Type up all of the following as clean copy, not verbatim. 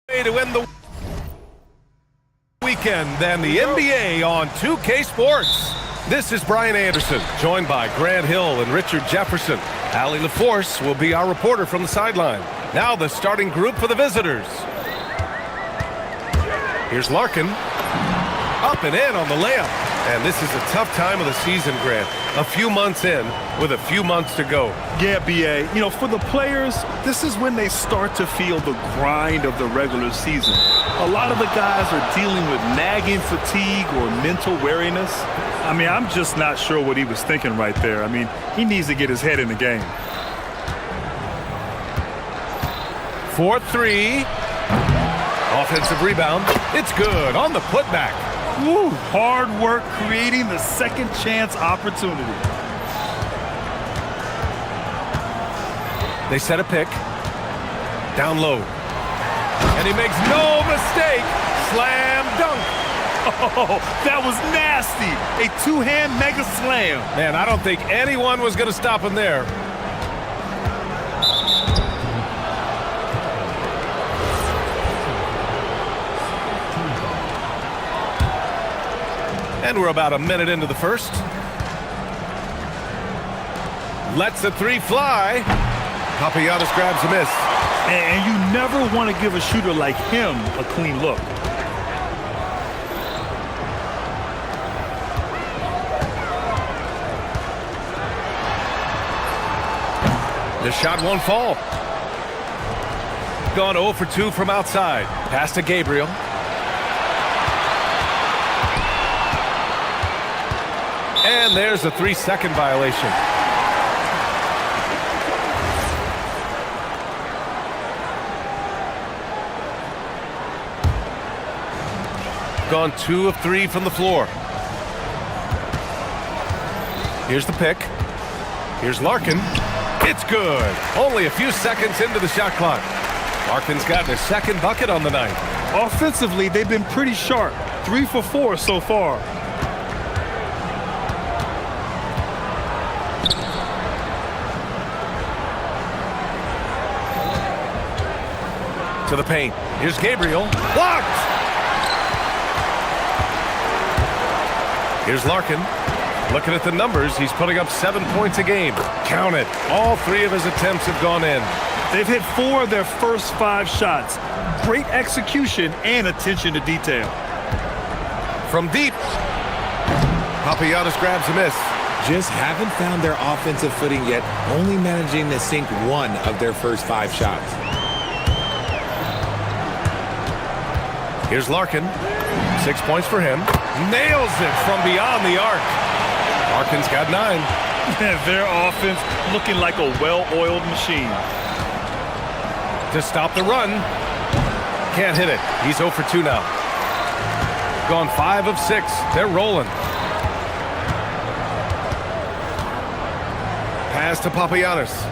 To end the weekend than the NBA on 2K Sports. This is Brian Anderson, joined by Grant Hill and Richard Jefferson. Allie LaForce will be our reporter from the sideline. Now the starting group for the visitors. Here's Larkin. Up and in on the layup. And this is a tough time of the season, Grant. A few months in with a few months to go. Yeah, B.A. You know, for the players, this is when they start to feel the grind of the regular season. A lot of the guys are dealing with nagging fatigue or mental weariness. I mean, I'm just not sure what he was thinking right there. I mean, he needs to get his head in the game. 4-3. Offensive rebound. It's good on the putback. Woo, hard work creating the second chance opportunity. They set a pick. Down low. And he makes no mistake. Slam dunk. Oh, that was nasty. A two-hand mega slam. Man, I don't think anyone was going to stop him there. And we're about a minute into the first. Lets the three fly. Papagiannis grabs a miss. And you never want to give a shooter like him a clean look. The shot won't fall. Gone 0 for 2 from outside. Pass to Gabriel. And there's a 3-second violation. Gone 2 of 3 from the floor. Here's the pick. Here's Larkin. It's good. Only a few seconds into the shot clock. Larkin's gotten his second bucket on the night. Offensively, they've been pretty sharp. 3 for 4 so far. To the paint. Here's Gabriel. Blocked! Here's Larkin. Looking at the numbers, he's putting up 7 points a game. Count it. All 3 of his attempts have gone in. They've hit 4 of their first 5 shots. Great execution and attention to detail. From deep. Papagiannis grabs a miss. Just haven't found their offensive footing yet, only managing to sink 1 of their first 5 shots. Here's Larkin. 6 points for him. Nails it from beyond the arc. Larkin's got 9. Their offense looking like a well-oiled machine. To stop the run. Can't hit it. He's 0 for 2 now. Gone 5 of 6. They're rolling. Pass to Papagiannis.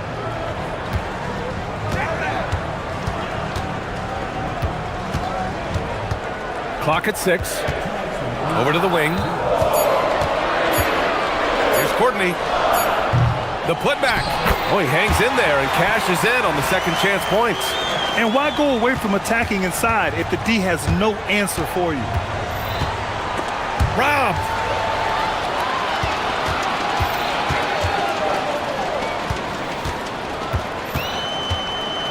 Clock at 6. Over to the wing. Here's Courtney. The putback. Oh, he hangs in there and cashes in on the second chance points. And why go away from attacking inside if the D has no answer for you? Robbed.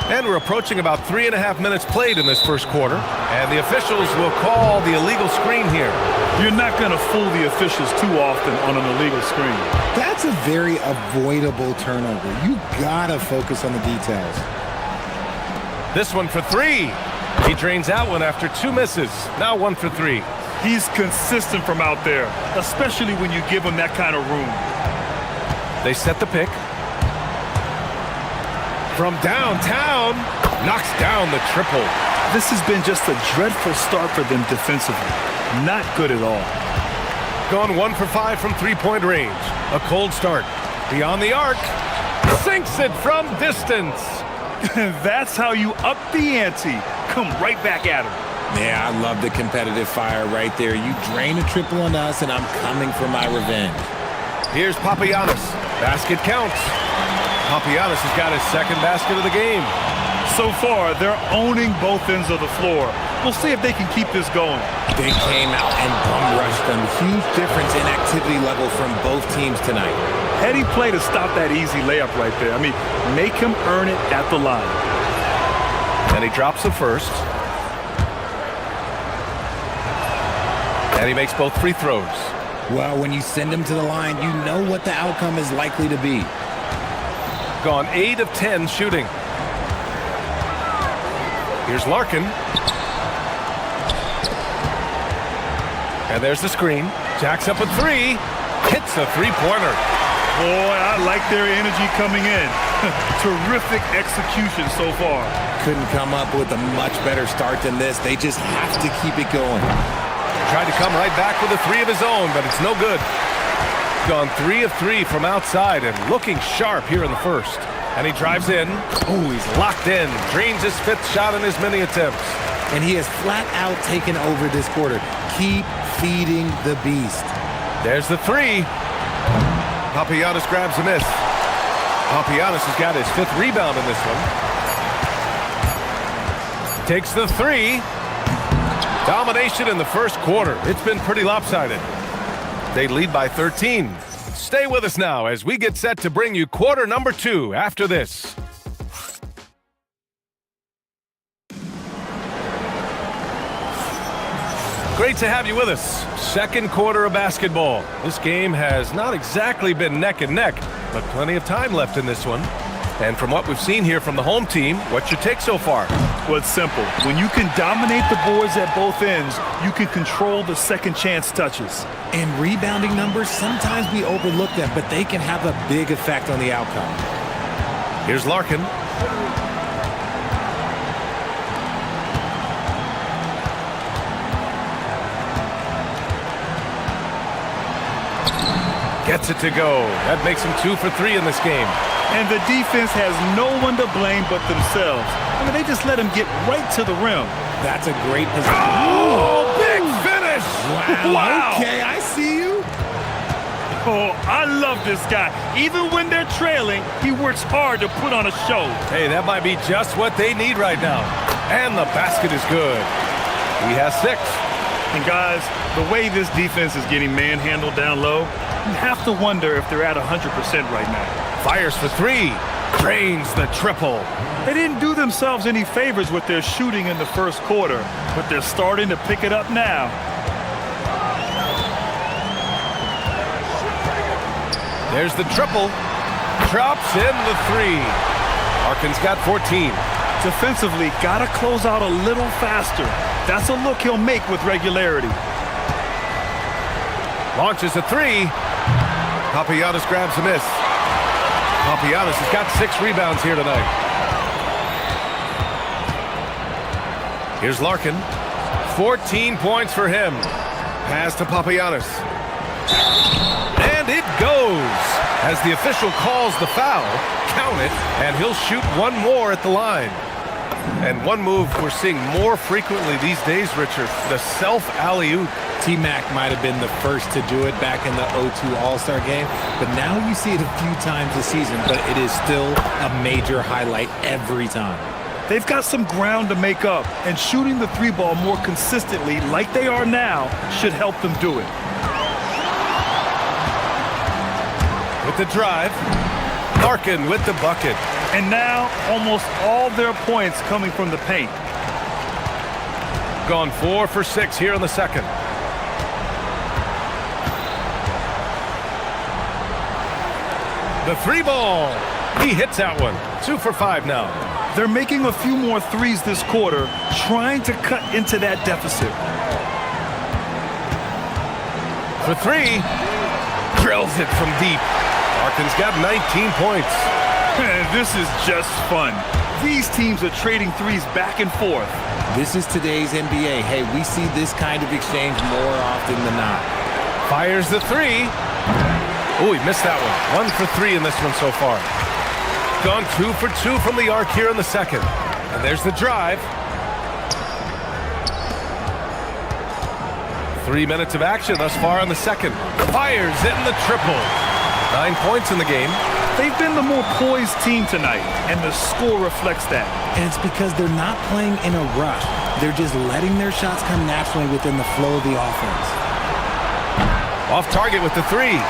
And we're approaching about 3.5 minutes played in this first quarter. And the officials will call the illegal screen here. You're not going to fool the officials too often on an illegal screen. That's a very avoidable turnover. You gotta focus on the details. This one for 3. He drains out one after 2 misses. Now 1 for 3. He's consistent from out there, especially when you give him that kind of room. They set the pick. From downtown, knocks down the triple. This has been just a dreadful start for them defensively. Not good at all. Gone 1 for 5 from 3-point range. A cold start. Beyond the arc. Sinks it from distance. That's how you up the ante. Come right back at him. Yeah, I love the competitive fire right there. You drain a triple on us, and I'm coming for my revenge. Here's Papagiannis. Basket counts. Papagiannis has got his second basket of the game. So far, they're owning both ends of the floor. We'll see if they can keep this going. They came out and bum rushed them. Huge difference in activity level from both teams tonight. Heady play to stop that easy layup right there. I mean, make him earn it at the line. And he drops the first. And he makes both free throws. Well, when you send him to the line, you know what the outcome is likely to be. Gone 8 of 10 shooting. Here's Larkin. And there's the screen. Jacks up a three. Hits a three-pointer. Boy, I like their energy coming in. Terrific execution so far. Couldn't come up with a much better start than this. They just have to keep it going. Tried to come right back with a three of his own, but it's no good. Gone 3 of 3 from outside and looking sharp here in the first. And he drives in. Oh, he's locked in. Drains his 5th shot in as many attempts. And he has flat out taken over this quarter. Keep feeding the beast. There's the three. Papagiannis grabs a miss. Papagiannis has got his 5th rebound in this one. Takes the three. Domination in the first quarter. It's been pretty lopsided. They lead by 13. Stay with us now as we get set to bring you quarter number 2 after this. Great to have you with us. Second quarter of basketball. This game has not exactly been neck and neck, but plenty of time left in this one. And from what we've seen here from the home team, what's your take so far? Well, it's simple. When you can dominate the boards at both ends, you can control the second chance touches. And rebounding numbers, sometimes we overlook them, but they can have a big effect on the outcome. Here's Larkin. Gets it to go. That makes him 2 for 3 in this game. And the defense has no one to blame but themselves. I mean, they just let him get right to the rim. That's a great position. Oh, big finish! Wow. Okay, I see you. Oh, I love this guy. Even when they're trailing, he works hard to put on a show. Hey, that might be just what they need right now. And the basket is good. He has 6. And guys, the way this defense is getting manhandled down low, you have to wonder if they're at 100% right now. Fires for 3. Drains the triple. They didn't do themselves any favors with their shooting in the first quarter, but they're starting to pick it up now. There's the triple. Drops in the 3. Larkin's got 14. Defensively, gotta close out a little faster. That's a look he'll make with regularity. Launches a 3. Papagiannis grabs a miss. Papagiannis has got 6 rebounds here tonight. Here's Larkin. 14 points for him. Pass to Papagiannis. And it goes. As the official calls the foul, count it, and he'll shoot one more at the line. And one move we're seeing more frequently these days, Richard, the self-alley-oop. T-Mac might have been the first to do it back in the 0-2 All-Star game, but now you see it a few times this season, but it is still a major highlight every time. They've got some ground to make up, and shooting the 3-ball more consistently like they are now should help them do it. With the drive, Larkin with the bucket. And now, almost all their points coming from the paint. Gone 4 for 6 here in the second. The 3-ball. He hits that one. 2 for 5 now. They're making a few more threes this quarter, trying to cut into that deficit. For 3. Drills it from deep. Larkin's got 19 points. This is just fun. These teams are trading threes back and forth. This is today's NBA. Hey, we see this kind of exchange more often than not. Fires the 3. Oh, he missed that one. 1 for 3 in this one so far. Gone 2 for 2 from the arc here in the second. And there's the drive. 3 minutes of action thus far in the second. Fires in the triple. 9 points in the game. They've been the more poised team tonight, and the score reflects that. And it's because they're not playing in a rush. They're just letting their shots come naturally within the flow of the offense. Off target with the three.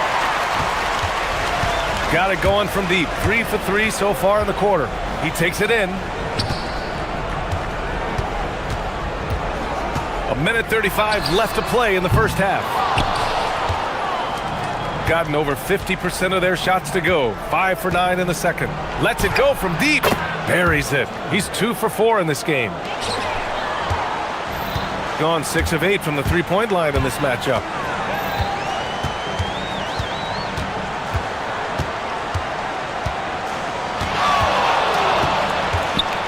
Got it going from deep. 3 for 3 so far in the quarter. He takes it in. A minute 35 left to play in the first half. Gotten over 50% of their shots to go. 5 for 9 in the second. Lets it go from deep. Buries it. He's 2 for 4 in this game. Gone 6 of 8 from the three-point line in this matchup.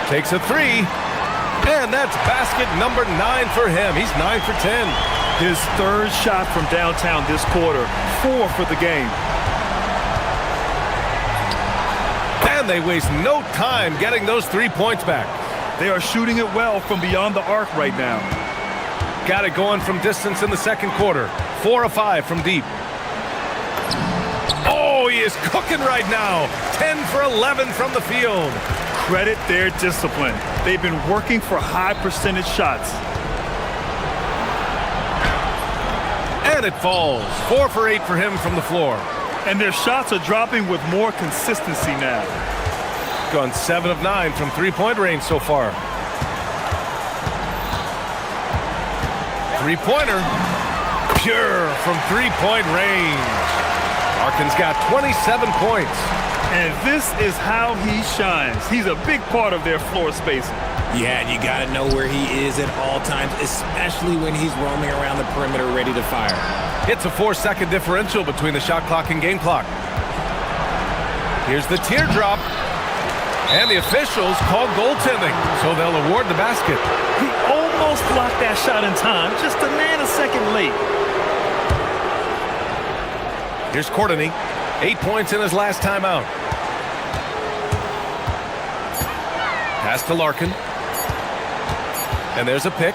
Takes a three. And that's basket number 9 for him. He's 9 for 10. His third shot from downtown this quarter. 4 for the game. And they waste no time getting those 3 points back. They are shooting it well from beyond the arc right now. Got it going from distance in the second quarter. 4 of 5 from deep. Oh, he is cooking right now. 10 for 11 from the field. Credit their discipline. They've been working for high percentage shots. And it falls. 4 for 8 for him from the floor. And their shots are dropping with more consistency now. Gone 7 of 9 from three-point range so far. Three-pointer. Pure from three-point range. Larkin's got 27 points. And this is how he shines. He's a big part of their floor spacing. Yeah, and you got to know where he is at all times, especially when he's roaming around the perimeter ready to fire. It's a 4-second differential between the shot clock and game clock. Here's the teardrop. And the officials called goaltending, so they'll award the basket. He almost blocked that shot in time, just a nanosecond late. Here's Courtney. 8 points in his last time out. Pass to Larkin. And there's a pick.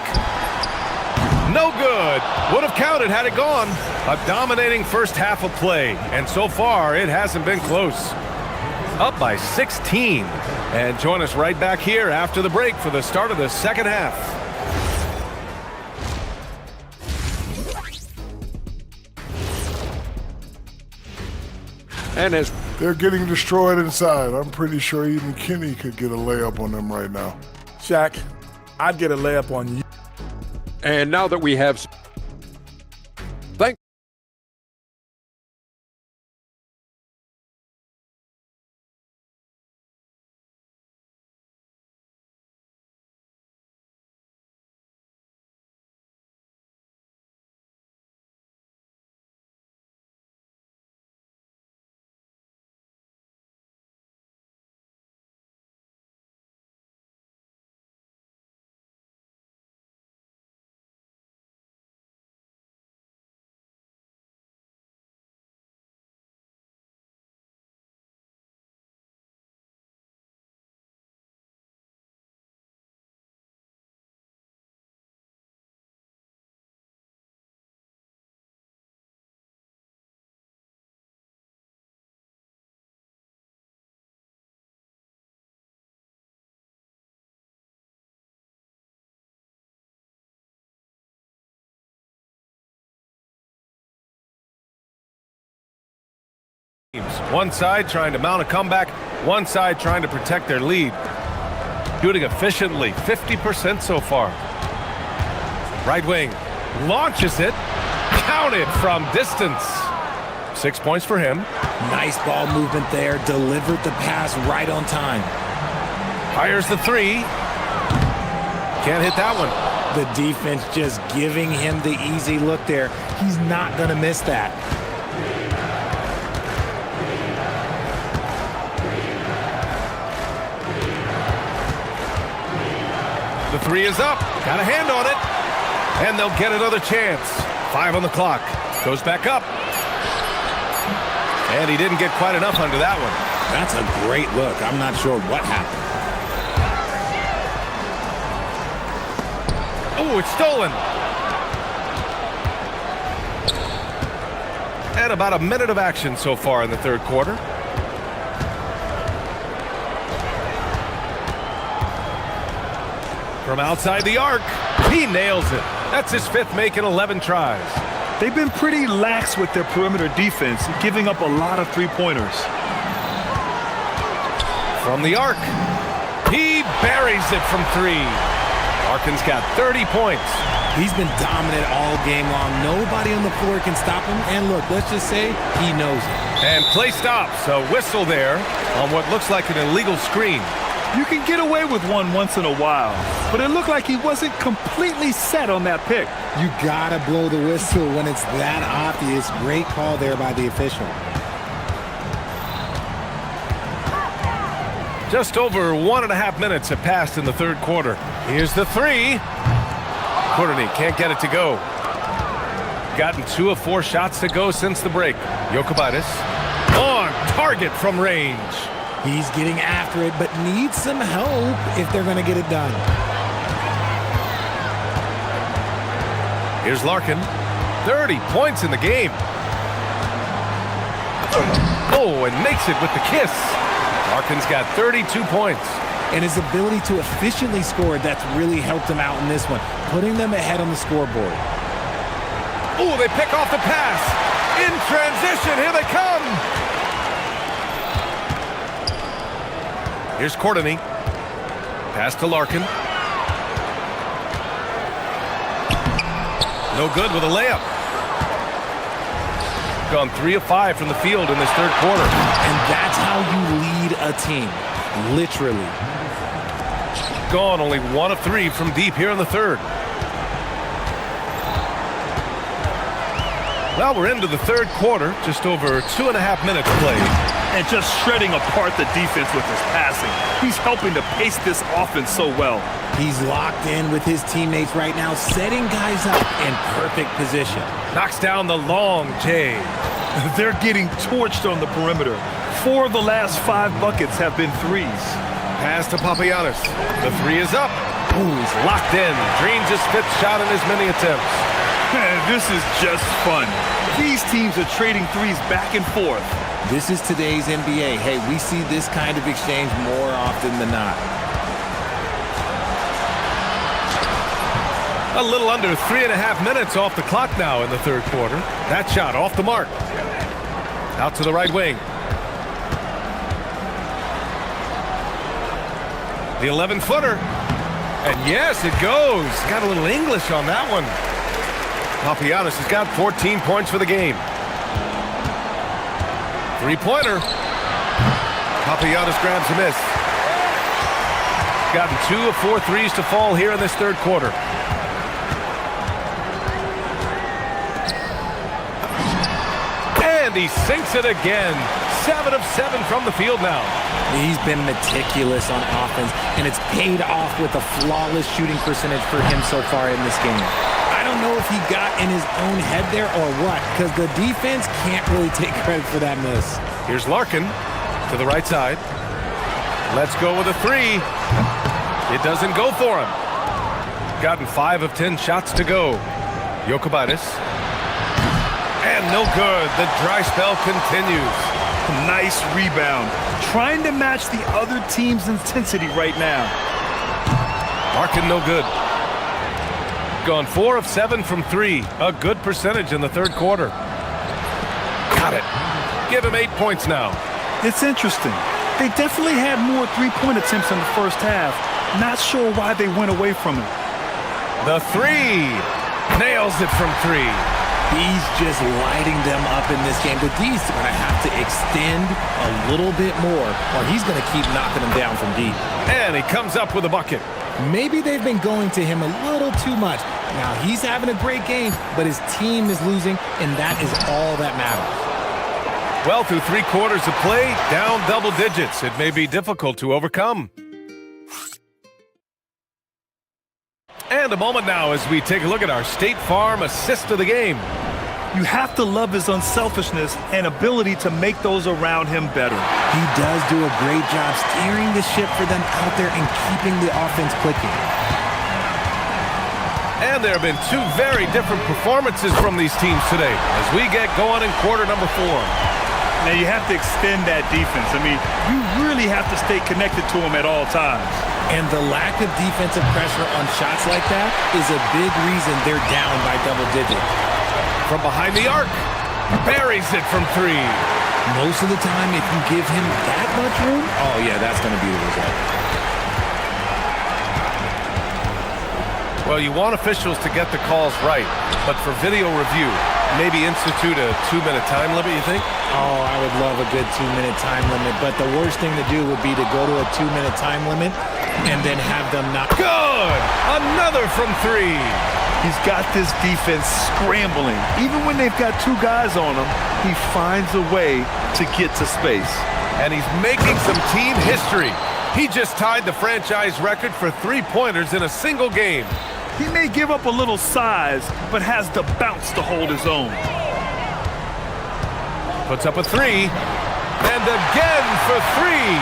No good. Would have counted had it gone. A dominating first half of play. And so far, it hasn't been close. Up by 16. And join us right back here after the break for the start of the second half. And as they're getting destroyed inside, I'm pretty sure even Kenny could get a layup on them right now. Shaq, I'd get a layup on you. And now that we have One side trying to mount a comeback, one side trying to protect their lead. Shooting efficiently, 50% so far. Right wing, launches it, counted from distance. 6 points for him. Nice ball movement there, delivered the pass right on time. Fires the three. Can't hit that one. The defense just giving him the easy look there. He's not going to miss that. The three is up. Got a hand on it. And they'll get another chance. 5 on the clock. Goes back up. And he didn't get quite enough under that one. That's a great look. I'm not sure what happened. Oh, it's stolen. And about a minute of action so far in the third quarter. From outside the arc, he nails it. That's his 5th make in 11 tries. They've been pretty lax with their perimeter defense, giving up a lot of three-pointers. From the arc, he buries it from 3. Larkin's got 30 points. He's been dominant all game long. Nobody on the floor can stop him. And look, let's just say he knows it. And play stops. A whistle there on what looks like an illegal screen. You can get away with one once in a while, but it looked like he wasn't completely set on that pick. You gotta blow the whistle when it's that obvious. Great call there by the official. Just over 1.5 minutes have passed in the third quarter. Here's the 3. Courtney can't get it to go. Gotten 2 of 4 shots to go since the break. Jokubaitis on target from range. He's getting after it, but needs some help if they're going to get it done. Here's Larkin. 30 points in the game. Oh, and makes it with the kiss. Larkin's got 32 points. And his ability to efficiently score, that's really helped him out in this one, putting them ahead on the scoreboard. Oh, they pick off the pass. In transition, here they come. Here's Courtney. Pass to Larkin. No good with a layup. Gone 3 of 5 from the field in this third quarter. And that's how you lead a team, literally. Gone only 1 of 3 from deep here in the third. Well, we're into the third quarter, just over 2.5 minutes played. And just shredding apart the defense with his passing. He's helping to pace this offense so well. He's locked in with his teammates right now, setting guys up in perfect position. Knocks down the long J. They're getting torched on the perimeter. 4 of the last 5 buckets have been threes. Pass to Papagiannis. The 3 is up. Ooh, he's locked in. Drains his 5th shot in as many attempts. This is just fun. These teams are trading threes back and forth. This is today's NBA. Hey, we see this kind of exchange more often than not. A little under 3.5 minutes off the clock now in the third quarter. That shot off the mark. Out to the right wing. The 11-footer. And yes, it goes. Got a little English on that one. Papagiannis has got 14 points for the game. 3-pointer. Papagiannis grabs a miss. Gotten 2 of 4 threes to fall here in this third quarter. And he sinks it again. 7 of 7 from the field now. He's been meticulous on offense, and it's paid off with a flawless shooting percentage for him so far in this game. I don't know if he got in his own head there or what, because the defense can't really take credit for that miss. Here's Larkin to the right side. Let's go with a 3. It doesn't go for him. Gotten 5 of 10 shots to go. Jokubaitis. And no good. The dry spell continues. Nice rebound. Trying to match the other team's intensity right now. Larkin no good. Gone 4 of 7 from 3. A good percentage in the third quarter. Got it. Give him 8 points now. It's interesting. They definitely had more three-point attempts in the first half. Not sure why they went away from it. The 3. Nails it from 3. He's just lighting them up in this game. The D's are going to have to extend a little bit more, or he's going to keep knocking them down from deep. And he comes up with a bucket. Maybe they've been going to him a little too much. Now, he's having a great game, but his team is losing, and that is all that matters. Well, through 3 quarters of play, down double digits. It may be difficult to overcome. And a moment now as we take a look at our State Farm assist of the game. You have to love his unselfishness and ability to make those around him better. He does do a great job steering the ship for them out there and keeping the offense clicking. And there have been 2 very different performances from these teams today as we get going in quarter number 4. Now you have to extend that defense. I mean, you really have to stay connected to him at all times. And the lack of defensive pressure on shots like that is a big reason they're down by double digits. From behind the arc, buries it from three. Most of the time, if you give him that much room, oh yeah, that's going to be the result. Well, you want officials to get the calls right, but for video review, maybe institute a 2-minute time limit, you think? Oh, I would love a good 2-minute time limit, but the worst thing to do would be to go to a 2-minute time limit and then have them not. Good! Another from three. He's got this defense scrambling. Even when they've got two guys on him, he finds a way to get to space. And he's making some team history. He just tied the franchise record for three-pointers in a single game. He may give up a little size, but has the bounce to hold his own. Puts up a three, and again for three.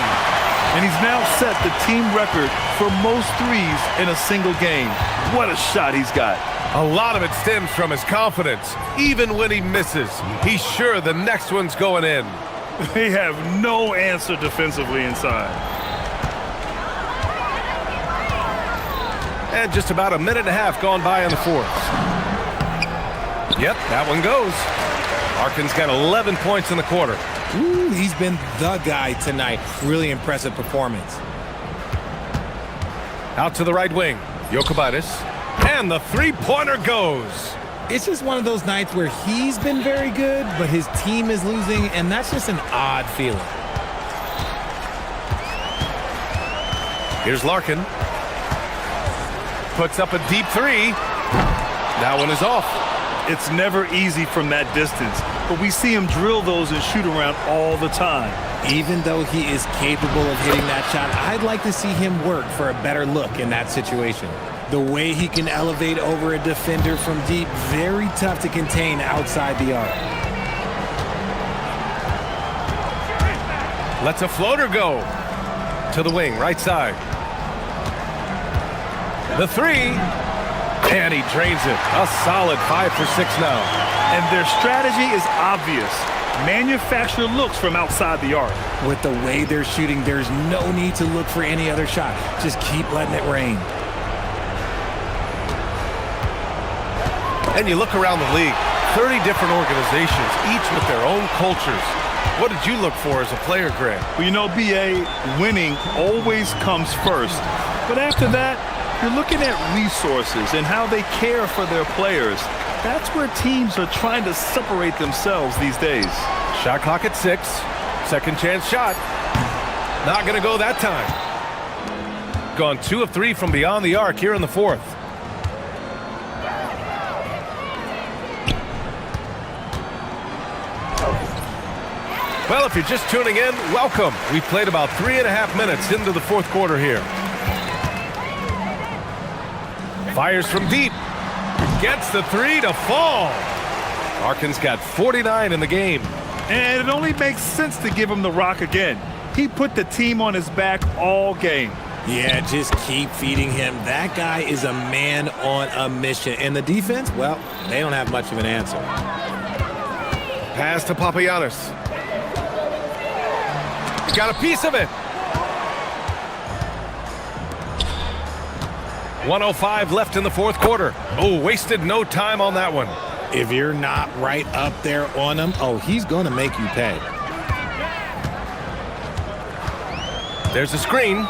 And he's now set the team record for most threes in a single game. What a shot he's got. A lot of it stems from his confidence. Even when he misses, he's sure the next one's going in. They have no answer defensively inside. And just about a minute and a half gone by in the fourth. Yep, that one goes. Larkin's got 11 points in the quarter. Ooh, he's been the guy tonight. Really impressive performance. Out to the right wing, Jokubaitis. And the three-pointer goes. It's just one of those nights where he's been very good, but his team is losing, and that's just an odd feeling. Here's Larkin. Puts up a deep three. That one is off. It's never easy from that distance, but we see him drill those and shoot around all the time. Even though he is capable of hitting that shot, I'd like to see him work for a better look in that situation. The way he can elevate over a defender from deep, very tough to contain outside the arc. Lets a floater go. To the wing, right side. The three. And he drains it. A solid 5 for 6 now. And their strategy is obvious. Manufacture looks from outside the arc. With the way they're shooting, there's no need to look for any other shot. Just keep letting it rain. And you look around the league, 30 different organizations, each with their own cultures. What did you look for as a player, Grant? Well, you know, BA, winning always comes first. But after that, you're looking at resources and how they care for their players. That's where teams are trying to separate themselves these days. Shot clock at 6. Second chance shot. Not going to go that time. Gone 2 of 3 from beyond the arc here in the fourth. Well, if you're just tuning in, welcome. We've played about 3.5 minutes into the fourth quarter here. Fires from deep. Gets the three to fall. Larkin's got 49 in the game. And it only makes sense to give him the rock again. He put the team on his back all game. Yeah, just keep feeding him. That guy is a man on a mission. And the defense, well, they don't have much of an answer. Pass to Papagiannis. Got a piece of it. 1:05 left in the fourth quarter. Oh, wasted no time on that one. If you're not right up there on him, oh, he's going to make you pay. There's a screen.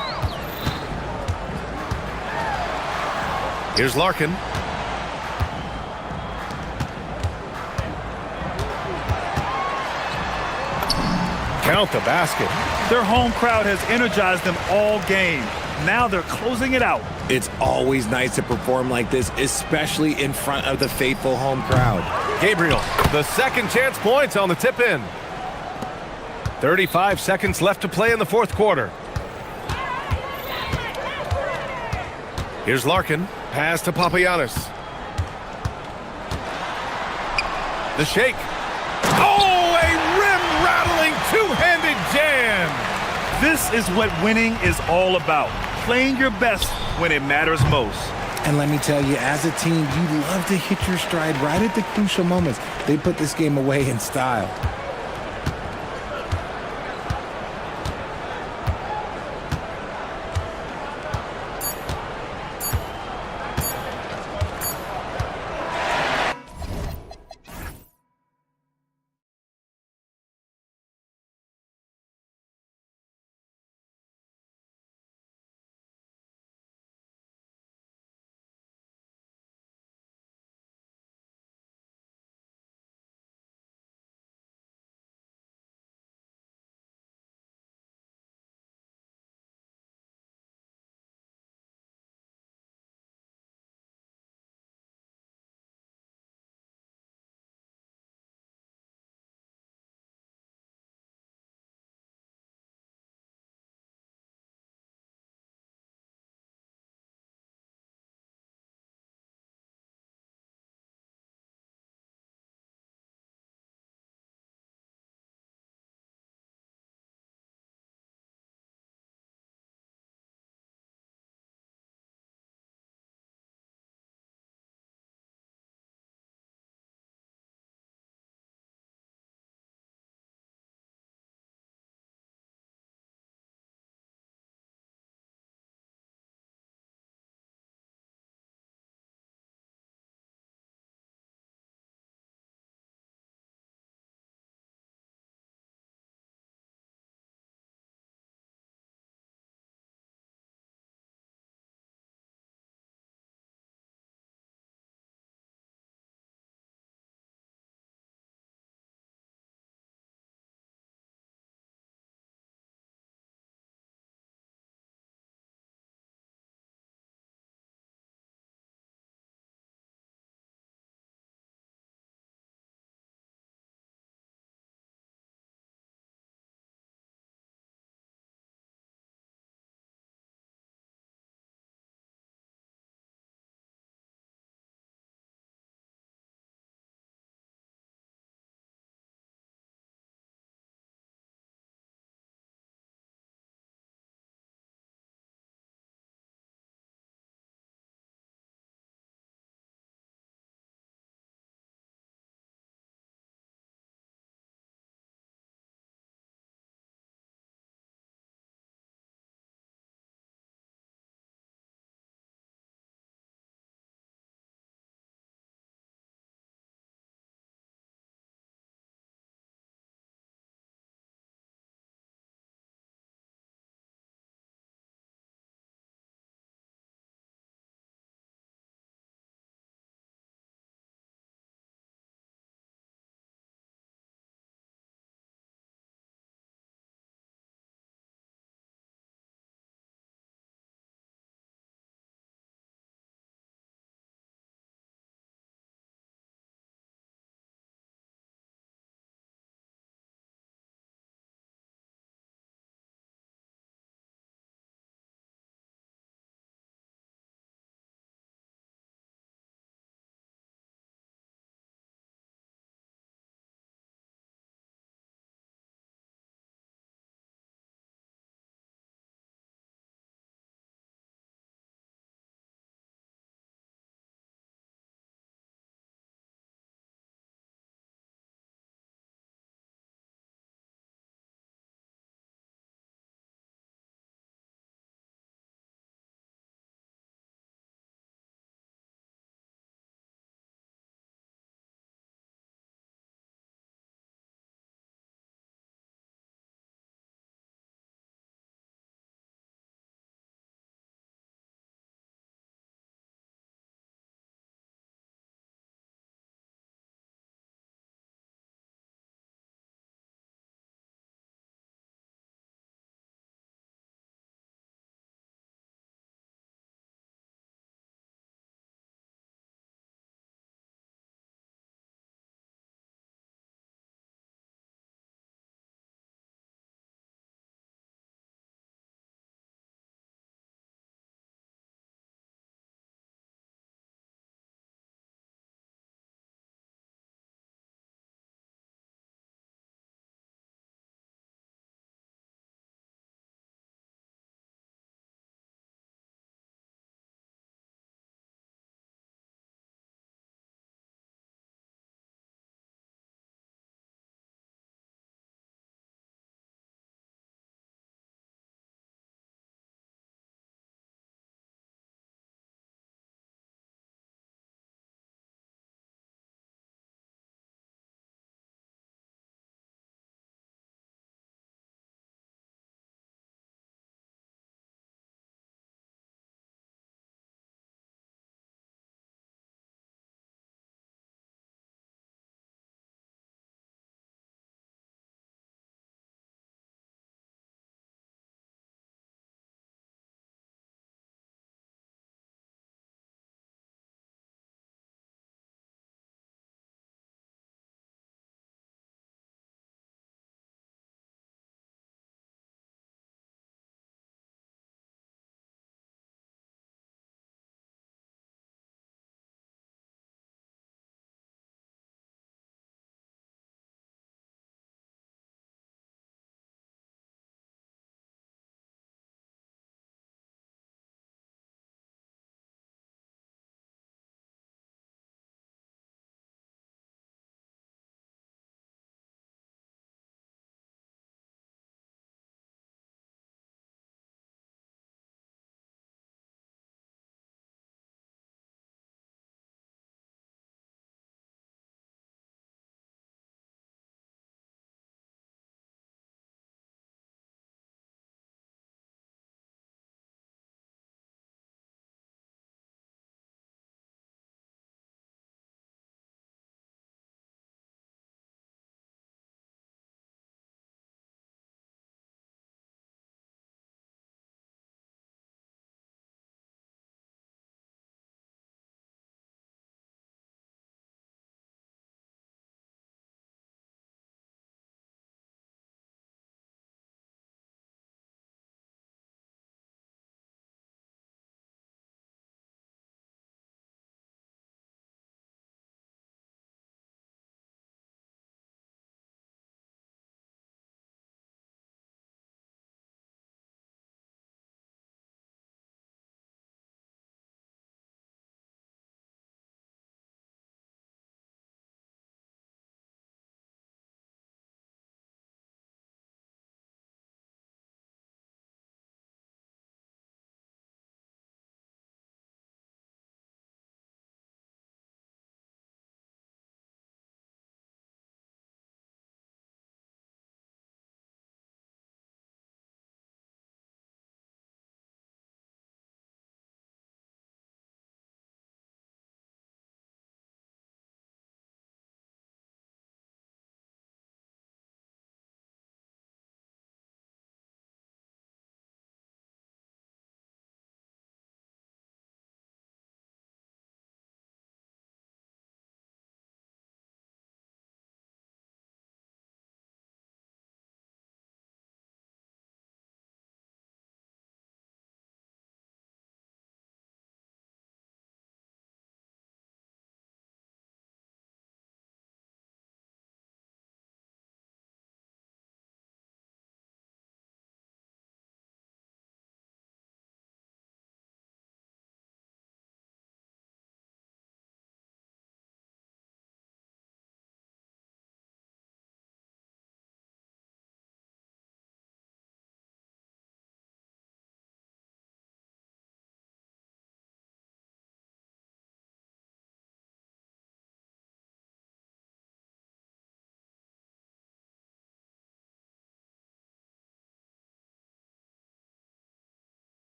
Here's Larkin. Count the basket. Their home crowd has energized them all game. Now they're closing it out. It's always nice to perform like this, especially in front of the faithful home crowd. Gabriel, the second chance points on the tip in. 35 seconds left to play in the fourth quarter. Here's Larkin. Pass to Papagiannis. The shake. Oh, a rim-rattling two-handed jam. This is what winning is all about. Playing your best when it matters most. And let me tell you, as a team, you love to hit your stride right at the crucial moments. They put this game away in style.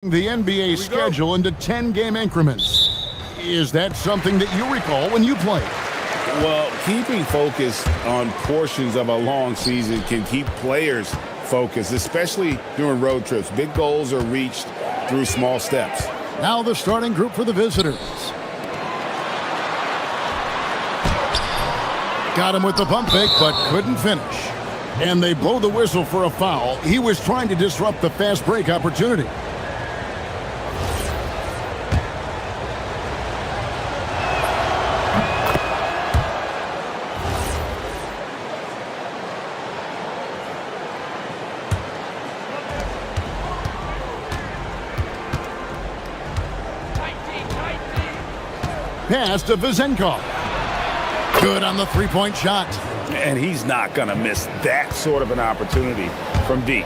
the NBA schedule into 10-game increments. Is that something that you recall when you played? Well, keeping focus on portions of a long season can keep players focused, especially during road trips. Big goals are reached through small steps. Now the starting group for the visitors. Got him with the pump fake, but couldn't finish. And they blow the whistle for a foul. He was trying to disrupt the fast break opportunity. Pass to Vizenkov. Good on the three-point shot. And he's not going to miss that sort of an opportunity from deep.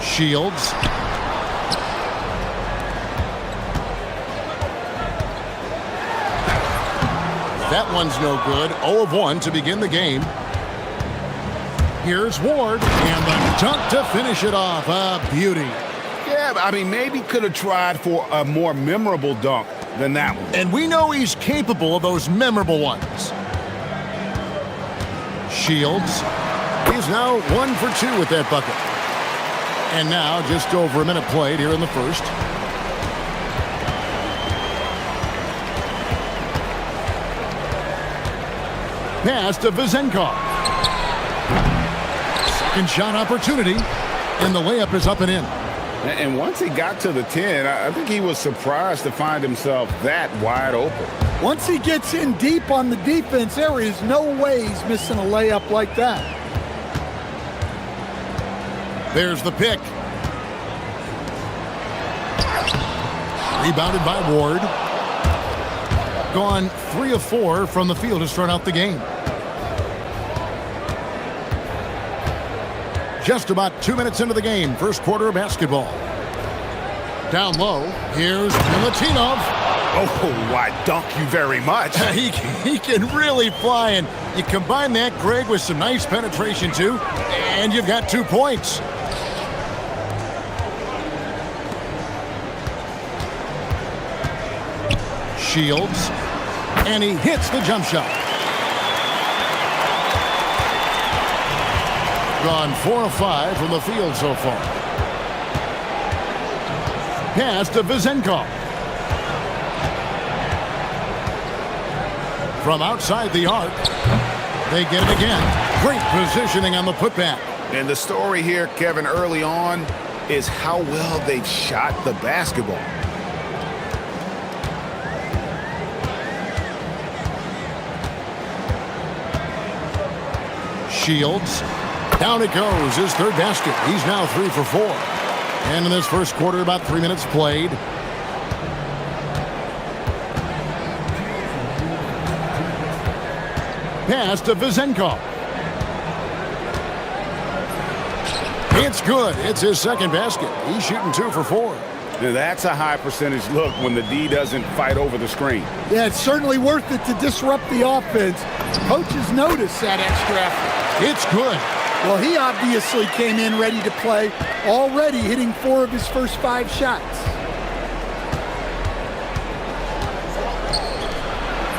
Shields. That one's no good. 0 of 1 to begin the game. Here's Ward, and the dunk to finish it off. A beauty. Yeah, I mean, maybe could have tried for a more memorable dunk than that one. And we know he's capable of those memorable ones. Shields. He's now 1 for 2 with that bucket. And now just over a minute played here in the first. Pass to Vizenkov. Second shot opportunity. And the layup is up and in. And once he got to the 10, I think he was surprised to find himself that wide open. Once he gets in deep on the defense, there is no way he's missing a layup like that. There's the pick. Rebounded by Ward. Gone 3 of 4 from the field to start out the game. Just about 2 minutes into the game, first quarter of basketball. Down low, here's Milutinov. Oh, I dunk you very much. He can really fly, and you combine that, Greg, with some nice penetration too, and you've got 2 points. Shields, and he hits the jump shot. Gone 4 of 5 from the field so far. Pass to Vizenkov. From outside the arc, they get it again. Great positioning on the putback. And the story here, Kevin, early on is how well they've shot the basketball. Shields. Down it goes, his third basket. He's now 3 for 4. And in this first quarter, about 3 minutes played. Pass to Vizenkov. It's good. It's his second basket. He's shooting 2 for 4. Now that's a high percentage look when the D doesn't fight over the screen. Yeah, it's certainly worth it to disrupt the offense. Coaches notice that extra effort. It's good. Well, he obviously came in ready to play, already hitting 4 of his first 5 shots.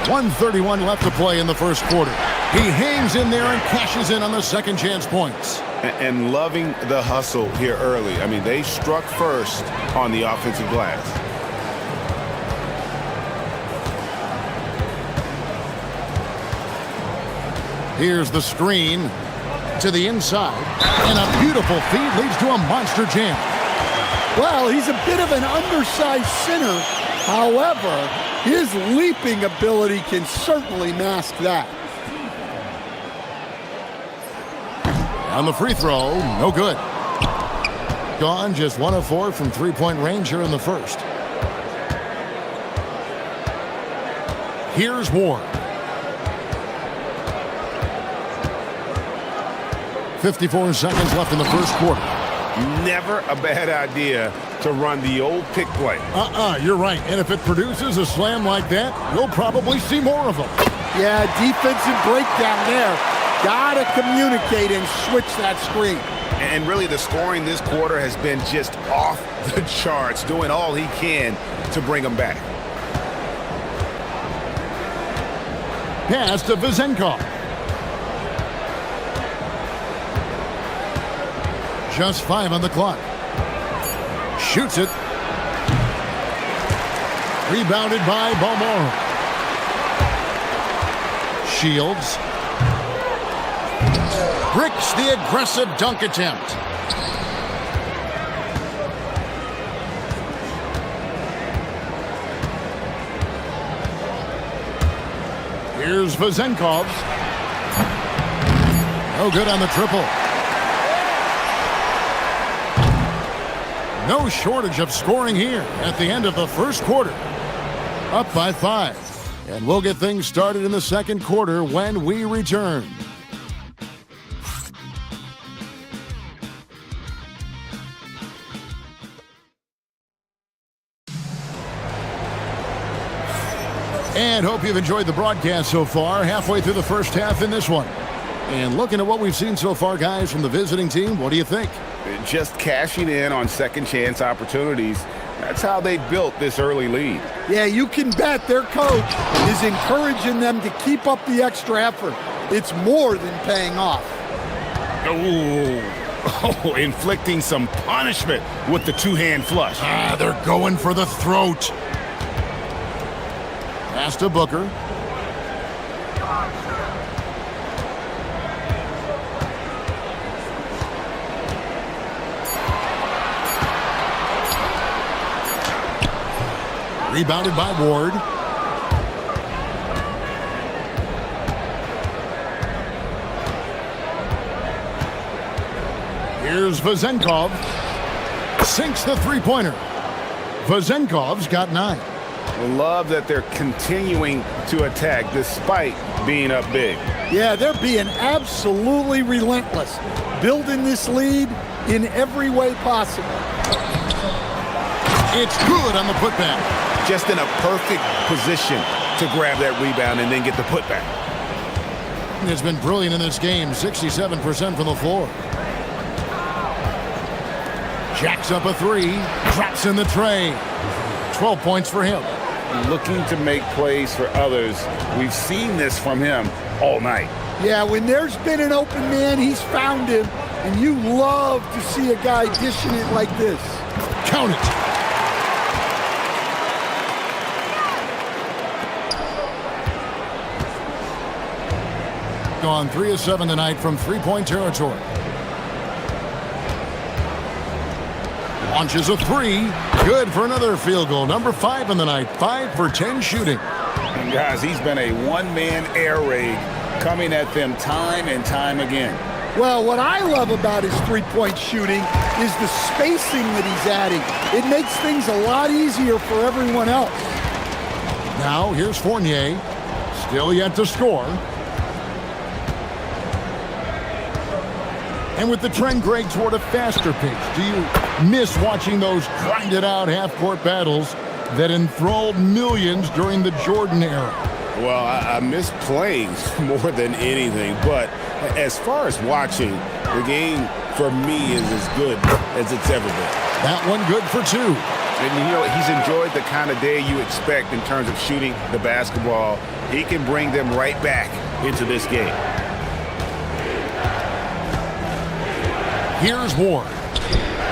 1:31 left to play in the first quarter. He hangs in there and cashes in on the second chance points. And loving the hustle here early. I mean, they struck first on the offensive glass. Here's the screen to the inside, and a beautiful feed leads to a monster jam. Well, he's a bit of an undersized center. However, his leaping ability can certainly mask that. On the free throw, no good. Gone just 1 of 4 from three-point range here in the first. Here's Ward. 54 seconds left in the first quarter. Never a bad idea to run the old pick play. You're right. And if it produces a slam like that, you'll probably see more of them. Yeah, defensive breakdown there. Gotta communicate and switch that screen. And really, the scoring this quarter has been just off the charts, doing all he can to bring them back. Pass to Vezenkov. Just 5 on the clock. Shoots it. Rebounded by Balmoro. Shields. Bricks the aggressive dunk attempt. Here's Vezenkov. No good on the triple. No shortage of scoring here at the end of the first quarter. Up by 5. And we'll get things started in the second quarter when we return. And hope you've enjoyed the broadcast so far. Halfway through the first half in this one. And looking at what we've seen so far, guys, from the visiting team, what do you think? Just cashing in on second chance opportunities. That's how they built this early lead. Yeah, you can bet their coach is encouraging them to keep up the extra effort. It's more than paying off. Oh, inflicting some punishment with the two-hand flush. They're going for the throat. Pass to Booker. Rebounded by Ward. Here's Vezenkov. Sinks the three-pointer. Vezenkov's got 9. Love that they're continuing to attack despite being up big. Yeah, they're being absolutely relentless, building this lead in every way possible. It's good on the putback. Just in a perfect position to grab that rebound and then get the putback. Has been brilliant in this game, 67% from the floor. Jacks up a 3, drops in the tray. 12 points for him. Looking to make plays for others. We've seen this from him all night. Yeah, when there's been an open man, he's found him, and you love to see a guy dishing it like this. Count it. Gone 3 of 7 tonight from three-point territory. Launches a 3. Good for another field goal. Number 5 in the night. 5 for 10 shooting. And guys, he's been a one-man air raid coming at them time and time again. Well, what I love about his three-point shooting is the spacing that he's adding. It makes things a lot easier for everyone else. Now, here's Fournier. Still yet to score. And with the trend, Greg, toward a faster pace, do you miss watching those grinded-out half-court battles that enthralled millions during the Jordan era? Well, I miss playing more than anything, but as far as watching, the game for me is as good as it's ever been. That one good for 2. And you know, he's enjoyed the kind of day you expect in terms of shooting the basketball. He can bring them right back into this game. Here's Ward.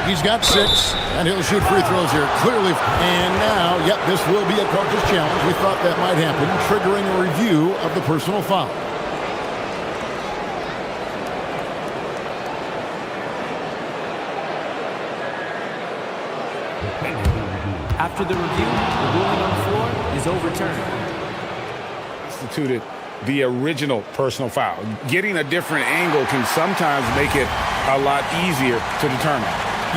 He's got 6, and he'll shoot free throws here clearly. And now, yep, this will be a coach's challenge. We thought that might happen, triggering a review of the personal foul. After the review, the ruling on the floor is overturned. Instituted the original personal foul. Getting a different angle can sometimes make it a lot easier to determine.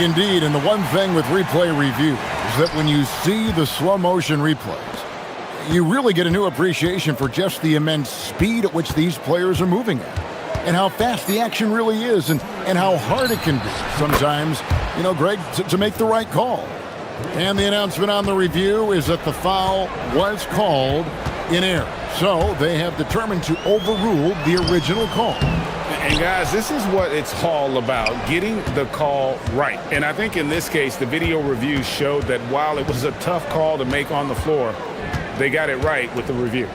Indeed, and the one thing with replay review is that when you see the slow motion replays, you really get a new appreciation for just the immense speed at which these players are moving at, and how fast the action really is, and how hard it can be sometimes, you know, Greg, to make the right call. And the announcement on the review is that the foul was called in error. So they have determined to overrule the original call. And guys, this is what it's all about, getting the call right. And I think in this case, the video review showed that while it was a tough call to make on the floor, they got it right with the review.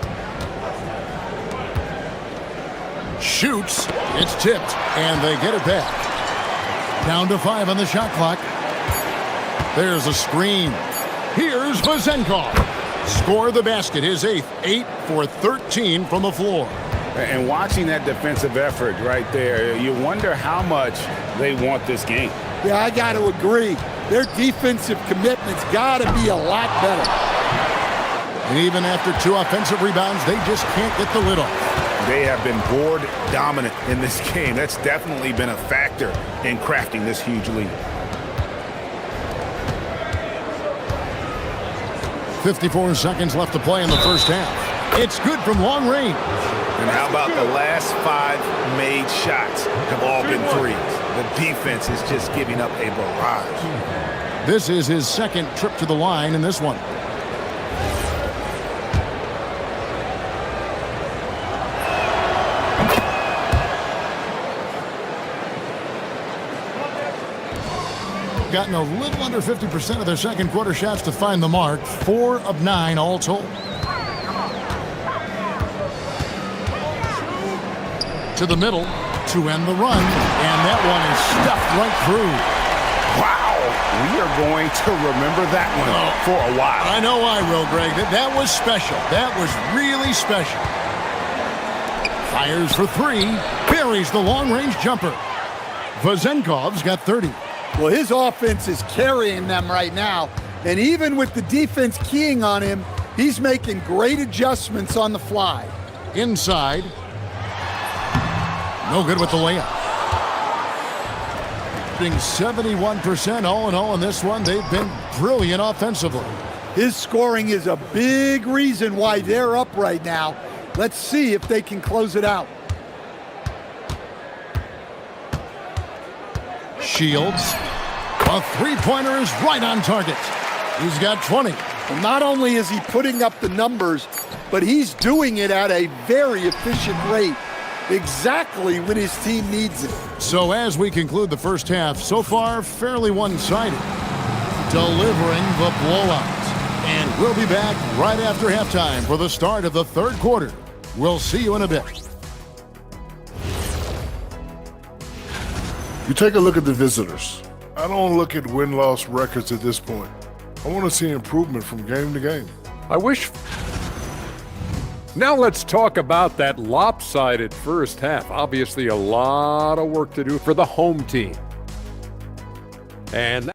Shoots, it's tipped, and they get it back. Down to 5 on the shot clock. There's a screen. Here's Vazenkov. Score the basket, his 8th, 8 for 13 from the floor. And watching that defensive effort right there, you wonder how much they want this game. Yeah, I got to agree. Their defensive commitment's got to be a lot better. And even after 2 offensive rebounds, they just can't get the lid off. They have been board dominant in this game. That's definitely been a factor in crafting this huge lead. 54 seconds left to play in the first half. It's good from long range. And how about the last 5 made shots have all been threes? The defense is just giving up a barrage. This is his 2nd trip to the line in this one. Gotten a little under 50% of their second quarter shots to find the mark. 4 of 9 all told. To the middle to end the run, and that one is stuffed right through. Wow, we are going to remember that one for a while. I know I will, Greg. That was special. That was really special. Fires for 3, buries the long-range jumper. Vazenkov's got 30. Well, his offense is carrying them right now, and even with the defense keying on him, he's making great adjustments on the fly. Inside. No good with the layup. Being 71% all in all in this one. They've been brilliant offensively. His scoring is a big reason why they're up right now. Let's see if they can close it out. Shields. A 3-pointer is right on target. He's got 20. Well, not only is he putting up the numbers, but he's doing it at a very efficient rate. Exactly when his team needs it. So as we conclude the first half, so far fairly one-sided. Delivering the blowout. And we'll be back right after halftime for the start of the third quarter. We'll see you in a bit. You take a look at the visitors. I don't look at win-loss records at this point. I want to see improvement from game to game. I wish. Now let's talk about that lopsided first half. Obviously a lot of work to do for the home team. And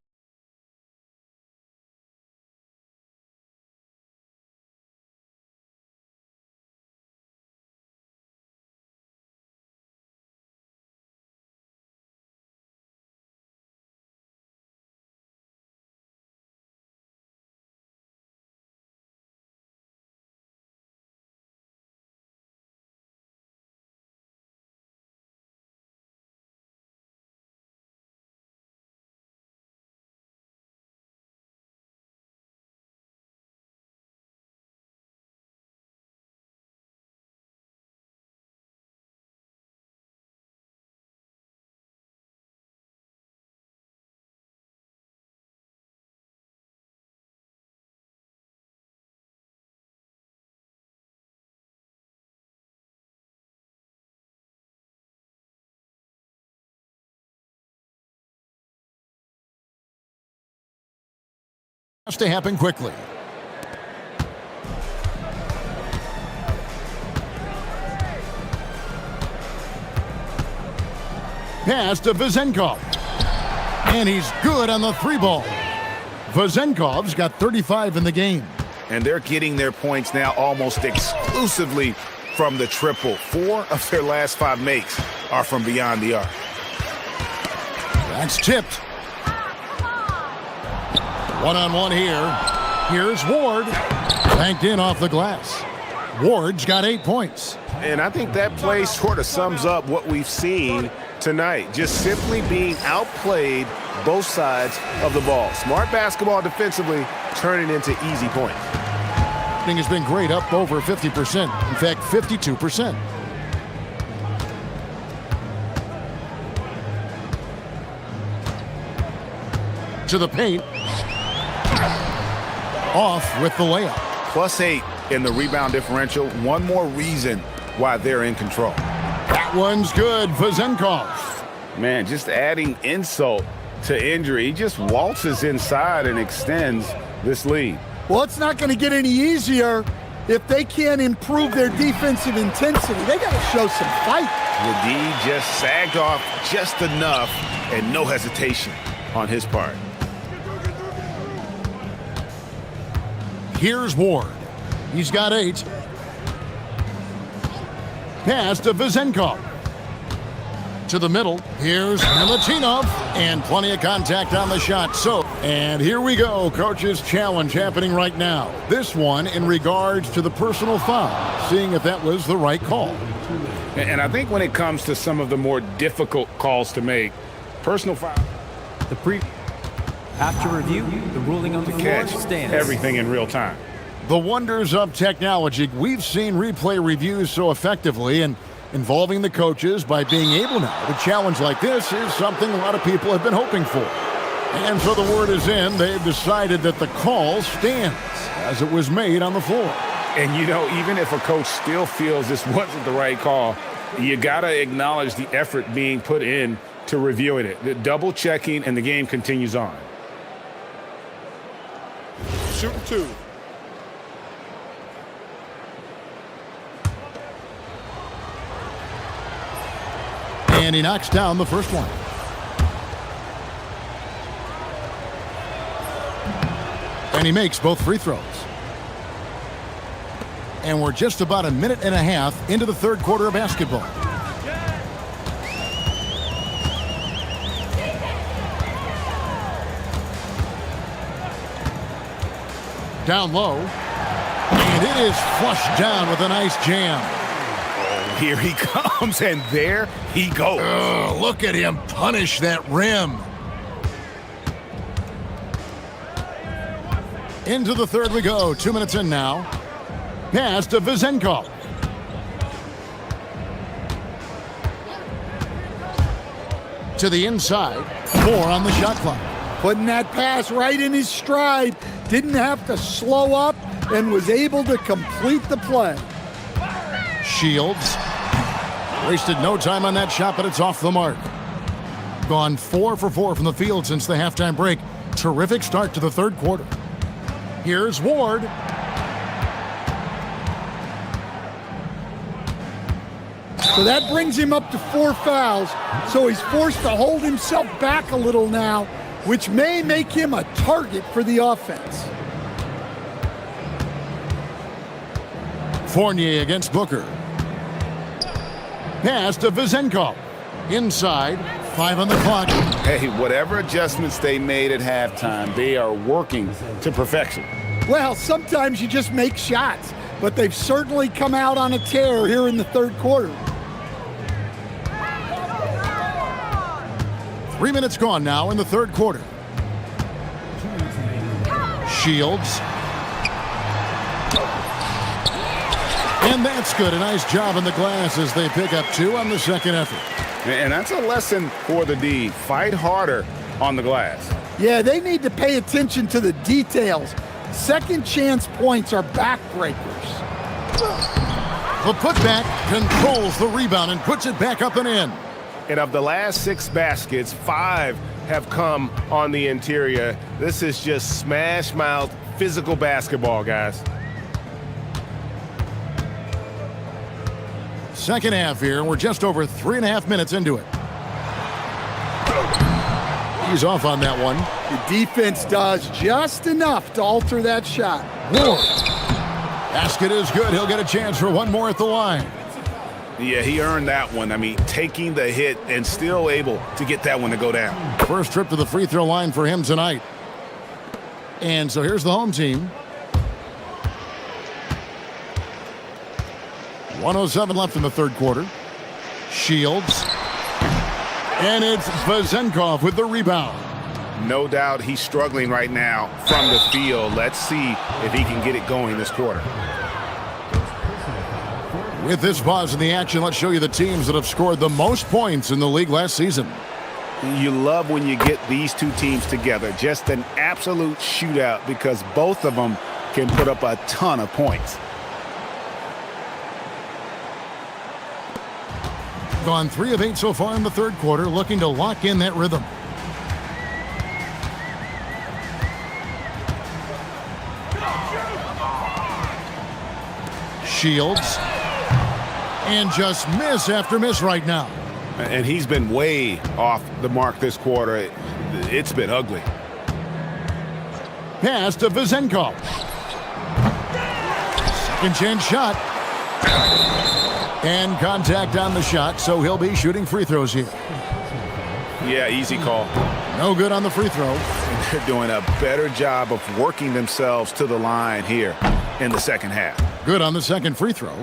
has to happen quickly. Pass to Vazenkov. And he's good on the 3-ball. Vazenkov's got 35 in the game. And they're getting their points now almost exclusively from the triple. 4 of their last 5 makes are from beyond the arc. That's tipped. One-on-one here. Here's Ward. Banked in off the glass. Ward's got 8 points. And I think that play sort of sums up what we've seen tonight. Just simply being outplayed both sides of the ball. Smart basketball defensively turning into easy points. opening has been great, up over 50%. In fact, 52%. To the paint. Off with the layup. +8 in the rebound differential. One more reason why they're in control. That one's good. Vezenkov. Man, just adding insult to injury. He just waltzes inside and extends this lead. Well, it's not going to get any easier if they can't improve their defensive intensity. They got to show some fight. The D just sagged off just enough and no hesitation on his part. Here's Ward. He's got 8. Pass to Vezenkov. To the middle. Here's Milutinov. And plenty of contact on the shot. And here we go. Coach's challenge happening right now. This one in regards to the personal foul. Seeing if that was the right call. And I think when it comes to some of the more difficult calls to make, personal foul. After review, the ruling on the floor stands. Everything in real time. The wonders of technology. We've seen replay reviews so effectively, and involving the coaches by being able now to challenge like this is something a lot of people have been hoping for. And so the word is in. They've decided that the call stands as it was made on the floor. And you know, even if a coach still feels this wasn't the right call, you got to acknowledge the effort being put in to reviewing it. The double checking, and the game continues on. Shooting 2. And he knocks down the first one. And he makes both free throws. And we're just about a minute and a half into the third quarter of basketball. Down low. And it is flushed down with a nice jam. Here he comes, and there he goes. Oh, look at him punish that rim. Into the third we go. 2 minutes in now. Pass to Vezenkov. To the inside. 4 on the shot clock. Putting that pass right in his stride. Didn't have to slow up and was able to complete the play. Shields. Wasted no time on that shot, but it's off the mark. Gone 4 for 4 from the field since the halftime break. Terrific start to the third quarter. Here's Ward. So that brings him up to 4 fouls. So he's forced to hold himself back a little now, which may make him a target for the offense. Fournier against Booker. Pass to Vezenkov. Inside. 5 on the clock. Hey, whatever adjustments they made at halftime, they are working to perfection. Well, sometimes you just make shots, but they've certainly come out on a tear here in the third quarter. 3 minutes gone now in the third quarter. Shields. And that's good. A nice job on the glass as they pick up 2 on the second effort. And that's a lesson for the D. Fight harder on the glass. Yeah, they need to pay attention to the details. Second chance points are backbreakers. The putback controls the rebound and puts it back up and in. And of the last 6 baskets, 5 have come on the interior. This is just smash mouth physical basketball, guys. Second half here. We're just over 3.5 minutes into it. He's off on that one. The defense does just enough to alter that shot. Ward. Basket is good. He'll get a chance for one more at the line. Yeah, he earned that one. I mean, taking the hit and still able to get that one to go down. First trip to the free throw line for him tonight. And so here's the home team. 1:07 left in the third quarter. Shields. And it's Vezenkov with the rebound. No doubt he's struggling right now from the field. Let's see if he can get it going this quarter. With this pause in the action, let's show you the teams that have scored the most points in the league last season. You love when you get these two teams together. Just an absolute shootout because both of them can put up a ton of points. Gone 3 of 8 so far in the third quarter, looking to lock in that rhythm. Shields. And just miss after miss right now. And he's been way off the mark this quarter. It's been ugly. Pass to Vezenkov. Second chance shot. And contact on the shot, so he'll be shooting free throws here. Yeah, easy call. No good on the free throw. They're doing a better job of working themselves to the line here in the second half. Good on the second free throw.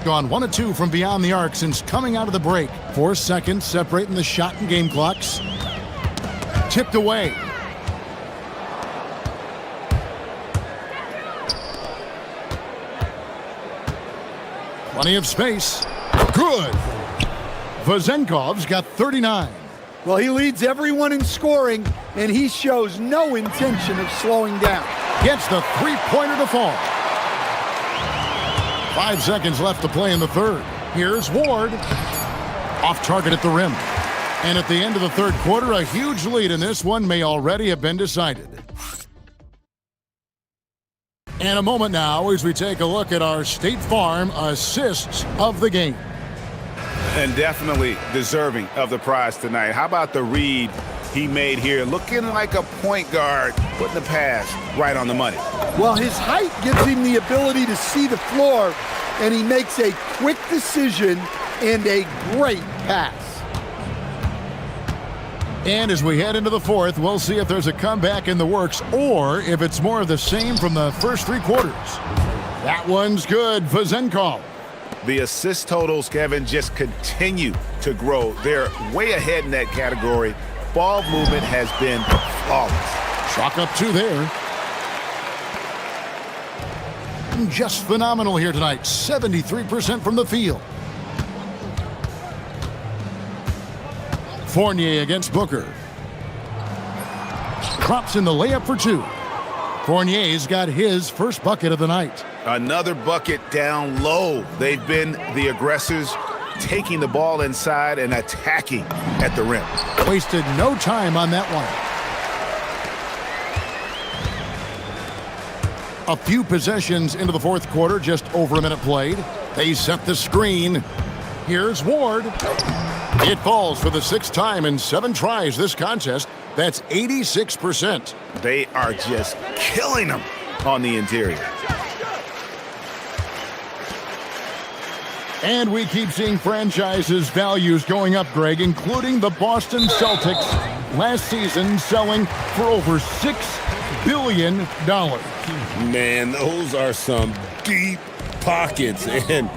Gone 1 of 2 from beyond the arc since coming out of the break. 4 seconds separating the shot and game clocks. Tipped away. Plenty of space. Good. Vezenkov's got 39. Well, he leads everyone in scoring, and he shows no intention of slowing down. Gets the three-pointer to fall. 5 seconds left to play in the third. Here's Ward. Off target at the rim. And at the end of the third quarter, a huge lead in this one may already have been decided. And a moment now as we take a look at our State Farm assists of the game. And definitely deserving of the prize tonight. How about the read he made here? Looking like a point guard, putting the pass right on the money. Well, his height gives him the ability to see the floor, and he makes a quick decision and a great pass. And as we head into the fourth, we'll see if there's a comeback in the works or if it's more of the same from the first 3 quarters. That one's good for Vezenkov. The assist totals, Kevin, just continue to grow. They're way ahead in that category. Ball movement has been flawless. Chalk up 2 there. Just phenomenal here tonight. 73% from the field. Fournier against Booker. Drops in the layup for 2. Fournier's got his first bucket of the night. Another bucket down low. They've been the aggressors, taking the ball inside and attacking at the rim. Wasted no time on that one. A few possessions into the fourth quarter, just over a minute played. They set the screen. Here's Ward. It falls for the 6th time in 7 tries this contest. That's 86%. They are just killing them on the interior. And we keep seeing franchises' values going up, Greg, including the Boston Celtics last season selling for over $6 billion. Man, those are some deep pockets. And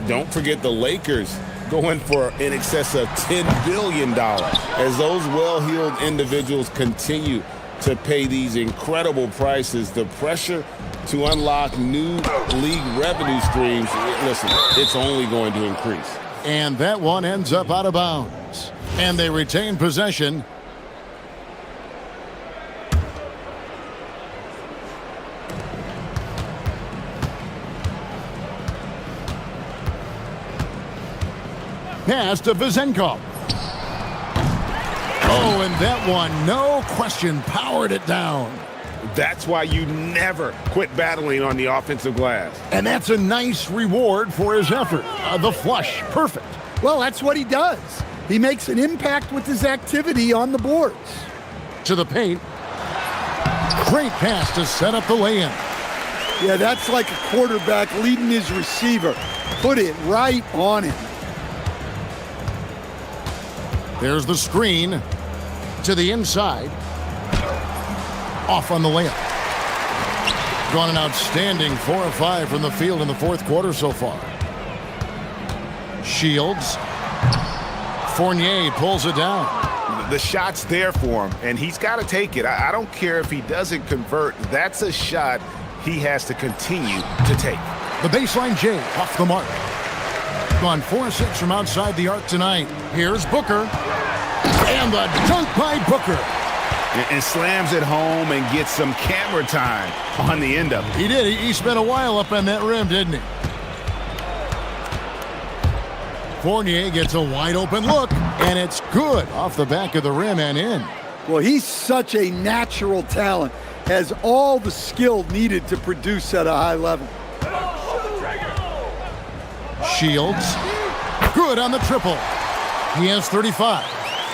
don't forget the Lakers going for in excess of $10 billion as those well-heeled individuals continue to pay these incredible prices. The pressure to unlock new league revenue streams, listen, it's only going to increase. And that one ends up out of bounds. And they retain possession. Pass to Vezenkov. Oh, and that one, no question, powered it down. That's why you never quit battling on the offensive glass. And that's a nice reward for his effort. The flush, perfect. Well, that's what he does. He makes an impact with his activity on the boards. To the paint. Great pass to set up the lay-in. Yeah, that's like a quarterback leading his receiver. Put it right on him. There's the screen to the inside. Off on the layup. Gone an outstanding 4 of 5 from the field in the fourth quarter so far. Shields Fournier pulls it down. The shot's there for him, and he's got to take it. I don't care if he doesn't convert. That's a shot he has to continue to take. The baseline J off the mark. Gone 4-6 from outside the arc tonight. Here's Booker. And the dunk by Booker. And slams it home and gets some camera time on the end of it. He did. He spent a while up on that rim, didn't he? Fournier gets a wide open look, and it's good off the back of the rim and in. Well, he's such a natural talent, has all the skill needed to produce at a high level. Shields, good on the triple. He has 35.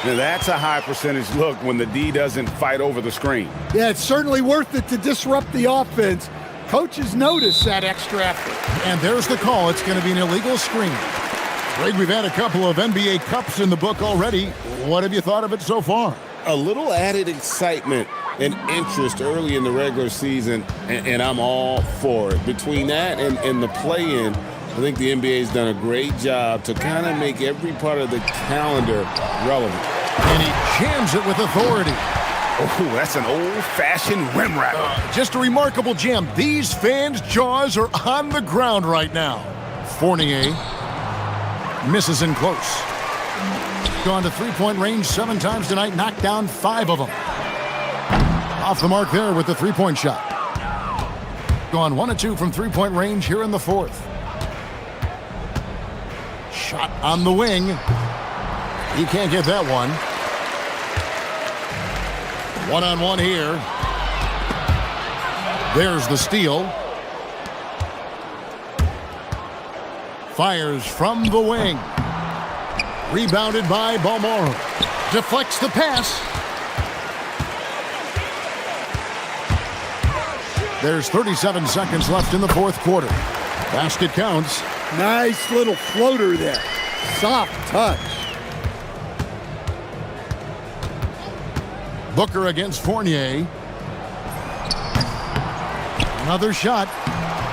Now that's a high percentage look when the D doesn't fight over the screen. Yeah, it's certainly worth it to disrupt the offense. Coaches notice that extra effort. And there's the call. It's going to be an illegal screen. Greg, we've had a couple of NBA Cups in the book already. What have you thought of it so far? A little added excitement and interest early in the regular season, and I'm all for it. Between that and the play-in, I think the NBA's done a great job to kind of make every part of the calendar relevant. And he jams it with authority. Oh, that's an old-fashioned rim wrap. Just a remarkable jam. These fans' jaws are on the ground right now. Fournier misses in close. Gone to three-point range 7 times tonight, knocked down 5 of them. Off the mark there with the three-point shot. Gone 1 of 2 from three-point range here in the fourth. Shot on the wing. He can't get that one. One-on-one here. There's the steal. Fires from the wing. Rebounded by Balmoro. Deflects the pass. There's 37 seconds left in the fourth quarter. Basket counts. Nice little floater there. Soft touch. Booker against Fournier. Another shot,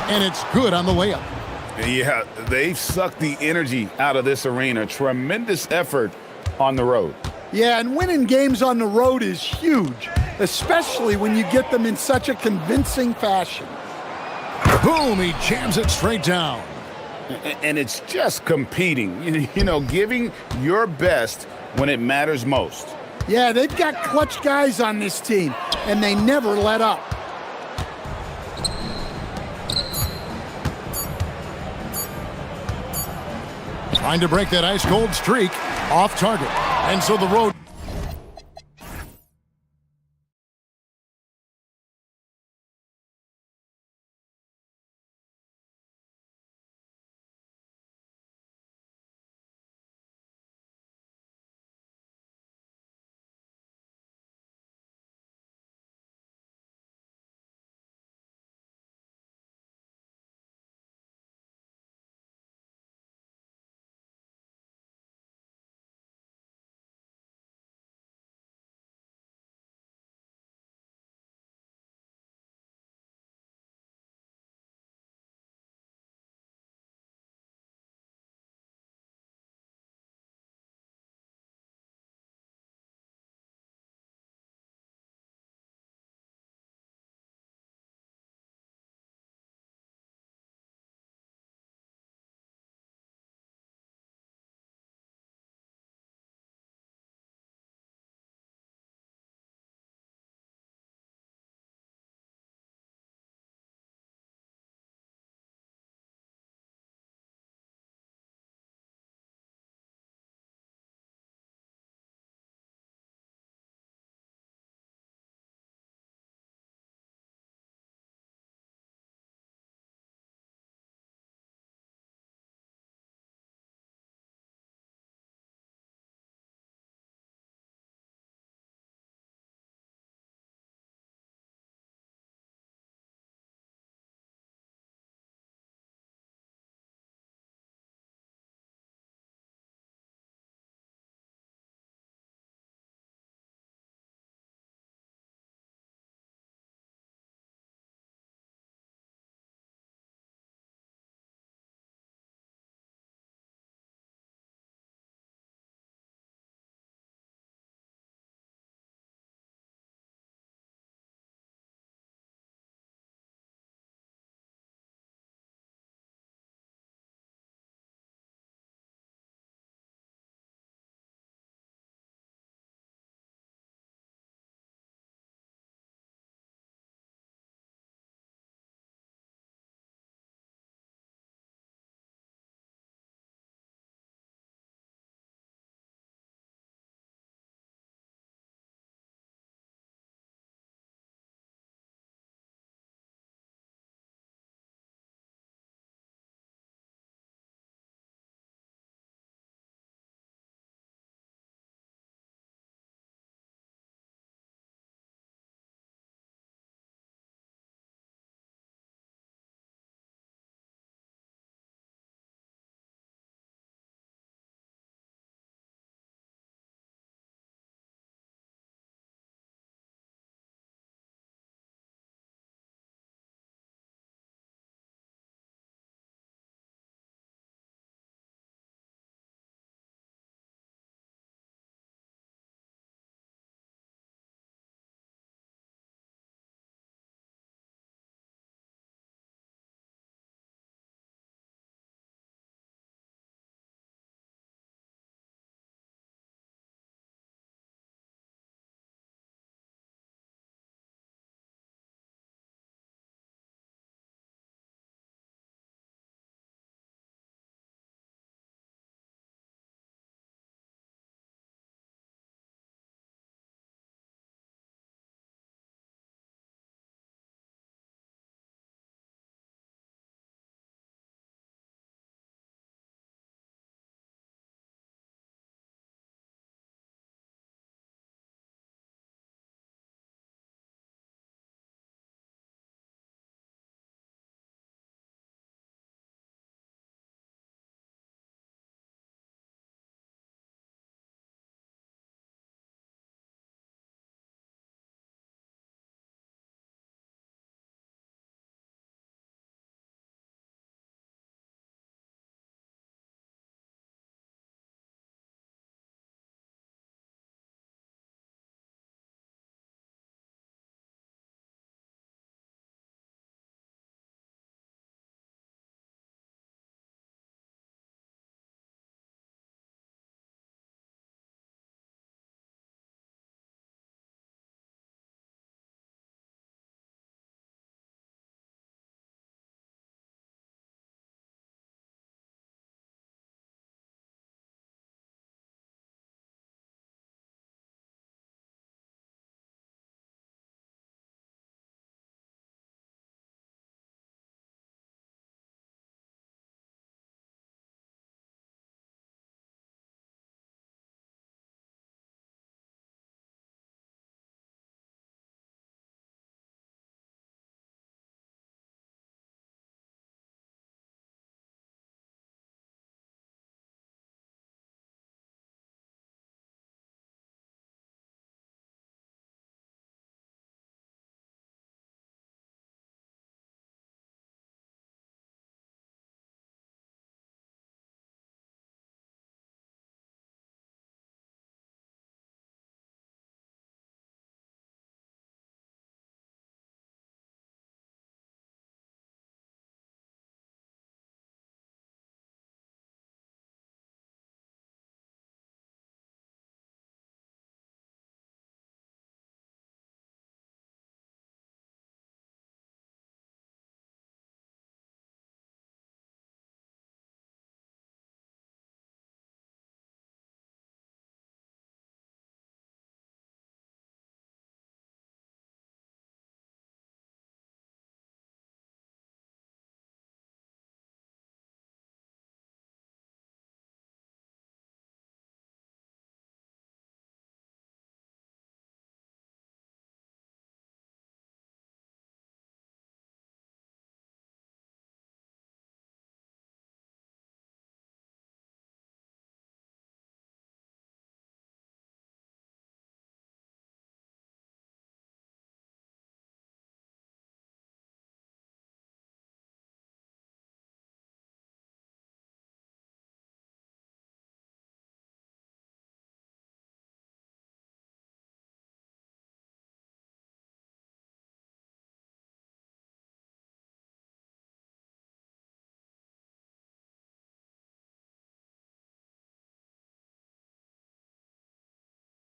and it's good on the layup. Yeah, they've sucked the energy out of this arena. Tremendous effort on the road. Yeah, and winning games on the road is huge, especially when you get them in such a convincing fashion. Boom, he jams it straight down. And it's just competing, you know, giving your best when it matters most. Yeah, they've got clutch guys on this team, and they never let up. Trying to break that ice-cold streak, off target. And so the road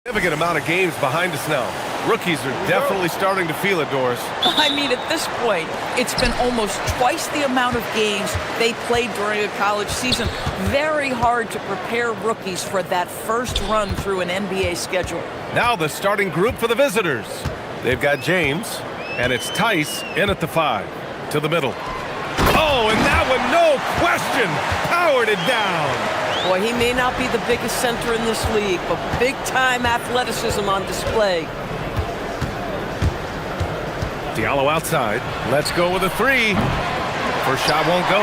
Significant amount of games behind us now. Rookies are definitely starting to feel it, Doris. I mean, at this point, it's been almost twice the amount of games they played during a college season. Very hard to prepare rookies for that first run through an NBA schedule. Now the starting group for the visitors. They've got James, and it's Tice in at the 5. To the middle. Oh, and that one, no question, powered it down. Boy, he may not be the biggest center in this league, but big-time athleticism on display. Diallo outside. Let's go with a 3. First shot won't go.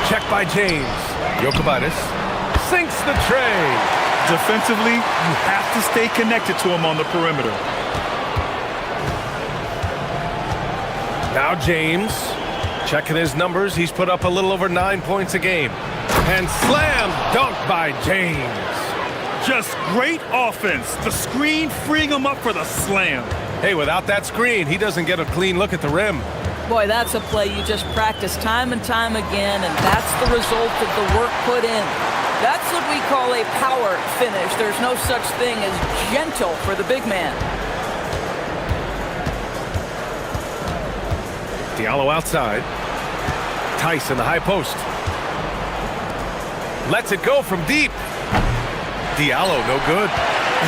Check by James. Jokic sinks the tray. Defensively, you have to stay connected to him on the perimeter. Now James, checking his numbers. He's put up a little over 9 points a game. And slam dunk by James. Just great offense. The screen freeing him up for the slam. Hey, without that screen, he doesn't get a clean look at the rim. Boy, that's a play you just practice time and time again, and that's the result of the work put in. That's what we call a power finish. There's no such thing as gentle for the big man. Diallo outside. Tice in the high post. Lets it go from deep. Diallo, no good.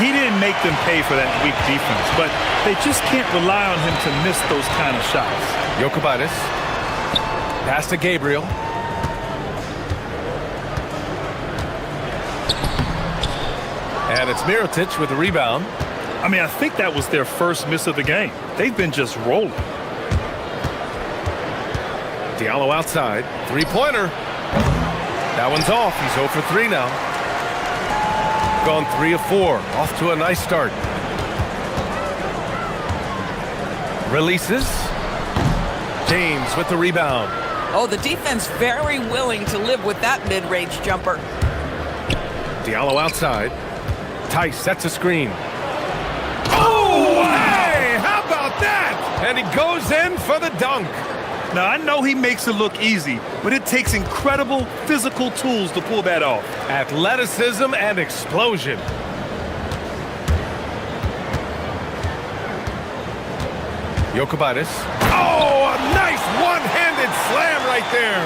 He didn't make them pay for that weak defense, but they just can't rely on him to miss those kind of shots. Jokic. Pass to Gabriel. And it's Mirotic with the rebound. I mean, I think that was their first miss of the game. They've been just rolling. Diallo outside. Three-pointer. That one's off. He's 0 for 3 now. Gone 3 of 4. Off to a nice start. Releases. James with the rebound. Oh, the defense very willing to live with that mid-range jumper. Diallo outside. Tice sets a screen. Oh, hey! How about that? And he goes in for the dunk. Now, I know he makes it look easy, but it takes incredible physical tools to pull that off. Athleticism and explosion. Jokic. Oh, a nice one-handed slam right there.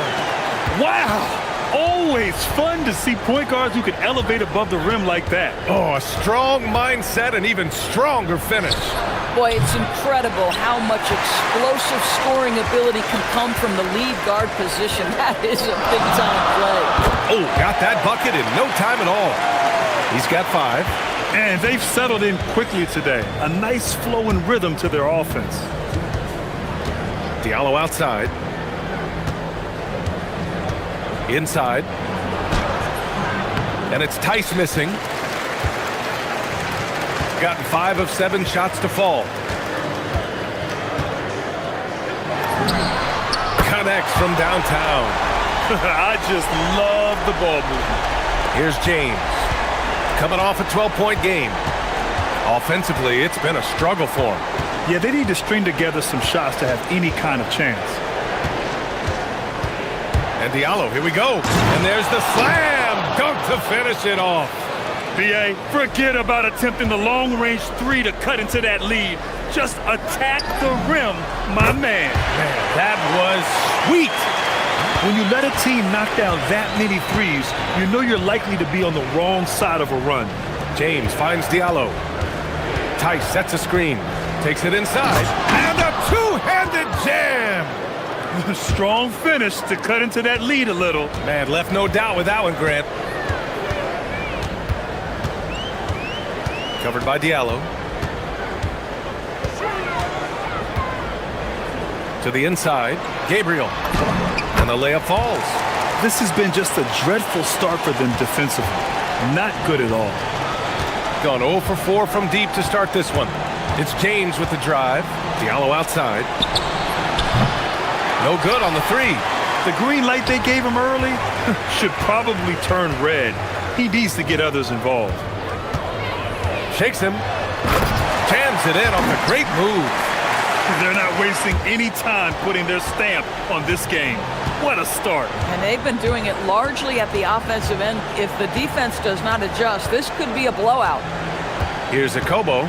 Wow. Always fun to see point guards who can elevate above the rim like that. Oh, a strong mindset and even stronger finish. Boy, it's incredible how much explosive scoring ability can come from the lead guard position. That is a big-time play. Oh, got that bucket in no time at all. He's got 5. And they've settled in quickly today. A nice flow and rhythm to their offense. Diallo outside. Inside. And it's Tice missing. Gotten 5 of 7 shots to fall. Connects from downtown. I just love the ball movement. Here's James. Coming off a 12-point game. Offensively, it's been a struggle for him. Yeah, they need to string together some shots to have any kind of chance. And Diallo, here we go. And there's the slam dunk to finish it off. B.A., forget about attempting the long-range 3 to cut into that lead. Just attack the rim, my man. Man, that was sweet. When you let a team knock down that many threes, you know you're likely to be on the wrong side of a run. James finds Diallo. Tice sets a screen. Takes it inside. And a two-handed jam. Strong finish to cut into that lead a little. Man, left no doubt with that one, Grant. Covered by Diallo. To the inside. Gabriel. And the layup falls. This has been just a dreadful start for them defensively. Not good at all. Gone 0 for 4 from deep to start this one. It's James with the drive. Diallo outside. No good on the 3. The green light they gave him early should probably turn red. He needs to get others involved. Shakes him. Jams it in off a great move. They're not wasting any time putting their stamp on this game. What a start. And they've been doing it largely at the offensive end. If the defense does not adjust, this could be a blowout. Here's Akobo.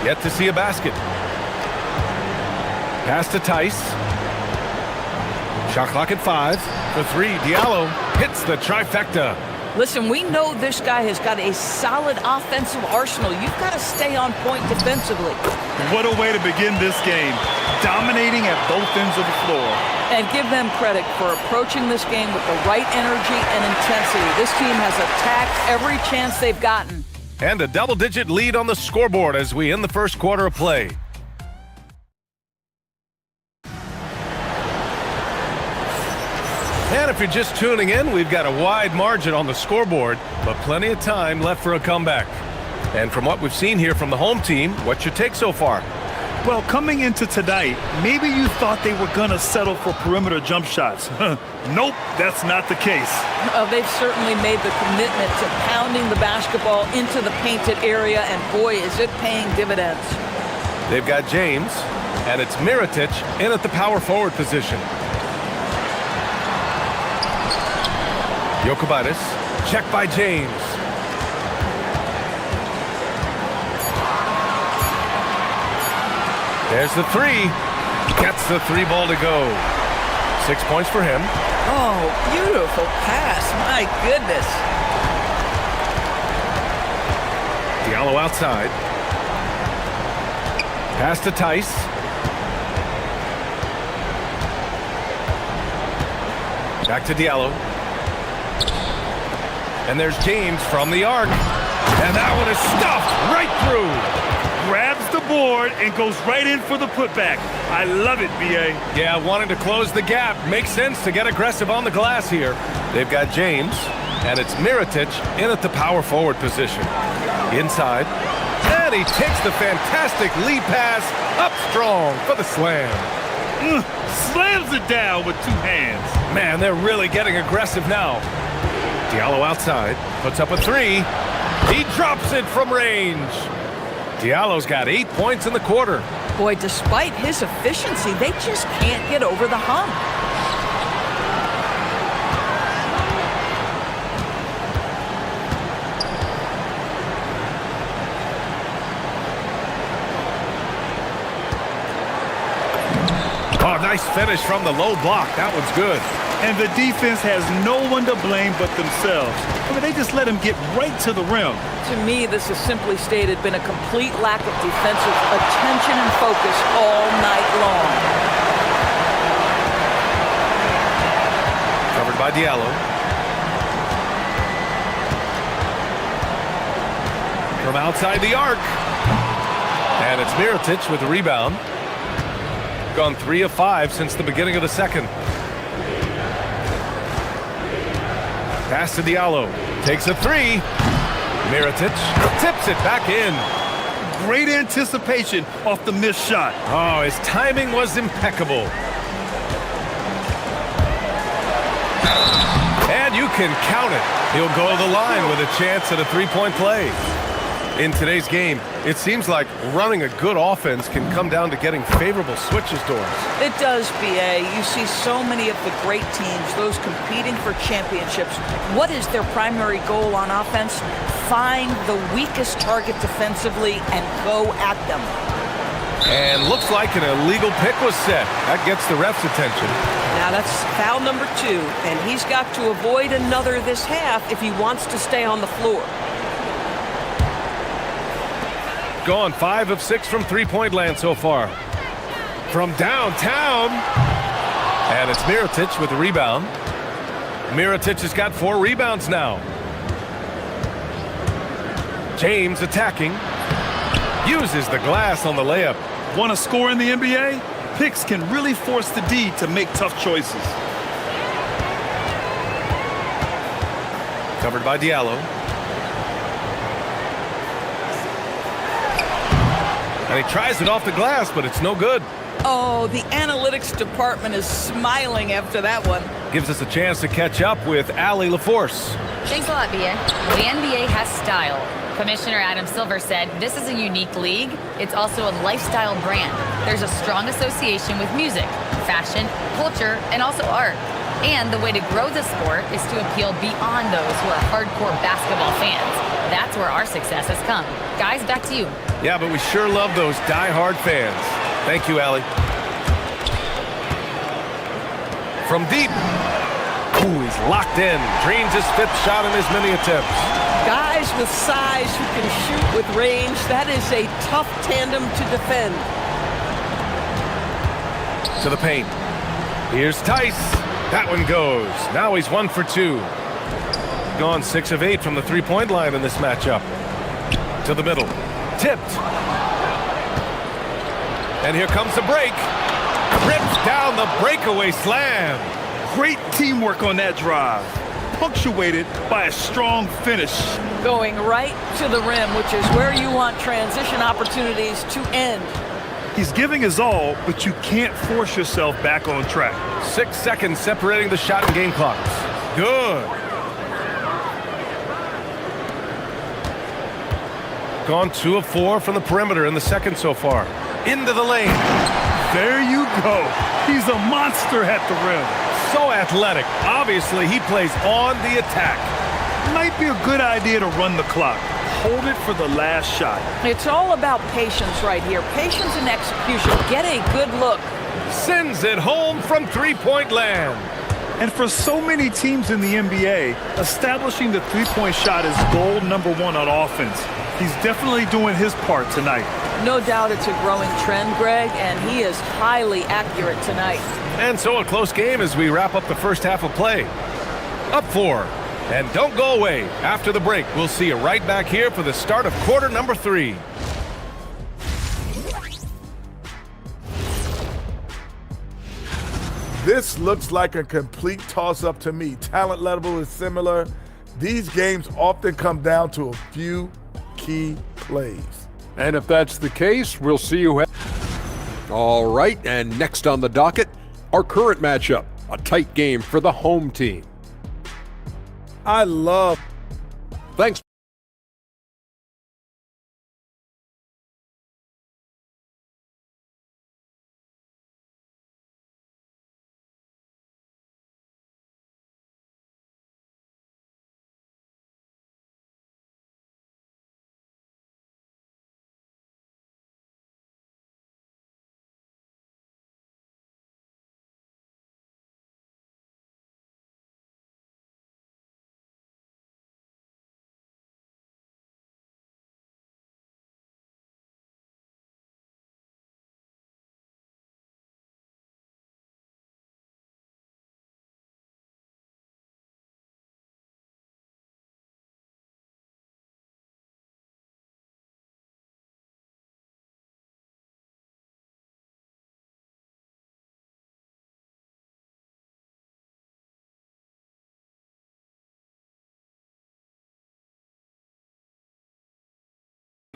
Yet to see a basket. Pass to Tice. Shot clock at 5. For 3, Diallo hits the trifecta. Listen, we know this guy has got a solid offensive arsenal. You've got to stay on point defensively. What a way to begin this game. Dominating at both ends of the floor. And give them credit for approaching this game with the right energy and intensity. This team has attacked every chance they've gotten. And a double-digit lead on the scoreboard as we end the first quarter of play. And if you're just tuning in, we've got a wide margin on the scoreboard, but plenty of time left for a comeback. And from what we've seen here from the home team, what's your take so far? Well, coming into tonight, maybe you thought they were going to settle for perimeter jump shots. Nope, that's not the case. They've certainly made the commitment to pounding the basketball into the painted area, and boy, is it paying dividends. They've got James, and it's Mirotic in at the power forward position. Jokubaitis, check by James. There's the 3. Gets the 3 ball to go. 6 points for him. Oh, beautiful pass. My goodness. Diallo outside. Pass to Tice. Back to Diallo. And there's James from the arc. And that one is stuffed right through. Grabs the board and goes right in for the putback. I love it, B.A. Yeah, wanting to close the gap. Makes sense to get aggressive on the glass here. They've got James, and it's Mirotic in at the power forward position. Inside. And he takes the fantastic lead pass up strong for the slam. Slams it down with 2 hands. Man, they're really getting aggressive now. Diallo outside, puts up a 3. He drops it from range. Diallo's got 8 points in the quarter. Boy, despite his efficiency, they just can't get over the hump. Oh, nice finish from the low block. That one's good. And the defense has no one to blame but themselves. I mean, they just let him get right to the rim. To me, this has simply stated been a complete lack of defensive attention and focus all night long. Covered by Diallo. From outside the arc. And it's Mirotic with the rebound. Gone 3 of 5 since the beginning of the second. Pass to Diallo. Takes a 3. Mirotic tips it back in. Great anticipation off the missed shot. Oh, his timing was impeccable. And you can count it. He'll go to the line with a chance at a 3-point play. In today's game, it seems like running a good offense can come down to getting favorable switches doors. It does, B.A. You see so many of the great teams, those competing for championships. What is their primary goal on offense? Find the weakest target defensively and go at them. And looks like an illegal pick was set. That gets the ref's attention. Now that's foul number 2, and he's got to avoid another this half if he wants to stay on the floor. Gone 5 of 6 from 3-point land so far. From downtown. And it's Mirotic with the rebound. Mirotic has got 4 rebounds now. James attacking. Uses the glass on the layup. Want to score in the NBA? Picks can really force the D to make tough choices. Covered by Diallo. And he tries it off the glass, but it's no good. Oh, the analytics department is smiling after that one. Gives us a chance to catch up with Allie LaForce. Thanks a lot, BA. The NBA has style. Commissioner Adam Silver said this is a unique league. It's also a lifestyle brand. There's a strong association with music, fashion, culture, and also art. And the way to grow the sport is to appeal beyond those who are hardcore basketball fans. That's where our success has come. Guys, back to you. Yeah, but we sure love those die-hard fans. Thank you, Allie. From deep. Ooh, he's locked in. Dreams his fifth shot in as many attempts. Guys with size who can shoot with range, that is a tough tandem to defend. To the paint. Here's Tice. That one goes. Now he's 1 for 2. Gone 6 of 8 from the three-point line in this matchup. To the middle. Tipped. And here comes the break. Rips down the breakaway slam. Great teamwork on that drive, punctuated by a strong finish. Going right to the rim, which is where you want transition opportunities to end. He's giving his all, but you can't force yourself back on track. 6 seconds separating the shot and game clocks. Good. Gone 2 of 4 from the perimeter in the second so far. Into the lane. There you go. He's a monster at the rim. So athletic. Obviously, he plays on the attack. Might be a good idea to run the clock. Hold it for the last shot. It's all about patience right here. Patience and execution. Get a good look. Sends it home from three-point land. And for so many teams in the NBA, establishing the three-point shot is goal number 1 on offense. He's definitely doing his part tonight. No doubt it's a growing trend, Greg, and he is highly accurate tonight. And so a close game as we wrap up the first half of play. Up 4. And don't go away. After the break, we'll see you right back here for the start of quarter number 3. This looks like a complete toss-up to me. Talent level is similar. These games often come down to a few key plays. And if that's the case, we'll see you. All right, and next on the docket, our current matchup, a tight game for the home team. I love. Thanks.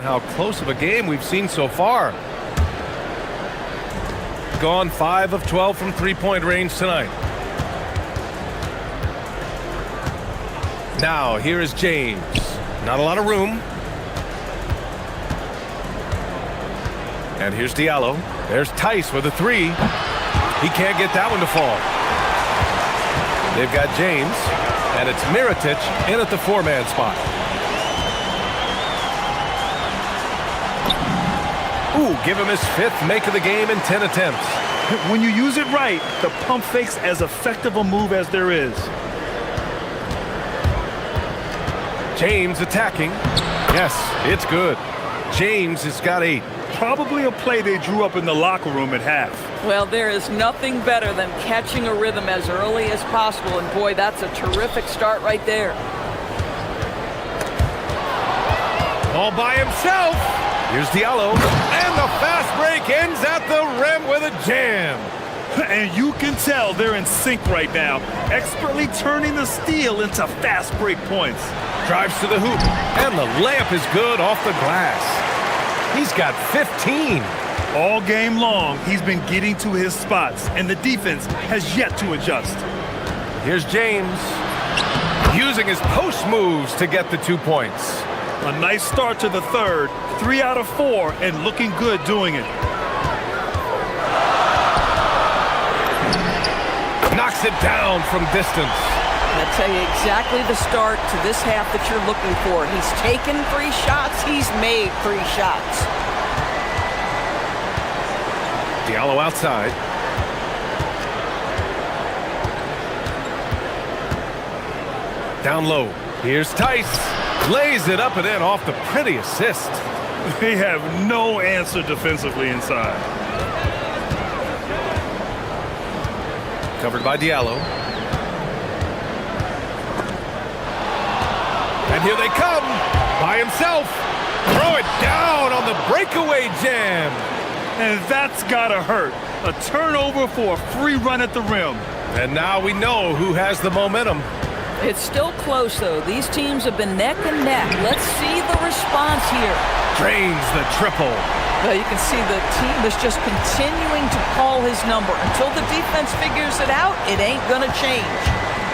How close of a game we've seen so far. Gone 5 of 12 from three-point range tonight. Now here is James. Not a lot of room. And here's Diallo. There's Tice with a 3. He can't get that one to fall. They've got James, and it's Mirotic in at the 4-man spot. Ooh, give him his 5th make of the game in 10 attempts. When you use it right, the pump fake's as effective a move as there is. James attacking. Yes, it's good. James has got 8. Probably a play they drew up in the locker room at half. Well, there is nothing better than catching a rhythm as early as possible, and boy, that's a terrific start right there. All by himself. Here's Diallo, and the fast break ends at the rim with a jam. And you can tell they're in sync right now, expertly turning the steal into fast break points. Drives to the hoop, and the layup is good off the glass. He's got 15. All game long, he's been getting to his spots, and the defense has yet to adjust. Here's James, using his post moves to get the 2 points. A nice start to the third. 3 out of 4 and looking good doing it. Knocks it down from distance. I'll tell you exactly the start to this half that you're looking for. He's taken 3 shots. He's made 3 shots. Diallo outside. Down low. Here's Tice. Lays it up and in off the pretty assist. They have no answer defensively inside. Covered by Diallo. And here they come. By himself. Throw it down on the breakaway jam. And that's gotta hurt. A turnover for a free run at the rim. And now we know who has the momentum. It's still close, though. These teams have been neck and neck. Let's see the response here. Drains the triple. You can see the team is just continuing to call his number. Until the defense figures it out, it ain't going to change.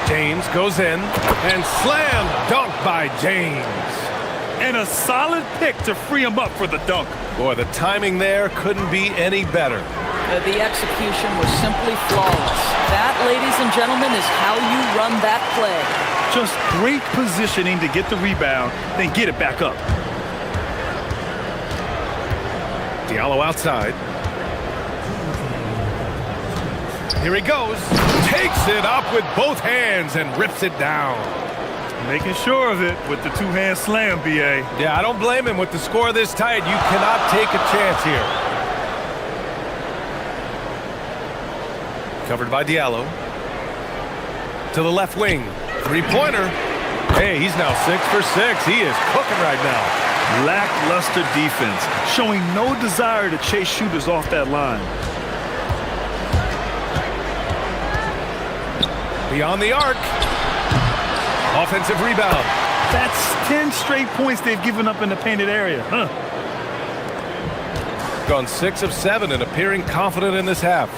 James goes in and slam dunk by James. And a solid pick to free him up for the dunk. Boy, the timing there couldn't be any better. The execution was simply flawless. That, ladies and gentlemen, is how you run that play. Just great positioning to get the rebound, then get it back up. Diallo outside. Here he goes. Takes it up with both hands and rips it down. Making sure of it with the 2-hand slam, B.A. Yeah, I don't blame him. With the score this tight, you cannot take a chance here. Covered by Diallo. To the left wing. 3-pointer. Hey, he's now 6 for 6. He is cooking right now. Lackluster defense, showing no desire to chase shooters off that line. Beyond the arc. Offensive rebound. That's 10 straight points they've given up in the painted area. Gone 6 of 7 and appearing confident in this half.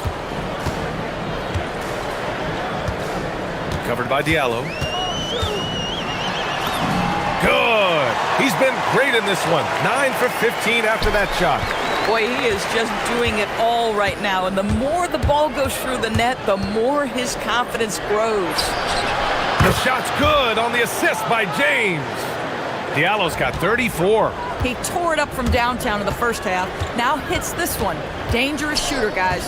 Covered by Diallo. Good. He's been great in this one. 9 for 15 after that shot. Boy, he is just doing it all right now. And the more the ball goes through the net, the more his confidence grows. The shot's good on the assist by James. Diallo's got 34. He tore it up from downtown in the first half. Now hits this one. Dangerous shooter, guys.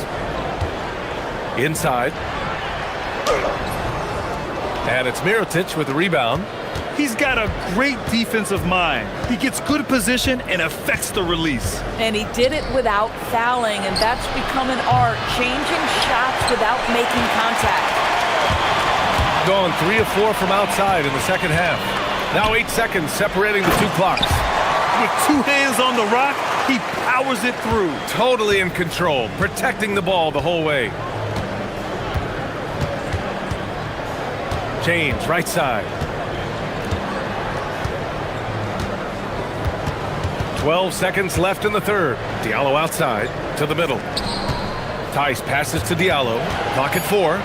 Inside. And it's Mirotic with the rebound. He's got a great defensive mind. He gets good position and affects the release. And he did it without fouling, and that's become an art, changing shots without making contact. Gone 3 of 4 from outside in the second half. Now 8 seconds separating the 2 clocks. With 2 hands on the rock, he powers it through. Totally in control, protecting the ball the whole way. James, right side. 12 seconds left in the third. Diallo outside to the middle. Tice passes to Diallo. Clock at 4.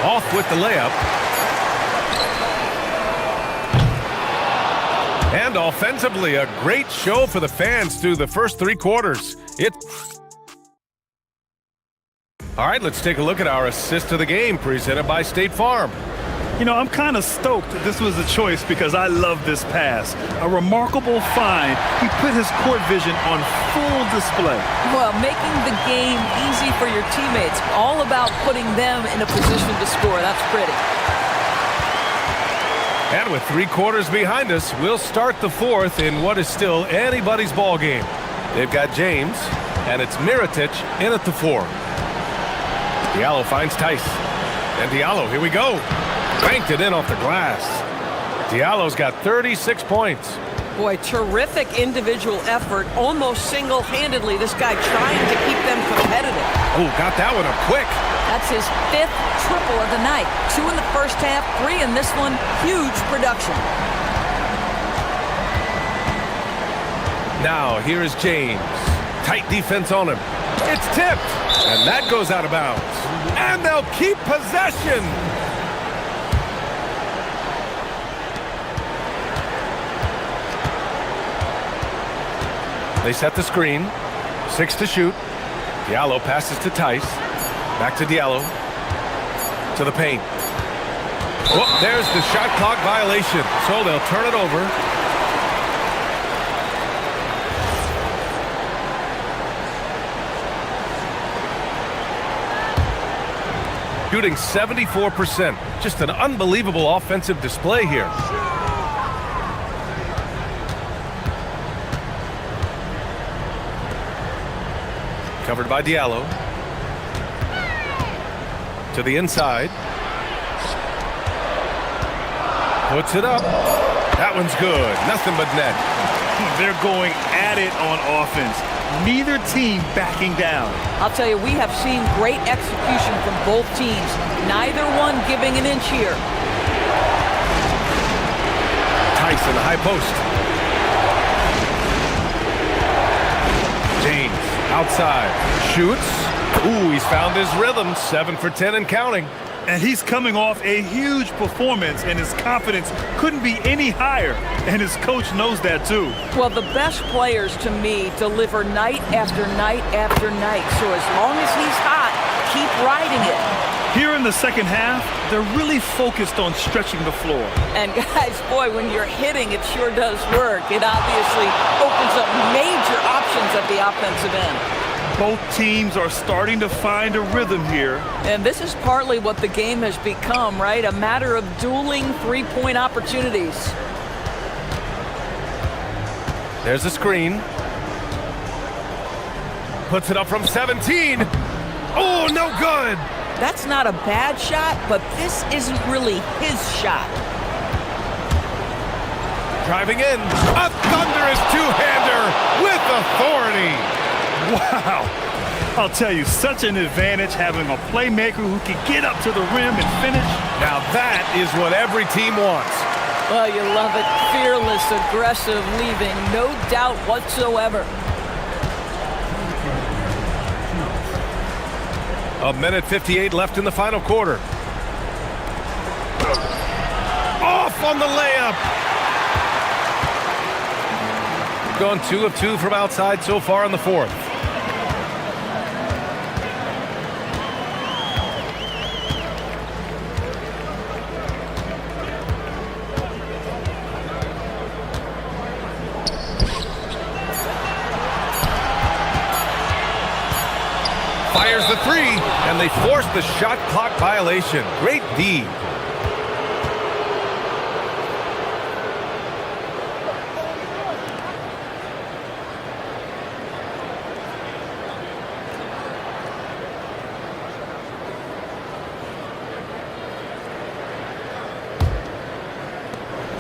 Off with the layup. And offensively, a great show for the fans through the first 3 quarters. All right, let's take a look at our assist of the game presented by State Farm. You know, I'm kind of stoked that this was a choice because I love this pass. A remarkable find. He put his court vision on full display. Well, making the game easy for your teammates. All about putting them in a position to score. That's pretty. And with 3 quarters behind us, we'll start the 4th in what is still anybody's ball game. They've got James, and it's Mirotic in at the 4. Diallo finds Tice. And Diallo, here we go. Banked it in off the glass. Diallo's got 36 points. Boy, terrific individual effort. Almost single-handedly, this guy trying to keep them competitive. Oh, got that one up quick. That's his 5th triple of the night. 2 in the first half, 3 in this one. Huge production. Now, here is James. Tight defense on him. It's tipped. And that goes out of bounds. And they'll keep possession. They set the screen. 6 to shoot. Diallo passes to Tice. Back to Diallo. To the paint. Oh, there's the shot clock violation. So they'll turn it over. Shooting 74%. Just an unbelievable offensive display here. Covered by Diallo. To the inside. Puts it up. That one's good. Nothing but net. They're going at it on offense. Neither team backing down. I'll tell you, we have seen great execution from both teams. Neither one giving an inch here. Tice in the high post. James outside. Shoots. Ooh, he's found his rhythm. 7 for 10 and counting. And he's coming off a huge performance, and his confidence couldn't be any higher. And his coach knows that too. Well, the best players to me deliver night after night after night. So as long as he's hot, keep riding it. Here in the second half, they're really focused on stretching the floor. And guys, boy, when you're hitting, it sure does work. It obviously opens up major options at the offensive end. Both teams are starting to find a rhythm here. And this is partly what the game has become, right? A matter of dueling three-point opportunities. There's the screen. Puts it up from 17. Oh, no good. That's not a bad shot, but this isn't really his shot. Driving in. A thunderous two-hander with authority. Wow. I'll tell you, such an advantage having a playmaker who can get up to the rim and finish. Now that is what every team wants. Well, you love it. Fearless, aggressive, leaving. No doubt whatsoever. A minute 58 left in the final quarter. Off on the layup. Gone 2 of 2 from outside so far in the fourth. Fires the three, and they force the shot clock violation. Great D.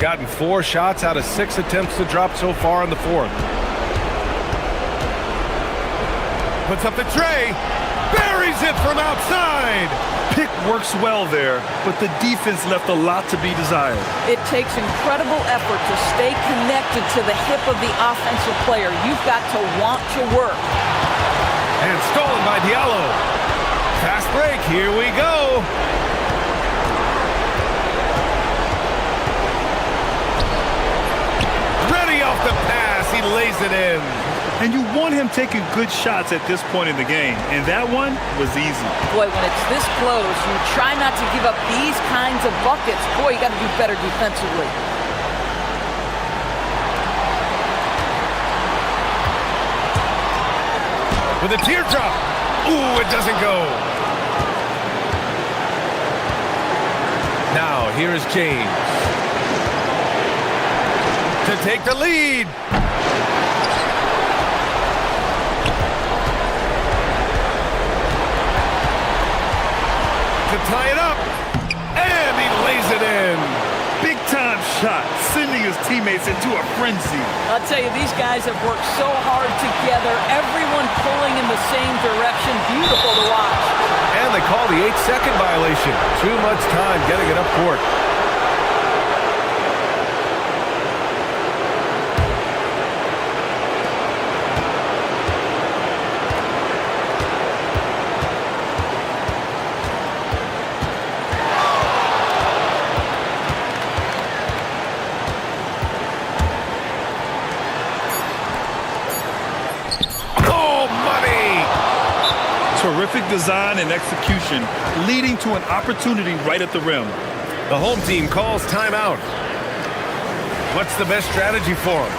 Gotten 4 shots out of 6 attempts to drop so far in the fourth. Puts up the tray. Buries it from outside. Pick works well there, but the defense left a lot to be desired. It takes incredible effort to stay connected to the hip of the offensive player. You've got to want to work. And stolen by Diallo. Fast break. Here we go. Ready off the pass. He lays it in. And you want him taking good shots at this point in the game, and that one was easy. Boy, when it's this close, you try not to give up these kinds of buckets. Boy, you got to do better defensively. With a teardrop. Ooh, it doesn't go. Now, here is James. To take the lead. To tie it up, and he lays it in. Big time shot, sending his teammates into a frenzy. I'll tell you, these guys have worked so hard together, everyone pulling in the same direction. Beautiful to watch. And they call the 8-second violation. Too much time getting it up court. perfect design and execution, leading to an opportunity right at the rim. The home team calls timeout. What's the best strategy for them?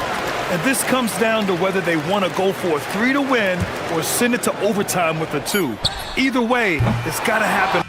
And this comes down to whether they want to go for a 3 to win or send it to overtime with a 2. Either way, it's got to happen.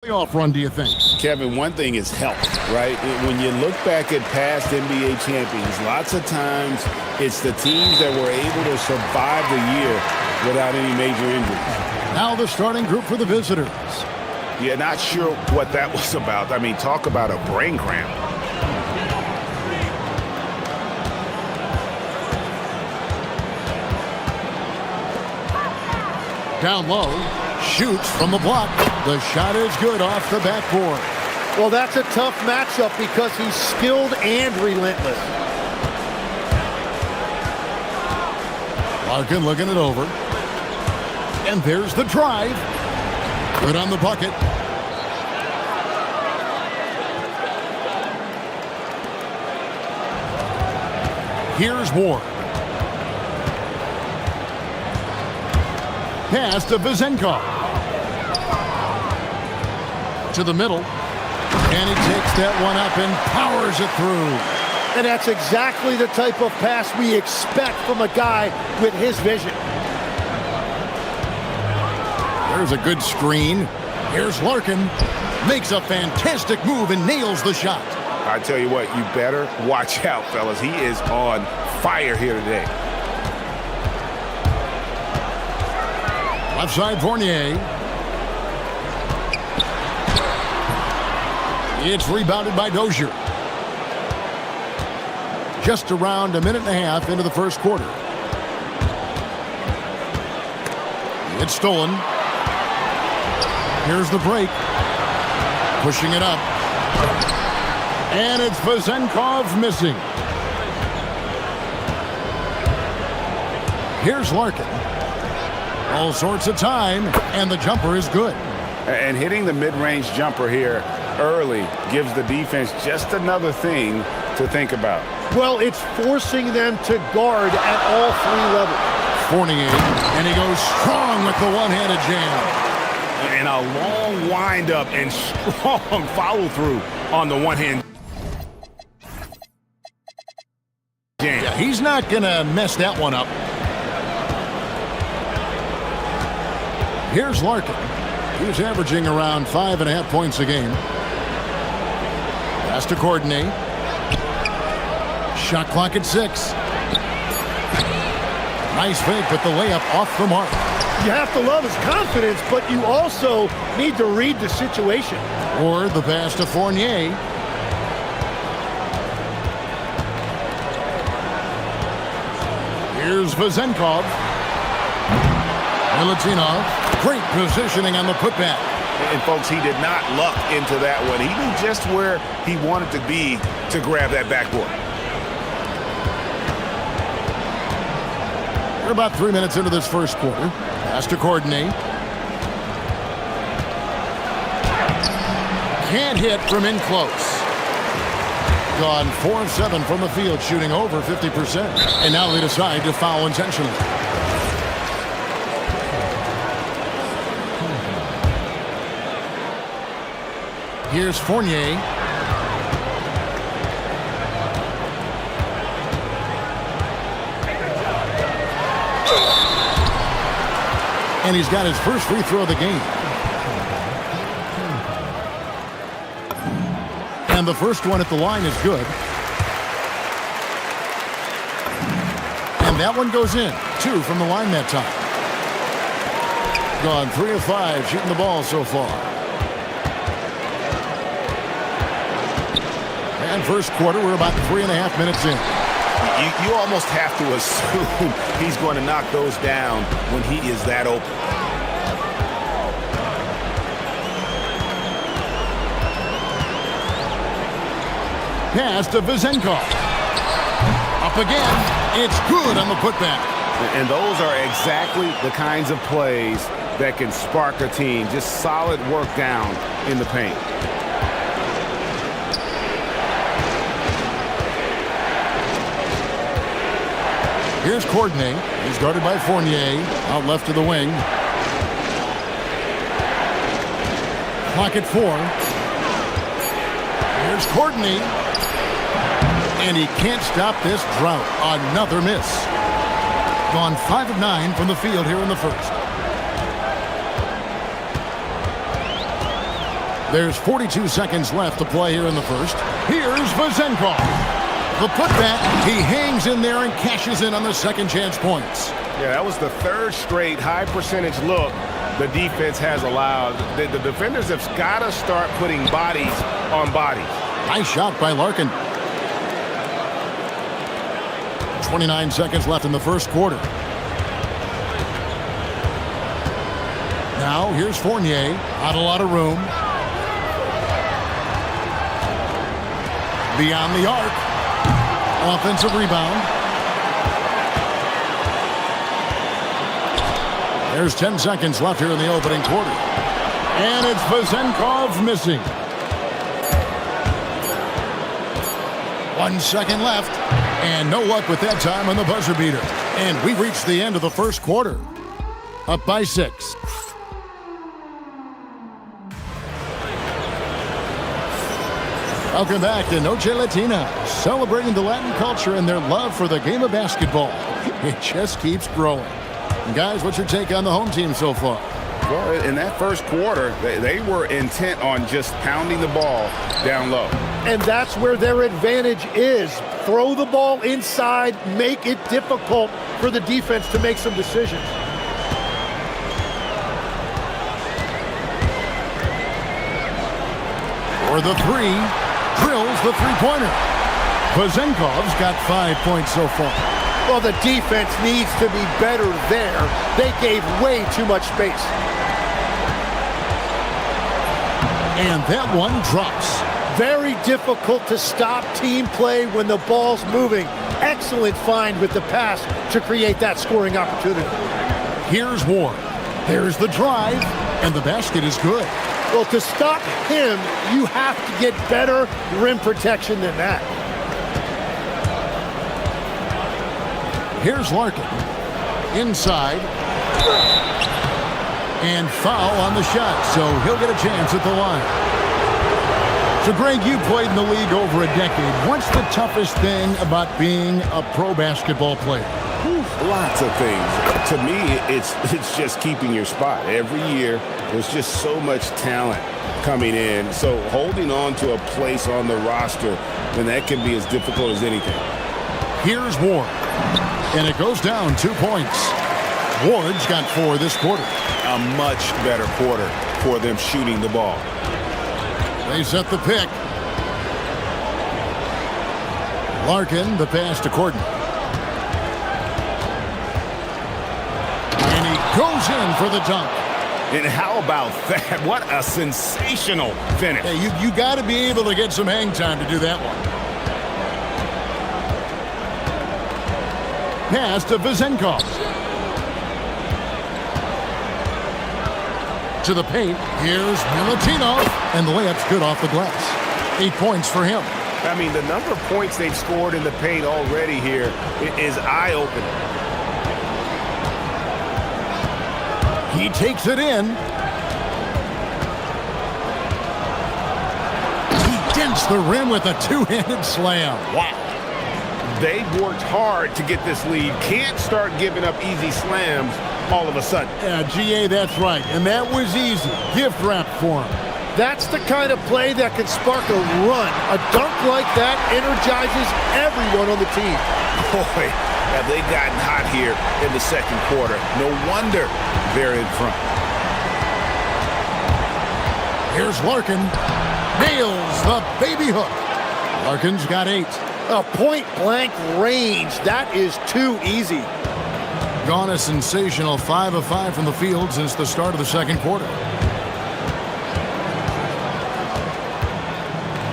Playoff run, do you think? Kevin, one thing is health, right? When you look back at past NBA champions, lots of times it's the teams that were able to survive the year without any major injuries. Now the starting group for the visitors. Yeah, not sure what that was about. I mean, talk about a brain cramp. Down low, shoots from the block. The shot is good off the backboard. Well, that's a tough matchup because he's skilled and relentless. Larkin looking it over. And there's the drive. Good on the bucket. Here's Ward. Pass to Vezenkov. To the middle. And he takes that one up and powers it through. And that's exactly the type of pass we expect from a guy with his vision. There's a good screen. Here's Larkin. Makes a fantastic move and nails the shot. I tell you what, you better watch out, fellas. He is on fire here today. Left side, Fournier. It's rebounded by Dozier. Just around a minute and a half into the first quarter. It's stolen. Here's the break. Pushing it up. And it's Vezenkov missing. Here's Larkin. All sorts of time, and the jumper is good. And hitting the mid-range jumper here early gives the defense just another thing to think about. Well, it's forcing them to guard at all three levels. Fournier, and he goes strong with the one-handed jam. And a long wind-up and strong follow-through on the one-hand jam. Yeah, he's not going to mess that one up. Here's Larkin. He's averaging around 5.5 points a game. Pass to Courtney. Shot clock at 6. Nice fake, but the layup off the mark. You have to love his confidence, but you also need to read the situation. Or the pass to Fournier. Here's Vezenkov. Milutinov. Great positioning on the putback. And folks, he did not luck into that one. He knew just where he wanted to be to grab that backboard. We're about 3 minutes into this first quarter. Pass to Courtney. Can't hit from in close. Gone 4 of 7 from the field, shooting over 50%. And now they decide to foul intentionally. Here's Fournier. And he's got his first free throw of the game. And the first one at the line is good. And that one goes in. 2 from the line that time. Gone 3 of 5 shooting the ball so far. And first quarter, we're about 3.5 minutes in. You almost have to assume he's going to knock those down when he is that open. Pass to Vezenkov. Up again. It's good on the putback. And those are exactly the kinds of plays that can spark a team. Just solid work down in the paint. Here's Courtney. He's guarded by Fournier. Out left to the wing. Clock at 4. Here's Courtney. And he can't stop this drought. Another miss. Gone 5 of 9 from the field here in the first. There's 42 seconds left to play here in the first. Here's Vazenkov. The putback, he hangs in there and cashes in on the second chance points. Yeah, that was the third straight high percentage look the defense has allowed. The defenders have got to start putting bodies on bodies. Nice shot by Larkin. 29 seconds left in the first quarter. Now here's Fournier. Not a lot of room. Beyond the arc. Offensive rebound. There's 10 seconds left here in the opening quarter. And it's Vazenkov missing. 1 second left. And no luck with that time on the buzzer beater. And we've reached the end of the first quarter. Up by 6. Welcome back to Noche Latina, celebrating the Latin culture and their love for the game of basketball. It just keeps growing. And guys, what's your take on the home team so far? Well, in that first quarter, they were intent on just pounding the ball down low. And that's where their advantage is. Throw the ball inside, make it difficult for the defense to make some decisions. For the three, drills the three-pointer. Vazenkov's got 5 points so far. Well, the defense needs to be better there. They gave way too much space. And that one drops. Very difficult to stop team play when the ball's moving. Excellent find with the pass to create that scoring opportunity. Here's Ward. There's the drive, and the basket is good. Well, to stop him, you have to get better rim protection than that. Here's Larkin. Inside. And foul on the shot, so he'll get a chance at the line. So, Greg, you played in the league over a decade. What's the toughest thing about being a pro basketball player? Lots of things. To me, it's just keeping your spot. Every year, there's just so much talent coming in. So holding on to a place on the roster, then that can be as difficult as anything. Here's Ward. And it goes down 2 points. Ward's got 4 this quarter. A much better quarter for them shooting the ball. They set the pick. Larkin, the pass to Corden. And he goes in for the dunk. And how about that? What a sensational finish. Hey, you got to be able to get some hang time to do that one. Pass to Vazenkov. To the paint. Here's Milutinov. And the layup's good off the glass. 8 points for him. I mean, the number of points they've scored in the paint already here is eye-opening. He takes it in. He dents the rim with a two-handed slam. Wow. They've worked hard to get this lead. Can't start giving up easy slams all of a sudden. Yeah, GA, that's right. And that was easy. Gift wrap for him. That's the kind of play that can spark a run. A dunk like that energizes everyone on the team. Boy, have they gotten hot here in the second quarter. No wonder they're in front. Here's Larkin. Nails the baby hook. Larkin's got 8. A point-blank range. That is too easy. Gone a sensational 5 of 5 from the field since the start of the second quarter.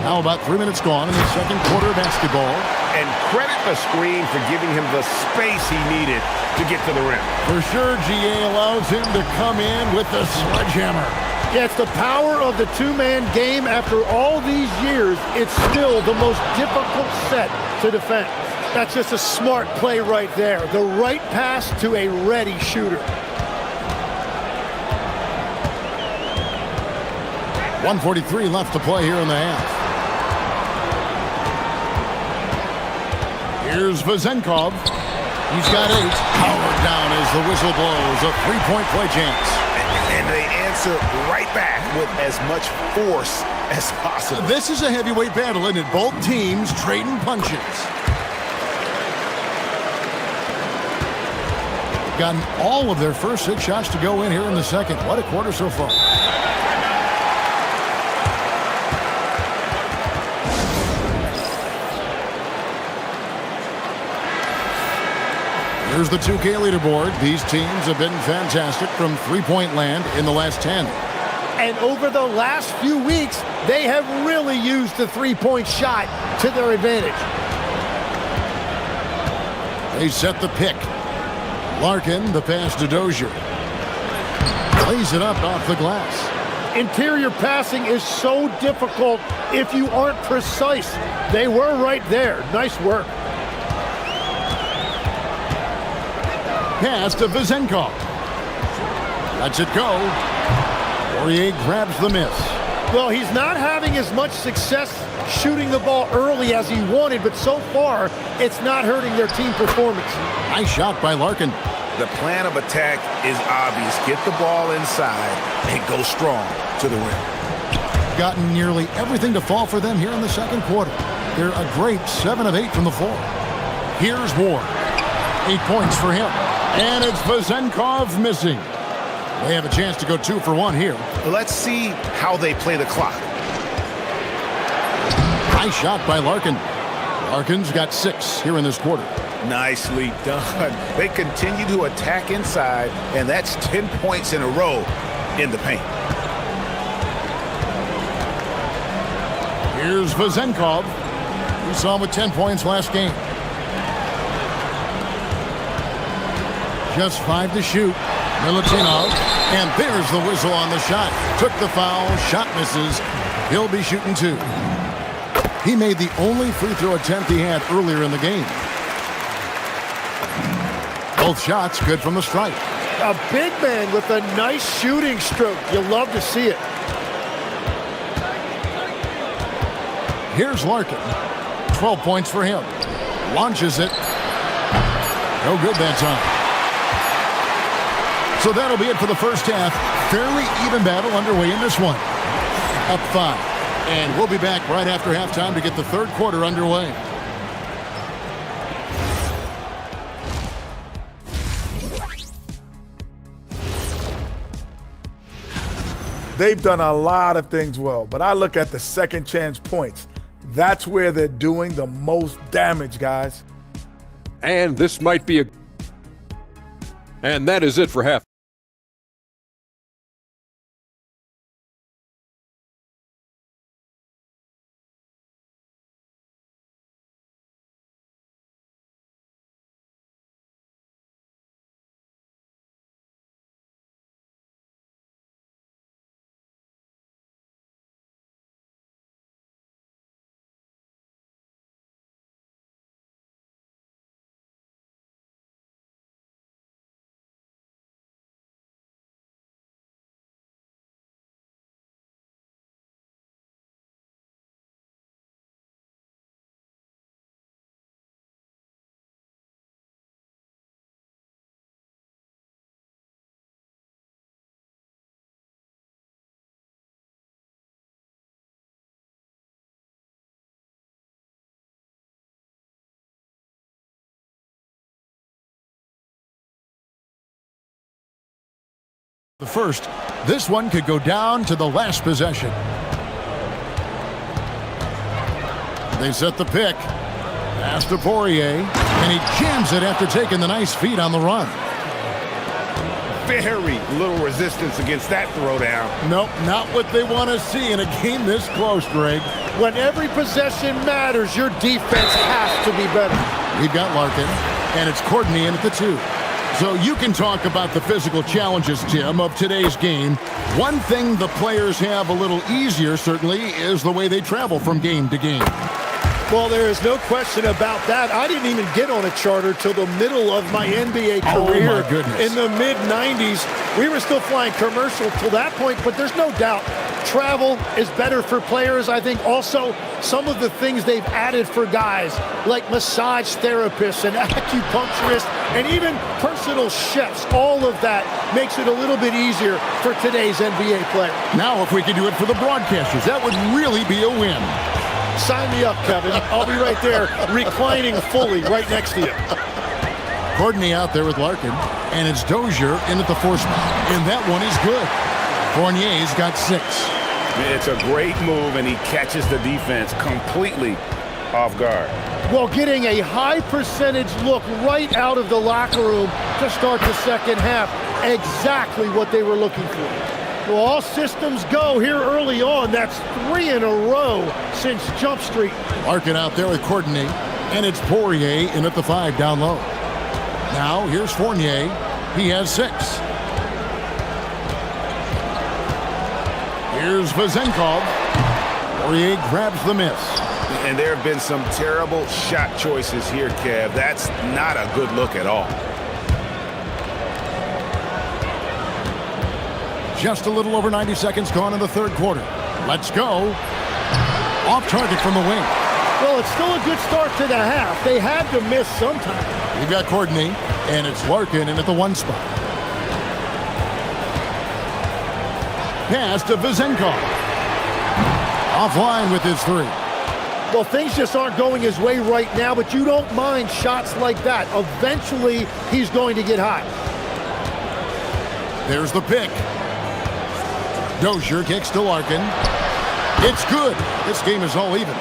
Now about 3 minutes gone in the second quarter of basketball. And credit the screen for giving him the space he needed to get to the rim. For sure, GA allows him to come in with the sledgehammer. Yeah, it's the power of the two-man game. After all these years, it's still the most difficult set to defend. That's just a smart play right there. The right pass to a ready shooter. 1:43 left to play here in the half. Here's Vazenkov. He's got 8. Powered down as the whistle blows. A three-point play chance. And they answer right back with as much force as possible. This is a heavyweight battle, isn't it? Both teams trading punches. Gotten all of their first 6 shots to go in here in the second. What a quarter so far. Here's the 2K leaderboard. These teams have been fantastic from three-point land in the last 10. And over the last few weeks, they have really used the three-point shot to their advantage. They set the pick. Larkin, the pass to Dozier. Lays it up off the glass. Interior passing is so difficult if you aren't precise. They were right there. Nice work. Pass to Vezenkov. Lets it go. Poirier grabs the miss. Well, he's not having as much success shooting the ball early as he wanted, but so far, it's not hurting their team performance. Nice shot by Larkin. The plan of attack is obvious. Get the ball inside and go strong to the rim. Gotten nearly everything to fall for them here in the second quarter. They're a great 7 of 8 from the floor. Here's Ward. 8 points for him. And it's Vezenkov missing. They have a chance to go 2 for 1 here. Let's see how they play the clock. Nice shot by Larkin. Larkin's got 6 here in this quarter. Nicely done. They continue to attack inside, and that's 10 points in a row in the paint. Here's Vezenkov. We saw him with 10 points last game. Just 5 to shoot. Milutinov. And there's the whistle on the shot. Took the foul. Shot misses. He'll be shooting 2. He made the only free throw attempt he had earlier in the game. Both shots good from the stripe. A big man with a nice shooting stroke. You love to see it. Here's Larkin. 12 points for him. Launches it. No good that time. So that'll be it for the first half. Fairly even battle underway in this one. Up 5. And we'll be back right after halftime to get the third quarter underway. They've done a lot of things well, but I look at the second chance points. That's where they're doing the most damage, guys. And this might be a... And that is it for half. The first, this one could go down to the last possession. They set the pick. Pass to Poirier, and he jams it after taking the nice feed on the run. Very little resistance against that throwdown. Nope, not what they want to see in a game this close, Greg. When every possession matters, your defense has to be better. We've got Larkin, and it's Courtney in at the 2. So you can talk about the physical challenges, Tim, of today's game. One thing the players have a little easier, certainly, is the way they travel from game to game. Well, there is no question about that. I didn't even get on a charter till the middle of my NBA career. Oh, my goodness. In the mid-90s. We were still flying commercial till that point, but there's no doubt travel is better for players. I think also some of the things they've added for guys, like massage therapists and acupuncturists and even personal chefs, all of that makes it a little bit easier for today's NBA player. Now, if we could do it for the broadcasters, that would really be a win. Sign me up, Kevin. I'll be right there reclining fully right next to you. Courtney out there with Larkin, and it's Dozier in at the 4 spot. And that one is good. Fournier's got 6. It's a great move, and he catches the defense completely off guard. Well, getting a high percentage look right out of the locker room to start the second half. Exactly what they were looking for. Well, all systems go here early on. That's 3 in a row since Jump Street. Larkin out there with Courtney, and it's Poirier in at the 5 down low. Now, here's Fournier. He has 6. Here's Vezenkov. Poirier grabs the miss. And there have been some terrible shot choices here, Kev. That's not a good look at all. Just a little over 90 seconds gone in the third quarter. Let's go. Off target from the wing. Well, it's still a good start to the half. They had to miss sometime. We've got Courtney, and it's Larkin in at the 1 spot. Pass to Vezenkov. Offline with his 3. Well, things just aren't going his way right now, but you don't mind shots like that. Eventually, he's going to get hot. There's the pick. Dozier kicks to Larkin. It's good. This game is all even.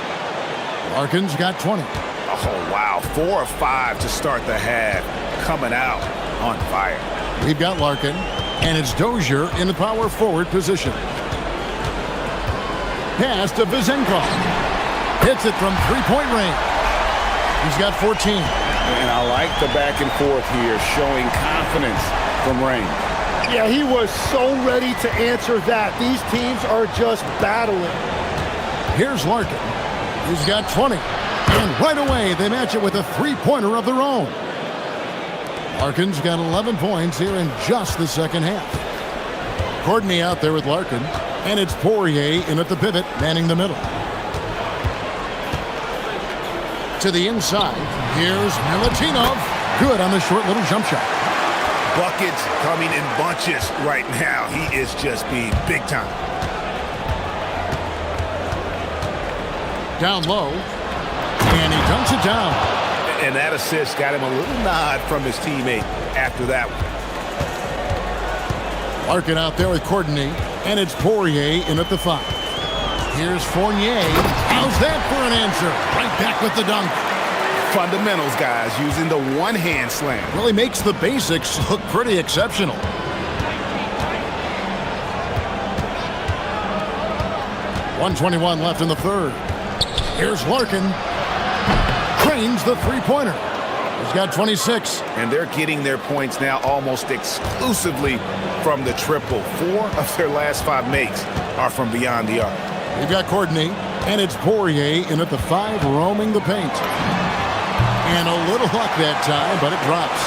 Larkin's got 20. Oh, wow. 4 of 5 to start the half. Coming out on fire. We've got Larkin, and it's Dozier in the power forward position. Pass to Vezenkov. Hits it from 3-point range. He's got 14. And I like the back and forth here, showing confidence from range. Yeah, he was so ready to answer that. These teams are just battling. Here's Larkin. He's got 20. And right away, they match it with a 3-pointer of their own. Larkin's got 11 points here in just the second half. Courtney out there with Larkin. And it's Poirier in at the pivot, manning the middle. To the inside. Here's Milutinov. Good on the short little jump shot. Buckets coming in bunches right now. He is just being big time. Down low. And he dunks it down. And that assist got him a little nod from his teammate after that one. Larkin out there with Courtney. And it's Poirier in at the 5. Here's Fournier. How's that for an answer? Right back with the dunk. Fundamentals, guys, using the one-hand slam. Really makes the basics look pretty exceptional. .121 left in the third. Here's Larkin. Cranes the 3-pointer. He's got 26. And they're getting their points now almost exclusively from the triple. 4 of their last 5 makes are from beyond the arc. We've got Courtney, and it's Poirier in at the 5, roaming the paint. And a little luck that time, but it drops.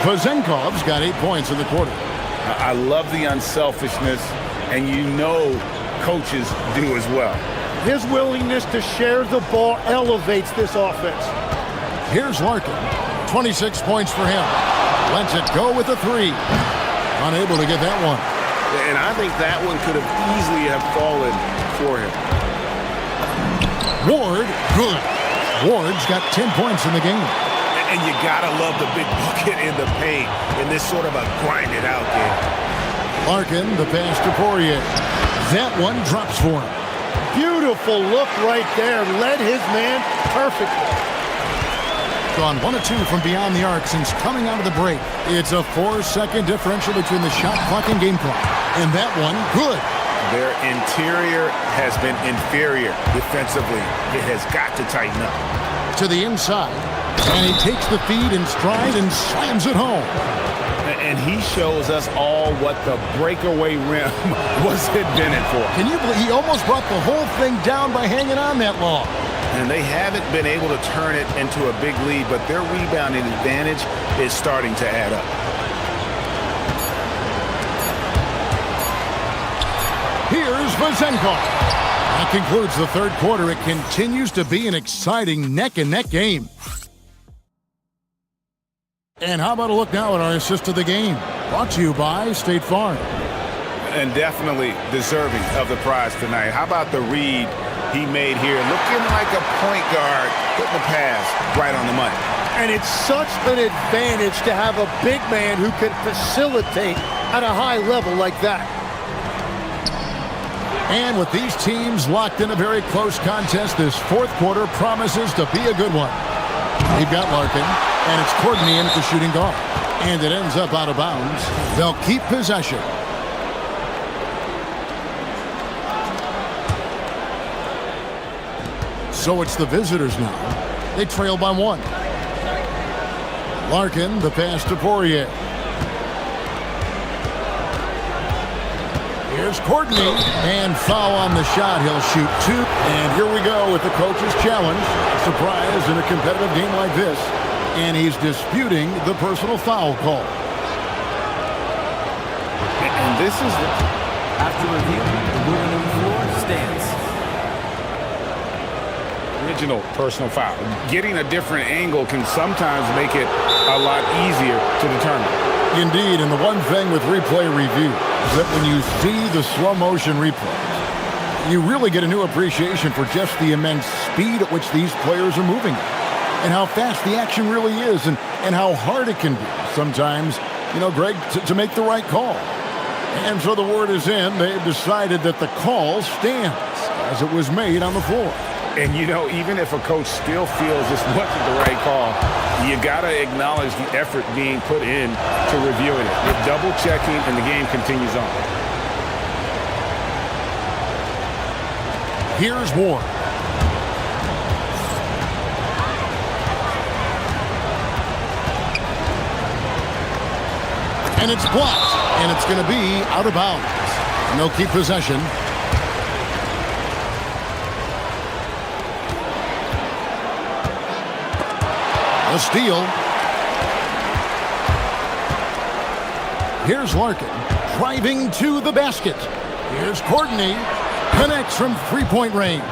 Vezenkov's got 8 points in the quarter. I love the unselfishness, and you know coaches do as well. His willingness to share the ball elevates this offense. Here's Larkin. 26 points for him. Lets it go with a 3. Unable to get that one. And I think that one could have easily have fallen for him. Ward, good. Ward's got 10 points in the game. And you gotta love the big bucket in the paint in this sort of a grinded out game. Larkin, the pass to Poirier. That one drops for him. Beautiful look right there. Led his man perfectly. Gone 1 of 2 from beyond the arc since coming out of the break. It's a 4-second differential between the shot clock and game clock. And that one, good. Their interior has been inferior defensively. It has got to tighten up. To the inside. And he takes the feed in stride and slams it home. And he shows us all what the breakaway rim was invented for. Can you believe he almost brought the whole thing down by hanging on that long? And they haven't been able to turn it into a big lead, but their rebounding advantage is starting to add up. Here's Vazenkov. That concludes the third quarter. It continues to be an exciting neck-and-neck game. And how about a look now at our assist of the game? Brought to you by State Farm. And definitely deserving of the prize tonight. How about the read he made here? Looking like a point guard, putting the pass right on the money. And it's such an advantage to have a big man who can facilitate at a high level like that. And with these teams locked in a very close contest, this fourth quarter promises to be a good one. We've got Larkin, and it's Courtney in at the shooting guard. And it ends up out of bounds. They'll keep possession. So it's the visitors now. They trail by 1. Larkin, the pass to Poirier. Here's Courtney, and foul on the shot. He'll shoot 2. And here we go with the coach's challenge. Surprise in a competitive game like this. And he's disputing the personal foul call. And this is After review, the ruling on the floor stands. original personal foul. Getting a different angle can sometimes make it a lot easier to determine. Indeed, and the one thing with replay review is that when you see the slow motion replay, you really get a new appreciation for just the immense speed at which these players are moving and how fast the action really is and how hard it can be sometimes, you know, Greg, to make the right call. And so the word is in. They've decided that the call stands as it was made on the floor. And, you know, even if a coach still feels this wasn't the right call, you got to acknowledge the effort being put in to reviewing it. With double checking, and the game continues on. Here's Ward. And it's blocked, and it's going to be out of bounds. And they'll keep possession. A steal. Here's Larkin, driving to the basket. Here's Courtney, connects from three-point range.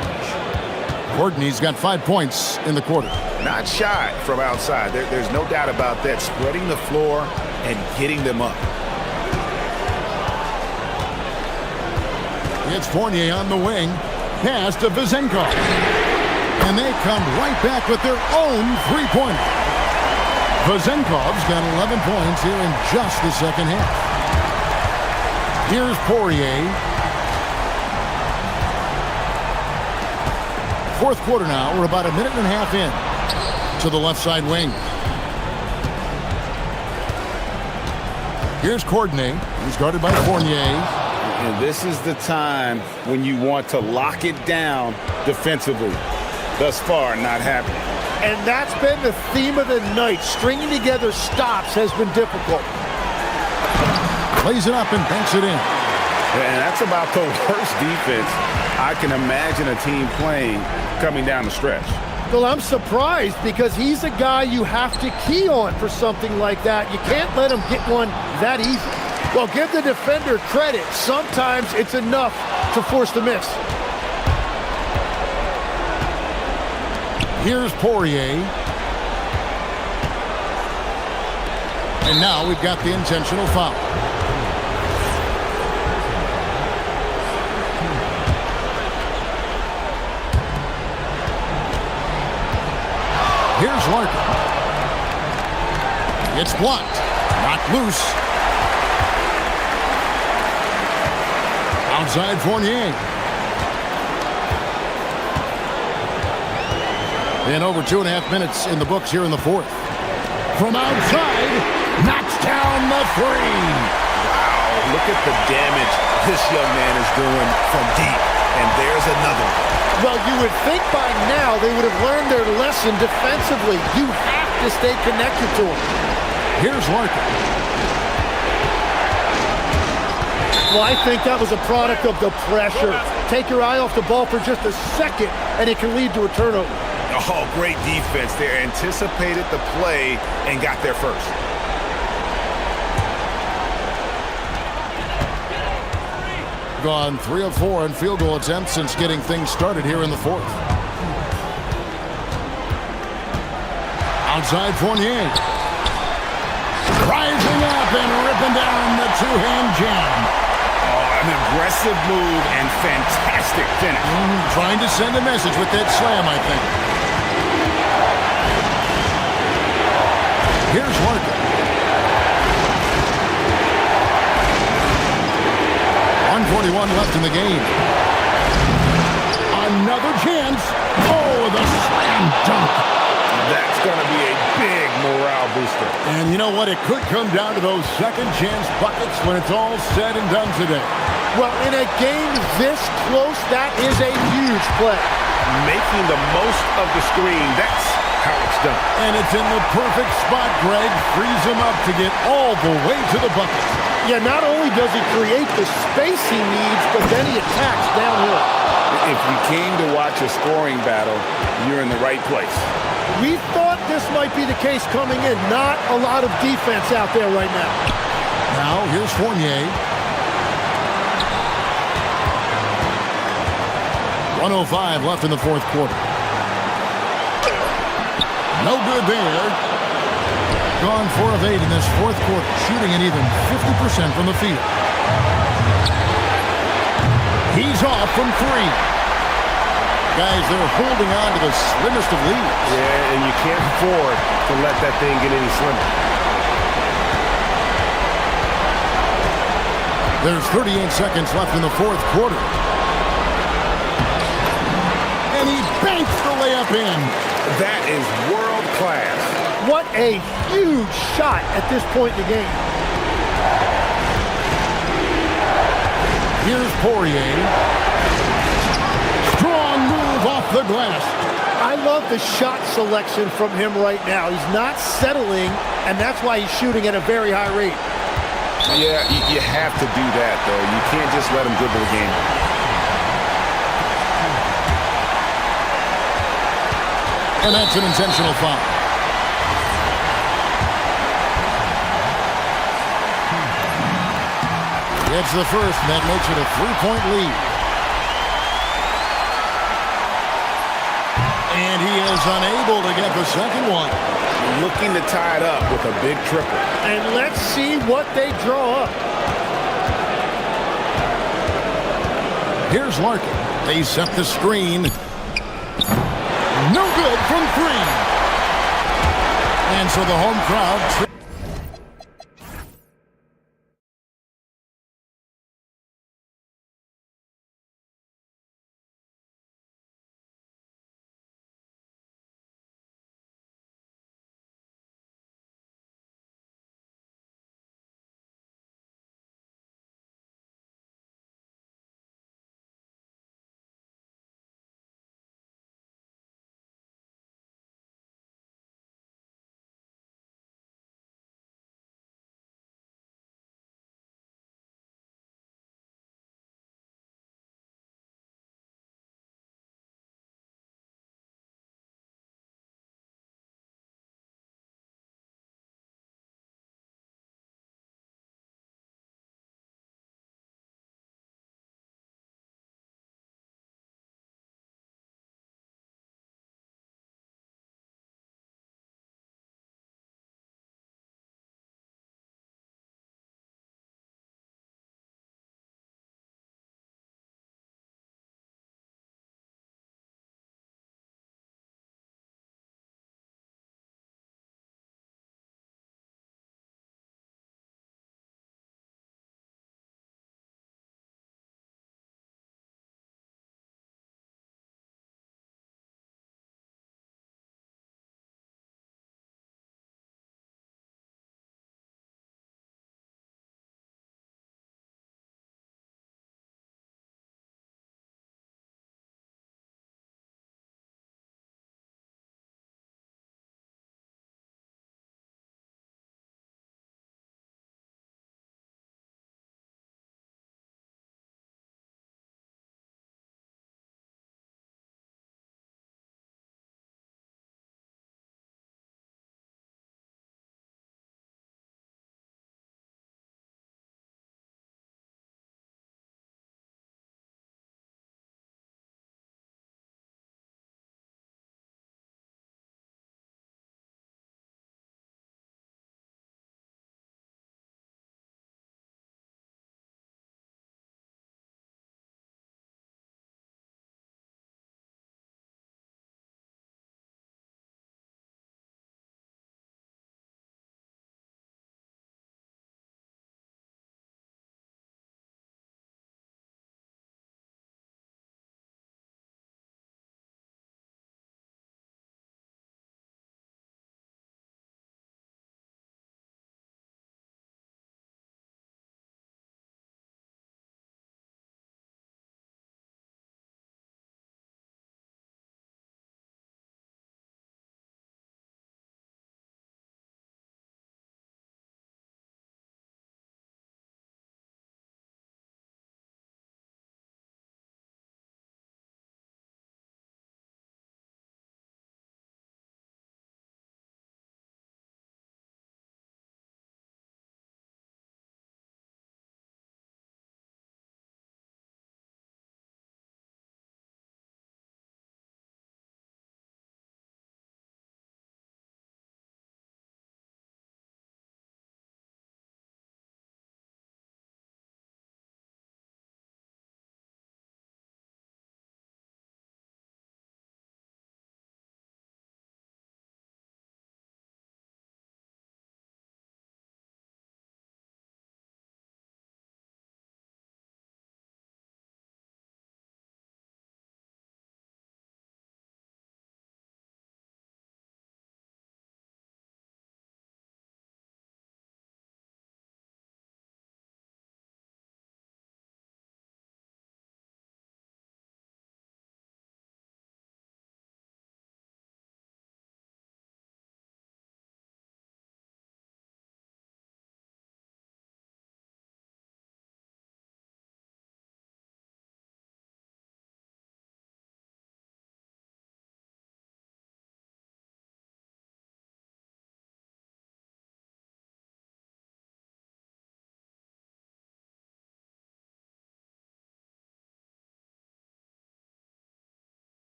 Courtney's got 5 points in the quarter. Not shy from outside. There's no doubt about that. Spreading the floor and getting them up. It's Fournier on the wing. Pass to Vazenkov. And they come right back with their own three-pointer. Vazenkov's got 11 points here in just the second half. Here's Poirier. Fourth quarter now. We're about a minute and a half in to the left side wing. Here's Courtney, who's guarded by Fournier. And this is the time when you want to lock it down defensively. Thus far, not happening. And that's been the theme of the night. Stringing together stops has been difficult. Plays it up and banks it in. And that's about the worst defense I can imagine a team playing coming down the stretch. Well, I'm surprised because he's a guy you have to key on for something like that. You can't let him get one that easy. Well, give the defender credit. Sometimes it's enough to force the miss. Here's Poirier. And now we've got the intentional foul. Here's Larkin. It's blocked. Knocked loose. Outside Fournier. And over 2.5 minutes in the books here in the fourth. From outside, knocks down the three. Wow, look at the damage this young man is doing from deep. And there's another one. Well, you would think by now they would have learned their lesson defensively. You have to stay connected to him. Here's Larkin. Well, I think that was a product of the pressure. Take your eye off the ball for just a second, and it can lead to a turnover. Oh, great defense there. Anticipated the play and got there first. Gone 3 of 4 in field goal attempts since getting things started here in the fourth. Outside Fournier. Rising up and ripping down the two-hand jam. Oh, an aggressive move and fantastic finish. Trying to send a message with that slam, I think. Here's Larkin. 141 left in the game. Another chance. Oh, the slam dunk. That's going to be a big morale booster. And you know what? It could come down to those second chance buckets when it's all said and done today. Well, in a game this close, that is a huge play. Making the most of the screen. That's how it's done. And it's in the perfect spot, Greg. Frees him up to get all the way to the bucket. Yeah, not only does he create the space he needs, but then he attacks downhill. If you came to watch a scoring battle, you're in the right place. We thought this might be the case coming in. Not a lot of defense out there right now. Now, here's Fournier. 1:05 left in the fourth quarter. No good there. Gone 4 of 8 in this fourth quarter, shooting an even 50% from the field. He's off from 3. Guys, they're holding on to the slimmest of leads. Yeah, and you can't afford to let that thing get any slimmer. There's 38 seconds left in the fourth quarter. And he banks the layup in. That is world class. What a huge shot at this point in the game. Here's Poirier. Strong move off the glass. I love the shot selection from him right now. He's not settling, and that's why he's shooting at a very high rate. Yeah, you have to do that, though. You can't just let him dribble the game. And that's an intentional foul. It's the first, and that makes it a 3-point lead. And he is unable to get the second one. Looking to tie it up with a big triple. And let's see what they draw up. Here's Larkin. They set the screen. No good from 3. And so the home crowd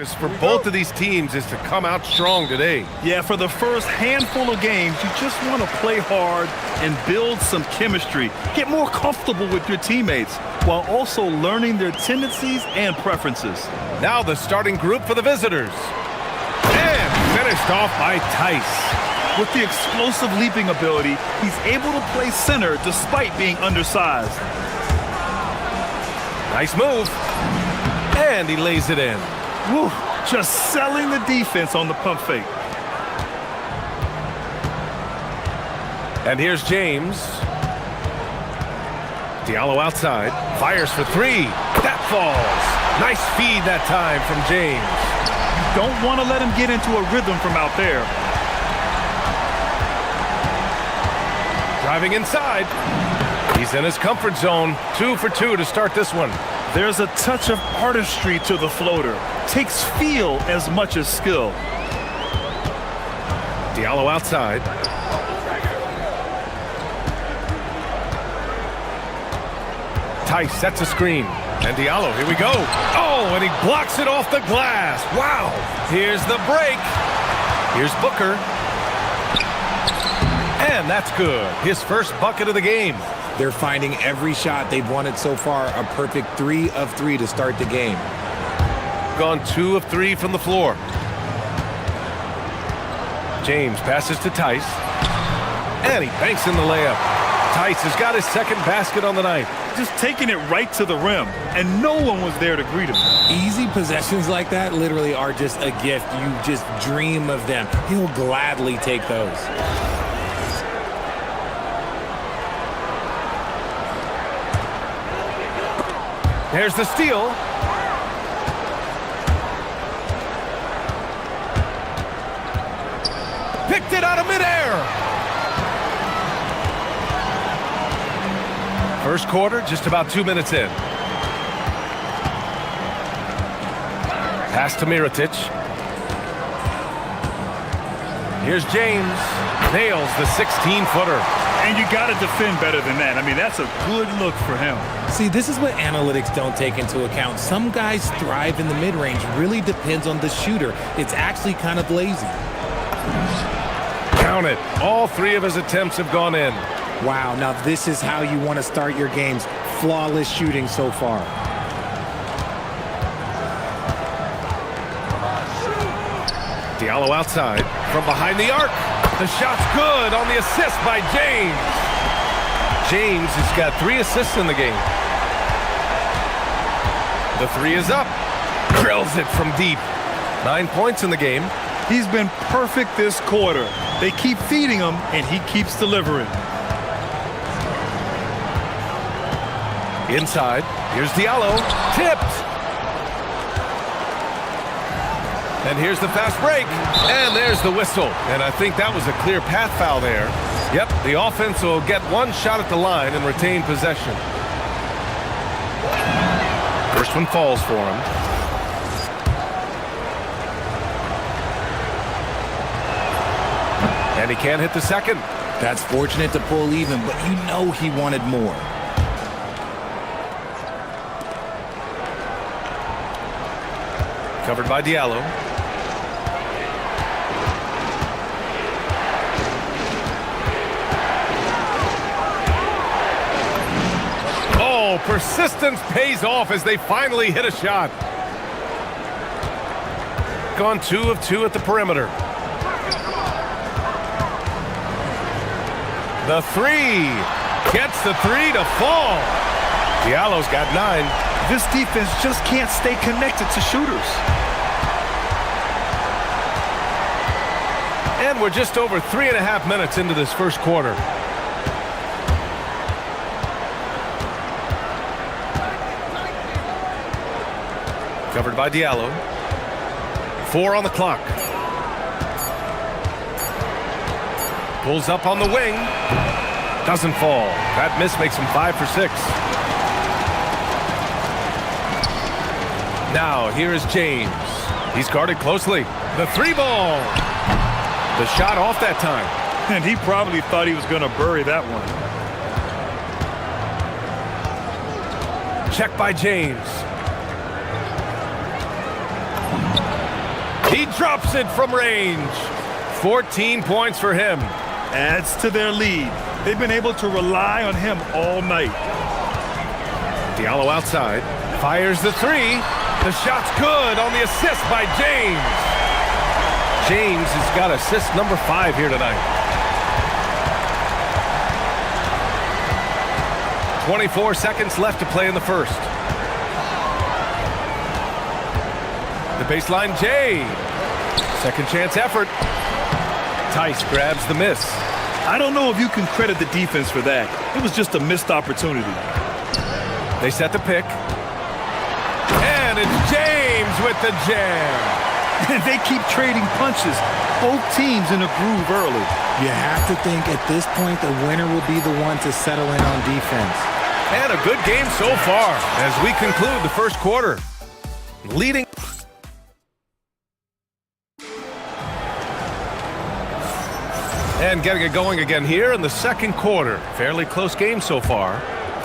For both of these teams is to come out strong today. Yeah, for the first handful of games, you just want to play hard and build some chemistry. Get more comfortable with your teammates while also learning their tendencies and preferences. Now the starting group for the visitors. And finished off by Tice. With the explosive leaping ability, he's able to play center despite being undersized. Nice move. And he lays it in. Woo, just selling the defense on the pump fake. And here's James. Diallo outside. Fires for three. That falls. Nice feed that time from James. You don't want to let him get into a rhythm from out there. Driving inside. He's in his comfort zone. 2 for 2 to start this one. There's a touch of artistry to the floater. Takes feel as much as skill. Diallo outside. Tice sets a screen. And Diallo, here we go. Oh, and he blocks it off the glass. Wow. Here's the break. Here's Booker. And that's good. His first bucket of the game. They're finding every shot they've wanted so far a perfect 3 of 3 to start the game. Gone 2 of 3 from the floor. James passes to Tice. And he banks in the layup. Tice has got his second basket on the night. Just taking it right to the rim, and no one was there to greet him. Easy possessions like that literally are just a gift. You just dream of them. He'll gladly take those. There's the steal. Picked it out of midair. First quarter, just about 2 minutes in. Pass to Mirotic. Here's James. Nails the 16-footer. And you got to defend better than that. I mean, that's a good look for him. See, this is what analytics don't take into account. Some guys thrive in the mid-range. Really depends on the shooter. It's actually kind of lazy. Count it. All 3 of his attempts have gone in. Wow, now this is how you want to start your games. Flawless shooting so far. Diallo outside from behind the arc. The shot's good on the assist by James. James has got 3 assists in the game. The 3 is up. Drills it from deep. 9 points in the game. He's been perfect this quarter. They keep feeding him, and he keeps delivering. Inside. Here's Diallo. Tipped. And here's the fast break. And there's the whistle. And I think that was a clear path foul there. Yep, the offense will get 1 shot at the line and retain possession. First one falls for him. And he can't hit the second. That's fortunate to pull even, but you know he wanted more. Covered by Diallo. Oh, persistence pays off as they finally hit a shot. Gone 2 of 2 at the perimeter. The 3. Gets the 3 to fall. Diallo's got 9. This defense just can't stay connected to shooters. And we're just over 3.5 minutes into this first quarter. Covered by Diallo. 4 on the clock. Pulls up on the wing. Doesn't fall. That miss makes him 5 for 6. Now, here is James. He's guarded closely. The 3 ball. The shot off that time. And he probably thought he was going to bury that one. Check by James. He drops it from range. 14 points for him. Adds to their lead. They've been able to rely on him all night. Diallo outside. Fires the three. The shot's good on the assist by James. James has got assist number 5 here tonight. 24 seconds left to play in the first. The baseline, Jay. Second chance effort. Tice grabs the miss. I don't know if you can credit the defense for that. It was just a missed opportunity. They set the pick. And it's James with the jam. And they keep trading punches. Both teams in a groove early. You have to think at this point the winner will be the one to settle in on defense. And a good game so far as we conclude the first quarter. Leading. And getting it going again here in the second quarter. Fairly close game so far.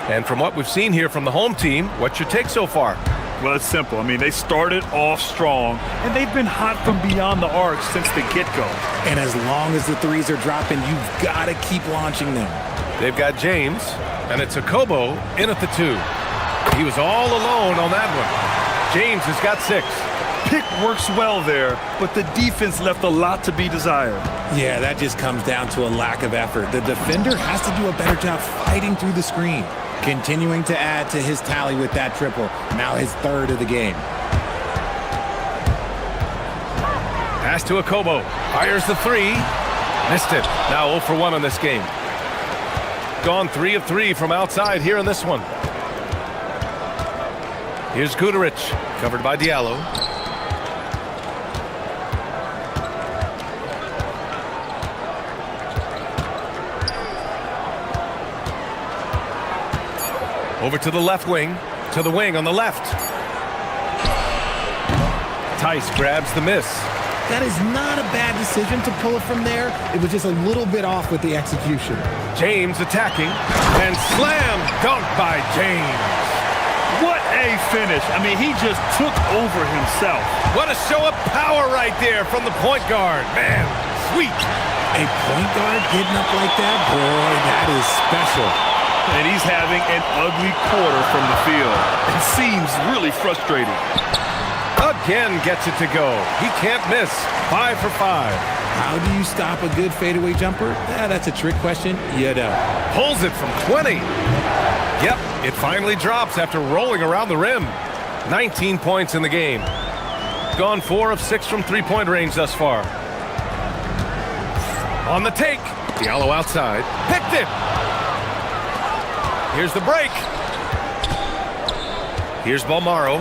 And from what we've seen here from the home team, what's your take so far? Well, it's simple. I mean, they started off strong, and they've been hot from beyond the arc since the get-go. And as long as the threes are dropping, you've got to keep launching them. They've got James, and it's Okobo in at the 2. He was all alone on that one. James has got 6. Pick works well there, but the defense left a lot to be desired. Yeah, that just comes down to a lack of effort. The defender has to do a better job fighting through the screen. Continuing to add to his tally with that triple. Now his 3rd of the game. Pass to Okobo. Fires the 3. Missed it. Now 0 for 1 in this game. Gone 3 of 3 from outside here in this one. Here's Gudarich. Covered by Diallo. Over to the left wing, to the wing on the left. Tice grabs the miss. That is not a bad decision to pull it from there. It was just a little bit off with the execution. James attacking, and slam dunk by James. What a finish. I mean, he just took over himself. What a show of power right there from the point guard. Man, sweet. A point guard getting up like that? Boy, that is special. And he's having an ugly quarter from the field. It seems really frustrating. Again gets it to go. He can't miss. 5 for 5. How do you stop a good fadeaway jumper? Yeah, that's a trick question. You know. Pulls it from 20. Yep, it finally drops after rolling around the rim. 19 points in the game. Gone 4 of 6 from three-point range thus far. On the take. Diallo outside. Picked it. Here's the break. Here's Balmaro.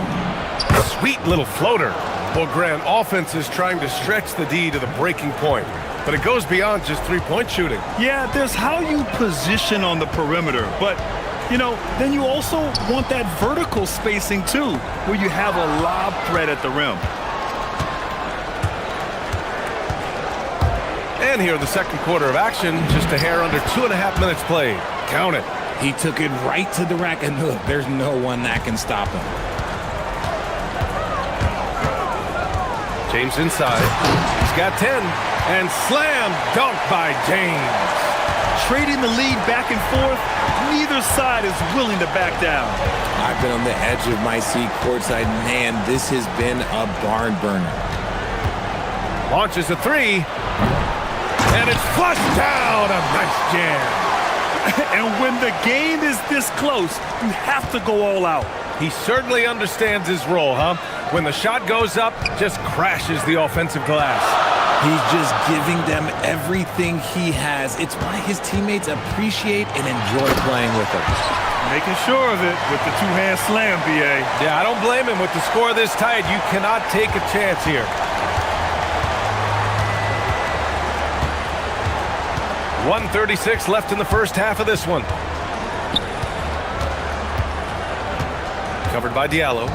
Sweet little floater. Well, Grant, offense is trying to stretch the D to the breaking point, but it goes beyond just three-point shooting. Yeah, there's how you position on the perimeter, but, you know, then you also want that vertical spacing, too, where you have a lob threat at the rim. And here in the second quarter of action, just a hair under 2.5 minutes played. Count it. He took it right to the rack, and look, there's no one that can stop him. James inside. He's got 10. And slam dunk by James. Trading the lead back and forth, neither side is willing to back down. I've been on the edge of my seat courtside. Man, this has been a barn burner. Launches a 3. And it's flushed down. A nice jam. And when the game is this close, you have to go all out. He certainly understands his role, huh? When the shot goes up, just crashes the offensive glass. He's just giving them everything he has. It's why his teammates appreciate and enjoy playing with him. Making sure of it with the two-hand slam, B.A. Yeah, I don't blame him. With the score this tight, you cannot take a chance here. .136 left in the first half of this one. Covered by Diallo.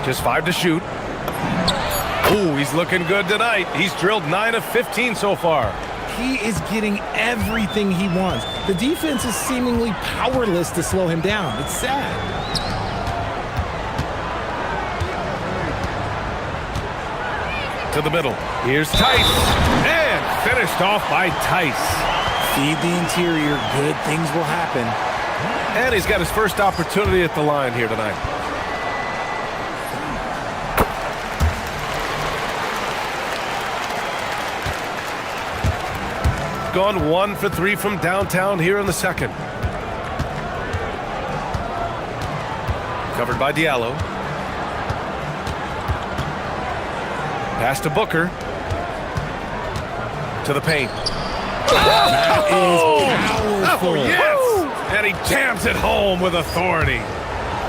Just 5 to shoot. Ooh, he's looking good tonight. He's drilled 9 of 15 so far. He is getting everything he wants. The defense is seemingly powerless to slow him down. It's sad. To the middle. Here's Tice. And finished off by Tice. Feed the interior. Good things will happen. And he's got his first opportunity at the line here tonight. Gone 1 for 3 from downtown here in the second. Covered by Diallo. Pass to Booker. To the paint. That is powerful. Oh, yes! And he jams it home with authority.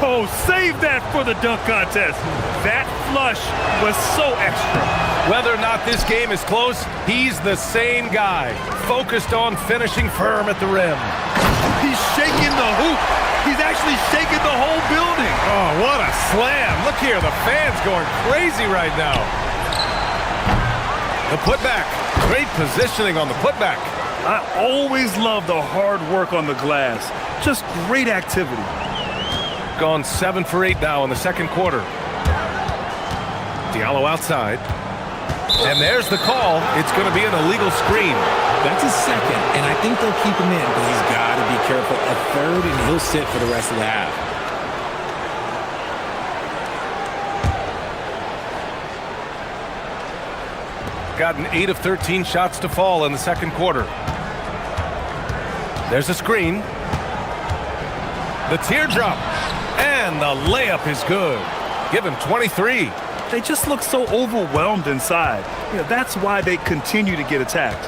Oh, save that for the dunk contest. That flush was so extra. Whether or not this game is close, he's the same guy, focused on finishing firm at the rim. He's shaking the hoop. He's actually shaking the whole building. Oh, what a slam. Look here, the fans going crazy right now. The putback. Great positioning on the putback. I always love the hard work on the glass. Just great activity. Gone 7 for 8 now in the second quarter. Diallo outside. And there's the call. It's going to be an illegal screen. That's his second, and I think they'll keep him in, but he's got to be careful. A third, and he'll sit for the rest of the half. Gotten 8 of 13 shots to fall in the second quarter. There's a screen. The teardrop. And the layup is good. Give him 23. They just look so overwhelmed inside. That's why they continue to get attacked.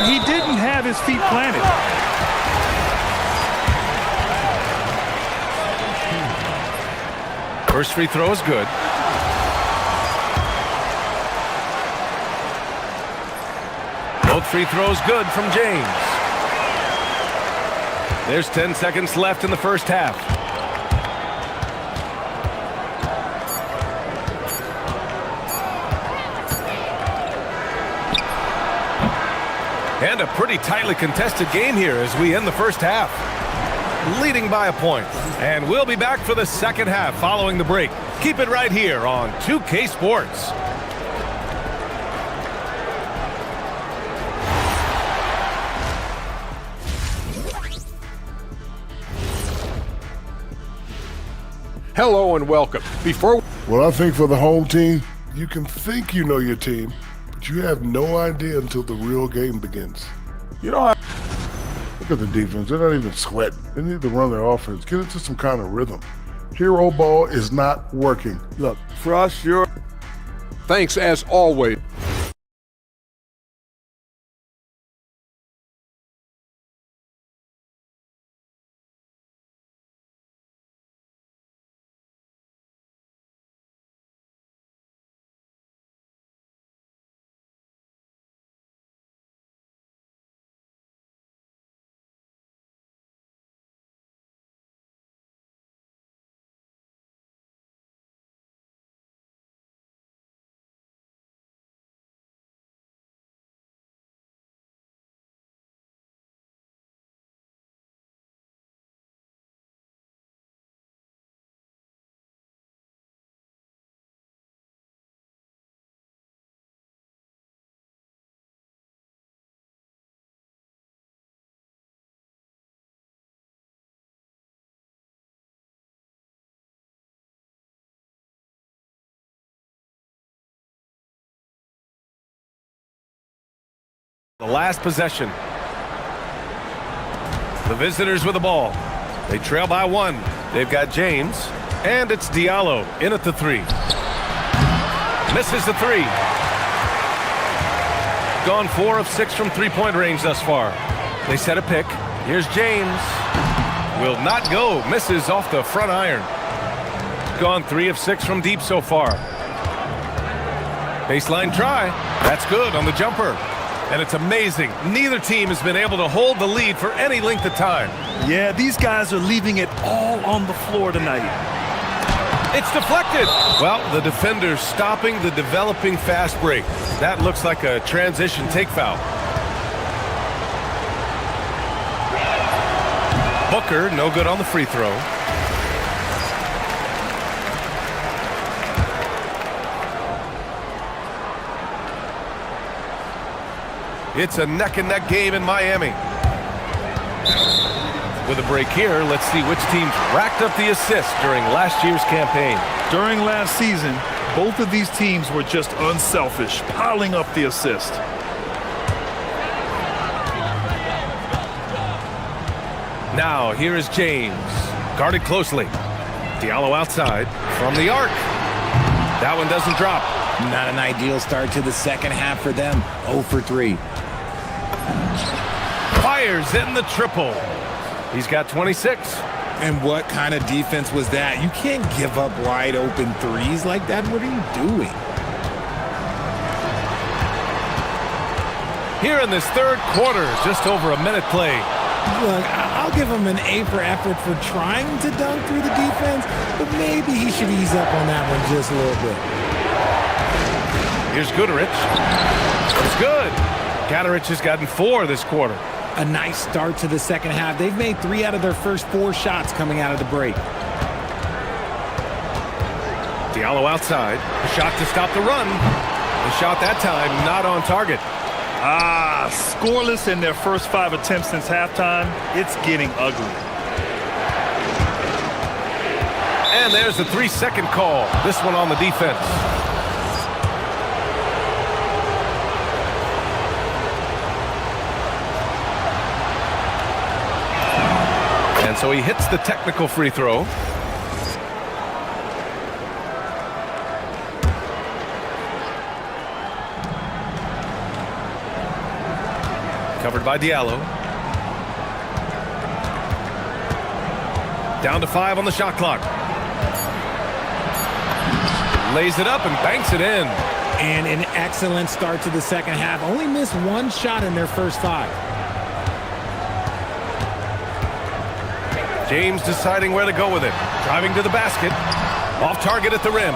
He didn't have his feet planted. First free throw is good. Both free throws good from James. There's 10 seconds left in the first half. And a pretty tightly contested game here as we end the first half. Leading by a point. And we'll be back for the second half following the break. Keep it right here on 2K Sports. Hello and welcome. Well, I think for the home team, you can think you know your team, but you have no idea until the real game begins. You don't have... Look at the defense. They're not even sweating. They need to run their offense. Get into some kind of rhythm. Hero ball is not working. Look, for us, you're... Thanks as always. The last possession. The visitors with the ball. They trail by 1. They've got James. And it's Diallo in at the 3. Misses the 3. Gone 4 of 6 from three-point range thus far. They set a pick. Here's James. Will not go. Misses off the front iron. Gone 3 of 6 from deep so far. Baseline try. That's good on the jumper. And it's amazing. Neither team has been able to hold the lead for any length of time. Yeah, these guys are leaving it all on the floor tonight. It's deflected. Well, the defender's stopping the developing fast break. That looks like a transition take foul. Booker, no good on the free throw. It's a neck-and-neck game in Miami. With a break here, let's see which teams racked up the assists during last year's campaign. During last season, both of these teams were just unselfish, piling up the assist. Now, here is James. Guarded closely. Diallo outside from the arc. That one doesn't drop. Not an ideal start to the second half for them. 0 for 3. Fires in the triple. He's got 26. And what kind of defense was that? You can't give up wide open threes like that. What are you doing? Here in this third quarter, just over a minute played. Look, I'll give him an A for effort for trying to dunk through the defense, but maybe he should ease up on that one just a little bit. Here's Goodrich. It's good. Goodrich has gotten 4 this quarter. A nice start to the second half. They've made 3 out of their first 4 shots coming out of the break. Diallo outside. A shot to stop the run. The shot that time not on target. Scoreless in their first 5 attempts since halftime. It's getting ugly. And there's a 3-second call. This one on the defense. And so he hits the technical free throw. Covered by Diallo. Down to 5 on the shot clock. Lays it up and banks it in. And an excellent start to the second half. Only missed 1 shot in their first 5. James deciding where to go with it. Driving to the basket. Off target at the rim.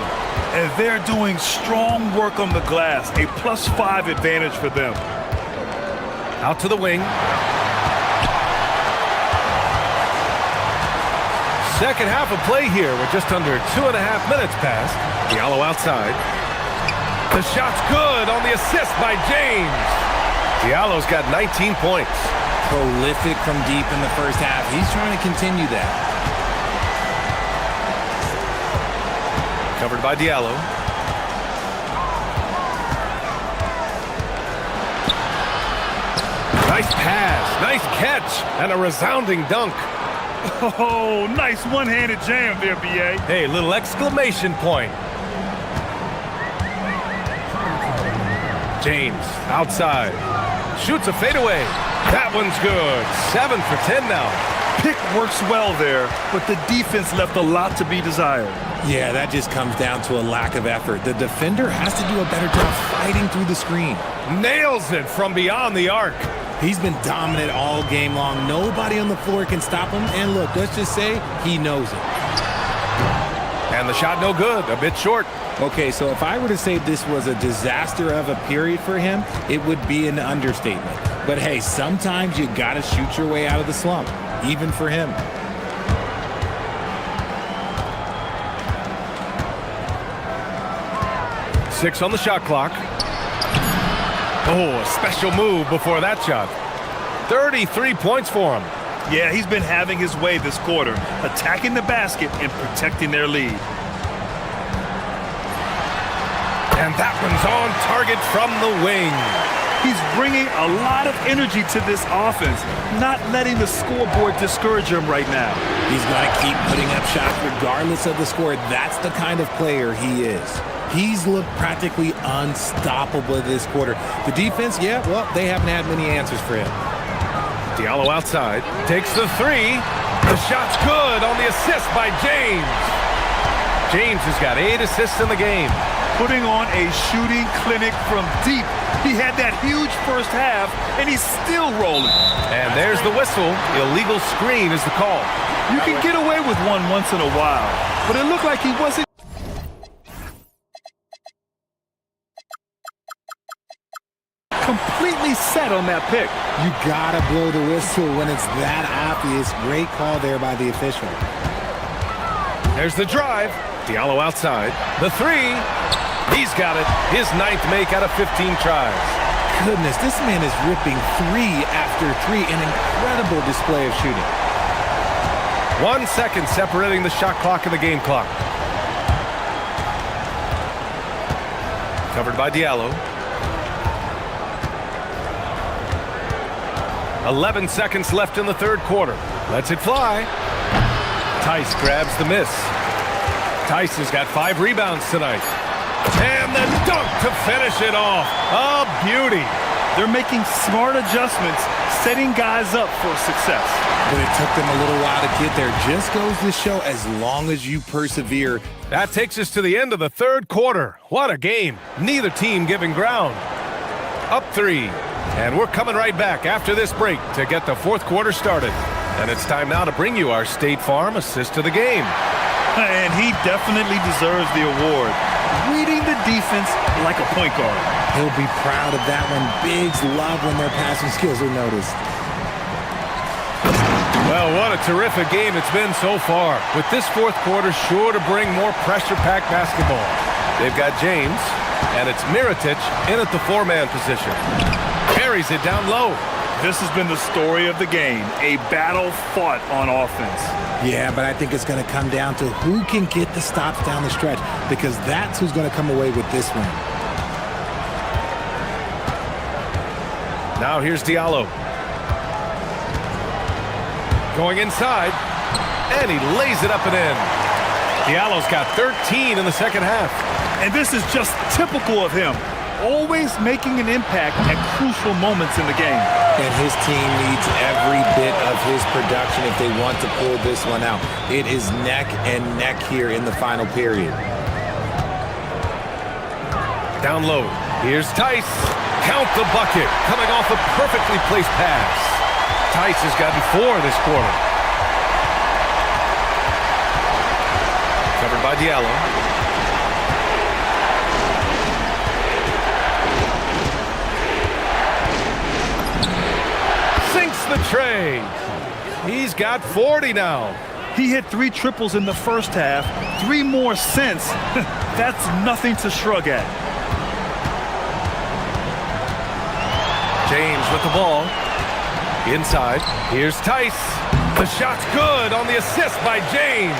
And they're doing strong work on the glass. A +5 advantage for them. Out to the wing. Second half of play here. We're just under 2.5 minutes past. Diallo outside. The shot's good on the assist by James. Diallo's got 19 points. Prolific from deep in the first half. He's trying to continue that. Covered by Diallo. Nice pass, nice catch, and a resounding dunk. Oh, nice one-handed jam there, B.A. Hey, little exclamation point. James, outside. Shoots a fadeaway. That one's good. 7 for 10 now. Pick works well there, but the defense left a lot to be desired. Yeah, that just comes down to a lack of effort. The defender has to do a better job fighting through the screen. Nails it from beyond the arc. He's been dominant all game long. Nobody on the floor can stop him. And look, let's just say he knows it. And the shot no good, a bit short. Okay, so if I were to say this was a disaster of a period for him, it would be an understatement. But hey, sometimes you got to shoot your way out of the slump, even for him. Six on the shot clock. Oh, a special move before that shot. 33 points for him. Yeah, he's been having his way this quarter, attacking the basket and protecting their lead. And that one's on target from the wing. He's bringing a lot of energy to this offense, not letting the scoreboard discourage him right now. He's going to keep putting up shots regardless of the score. That's the kind of player he is. He's looked practically unstoppable this quarter. The defense, yeah, well, they haven't had many answers for him. Diallo outside, takes the 3. The shot's good on the assist by James. James has got 8 assists in the game. Putting on a shooting clinic from deep. He had that huge first half, and he's still rolling. And there's the whistle. Illegal screen is the call. You can get away with one once in a while, but it looked like he wasn't completely set on that pick. You gotta blow the whistle when it's that obvious. Great call there by the official. There's the drive. Diallo outside. The 3. He's got it. His 9th make out of 15 tries. goodness, this man is ripping 3 after 3. An incredible display of shooting. 1 second separating the shot clock and the game clock. Covered by Diallo. 11 seconds left in the third quarter. Lets it fly. Tice grabs the miss. Tice has got 5 rebounds tonight. And the dunk to finish it off. A beauty. They're making smart adjustments, setting guys up for success. But it took them a little while to get there. Just goes to show, as long as you persevere. That takes us to the end of the third quarter. What a game. Neither team giving ground. Up 3. And we're coming right back after this break to get the fourth quarter started. And it's time now to bring you our State Farm assist of the game. And he definitely deserves the award. Reading the defense like a point guard. He'll be proud of that one. Bigs love when their passing skills are noticed. Well, what a terrific game it's been so far. With this fourth quarter sure to bring more pressure-packed basketball. They've got James, and it's Mirotic in at the 4-man position. Carries it down low. This has been the story of the game. A battle fought on offense. Yeah, but I think it's going to come down to who can get the stops down the stretch, because that's who's going to come away with this one. Now here's Diallo. Going inside, and he lays it up and in. Diallo's got 13 in the second half. And this is just typical of him. Always making an impact at crucial moments in the game. And his team needs every bit of his production if they want to pull this one out. It is neck and neck here in the final period. Down low, here's Tice. Count the bucket, coming off a perfectly placed pass. Tice has gotten 4 this quarter. Covered by Diallo. The tray. He's got 40 now. He hit 3 triples in the first half, 3 more since. That's nothing to shrug at. James with the ball. Inside. Here's Tice. The shot's good on the assist by James.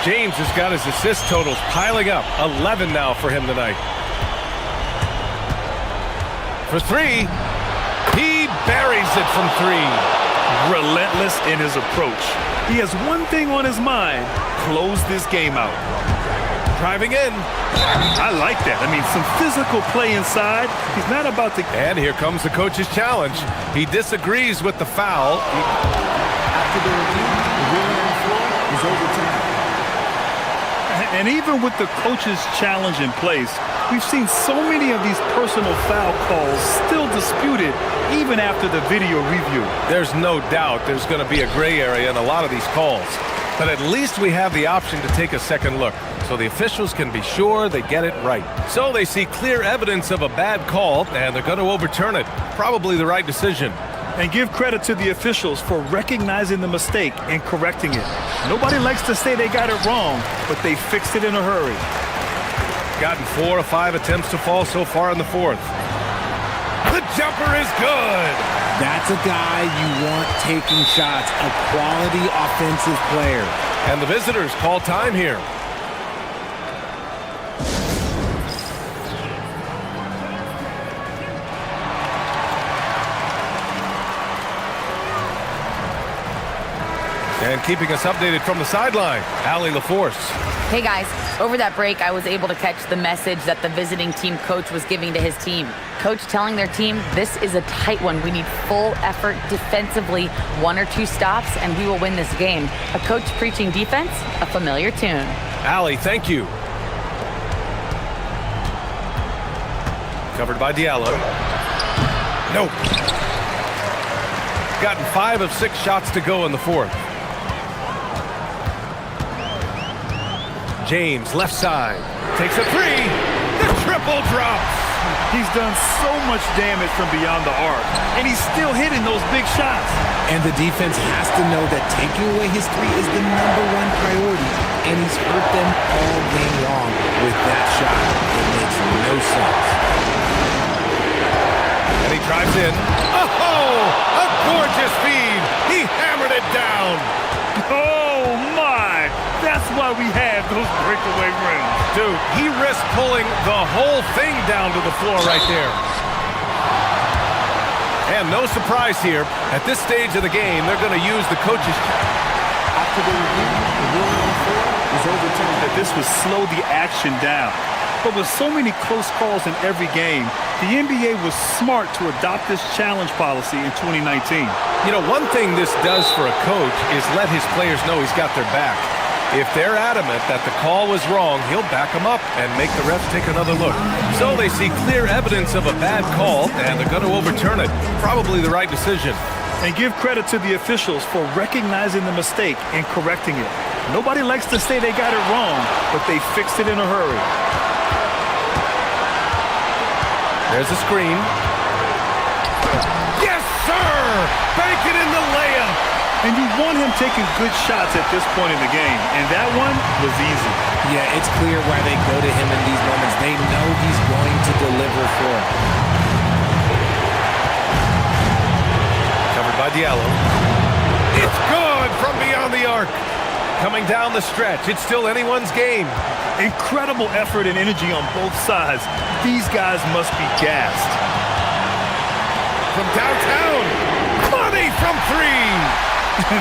James has got his assist totals piling up. 11 now for him tonight. For 3. He buries it from 3. Relentless in his approach. He has one thing on his mind: close this game out. Driving in. I like that. I mean, some physical play inside. He's not about to... And here comes the coach's challenge. He disagrees with the foul. After the review, the ruling on the floor is overturned. And even with the coach's challenge in place, we've seen so many of these personal foul calls still disputed even after the video review. There's no doubt there's going to be a gray area in a lot of these calls. But at least we have the option to take a second look, so the officials can be sure they get it right. So they see clear evidence of a bad call, and they're going to overturn it. Probably the right decision. And give credit to the officials for recognizing the mistake and correcting it. Nobody likes to say they got it wrong, but they fixed it in a hurry. Gotten 4 or 5 attempts to fall so far in the fourth. The jumper is good. That's a guy you want taking shots, a quality offensive player. And the visitors call time here. And keeping us updated from the sideline, Allie LaForce. Hey guys, over that break, I was able to catch the message that the visiting team coach was giving to his team. Coach telling their team, this is a tight one. We need full effort defensively, 1 or 2 stops, and we will win this game. A coach preaching defense, a familiar tune. Allie, thank you. Covered by Diallo. Nope. Gotten 5 of 6 shots to go in the fourth. James, left side, takes a 3. The triple drops. He's done so much damage from beyond the arc, and he's still hitting those big shots. And the defense has to know that taking away his 3 is the #1 priority, and he's hurt them all game long with that shot. It makes no sense. drives in. Oh, a gorgeous feed. He hammered it down. Oh, my. That's why we have those breakaway rims. Dude, he risked pulling the whole thing down to the floor right there. And no surprise here. At this stage of the game, they're going to use the coaches. After the review, the ruling on the floor is overturned. That this would slow the action down. But with so many close calls in every game, the NBA was smart to adopt this challenge policy in 2019. You know, one thing this does for a coach is let his players know he's got their back. If they're adamant that the call was wrong, he'll back them up and make the refs take another look. So they see clear evidence of a bad call, and they're going to overturn it. Probably the right decision. And give credit to the officials for recognizing the mistake and correcting it. Nobody likes to say they got it wrong, but they fixed it in a hurry. There's a screen. Yes, sir! Bank it in the layup! And you want him taking good shots at this point in the game, and that one was easy. Yeah, it's clear why they go to him in these moments. They know he's going to deliver for them. Covered by Diallo. It's good from beyond the arc. Coming down the stretch, it's still anyone's game. Incredible effort and energy on both sides. These guys must be gassed. From downtown, money from three.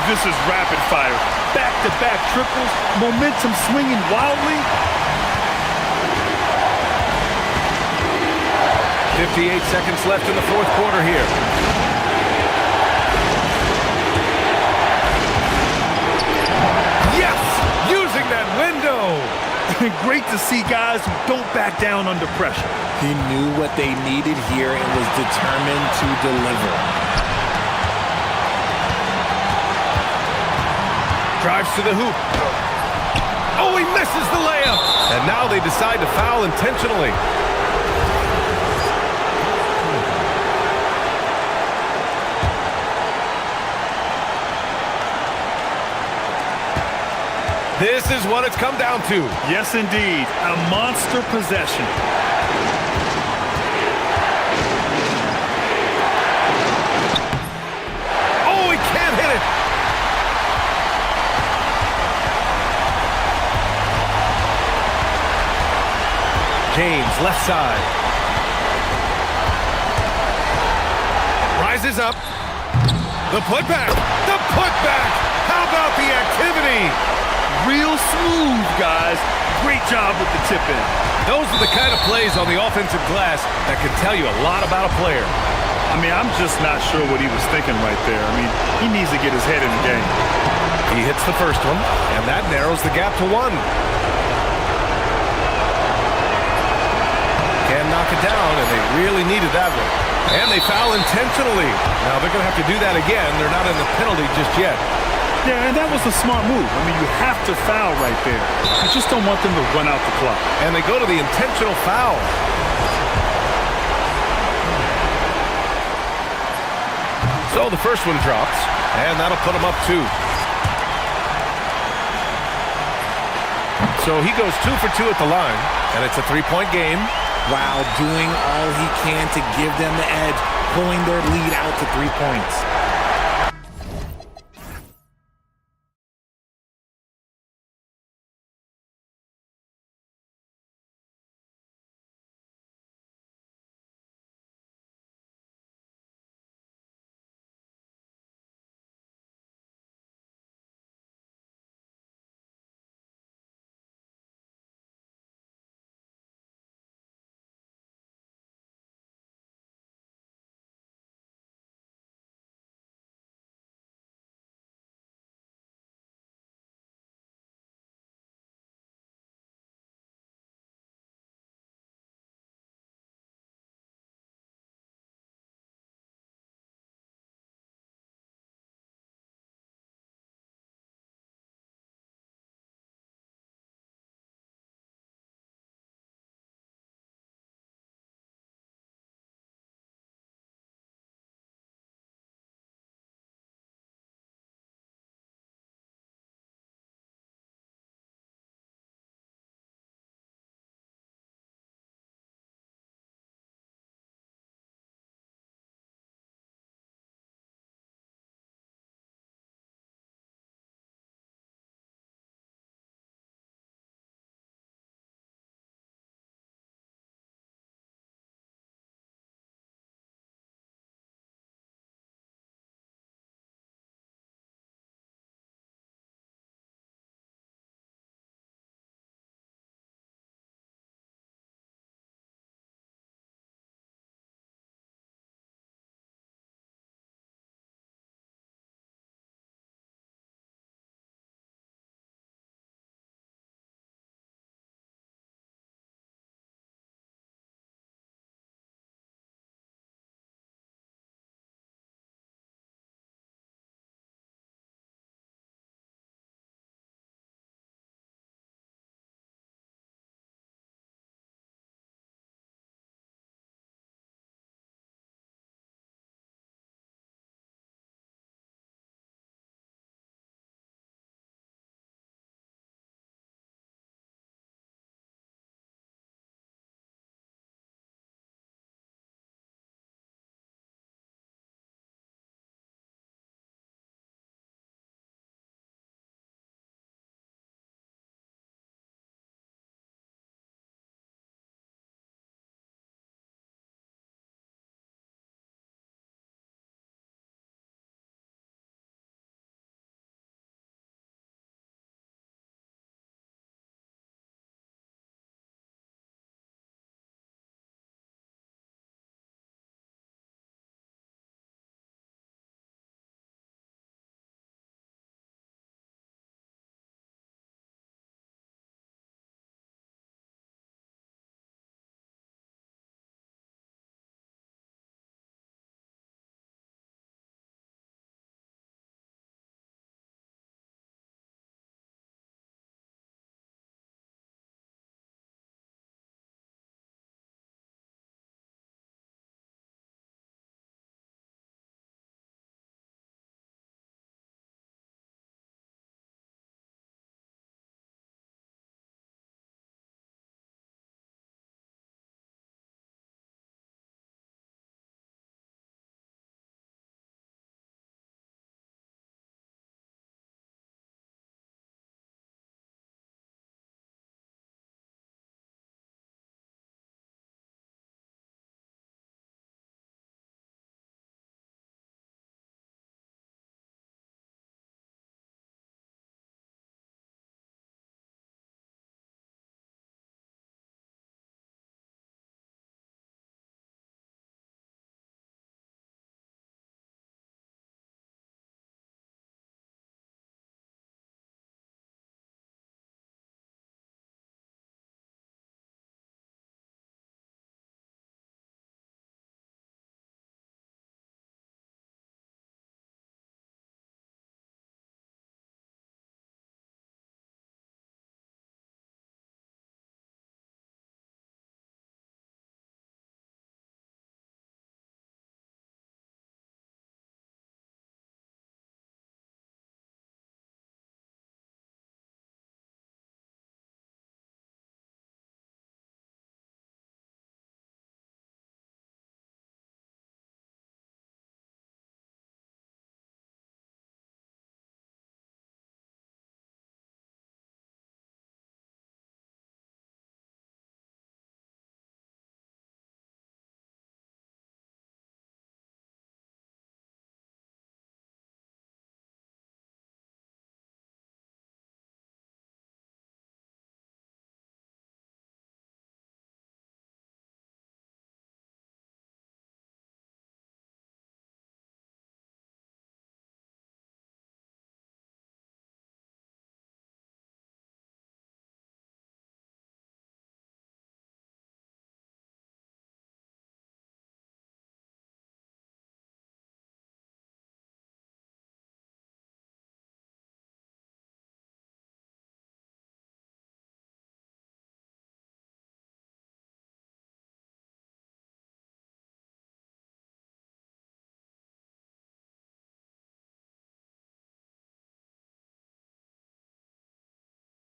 This is rapid fire. Back-to-back triples, momentum swinging wildly. 58 seconds left in the fourth quarter here. Yes! Using that window! Great to see guys who don't back down under pressure. He knew what they needed here and was determined to deliver. Drives to the hoop. Oh, he misses the layup! And now they decide to foul intentionally. This is what it's come down to. Yes, indeed. A monster possession. Oh, he can't hit it. James, left side. Rises up. The putback. The putback. How about the activity? Real smooth, guys. Great job with the tip in. Those are the kind of plays on the offensive glass that can tell you a lot about a player. I mean, I'm just not sure what he was thinking right there. I mean, he needs to get his head in the game. He hits the first one, and that narrows the gap to one. Can knock it down, and they really needed that one. And they foul intentionally. Now they're going to have to do that again. They're not in the penalty just yet. Yeah, and that was a smart move. I mean, you have to foul right there. You just don't want them to run out the clock. And they go to the intentional foul. So the first one drops, and that'll put him up 2. So he goes 2 for 2 at the line, and it's a 3-point game. Wow, doing all he can to give them the edge, pulling their lead out to 3 points.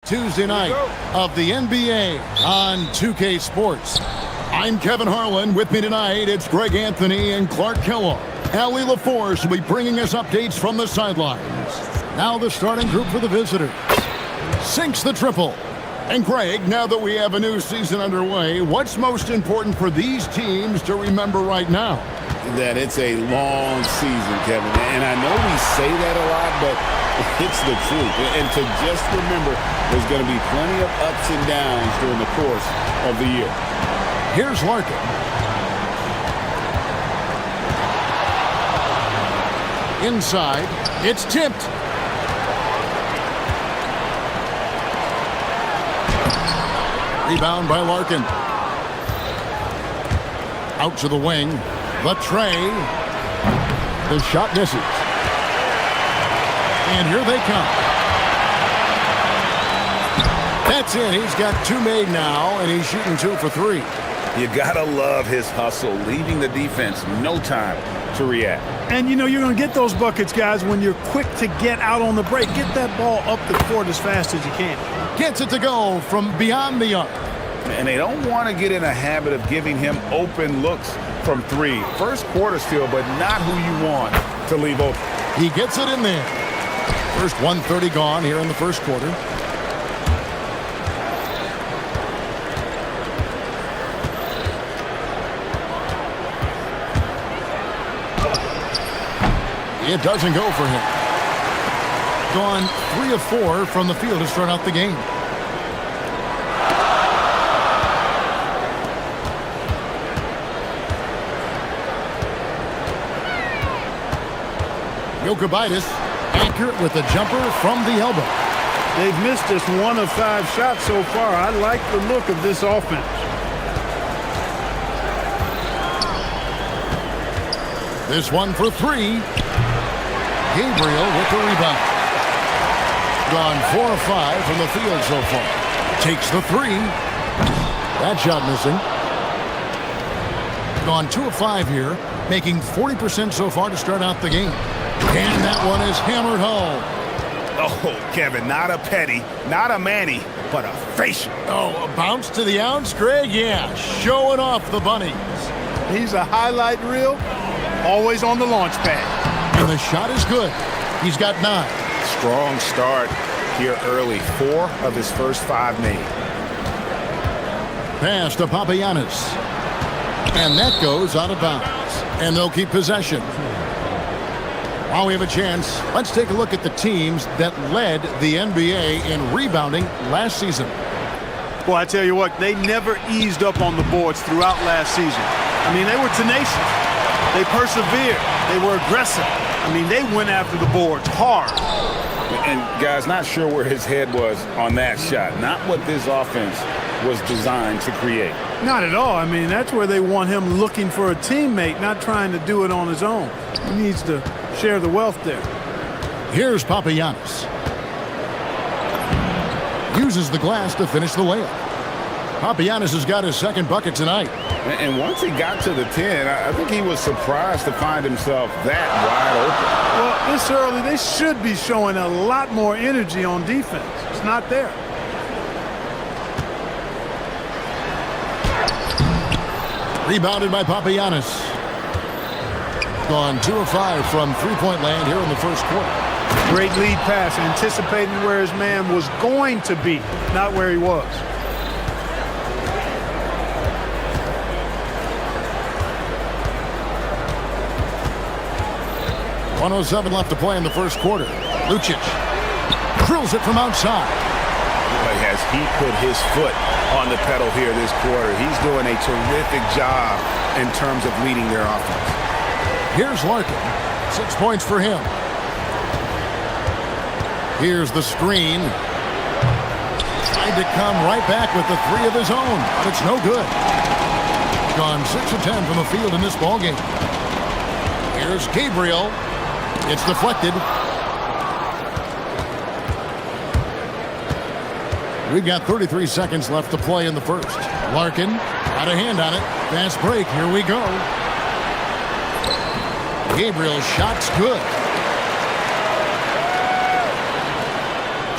Tuesday night of the NBA on 2K Sports. I'm Kevin Harlan. With me tonight, it's Greg Anthony and Clark Kellogg. Allie LaForce will be bringing us updates from the sidelines. Now the starting group for the visitors. Sinks the triple. And Greg, now that we have a new season underway, what's most important for these teams to remember right now? That it's a long season, Kevin. And I know we say that a lot, but it's the truth. And to just remember, there's going to be plenty of ups and downs during the course of the year. Here's Larkin. Inside, it's tipped. Rebound by Larkin. Out to the wing. The tray. The shot misses. And here they come. That's it. He's got two made now, and he's shooting 2 for 3. You gotta love his hustle, leaving the defense no time to react. And you know you're going to get those buckets, guys, when you're quick to get out on the break. Get that ball up the court as fast as you can. Gets it to go from beyond the arc. And they don't want to get in a habit of giving him open looks from 3. First quarter still, but not who you want to leave open. He gets it in there. First 1:30 gone here in the first quarter. It doesn't go for him. Gone 3 of 4 from the field to start out the game. Jokibitis accurate with the jumper from the elbow. They've missed just 1 of 5 shots so far. I like the look of this offense. This one for 3. Gabriel with the rebound. Gone 4 of 5 from the field so far. Takes the 3. That shot missing. Gone 2 of 5 here, making 40% so far to start out the game. And that one is hammered home. Oh, Kevin, not a petty, not a Manny, but a facial. Oh, a bounce to the ounce, Greg? Yeah, showing off the bunnies. He's a highlight reel, always on the launch pad. And the shot is good. He's got 9. Strong start here early. 4 of his first 5 made. Pass to Papagiannis. And that goes out of bounds. And they'll keep possession. While we have a chance, let's take a look at the teams that led the NBA in rebounding last season. Well, I tell you what, they never eased up on the boards throughout last season. I mean, they were tenacious. They persevered. They were aggressive. I mean, they went after the boards hard. And, guys, not sure where his head was on that shot. Not what this offense was designed to create. Not at all. I mean, that's where they want him looking for a teammate, not trying to do it on his own. He needs to share the wealth there. Here's Papagiannis. Uses the glass to finish the layup. Papagiannis has got his second bucket tonight. And once he got to the 10, I think he was surprised to find himself that wide open. Well, this early, they should be showing a lot more energy on defense. It's not there. Rebounded by Papagiannis. Gone 2 of 5 from three-point land here in the first quarter. Great lead pass, anticipating where his man was going to be, not where he was. .107 left to play in the first quarter. Lucic drills it from outside. Boy, has he put his foot on the pedal here this quarter. He's doing a terrific job in terms of leading their offense. Here's Larkin. 6 points for him. Here's the screen. Tried to come right back with the 3 of his own, but it's no good. Gone 6 of 10 from the field in this ballgame. Here's Gabriel. It's deflected. We've got 33 seconds left to play in the first. Larkin got a hand on it. Fast break. Here we go. Gabriel's shot's good.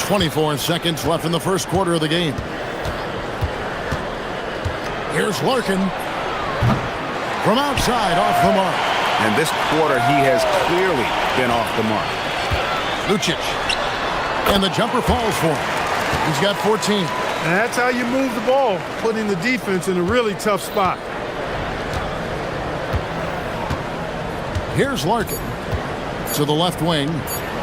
24 seconds left in the first quarter of the game. Here's Larkin. From outside, off the mark. And this quarter, he has clearly been off the mark. Lucic. And the jumper falls for him. He's got 14. And that's how you move the ball, putting the defense in a really tough spot. Here's Larkin to the left wing.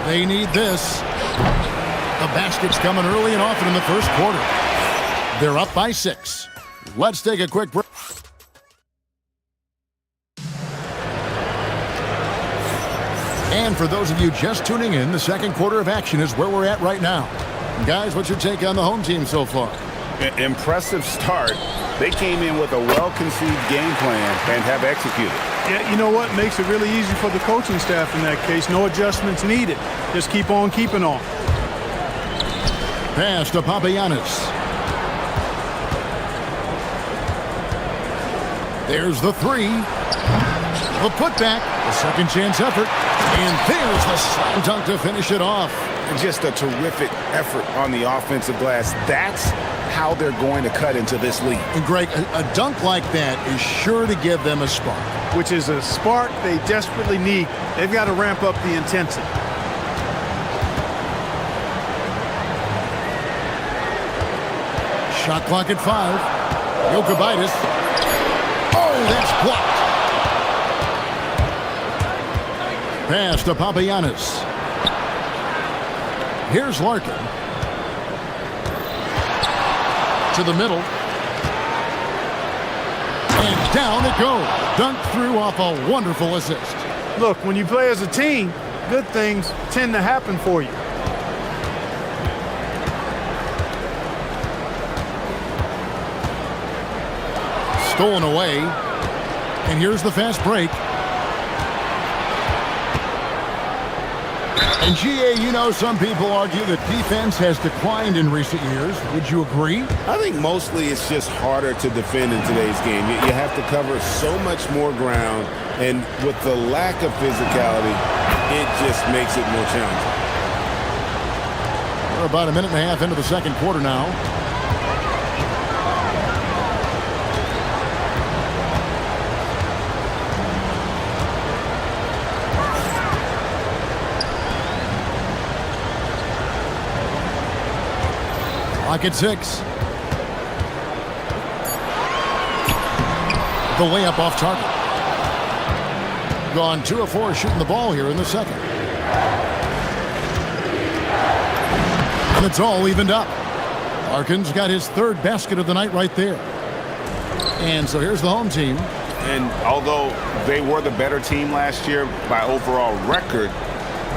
They need this. The basket's coming early and often in the first quarter. They're up by 6. Let's take a quick break. And for those of you just tuning in, the second quarter of action is where we're at right now. Guys, what's your take on the home team so far? Impressive start. They came in with a well-conceived game plan and have executed. Yeah, you know what? Makes it really easy for the coaching staff in that case. No adjustments needed. Just keep on keeping on. Pass to Papagiannis. There's the 3. The putback. The second chance effort. And there's the slam dunk to finish it off. Just a terrific effort on the offensive glass. That's how they're going to cut into this lead. And Greg, a dunk like that is sure to give them a spark. Which is a spark they desperately need. They've got to ramp up the intensity. Shot clock at 5. Jokic. Oh, that's blocked. Pass to Papagiannis. Here's Larkin. To the middle. And down it goes. Dunked through off a wonderful assist. Look, when you play as a team, good things tend to happen for you. Stolen away. And here's the fast break. And GA, you know, some people argue that defense has declined in recent years. Would you agree? I think mostly it's just harder to defend in today's game. You have to cover so much more ground, and with the lack of physicality, it just makes it more challenging. We're about a minute and a half into the second quarter now. Clock at 6. The layup off target. Gone 2 of 4 shooting the ball here in the second. And it's all evened up. Larkin's got his 3rd basket of the night right there. And so here's the home team. And although they were the better team last year by overall record,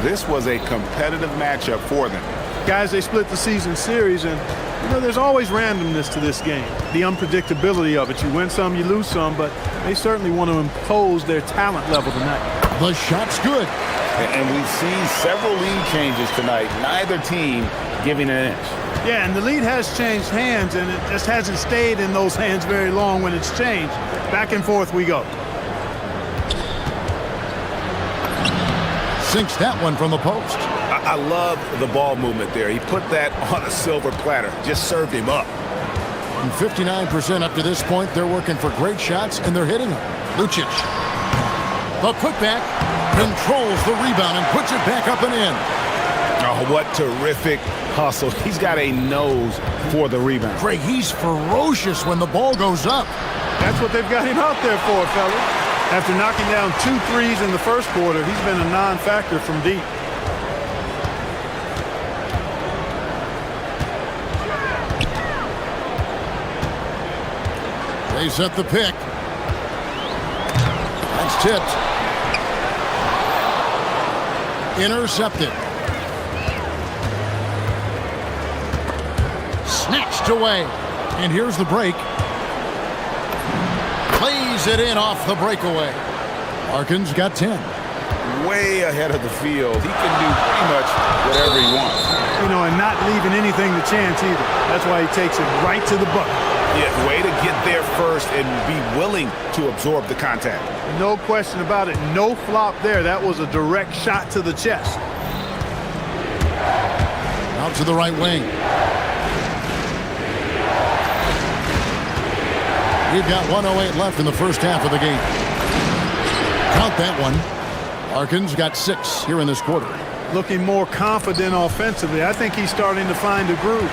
this was a competitive matchup for them. Guys, they split the season series, and you know, there's always randomness to this game. The unpredictability of it. You win some, you lose some, but they certainly want to impose their talent level tonight. The shot's good. And we've seen several lead changes tonight, neither team giving an inch. Yeah, and the lead has changed hands, and it just hasn't stayed in those hands very long when it's changed. Back and forth we go. Sinks that one from the post. I love the ball movement there. He put that on a silver platter. Just served him up. And 59% up to this point. They're working for great shots, and they're hitting them. Lucic. The putback controls the rebound and puts it back up and in. Oh, what terrific hustle. He's got a nose for the rebound. Greg, he's ferocious when the ball goes up. That's what they've got him out there for, fellas. After knocking down 2 threes in the first quarter, he's been a non-factor from deep. They set the pick. That's tipped. Intercepted. Snatched away. And here's the break. Plays it in off the breakaway. Larkin's got 10. Way ahead of the field. He can do pretty much whatever he wants. You know, and not leaving anything to chance either. That's why he takes it right to the bucket. Yeah, way to get there first and be willing to absorb the contact. No question about it. No flop there. That was a direct shot to the chest. Out to the right wing. We've got 1:08 left in the first half of the game. Count that one. Larkin's got 6 here in this quarter. Looking more confident offensively. I think he's starting to find a groove.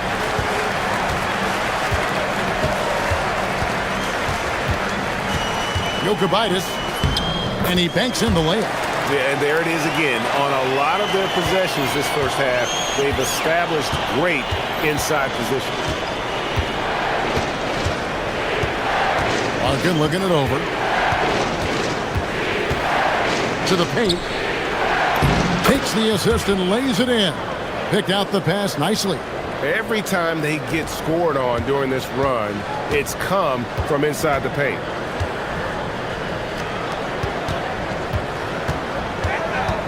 Jokic, and he banks in the layup. Yeah, and there it is again. On a lot of their possessions this first half, they've established great inside position. Larkin looking it over. To the paint. Takes the assist and lays it in. Picked out the pass nicely. Every time they get scored on during this run, it's come from inside the paint.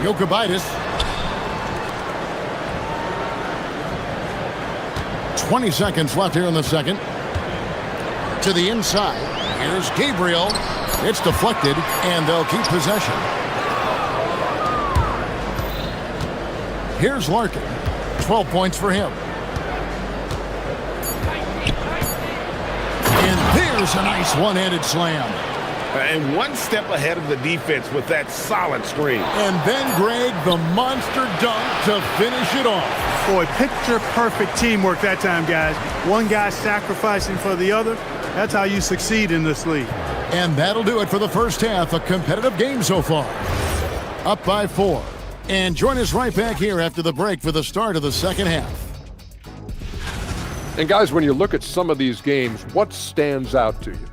Jokic. 20 seconds left here in the second. To the inside. Here's Gabriel. It's deflected, and they'll keep possession. Here's Larkin. 12 points for him. And there's a nice one-handed slam. And one step ahead of the defense with that solid screen. And then, Greg, the monster dunk to finish it off. Boy, picture-perfect teamwork that time, guys. One guy sacrificing for the other. That's how you succeed in this league. And that'll do it for the first half. A competitive game so far. Up by 4. And join us right back here after the break for the start of the second half. And guys, when you look at some of these games, what stands out to you?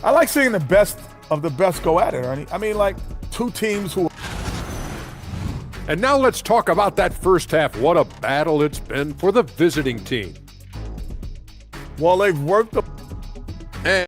I like seeing the best of the best go at it, Ernie. I mean, like two teams who... And now let's talk about that first half. What a battle it's been for the visiting team. Well, they've worked the... And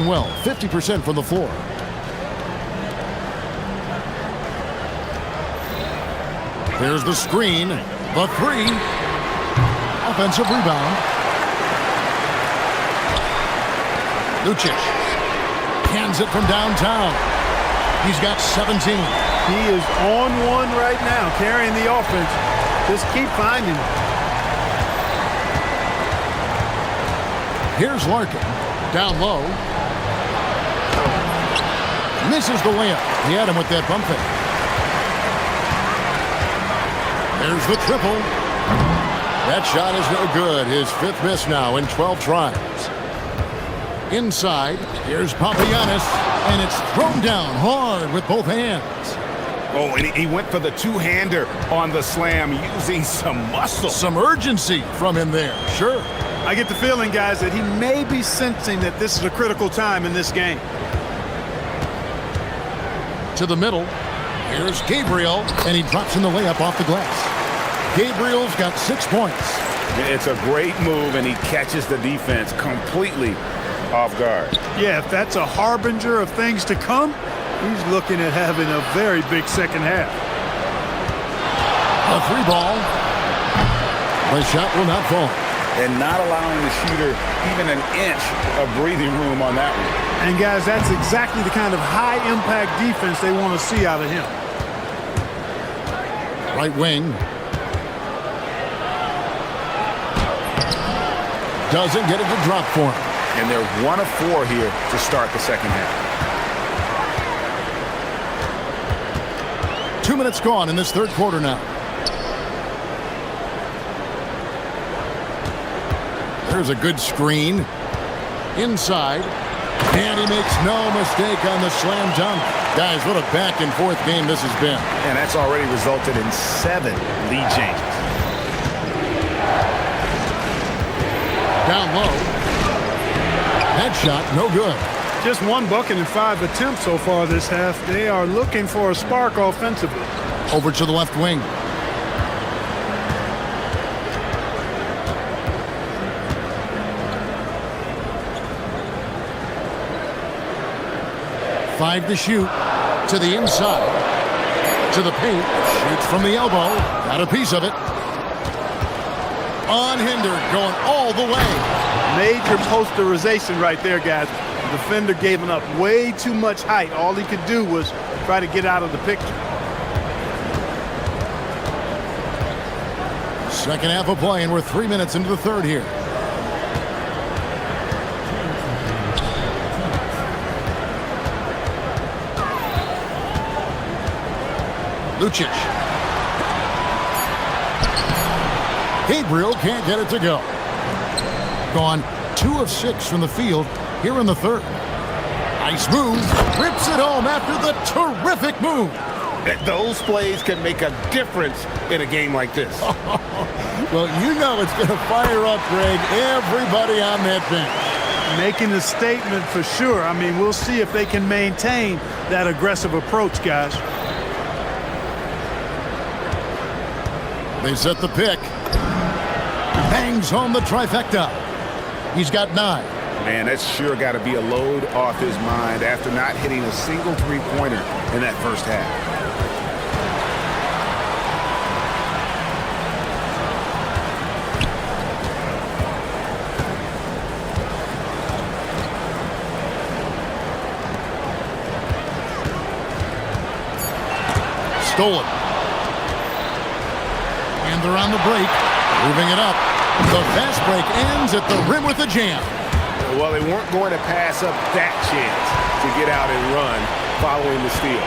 well, 50% from the floor. There's the screen. The 3. Offensive rebound. Lucic hands it from downtown. He's got 17. He is on one right now, carrying the offense. Just keep finding it. Here's Larkin. Down low. Misses the layup. He had him with that bump fake. There's the triple. That shot is no good. His 5th miss now in 12 tries. Inside, here's Papagiannis, and it's thrown down hard with both hands. Oh, and he went for the two-hander on the slam, using some muscle. Some urgency from him there, sure. I get the feeling, guys, that he may be sensing that this is a critical time in this game. To the middle. Here's Gabriel, and he drops in the layup off the glass. Gabriel's got 6 points. It's a great move, and he catches the defense completely off guard. Yeah, if that's a harbinger of things to come, he's looking at having a very big second half. A 3 ball. The shot will not fall. And not allowing the shooter even an inch of breathing room on that one. And guys, that's exactly the kind of high-impact defense they want to see out of him. Right wing. Doesn't get it to drop for him. And they're 1 of 4 here to start the second half. 2 minutes gone in this third quarter now. There's a good screen. Inside. And he makes no mistake on the slam dunk. Guys, what a back and forth game this has been. And that's already resulted in 7 lead changes. Down low. That shot, no good. Just 1 bucket in 5 attempts so far this half. They are looking for a spark offensively. Over to the left wing. Five to shoot. To the inside. To the paint. Shoots from the elbow. Got a piece of it. Unhindered, going all the way. Major posterization right there, guys. The defender gave him up way too much height. All he could do was try to get out of the picture. Second half of play, and we're 3 minutes into the third here. Lucic. Gabriel can't get it to go. Gone 2 of 6 from the field here in the third. Nice move. Rips it home after the terrific move. Those plays can make a difference in a game like this. Well, you know it's going to fire up, Greg, everybody on that bench. Making a statement for sure. I mean, we'll see if they can maintain that aggressive approach, guys. They set the pick. Bangs home the trifecta. He's got 9. Man, that's sure got to be a load off his mind after not hitting a single three-pointer in that first half. Stolen. And they're on the break. Moving it up. The fast break ends at the rim with a jam. Well, they weren't going to pass up that chance to get out and run following the steal.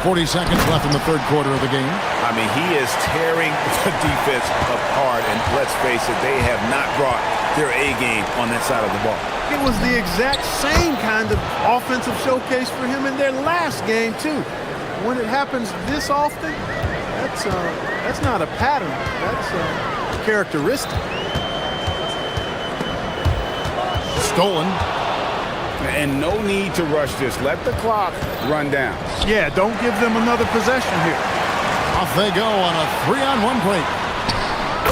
40 seconds left in the third quarter of the game. I mean, he is tearing the defense apart, and let's face it, they have not brought their A game on that side of the ball. It was the exact same kind of offensive showcase for him in their last game, too. When it happens this often, that's not a pattern. That's a characteristic. Stolen. And no need to rush this. Let the clock run down. Yeah, don't give them another possession here. Off they go on a 3-on-1 break.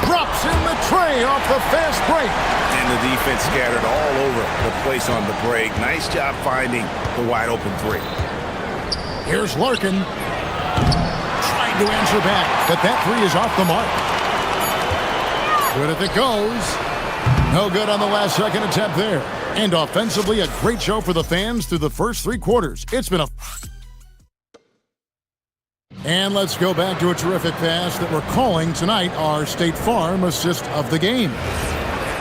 Drops in the tray off the fast break. And the defense scattered all over the place on the break. Nice job finding the wide open 3. Here's Larkin. Trying to answer back, but that 3 is off the mark. Good if it goes. No good on the last second attempt there. And offensively, a great show for the fans through the first 3 quarters. It's been a... And let's go back to a terrific pass that we're calling tonight our State Farm assist of the game.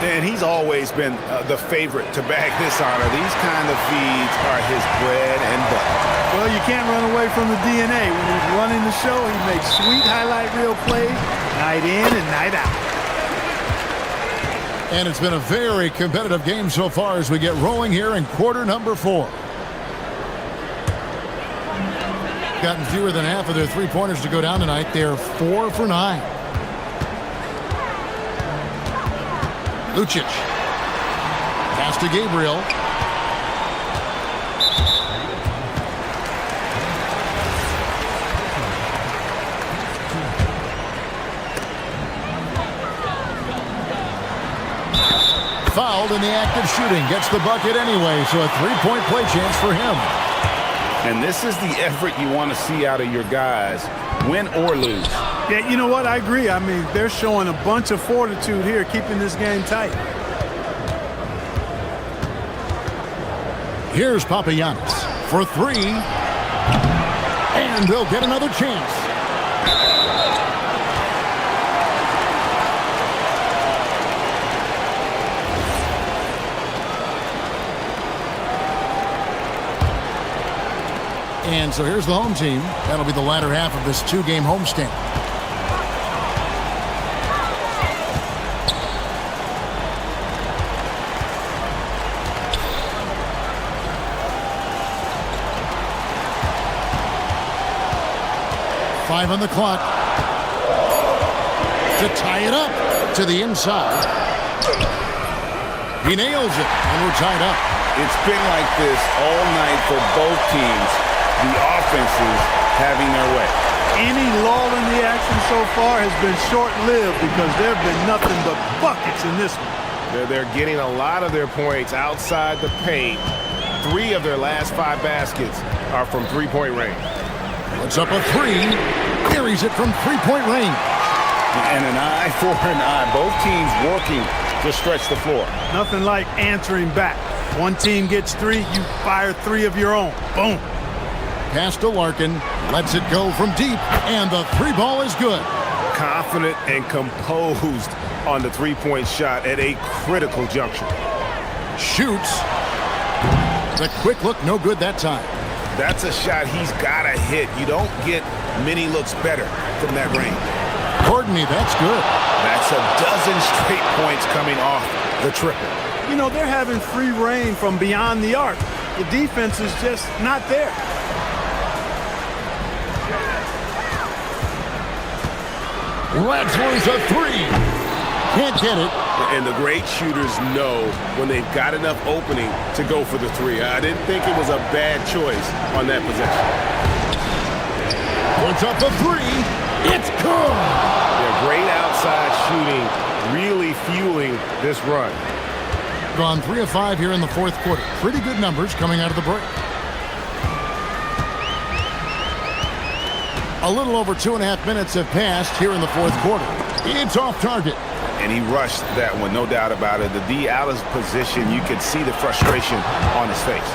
And he's always been the favorite to bag this honor. These kind of feeds are his bread and butter. Well, you can't run away from the DNA. When he's running the show, he makes sweet highlight reel plays night in and night out. And it's been a very competitive game so far as we get rolling here in quarter number 4. Gotten fewer than half of their 3-pointers to go down tonight. They're 4 for 9. Lucic. Pass to Gabriel. Fouled in the act of shooting. Gets the bucket anyway, so a 3-point play chance for him. And this is the effort you want to see out of your guys, win or lose. Yeah, you know what? I agree. I mean, they're showing a bunch of fortitude here, keeping this game tight. Here's Papagiannis for 3. And they'll get another chance. And so here's the home team. That'll be the latter half of this two-game homestand. Five on the clock. To tie it up to the inside. He nails it, and we're tied up. It's been like this all night for both teams. The offenses having their way. Any lull in the action so far has been short-lived because there have been nothing but buckets in this one. They're getting a lot of their points outside the paint. 3 of their last 5 baskets are from three-point range. Puts up a 3. Carries it from three-point range. And an eye for an eye. Both teams working to stretch the floor. Nothing like answering back. One team gets 3, you fire 3 of your own. Boom. Pass to Larkin. Lets it go from deep. And the 3 ball is good. Confident and composed on the three-point shot at a critical juncture. Shoots. The quick look, no good that time. That's a shot he's got to hit. You don't get many looks better from that range. Courtney, that's good. That's a dozen straight points coming off the triple. You know, they're having free reign from beyond the arc. The defense is just not there. Ladsworth's a 3. Can't get it. And the great shooters know when they've got enough opening to go for the 3. I didn't think it was a bad choice on that possession. Puts up a 3. It's good. Yeah, great outside shooting, really fueling this run. Gone 3 of 5 here in the fourth quarter. Pretty good numbers coming out of the break. A little over 2.5 minutes have passed here in the fourth quarter. It's off target. And he rushed that one, no doubt about it. The D out of position, you could see the frustration on his face.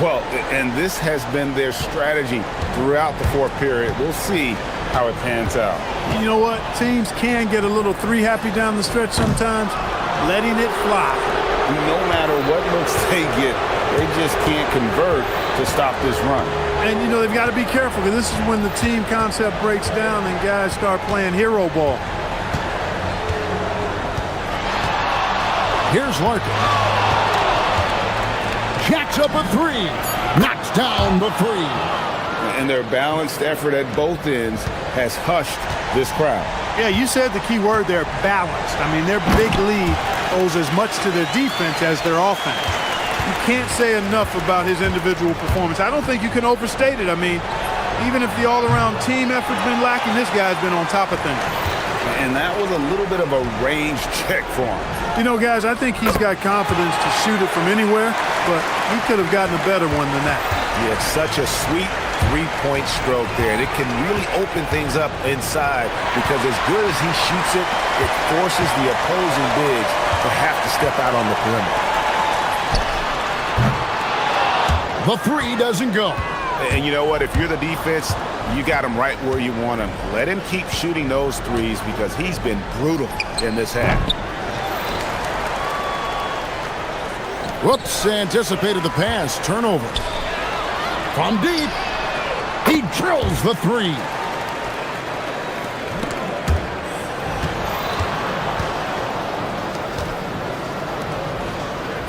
Well, and this has been their strategy throughout the fourth period. We'll see how it pans out. You know what? Teams can get a little 3 happy down the stretch sometimes, letting it fly. No matter what looks they get, they just can't convert to stop this run. And, you know, they've got to be careful because this is when the team concept breaks down and guys start playing hero ball. Here's Larkin. Jacks up a 3. Knocks down the 3. And their balanced effort at both ends has hushed this crowd. Yeah, you said the key word there, balanced. I mean, their big lead owes as much to their defense as their offense. You can't say enough about his individual performance. I don't think you can overstate it. I mean, even if the all-around team effort's been lacking, this guy's been on top of things. And that was a little bit of a range check for him. You know, guys, I think he's got confidence to shoot it from anywhere, but he could have gotten a better one than that. He had such a sweet three-point stroke there, and it can really open things up inside because as good as he shoots it, it forces the opposing bigs to have to step out on the perimeter. The 3 doesn't go. And you know what? If you're the defense, you got him right where you want him. Let him keep shooting those threes because he's been brutal in this half. Whoops, anticipated the pass. Turnover. From deep. He drills the 3.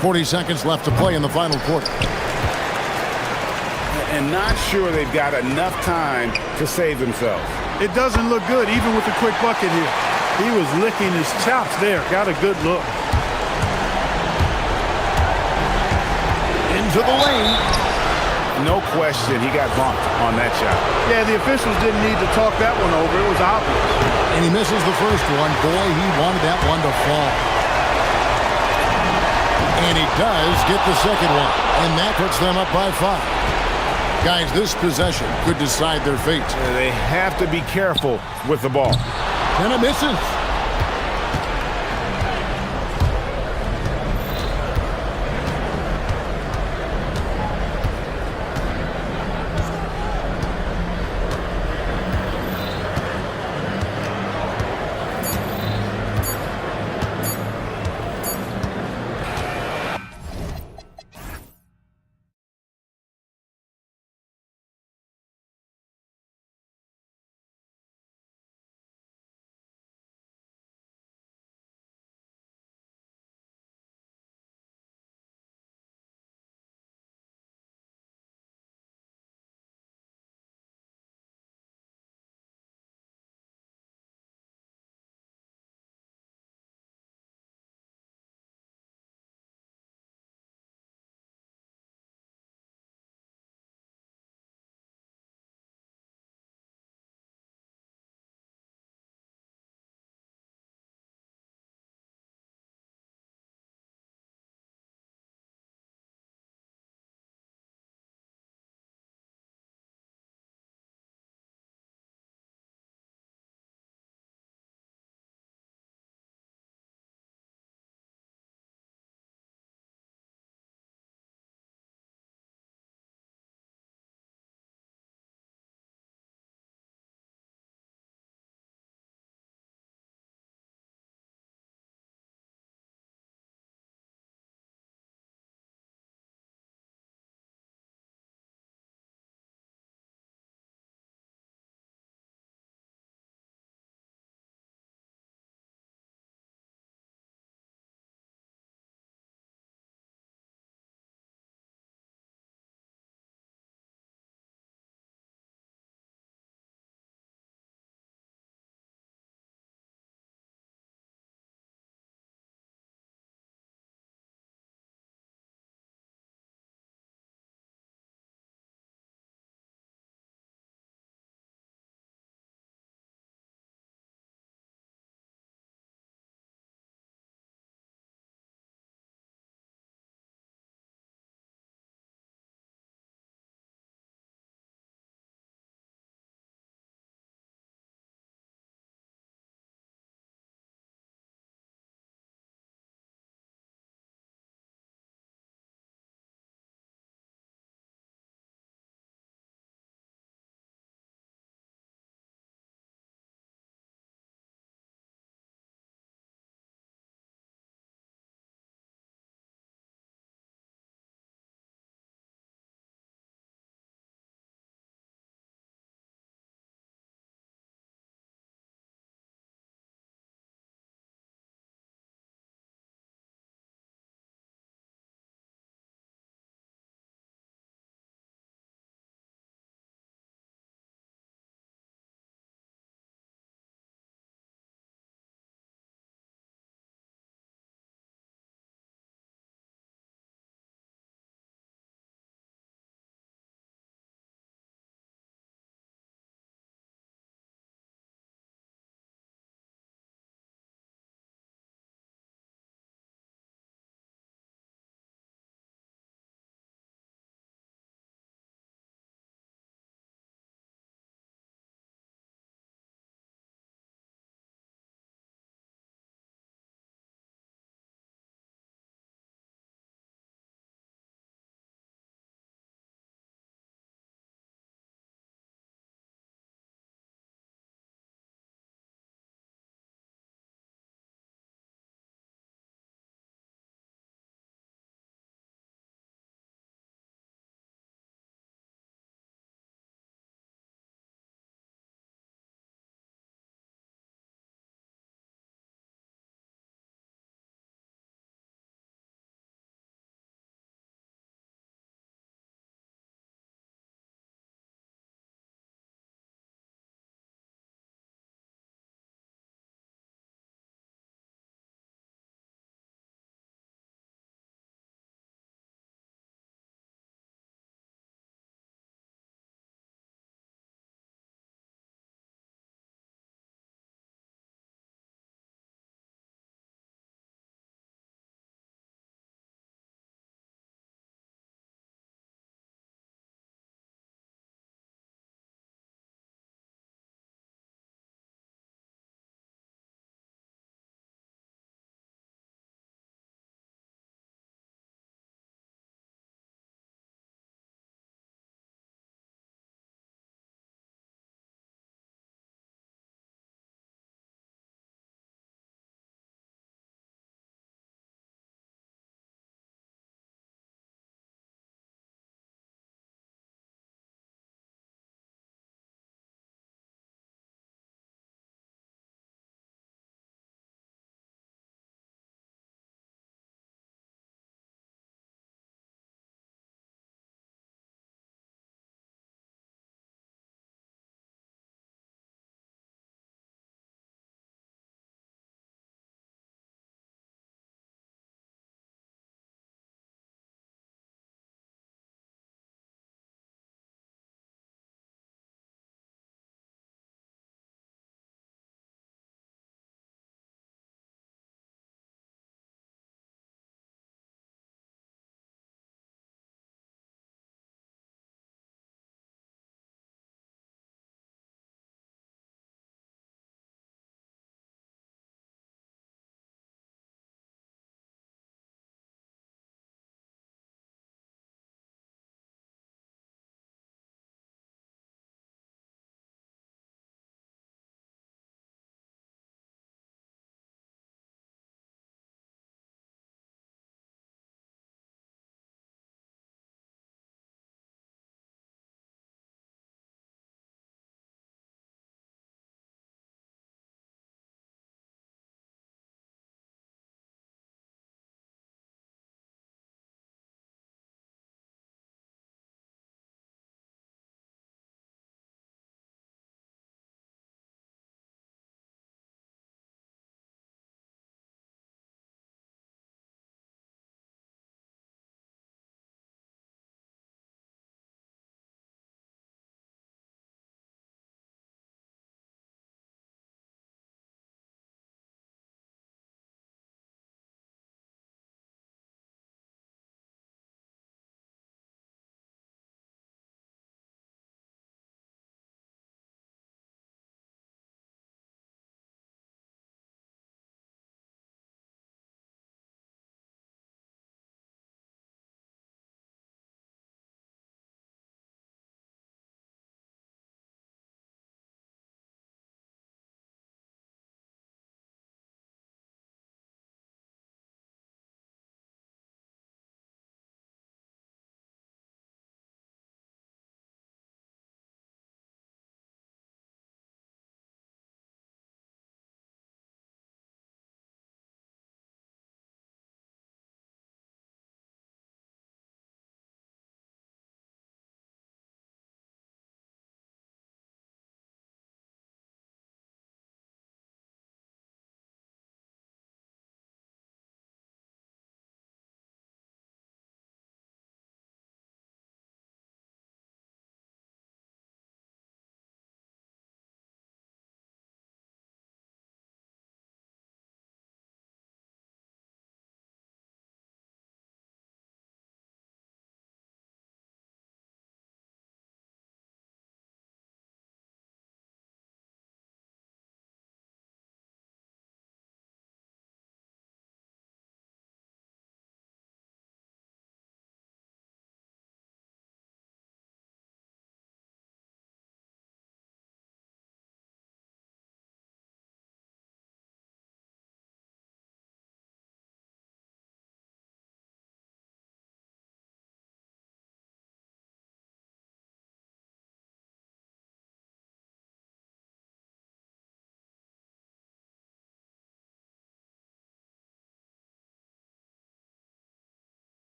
"40 seconds left to play in the final quarter. And not sure they've got enough time to save themselves. It doesn't look good, even with the quick bucket here. He was licking his chops there. Got a good look. Into the lane. No question, he got bumped on that shot. Yeah, the officials didn't need to talk that one over. It was obvious. And he misses the first one. Boy, he wanted that one to fall. And he does get the second one. And that puts them up by 5. Guys, this possession could decide their fate. They have to be careful with the ball. And it misses.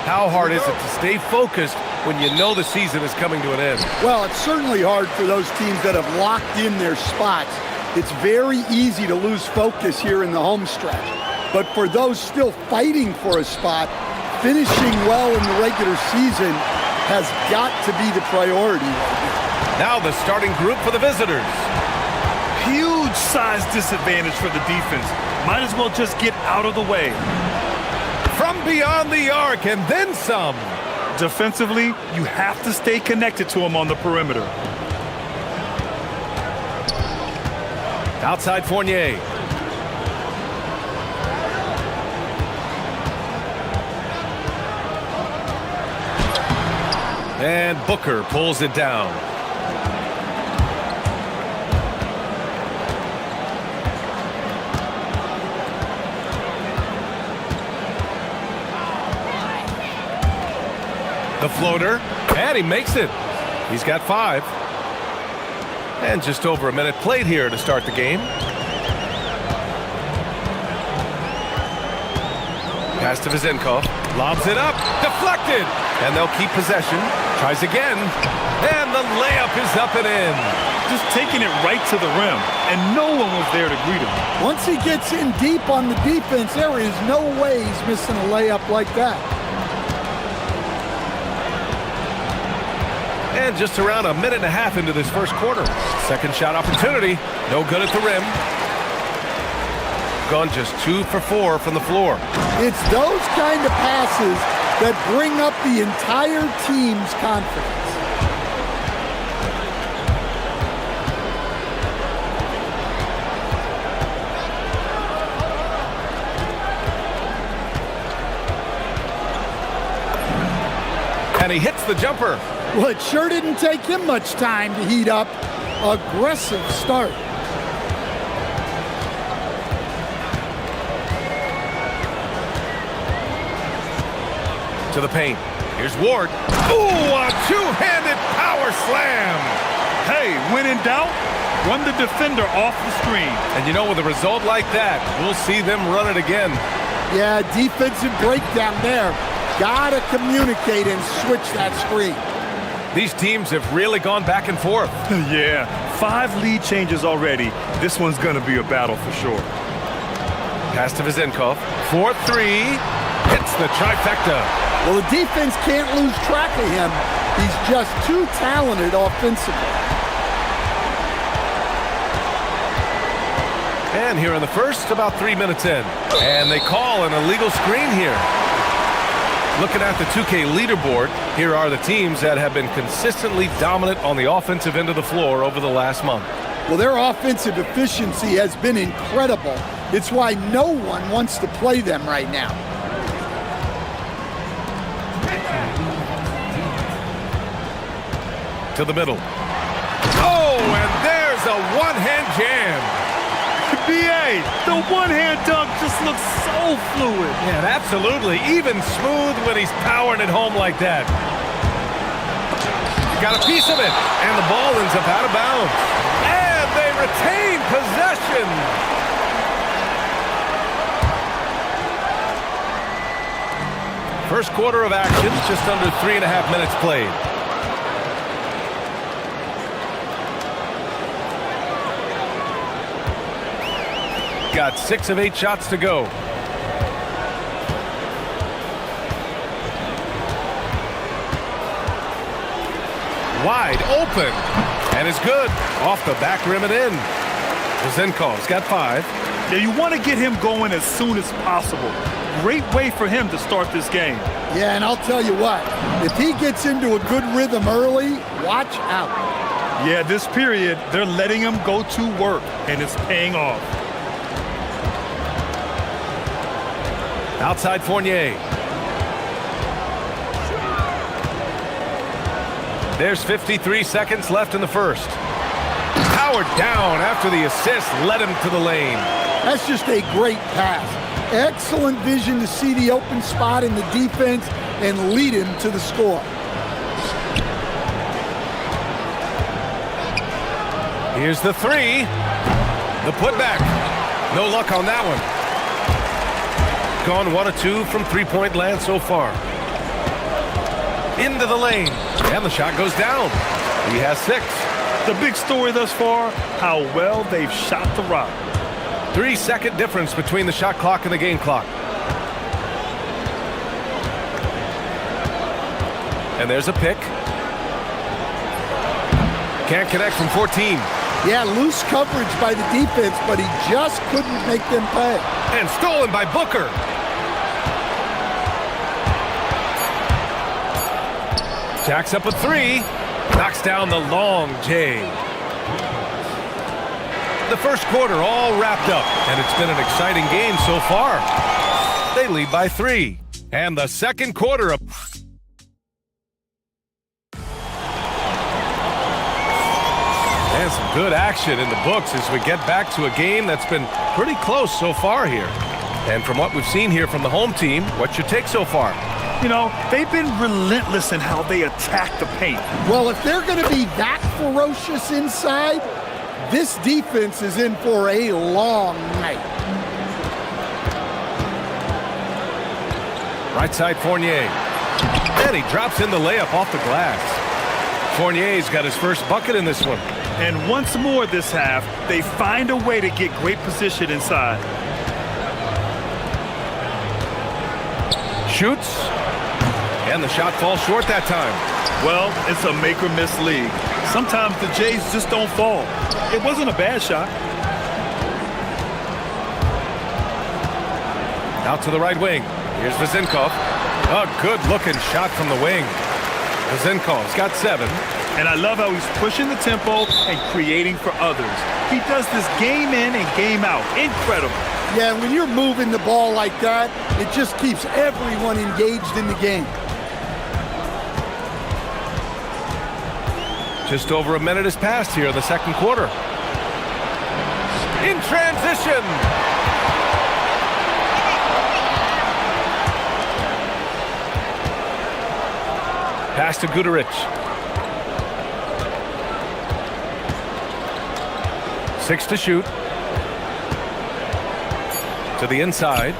How hard is it to stay focused when you know the season is coming to an end? Well, it's certainly hard for those teams that have locked in their spots. It's very easy to lose focus here in the home stretch. But for those still fighting for a spot, finishing well in the regular season has got to be the priority. Now the starting group for the visitors. Huge size disadvantage for the defense. Might as well just get out of the way. From beyond the arc and then some. Defensively, you have to stay connected to him on the perimeter. Outside Fournier. And Booker pulls it down. The floater, and he makes it. He's got 5. And just over a minute played here to start the game. Pass to Vizenkov, lobs it up, deflected, and they'll keep possession. Tries again, and the layup is up and in. Just taking it right to the rim, and no one was there to greet him. Once he gets in deep on the defense, there is no way he's missing a layup like that. And just around a minute and a half into this first quarter. Second shot opportunity, no good at the rim. Gone just 2 for 4 from the floor. It's those kind of passes that bring up the entire team's confidence. And he hits the jumper. Well, it sure didn't take him much time to heat up. Aggressive start. To the paint. Here's Ward. Ooh, a two-handed power slam. Hey, when in doubt, run the defender off the screen. And you know, with a result like that, we'll see them run it again. Yeah, defensive breakdown there. Gotta communicate and switch that screen. These teams have really gone back and forth. Yeah, 5 lead changes already. This one's gonna be a battle for sure. Pass to Vizenkov. 4-3. Hits the trifecta. Well, the defense can't lose track of him. He's just too talented offensively. And here in the first, about 3 minutes in. And they call an illegal screen here. Looking at the 2K leaderboard, here are the teams that have been consistently dominant on the offensive end of the floor over the last month. Well, their offensive efficiency has been incredible. It's why no one wants to play them right now. To the middle. Oh, and there's a one-hand jam. BA, the one-hand dunk just looks so fluid. Yeah, absolutely. Even smooth when he's powering it home like that. Got a piece of it, and the ball ends up out of bounds. And they retain possession. First quarter of action, just under 3.5 minutes played. Got 6 of 8 shots to go. Wide open. And is good. Off the back rim and in. Vizenkov's got 5. Yeah, you want to get him going as soon as possible. Great way for him to start this game. Yeah, and I'll tell you what. If he gets into a good rhythm early, watch out. Yeah, this period, they're letting him go to work, and it's paying off. Outside Fournier. There's 53 seconds left in the first. Powered down after the assist led him to the lane. That's just a great pass. Excellent vision to see the open spot in the defense and lead him to the score. Here's the 3. The putback. No luck on that one. Gone 1 of 2 from three-point land so far. into the lane, and the shot goes down. He has 6. The big story thus far, how well they've shot the rock. 3-second difference between the shot clock and the game clock. And there's a pick. Can't connect from 14. Yeah, loose coverage by the defense, but he just couldn't make them pay. And stolen by Booker. Jacks up a 3. Knocks down the long J. The first quarter all wrapped up, and it's been an exciting game so far. They lead by 3. And the second quarter of... And some good action in the books as we get back to a game that's been pretty close so far here. And from what we've seen here from the home team, what's your take so far? You know, they've been relentless in how they attack the paint. Well, if they're going to be that ferocious inside, this defense is in for a long night. Right side, Fournier. And he drops in the layup off the glass. Fournier's got his first bucket in this one. And once more this half, they find a way to get great position inside. Shoots. And the shot falls short that time. Well, it's a make-or-miss league. Sometimes the Jays just don't fall. It wasn't a bad shot. Out to the right wing. Here's Vezinkov. A good-looking shot from the wing. Vezinkov's got 7. And I love how he's pushing the tempo and creating for others. He does this game in and game out. Incredible. Yeah, when you're moving the ball like that, it just keeps everyone engaged in the game. Just over a minute has passed here in the second quarter. In transition. Pass to Guduric. 6 to shoot. To the inside.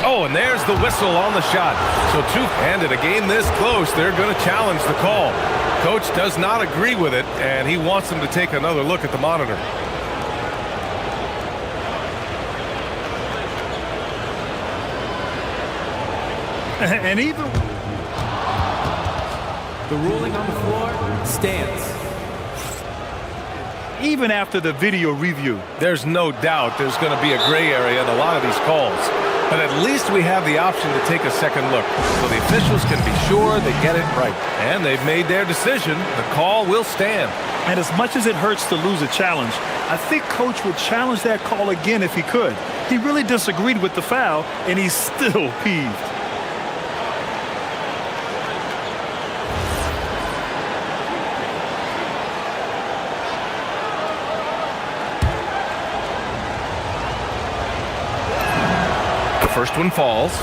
Oh, and there's the whistle on the shot. So two-handed, a game this close, they're going to challenge the call. Coach does not agree with it, and he wants them to take another look at the monitor. And even... The ruling on the floor stands. Even after the video review. There's no doubt there's going to be a gray area in a lot of these calls. But at least we have the option to take a second look, so the officials can be sure they get it right. And they've made their decision. The call will stand. And as much as it hurts to lose a challenge, I think Coach would challenge that call again if he could. He really disagreed with the foul, and he's still peeved. First one falls,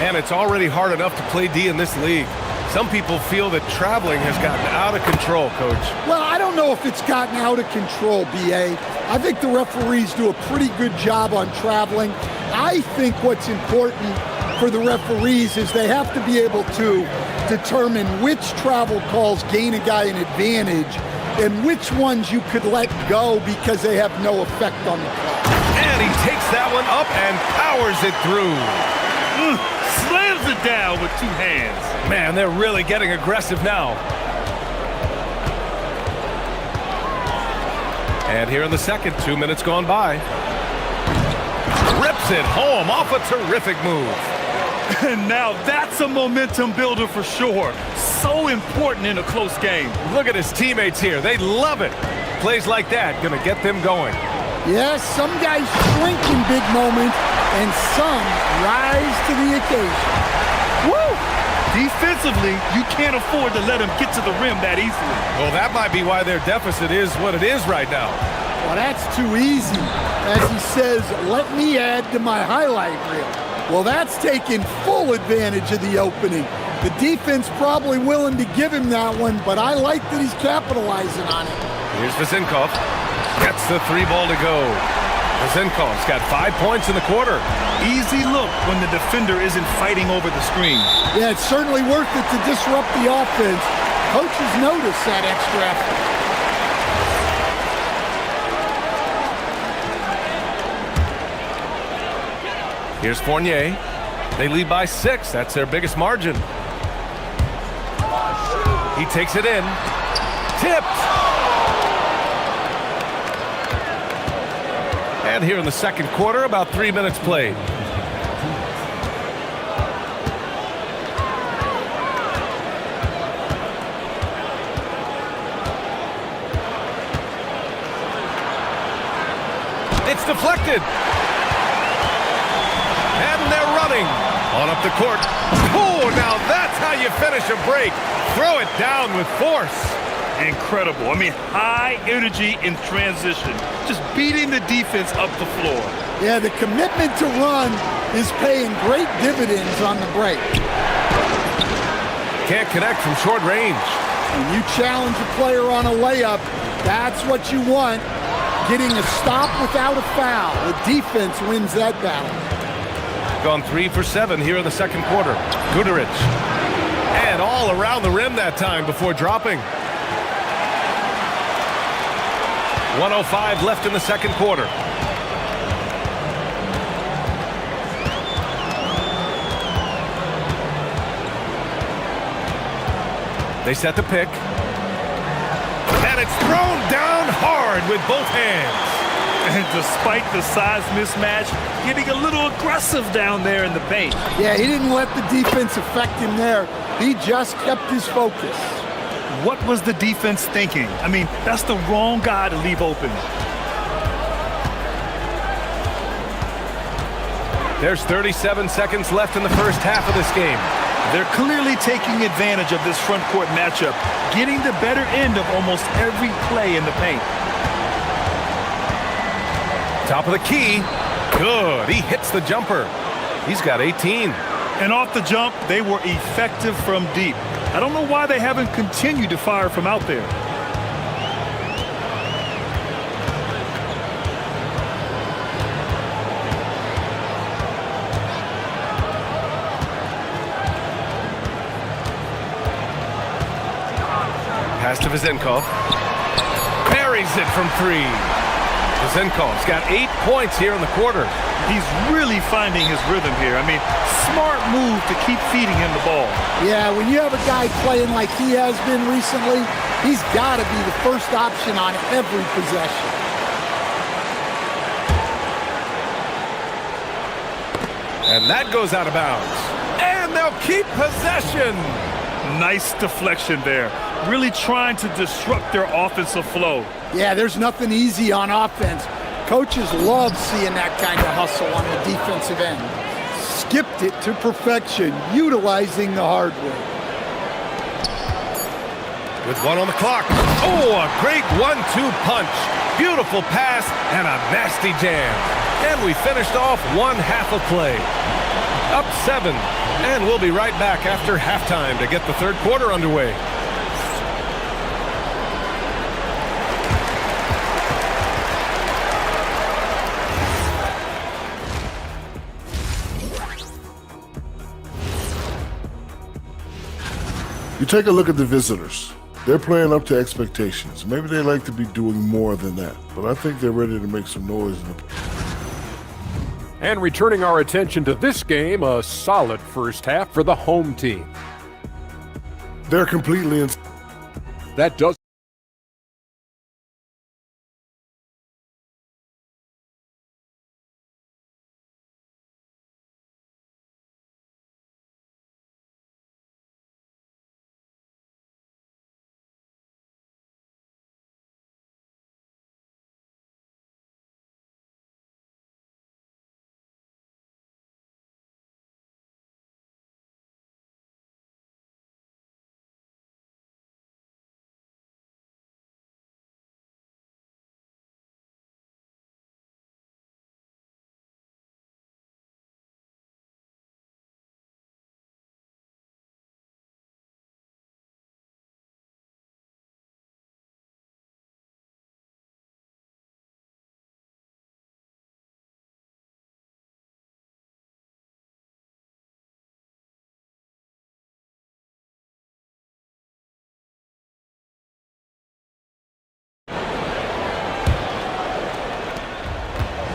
and it's already hard enough to play D in this league. Some people feel that traveling has gotten out of control, Coach. Well, I don't know if it's gotten out of control, B.A. I think the referees do a pretty good job on traveling. I think what's important for the referees is they have to be able to determine which travel calls gain a guy an advantage and which ones you could let go because they have no effect on the play. And he takes that one up and powers it through. Slams it down with 2 hands. Man, they're really getting aggressive now. And here in the second, 2 minutes gone by. Rips it home off a terrific move. And now that's a momentum builder for sure. So important in a close game. Look at his teammates here. They love it. Plays like that going to get them going. Yes, some guys shrink in big moments, and some rise to the occasion. Woo! Defensively, you can't afford to let him get to the rim that easily. Well, that might be why their deficit is what it is right now. Well, that's too easy. As he says, let me add to my highlight reel. Well, that's taking full advantage of the opening. The defense probably willing to give him that one, but I like that he's capitalizing on it. Here's Vezinkov. Gets the 3 ball to go. Zinkov's got 5 points in the quarter. Easy look when the defender isn't fighting over the screen. Yeah, it's certainly worth it to disrupt the offense. Coaches notice that extra effort. Here's Fournier. They lead by 6. That's their biggest margin. He takes it in. Tipped. And here in the second quarter, about 3 minutes played. It's deflected. And they're running. On up the court. Oh, now that's how you finish a break. Throw it down with force. Incredible. I mean, high energy in transition. Just beating the defense up the floor. Yeah, the commitment to run is paying great dividends on the break. Can't connect from short range. When you challenge a player on a layup, that's what you want. Getting a stop without a foul. The defense wins that battle. Gone 3 for 7 here in the second quarter. Guduric. And all around the rim that time before dropping. 1:05 left in the second quarter. They set the pick. And it's thrown down hard with both hands. And despite the size mismatch, getting a little aggressive down there in the paint. Yeah, he didn't let the defense affect him there. He just kept his focus. What was the defense thinking? I mean, that's the wrong guy to leave open. There's 37 seconds left in the first half of this game. They're clearly taking advantage of this front court matchup, getting the better end of almost every play in the paint. Top of the key. Good. He hits the jumper. He's got 18. And off the jump, they were effective from deep. I don't know why they haven't continued to fire from out there. Pass to Zinkov. Buries it from 3. Zinkov's got 8 points here in the quarter. He's really finding his rhythm here. I mean, smart move to keep feeding him the ball. Yeah, when you have a guy playing like he has been recently, he's got to be the first option on every possession. And that goes out of bounds. And they'll keep possession. Nice deflection there. Really trying to disrupt their offensive flow. Yeah, there's nothing easy on offense. Coaches love seeing that kind of hustle on the defensive end. Skipped it to perfection, utilizing the hardware. With 1 on the clock. Oh, a great 1-2 punch. Beautiful pass and a nasty jam. And we finished off one half of play. Up 7. And we'll be right back after halftime to get the third quarter underway. You take a look at the visitors. They're playing up to expectations. Maybe they like to be doing more than that, but I think they're ready to make some noise. And returning our attention to this game, a solid first half for the home team. They're completely That does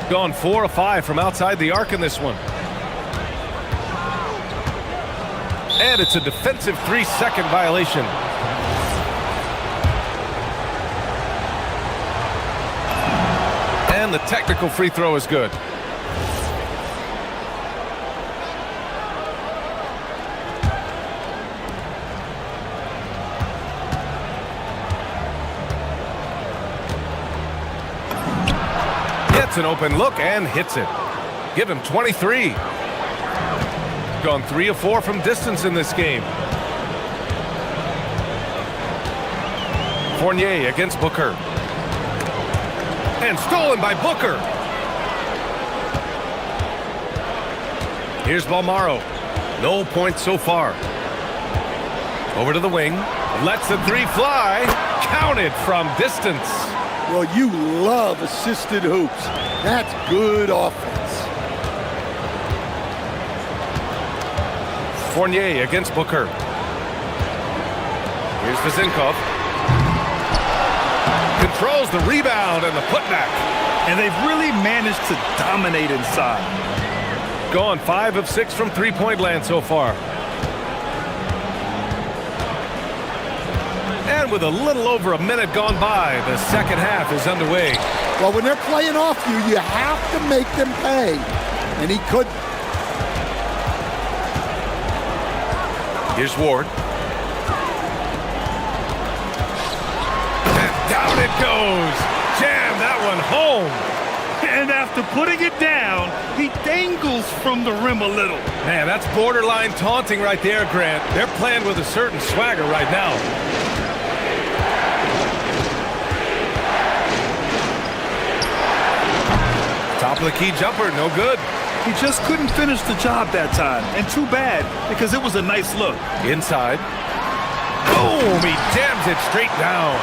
Gone 4 of 5 from outside the arc in this one. And it's a defensive 3-second violation. And the technical free throw is good. Gets an open look and hits it. Give him 23. Gone 3 of 4 from distance in this game. Fournier against Booker. And stolen by Booker. Here's Balmaro. No points so far. Over to the wing. Lets the three fly. Counted from distance. Well, you love assisted hoops. That's good offense. Fournier against Booker. Here's Vezinkov. Controls the rebound and the putback. And they've really managed to dominate inside. Gone 5 of 6 from three-point land so far. And with a little over a minute gone by, the second half is underway. Well, when they're playing off you, you have to make them pay. And he could. Here's Ward. And down it goes. Jam that one home. And after putting it down, he dangles from the rim a little. Man, that's borderline taunting right there, Grant. They're playing with a certain swagger right now. Top of the key jumper, no good. He just couldn't finish the job that time. And too bad, because it was a nice look. Inside. Boom! He jams it straight down.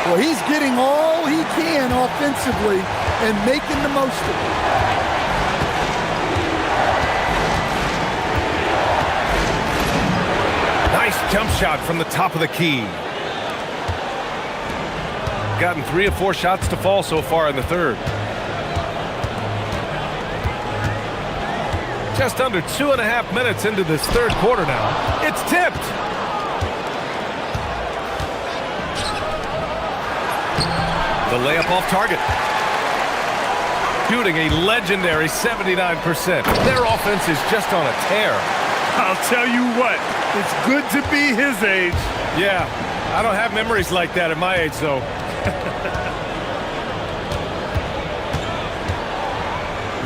Well, he's getting all he can offensively and making the most of it. Nice jump shot from the top of the key. Gotten 3 of 4 shots to fall so far in the third. Just under 2.5 minutes into this third quarter now. It's tipped. The layup off target. Shooting a legendary 79%. Their offense is just on a tear. I'll tell you what, it's good to be his age. Yeah, I don't have memories like that at my age, though.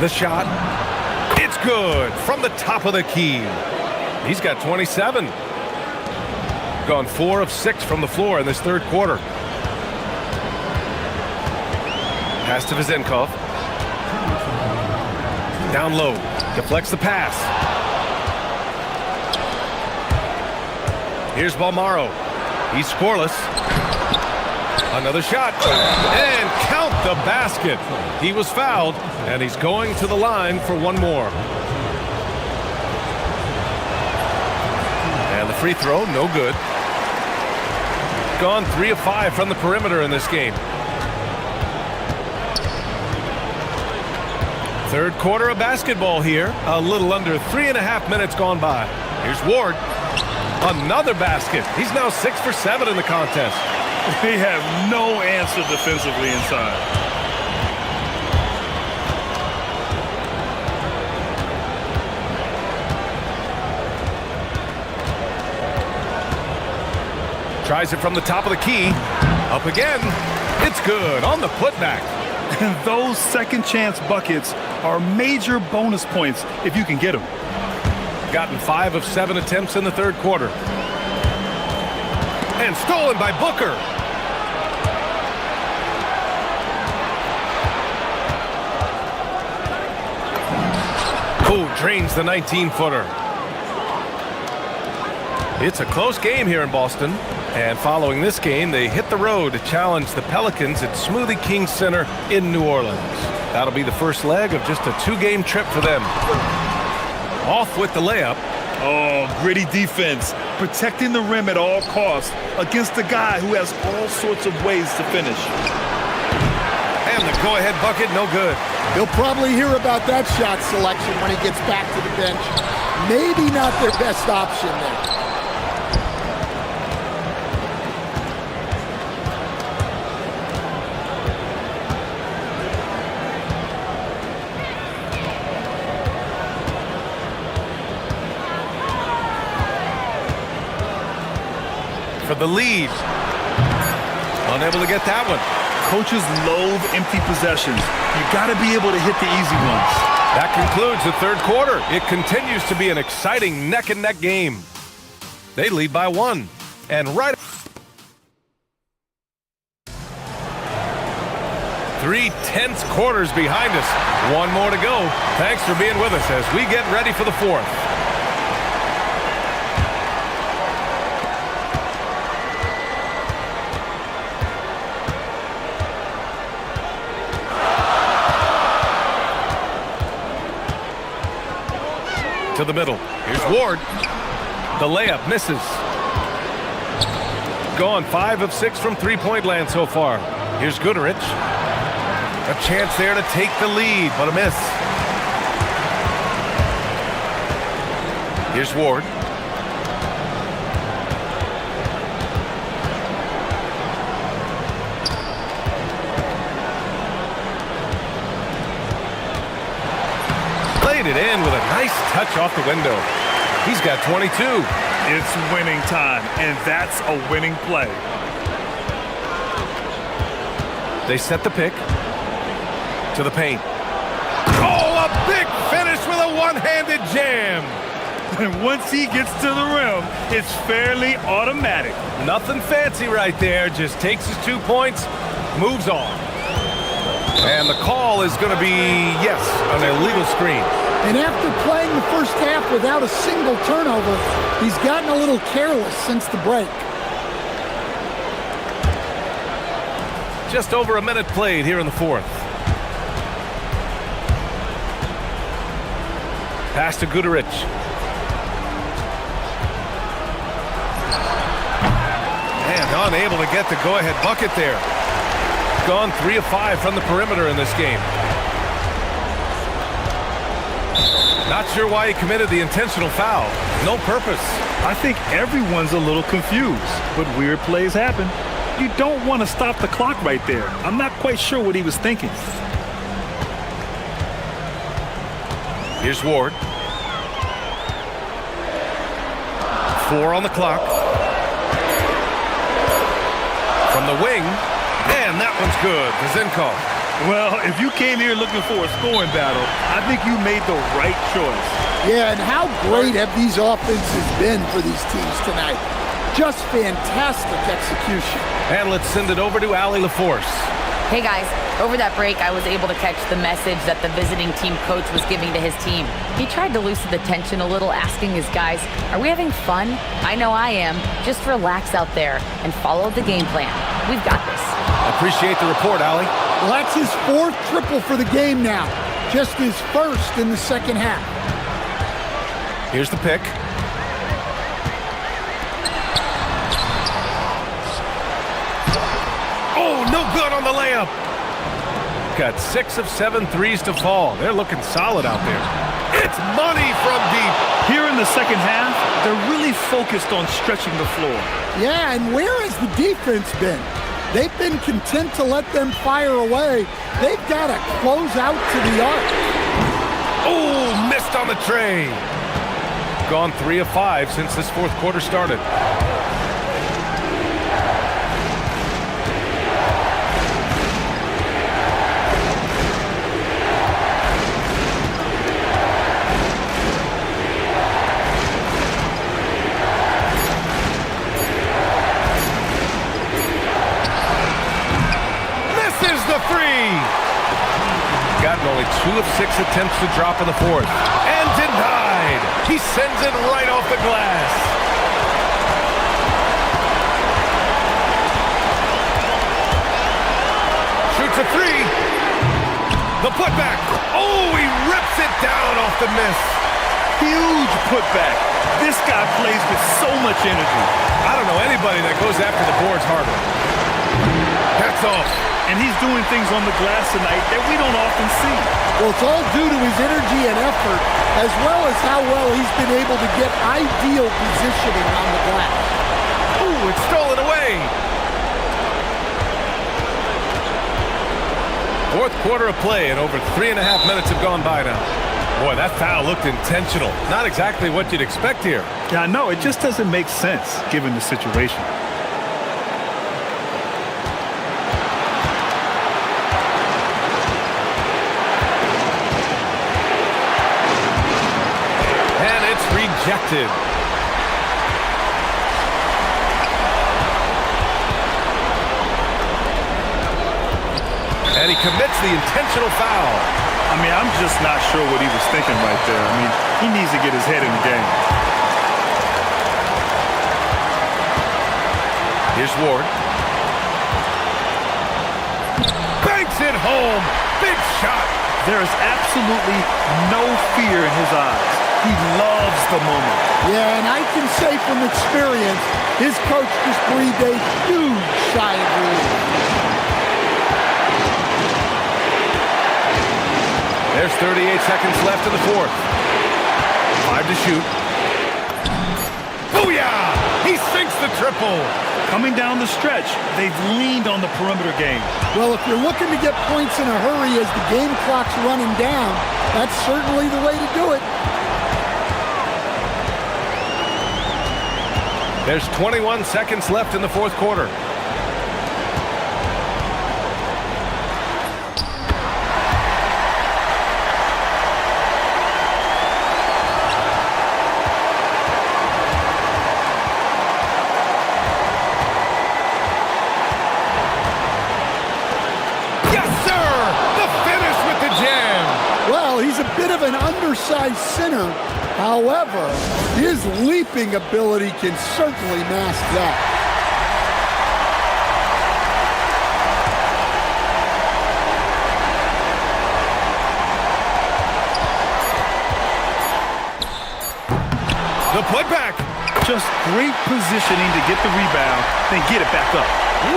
The shot. It's good from the top of the key. He's got 27. Gone 4 of 6 from the floor in this third quarter. Pass to Vezinkov. Down low. Deflects the pass. Here's Balmaro. He's scoreless. Another shot. And count the basket. He was fouled, and he's going to the line for one more. And the free throw, no good. Gone 3 of 5 from the perimeter in this game. Third quarter of basketball here. A little under 3.5 minutes gone by. Here's Ward. Another basket. He's now 6 for 7 in the contest. They have no answer defensively inside. Tries it from the top of the key. Up again. It's good on the putback. And those second chance buckets are major bonus points if you can get them. Gotten 5 of 7 attempts in the third quarter. And stolen by Booker. Oh, drains the 19-footer. It's a close game here in Boston. And following this game, they hit the road to challenge the Pelicans at Smoothie King Center in New Orleans. That'll be the first leg of just a 2-game trip for them. Off with the layup. Oh, gritty defense. Protecting the rim at all costs against a guy who has all sorts of ways to finish. And the go-ahead bucket, no good. He'll probably hear about that shot selection when he gets back to the bench. Maybe not their best option there. For the lead. Unable to get that one. Coaches loathe empty possessions. You got to be able to hit the easy ones. That concludes the third quarter. It continues to be an exciting neck-and-neck game. They lead by 1. And right... 3 tense quarters behind us. 1 more to go. Thanks for being with us as we get ready for the fourth. To the middle. Here's Ward. The layup misses. Gone 5 of 6 from three-point land so far. Here's Goodrich. A chance there to take the lead, but a miss. Here's Ward. It in with a nice touch off the window. He's got 22. It's winning time, and that's a winning play. They set the pick to the paint. Oh, a big finish with a one-handed jam. And once he gets to the rim, it's fairly automatic. Nothing fancy right there. Just takes his 2 points, moves on. And the call is going to be, yes, an illegal screen. And after playing the first half without a single turnover, he's gotten a little careless since the break. Just over a minute played here in the fourth. Pass to Goodrich. And unable to get the go-ahead bucket there. Gone 3 of 5 from the perimeter in this game. Not sure why he committed the intentional foul. No purpose. I think everyone's a little confused, but weird plays happen. You don't want to stop the clock right there. I'm not quite sure what he was thinking. Here's Ward. 4 on the clock. From the wing. And that one's good. Zinkov. Well, if you came here looking for a scoring battle, I think you made the right choice. Yeah, and how great have these offenses been for these teams tonight? Just fantastic execution. And let's send it over to Allie LaForce. Hey guys, over that break I was able to catch the message that the visiting team coach was giving to his team. He tried to loosen the tension a little, asking his guys, are we having fun? I know I am. Just relax out there and follow the game plan. We've got this. Appreciate the report, Allie. Well, that's his 4th triple for the game now. Just his 1st in the second half. Here's the pick. Oh, no good on the layup. Got 6 of 7 threes to fall. They're looking solid out there. It's money from deep. Here in the second half, they're really focused on stretching the floor. Yeah, and where has the defense been? They've been content to let them fire away. They've got to close out to the arc. Oh, missed on the tray. Gone 3 of 5 since this fourth quarter started. Gotten only 2 of 6 attempts to drop in the fourth. And denied. He sends it right off the glass. Shoots a 3. The putback. Oh, he rips it down off the miss. Huge putback. This guy plays with so much energy. I don't know anybody that goes after the boards harder. That's off. and he's doing things on the glass tonight that we don't often see. Well, it's all due to his energy and effort, as well as how well he's been able to get ideal positioning on the glass. Ooh, it's stolen away. Fourth quarter of play, and over 3.5 minutes have gone by now. Boy, that foul looked intentional. Not exactly what you'd expect here. Yeah, I know. It just doesn't make sense given the situation. And it's rejected. And he commits the intentional foul. I mean, I'm just not sure what he was thinking right there. I mean, he needs to get his head in the game. Here's Ward. Banks it home. Big shot. There is absolutely no fear in his eyes. He loves the moment. Yeah, and I can say from experience, his coach just breathed a huge sigh of relief. There's 38 seconds left in the fourth. 5 to shoot. Booyah! He sinks the triple. Coming down the stretch, they've leaned on the perimeter game. Well, if you're looking to get points in a hurry as the game clock's running down, that's certainly the way to do it. There's 21 seconds left in the fourth quarter. He's a bit of an undersized center. However, his leaping ability can certainly mask that. The putback. Just great positioning to get the rebound, then get it back up.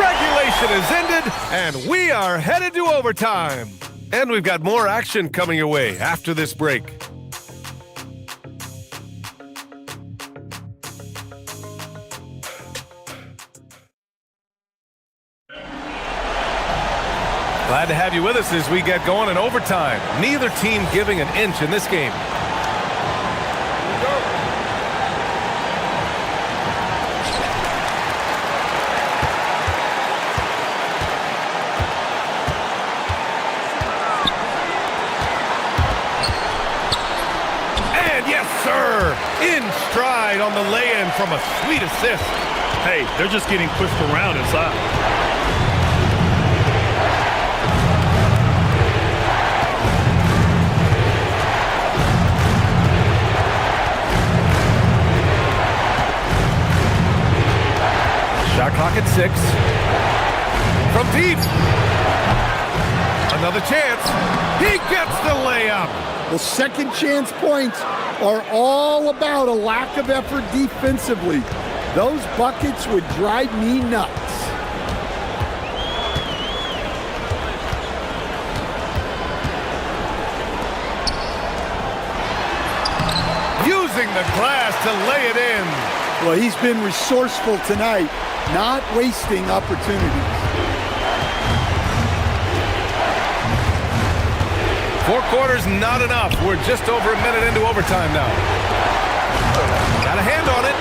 Regulation is ended, and we are headed to overtime. And we've got more action coming your way after this break. Glad to have you with us as we get going in overtime. Neither team giving an inch in this game. In stride on the lay-in from a sweet assist. Hey, they're just getting pushed around inside. Shot clock at 6. From deep. Another chance. He gets the layup. Well, second chance points are all about a lack of effort defensively. Those buckets would drive me nuts. Using the glass to lay it in. Well, he's been resourceful tonight, not wasting opportunities. 4 quarters, not enough. We're just over a minute into overtime now. Got a hand on it.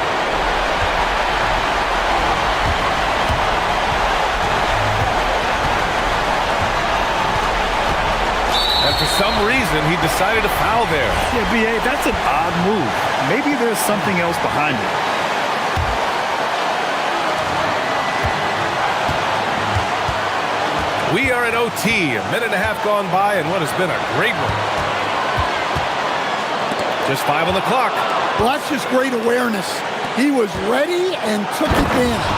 And for some reason, he decided to foul there. Yeah, B.A., that's an odd move. Maybe there's something else behind it. We are at OT, a minute and a half gone by, and what has been a great one. Just 5 on the clock. Well, that's just great awareness. He was ready and took advantage.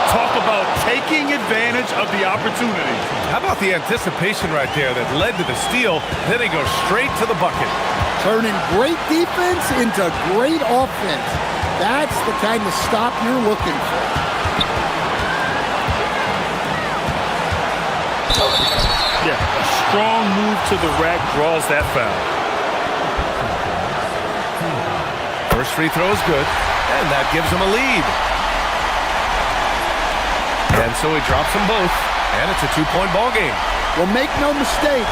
Talk about taking advantage of the opportunity. How about the anticipation right there that led to the steal, then he goes straight to the bucket. Turning great defense into great offense. That's the kind of stop you're looking for. strong move to the rack draws that foul. First free throw is good, and that gives him a lead. And so he drops them both, and it's a two-point ball game. Well, make no mistake,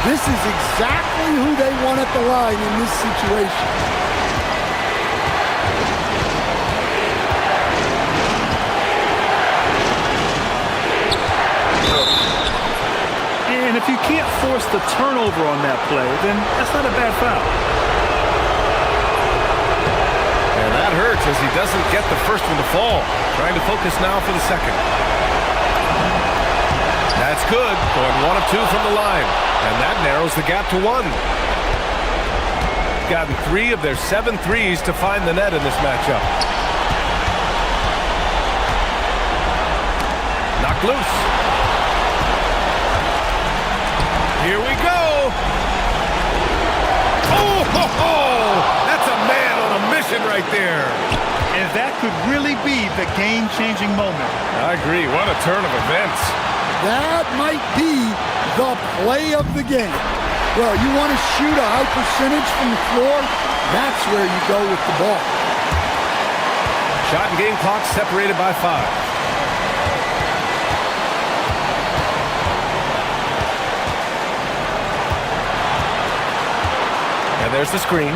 this is exactly who they want at the line in this situation. And if you can't force the turnover on that play, then that's not a bad foul. And that hurts as he doesn't get the first one to fall. Trying to focus now for the second. That's good. Going 1 of 2 from the line. And that narrows the gap to 1. Gotten 3 of their 7 threes to find the net in this matchup. Knocked loose. Here we go. Oh, ho, ho! That's a man on a mission right there. And that could really be the game-changing moment. I agree. What a turn of events. That might be the play of the game. Well, you want to shoot a high percentage from the floor? That's where you go with the ball. Shot and game clock separated by 5. And there's the screen.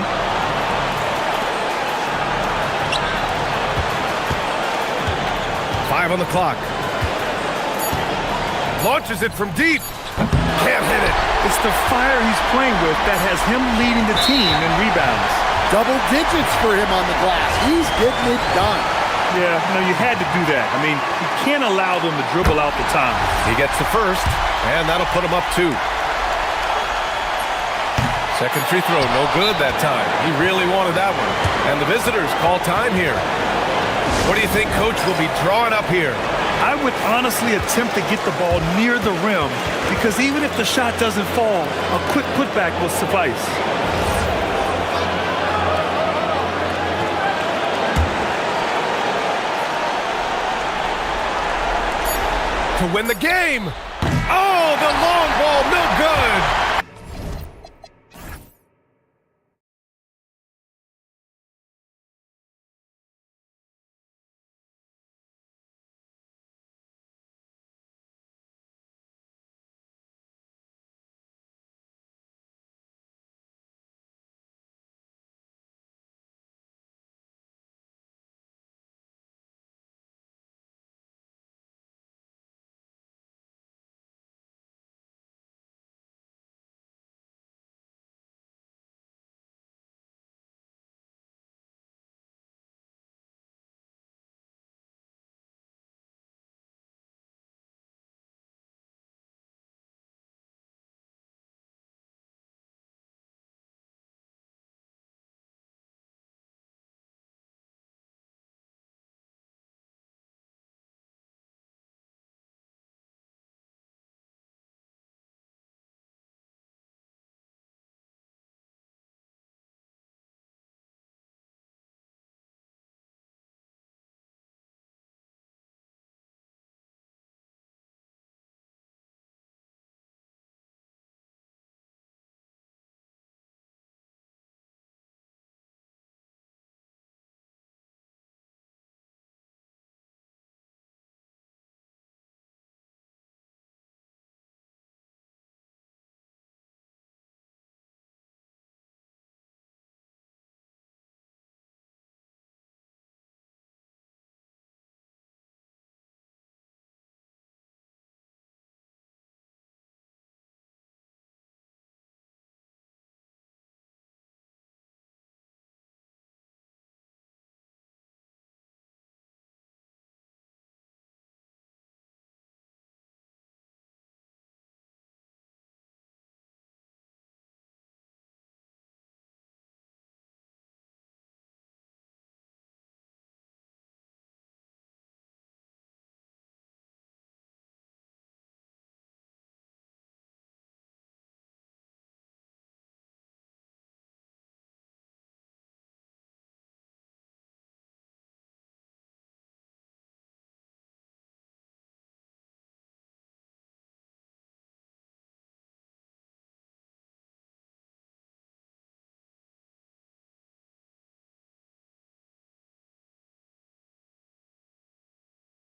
On the clock. Launches it from deep. Can't hit it. It's the fire he's playing with that has him leading the team in rebounds. Double digits for him on the glass. He's getting it done. Yeah, no, you had to do that. I mean, you can't allow them to dribble out the time. He gets the first, and that'll put him up 2. Second free throw, no good that time. He really wanted that one. And the visitors call time here. What do you think Coach will be drawing up here? I would honestly attempt to get the ball near the rim because even if the shot doesn't fall, a quick putback will suffice. To win the game! Oh, the long ball, no good!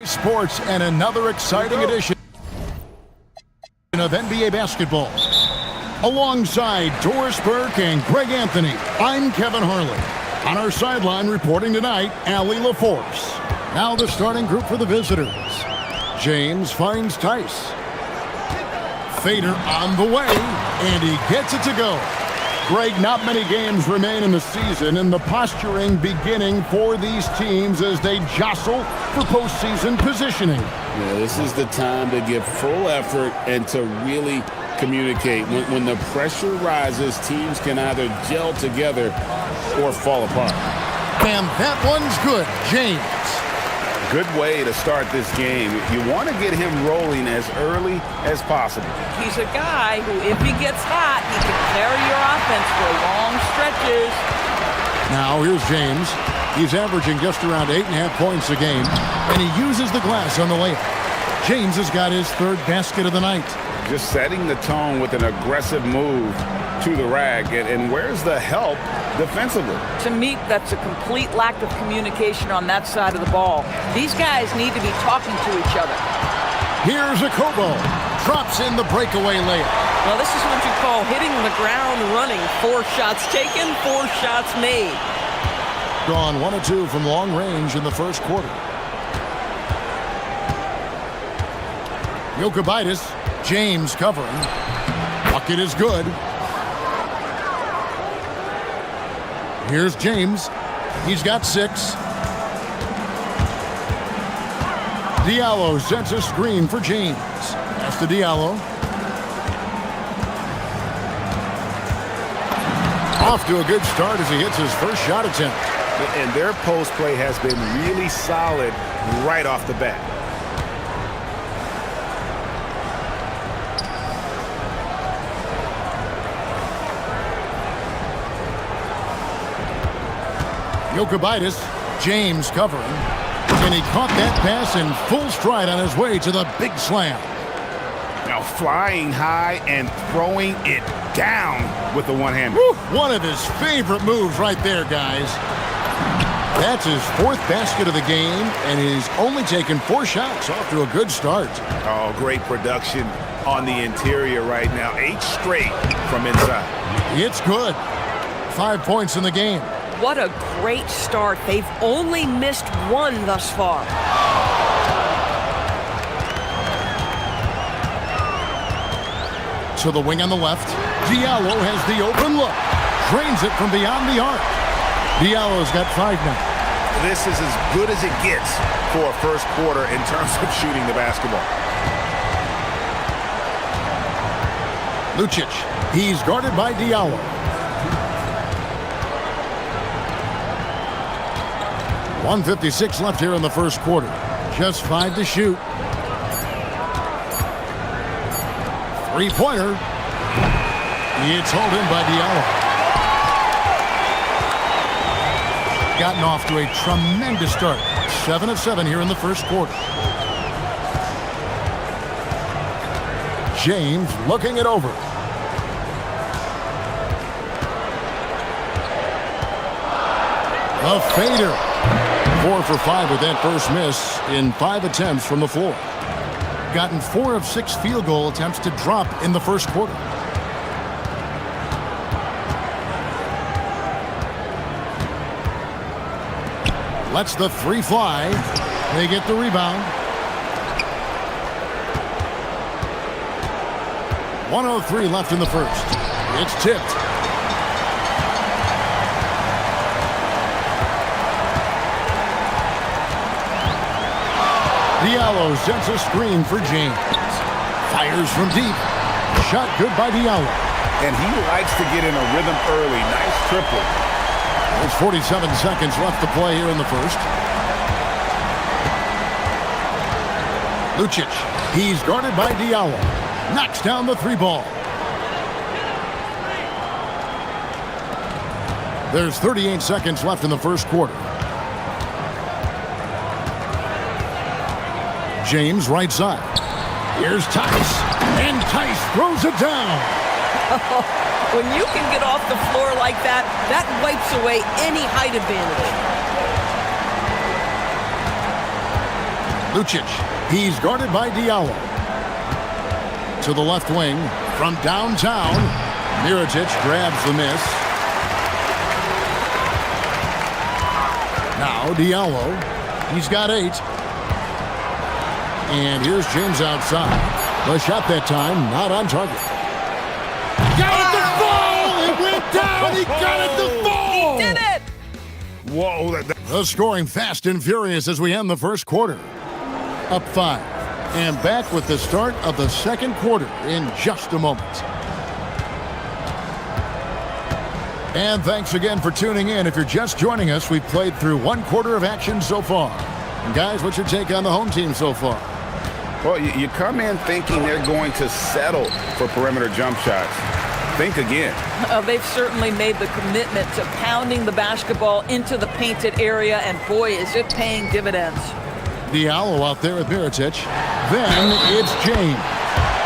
Sports and another exciting edition of NBA basketball. Alongside Doris Burke and Greg Anthony, I'm Kevin Harlan. On our sideline reporting tonight, Allie LaForce. Now the starting group for the visitors. James finds Tice. Fader on the way, and he gets it to go. Greg, not many games remain in the season, and the posturing beginning for these teams as they jostle for postseason positioning. Yeah, this is the time to give full effort and to really communicate. When the pressure rises, teams can either gel together or fall apart. And that one's good, James. Good way to start this game. You want to get him rolling as early as possible. He's a guy who, if he gets hot, he can carry your offense for long stretches. Now here's James. He's averaging just around 8.5 points a game, and he uses the glass on the layup. James has got his third basket of the night. Just setting the tone with an aggressive move to the rack. And where's the help defensively? To me, that's a complete lack of communication on that side of the ball. These guys need to be talking to each other. Here's a Kobo. Drops in the breakaway layup. Well, this is what you call hitting the ground running. 4 shots taken, 4 shots made. Gone 1 of 2 from long range in the first quarter. Jokibitis, James covering. Bucket is good. Here's James. He's got 6. Diallo sets a screen for James. That's to Diallo. Off to a good start as he hits his first shot attempt. And their post play has been really solid right off the bat. Jokibitis, James covering, and he caught that pass in full stride on his way to the big slam. Now flying high and throwing it down with the one-hander. One of his favorite moves right there, guys. That's his 4th basket of the game, and he's only taken 4 shots. Off to a good start. Oh, great production on the interior right now. 8 straight from inside. It's good. 5 points in the game. What a great start. They've only missed 1 thus far. To the wing on the left. Diallo has the open look. Drains it from beyond the arc. Diallo's got 5 now. This is as good as it gets for a first quarter in terms of shooting the basketball. Lucic. He's guarded by Diallo. 1:56 left here in the first quarter. Just 5 to shoot. 3-pointer. It's hauled in by Diallo. Gotten off to a tremendous start. 7 of 7 here in the first quarter. James looking it over. A fader. 4 for 5 with that first miss in 5 attempts from the floor. Gotten 4 of 6 field goal attempts to drop in the first quarter. Lets the 3 fly. They get the rebound. 1:03 left in the first. It's tipped. Diallo sets a screen for James. Fires from deep. Shot good by Diallo. And he likes to get in a rhythm early. Nice triple. There's 47 seconds left to play here in the first. Lucic. He's guarded by Diallo. Knocks down the 3 ball. There's 38 seconds left in the first quarter. James right side. Here's Tice. And Tice throws it down. When you can get off the floor like that, that wipes away any height advantage. Lucic. He's guarded by Diallo. To the left wing from downtown. Mirotic grabs the miss. Now Diallo. He's got 8. And here's James outside. The shot that time not on target. Got it to fall! It went down! He got it to fall! He did it! Whoa. The scoring fast and furious as we end the first quarter. Up 5. And back with the start of the second quarter in just a moment. And thanks again for tuning in. If you're just joining us, we've played through 1 quarter of action so far. And guys, what's your take on the home team so far? Well, you come in thinking they're going to settle for perimeter jump shots. Think again. They've certainly made the commitment to pounding the basketball into the painted area, and boy, is it paying dividends. Diallo out there with Mirotic. Then it's James.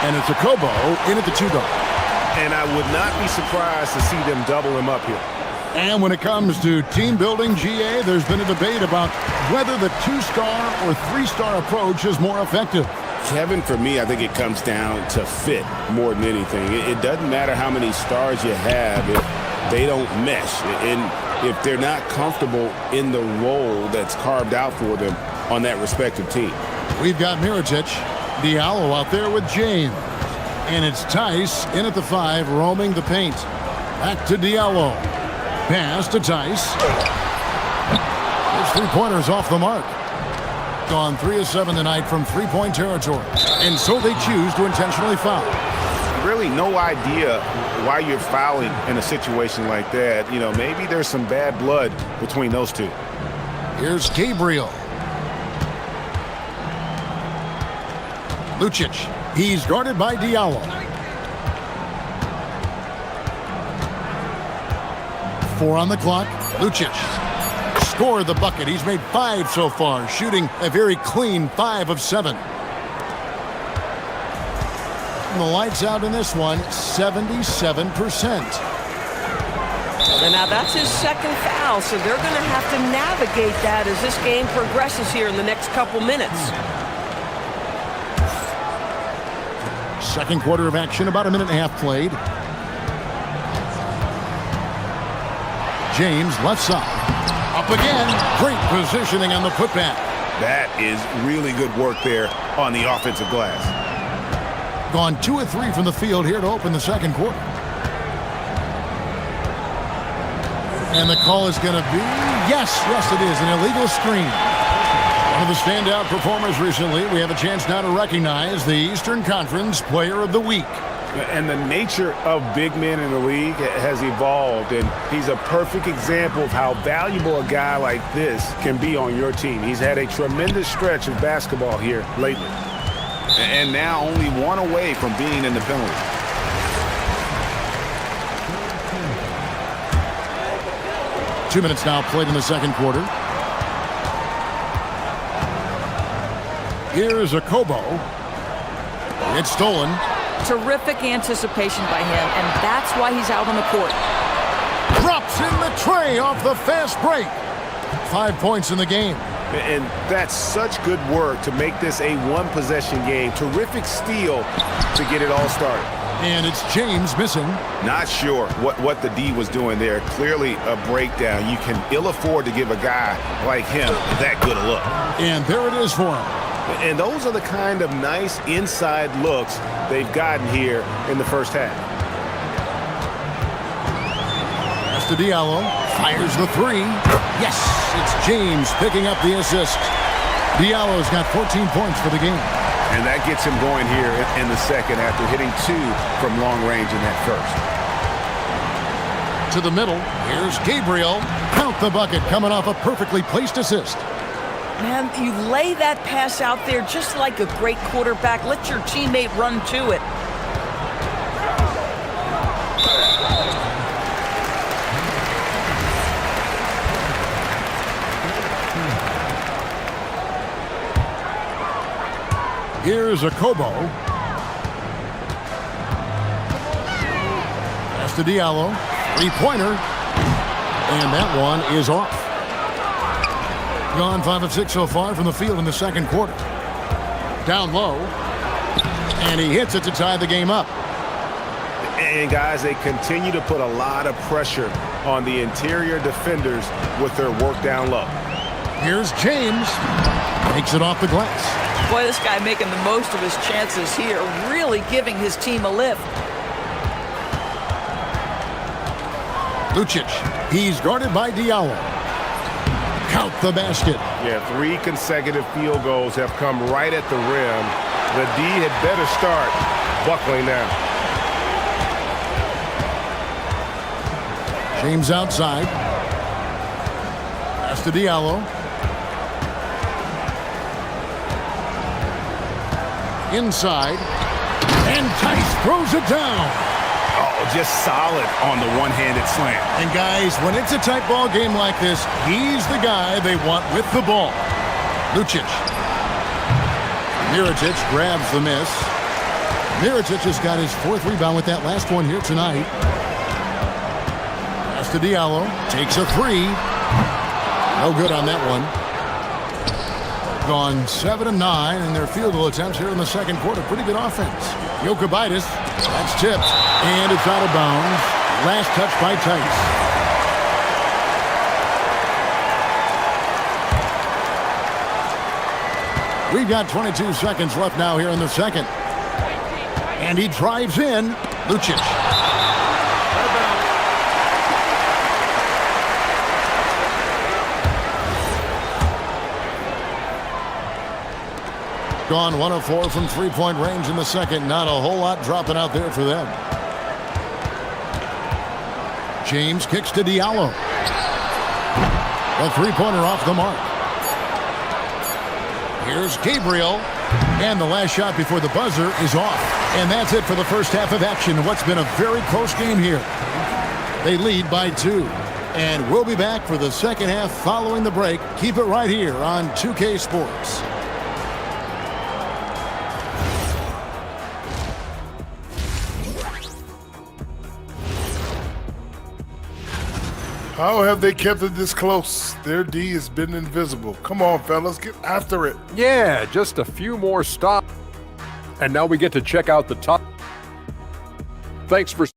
And it's Okobo in at the 2-guard. And I would not be surprised to see them double him up here. And when it comes to team building, GA, there's been a debate about whether the 2-star or 3-star approach is more effective. Kevin, for me, I think it comes down to fit more than anything. It doesn't matter how many stars you have if they don't mesh. And if they're not comfortable in the role that's carved out for them on that respective team. We've got Mirotic, Diallo out there with James. And it's Tice in at the 5, roaming the paint. Back to Diallo. Pass to Tice. His 3-pointers off the mark. Gone 3 of 7 tonight from 3-point territory. And so they choose to intentionally foul. Really no idea why you're fouling in a situation like that. You know, maybe there's some bad blood between those two. Here's Gabriel. Lucic. He's guarded by Diallo. 4 on the clock. Lucic scored the bucket. He's made 5 so far, shooting a very clean 5 of 7. And the lights out in this one, 77%. And now that's his second foul, so they're going to have to navigate that as this game progresses here in the next couple minutes. Second quarter of action, about 1.5 minutes played. James left side. Up again. Great positioning on the putback. That is really good work there on the offensive glass. Gone 2 of 3 from the field here to open the second quarter. And the call is going to be, yes, it is, an illegal screen. One of the standout performers recently. We have a chance now to recognize the Eastern Conference Player of the Week. And the nature of big men in the league has evolved, and he's a perfect example of how valuable a guy like this can be on your team. He's had a tremendous stretch of basketball here lately, and now only 1 away from being in the penalty. Two minutes now played in the second quarter. Here's Okobo. It's stolen. Terrific anticipation by him, and that's why he's out on the court. Drops in the tray off the fast break. 5 points in the game. And that's such good work to make this a 1-possession game. Terrific steal to get it all started. And it's James missing. Not sure what the D was doing there. Clearly a breakdown. You can ill afford to give a guy like him that good a look. And there it is for him. And those are the kind of nice inside looks they've gotten here in the first half. Pass to Diallo. Fires the 3. Yes, it's James picking up the assist. Diallo's got 14 points for the game. And that gets him going here in the second after hitting 2 from long range in that first. To the middle. Here's Gabriel. Count the bucket coming off a perfectly placed assist. Man, you lay that pass out there just like a great quarterback. Let your teammate run to it. Here's Okobo. Pass to Diallo. 3-pointer. And that one is off. Gone 5 of 6 so far from the field in the second quarter. Down low. And he hits it to tie the game up. And guys, they continue to put a lot of pressure on the interior defenders with their work down low. Here's James. Takes it off the glass. Boy, this guy making the most of his chances here, really giving his team a lift. Lucic. He's guarded by Diallo. Count the basket. Yeah, 3 consecutive field goals have come right at the rim. The D had better start buckling now. James outside. Pass to Diallo. Inside. And Tice throws it down. Oh, just solid on the one-handed slam. And guys, when it's a tight ball game like this, he's the guy they want with the ball. Lucic. Mirotic grabs the miss. Mirotic has got his 4th rebound with that last one here tonight. Pass to Diallo. Takes a 3. No good on that one. Gone 7 of 9 in their field goal attempts here in the second quarter. Pretty good offense. Jokubaitis. That's tipped. And it's out of bounds. Last touch by Tice. We've got 22 seconds left now here in the second. And he drives in. Lucic. Gone 1 of 4 from three-point range in the second. Not a whole lot dropping out there for them. James kicks to Diallo. A three-pointer off the mark. Here's Gabriel. And the last shot before the buzzer is off. And that's it for the first half of action. What's been a very close game here. They lead by 2. And we'll be back for the second half following the break. Keep it right here on 2K Sports. How have they kept it this close? Their D has been invisible. Come on, fellas, get after it. Yeah, just a few more stops. And now we get to check out the top. Thanks for...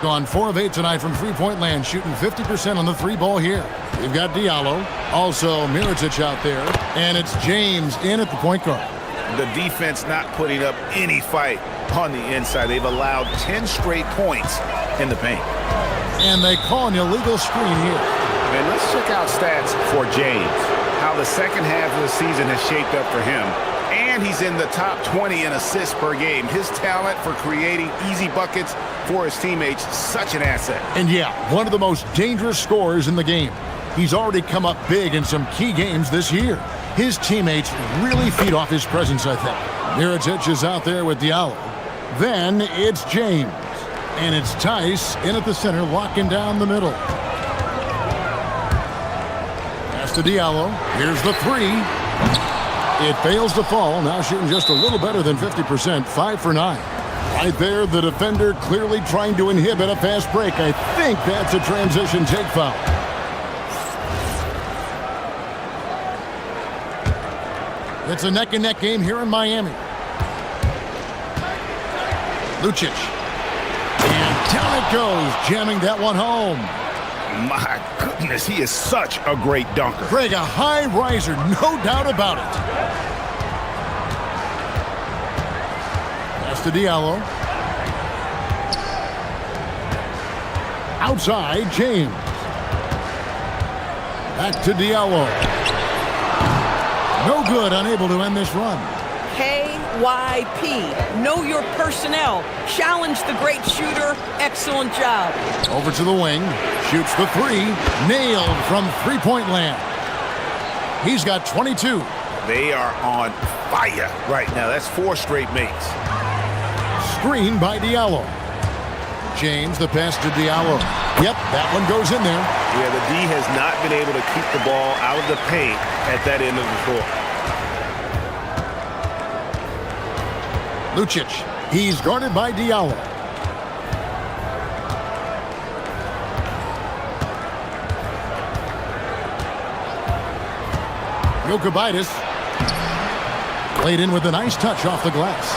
Gone 4 of 8 tonight from three-point land, shooting 50% on the 3-ball here. We've got Diallo, also Mirotic out there, and it's James in at the point guard. The defense not putting up any fight on the inside. They've allowed 10 straight points in the paint. And they call an illegal screen here. And let's check out stats for James. How the second half of the season has shaped up for him. And he's in the top 20 in assists per game. His talent for creating easy buckets for his teammates, such an asset. And yeah, one of the most dangerous scorers in the game. He's already come up big in some key games this year. His teammates really feed off his presence, I think. Mirotic is out there with Diallo. Then it's James. And it's Tice in at the center, locking down the middle. Pass to Diallo. Here's the 3. It fails to fall. Now shooting just a little better than 50%. 5 for 9. Right there, the defender clearly trying to inhibit a fast break. I think that's a transition take foul. It's a neck-and-neck game here in Miami. Lucic. And down it goes, jamming that one home. My goodness. goodness, he is such a great dunker. Greg, a high riser, no doubt about it. Pass to Diallo. Outside, James. Back to Diallo. No good, unable to end this run. KYP. Know your personnel. Challenge the great shooter. Excellent job. Over to the wing. Shoots the three. Nailed from three-point land. He's got 22. They are on fire right now. That's 4 straight makes. Screen by Diallo. James, the pass to Diallo. Yep, that one goes in there. Yeah, the D has not been able to keep the ball out of the paint at that end of the floor. Lucic, he's guarded by Diallo. Jokic played in with a nice touch off the glass.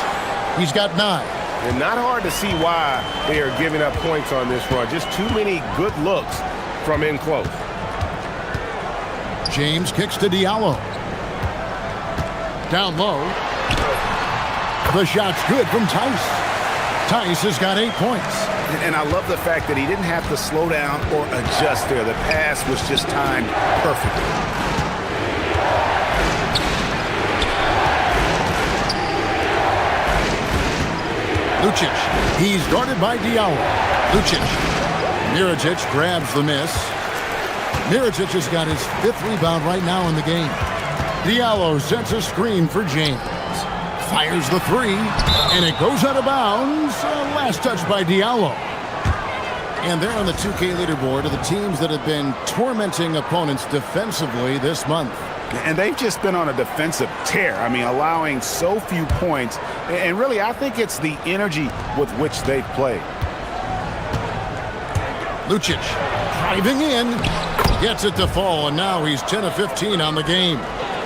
He's got 9. And not hard to see why they are giving up points on this run. Just too many good looks from in close. James kicks to Diallo. Down low. The shot's good from Tice. Tice has got 8 points. And I love the fact that he didn't have to slow down or adjust there. The pass was just timed perfectly. Lucic, he's guarded by Diallo. Lucic. Mirotic grabs the miss. Mirotic has got his 5th rebound right now in the game. Diallo sets a screen for James. Fires the three, and it goes out of bounds. Last touch by Diallo. And they're on the 2K leaderboard of the teams that have been tormenting opponents defensively this month. And they've just been on a defensive tear. I mean, allowing so few points. And really, I think it's the energy with which they've played. Lucic driving in. Gets it to fall, and now he's 10 of 15 on the game.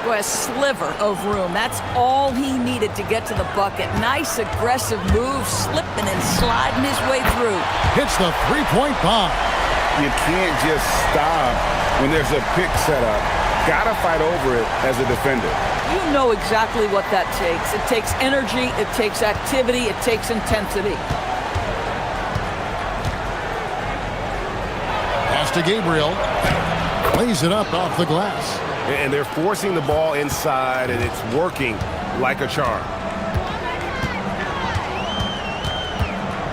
A sliver of room. That's all he needed to get to the bucket. Nice aggressive move, slipping and sliding his way through. Hits the three-point bomb. You can't just stop when there's a pick set up. Gotta fight over it as a defender. You know exactly what that takes. It takes energy, it takes activity, it takes intensity. Pass to Gabriel. Lays it up off the glass. And they're forcing the ball inside, and it's working like a charm.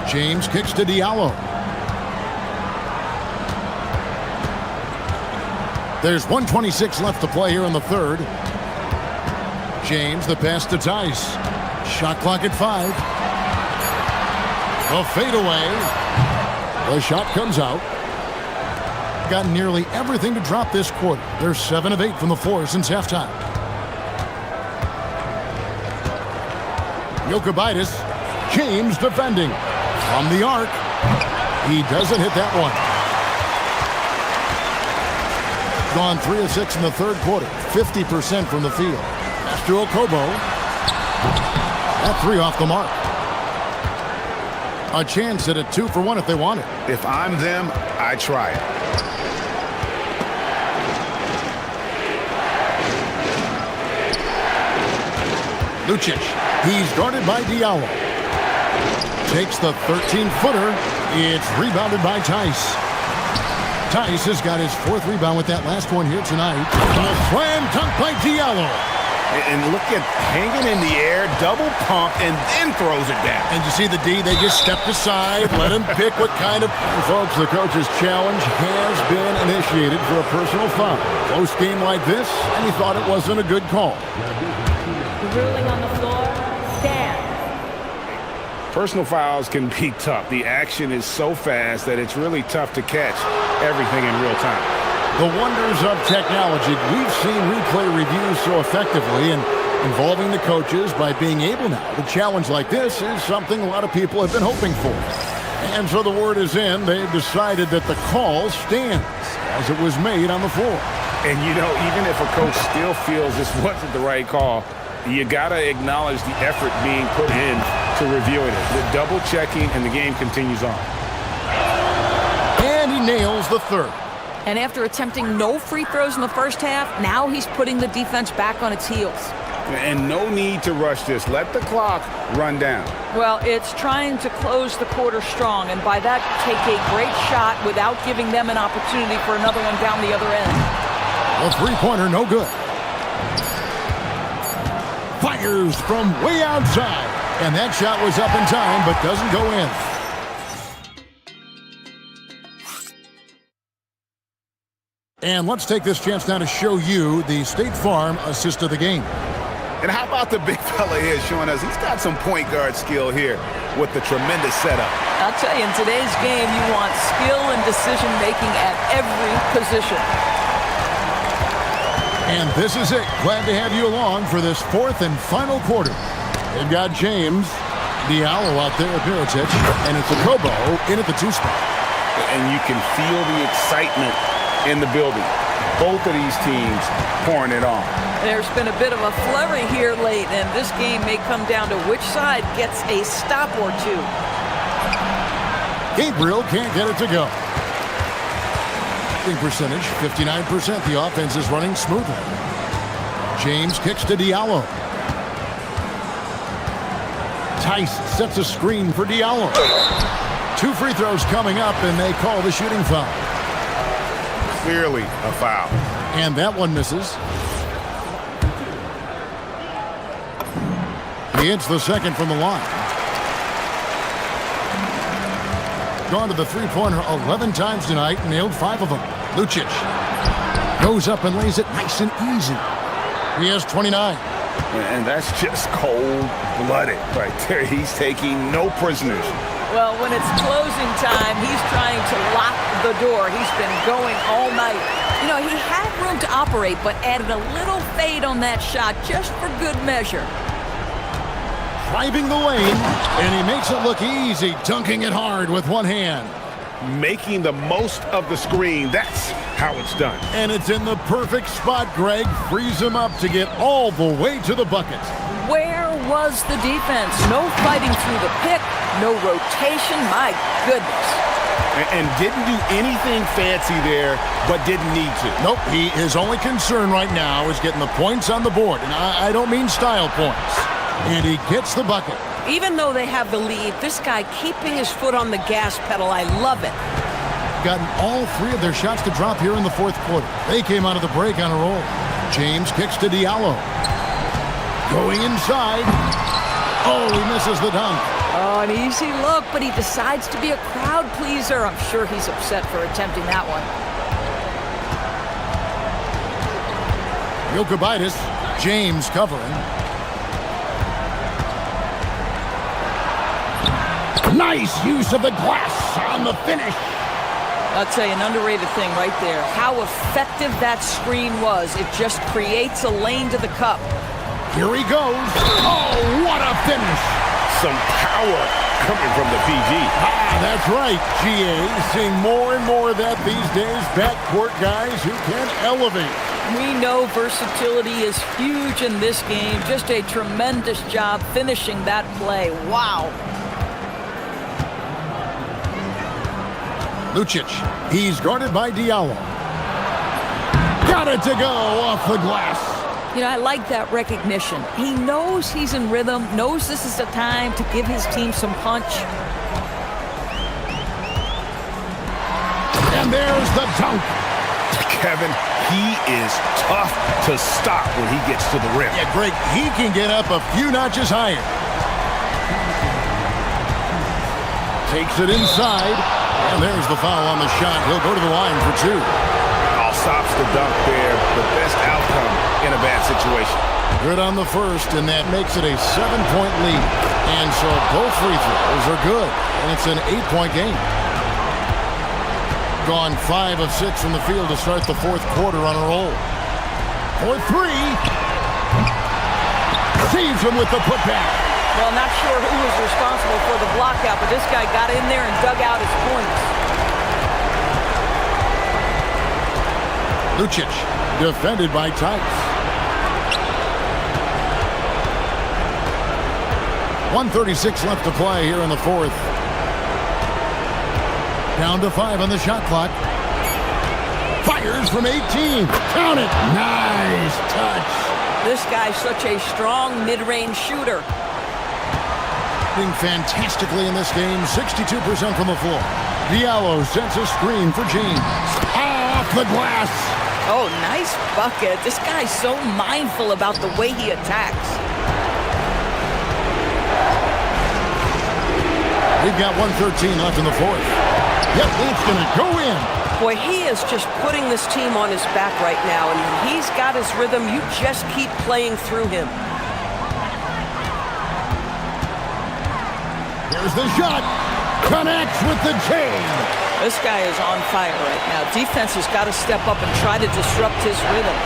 James kicks to Diallo. There's 1:26 left to play here in the third. James, the pass to Tice. Shot clock at 5. A fadeaway. The shot comes out. Got nearly everything to drop this quarter. They're 7 of 8 from the floor since halftime. Jokic. James defending. From the arc. He doesn't hit that one. Gone 3 of 6 in the third quarter. 50% from the field. After Okobo. That 3 off the mark. A chance at a 2 for 1 if they want it. If I'm them, I try it. Lucic. He's guarded by Diallo. Takes the 13-footer. It's rebounded by Tice. Tice has got his 4th rebound with that last one here tonight. A slam dunk by Diallo. And look at hanging in the air, double pump, and then throws it back. And you see the D, they just stepped aside, let him pick what kind of... Folks, the coach's challenge has been initiated for a personal foul. Close game like this, and he thought it wasn't a good call. The ruling on the floor, stand. Personal fouls can be tough. The action is so fast that it's really tough to catch everything in real time. The wonders of technology. We've seen replay reviews so effectively, and involving the coaches by being able now to challenge like this is something a lot of people have been hoping for. And so the word is in. They've decided that the call stands as it was made on the floor. And, you know, even if a coach still feels this wasn't the right call, you got to acknowledge the effort being put in to reviewing it. The double checking, and the game continues on. And he nails the third. And after attempting no free throws in the first half, now he's putting the defense back on its heels. And no need to rush this. Let the clock run down. Well, it's trying to close the quarter strong, and by that, take a great shot without giving them an opportunity for another one down the other end. A three-pointer, no good. Fires from way outside. And that shot was up in time, but doesn't go in. And let's take this chance now to show you the State Farm assist of the game. And how about the big fella here showing us he's got some point guard skill here with the tremendous setup. I'll tell you, in today's game, you want skill and decision-making at every position. And this is it. Glad to have you along for this fourth and final quarter. They've got James Diallo out there at Mirotic, and it's a Kobo in at the two spot. And you can feel the excitement in the building. Both of these teams pouring it on. There's been a bit of a flurry here late, and this game may come down to which side gets a stop or two. Gabriel can't get it to go. Percentage, 59%. The offense is running smoothly. James kicks to Diallo. Tice sets a screen for Diallo. 2 free throws coming up, and they call the shooting foul. Clearly a foul. And that one misses. He hits the second from the line. Gone to the three-pointer 11 times tonight, nailed 5 of them. Lucic goes up and lays it nice and easy. He has 29. And that's just cold-blooded right there. He's taking no prisoners. Well, when it's closing time, he's trying to lock the door. He's been going all night. You know, he had room to operate, but added a little fade on that shot just for good measure. Driving the lane, and he makes it look easy, dunking it hard with one hand. Making the most of the screen. That's how it's done. And it's in the perfect spot. Greg frees him up to get all the way to the bucket. Where was the defense? No fighting through the pick, no rotation. My goodness. And didn't do anything fancy there, but didn't need to. Nope, his only concern right now is getting the points on the board. And I don't mean style points. And he gets the bucket. Even though they have the lead, this guy keeping his foot on the gas pedal, I love it. Gotten all 3 of their shots to drop here in the fourth quarter. They came out of the break on a roll. James kicks to Diallo. Going inside. Oh, he misses the dunk. Oh, an easy look, but he decides to be a crowd pleaser. I'm sure he's upset for attempting that one. Jokubaitis, James covering. Nice use of the glass on the finish. I'll tell you, an underrated thing right there. How effective that screen was. It just creates a lane to the cup. Here he goes. Oh, what a finish. Some power coming from the PG. That's right, GA. Seeing more and more of that these days. Backcourt guys who can elevate. We know versatility is huge in this game. Just a tremendous job finishing that play. Wow. Lucic, he's guarded by Diallo. Got it to go off the glass. You know, I like that recognition. He knows he's in rhythm, knows this is the time to give his team some punch. And there's the dunk. Kevin, he is tough to stop when he gets to the rim. Yeah, Greg, he can get up a few notches higher. Takes it inside. And there's the foul on the shot. He'll go to the line for 2. All stops the dunk there. The best outcome in a bad situation. Good on the first, and that makes it a 7-point lead. And so both free throws are good. And it's an 8-point game. Gone 5 of 6 from the field to start the fourth quarter on a roll. For 3. Saves him with the putback. Well, not sure who was responsible for the blockout, but this guy got in there and dug out his points. Lucic, defended by Tice. 1:36 left to play here in the fourth. Down to 5 on the shot clock. Fires from 18. Count it. Nice touch. This guy's such a strong mid-range shooter. Doing fantastically in this game. 62% from the floor. Diallo sends a screen for James. Off the glass. Oh, nice bucket. This guy's so mindful about the way he attacks. We've got 1:13 left in the fourth. Yep, it's going to go in. Boy, he is just putting this team on his back right now, and when he's got his rhythm, you just keep playing through him. Here's the shot. Connects with the chain. This guy is on fire right now. Defense has got to step up and try to disrupt his rhythm.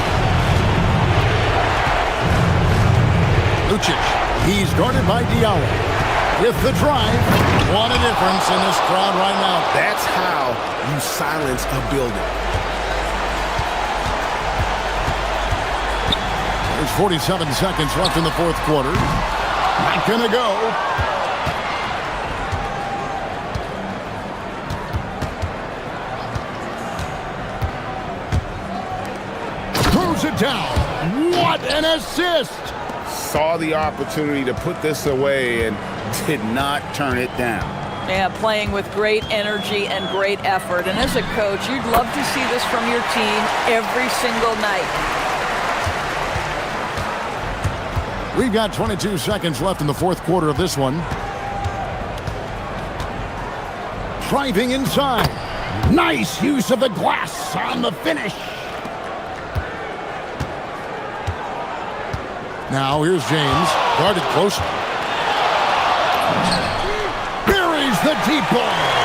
Lucic, he's guarded by Diallo. With the drive, what a difference in this crowd right now. That's how you silence a building. There's 47 seconds left in the fourth quarter. Not gonna go. Throws it down. What an assist! Saw the opportunity to put this away and did not turn it down. Yeah, playing with great energy and great effort. And as a coach, you'd love to see this from your team every single night. We've got 22 seconds left in the fourth quarter of this one. Driving inside. Nice use of the glass on the finish. Now here's James, guarded close. Buries the deep ball.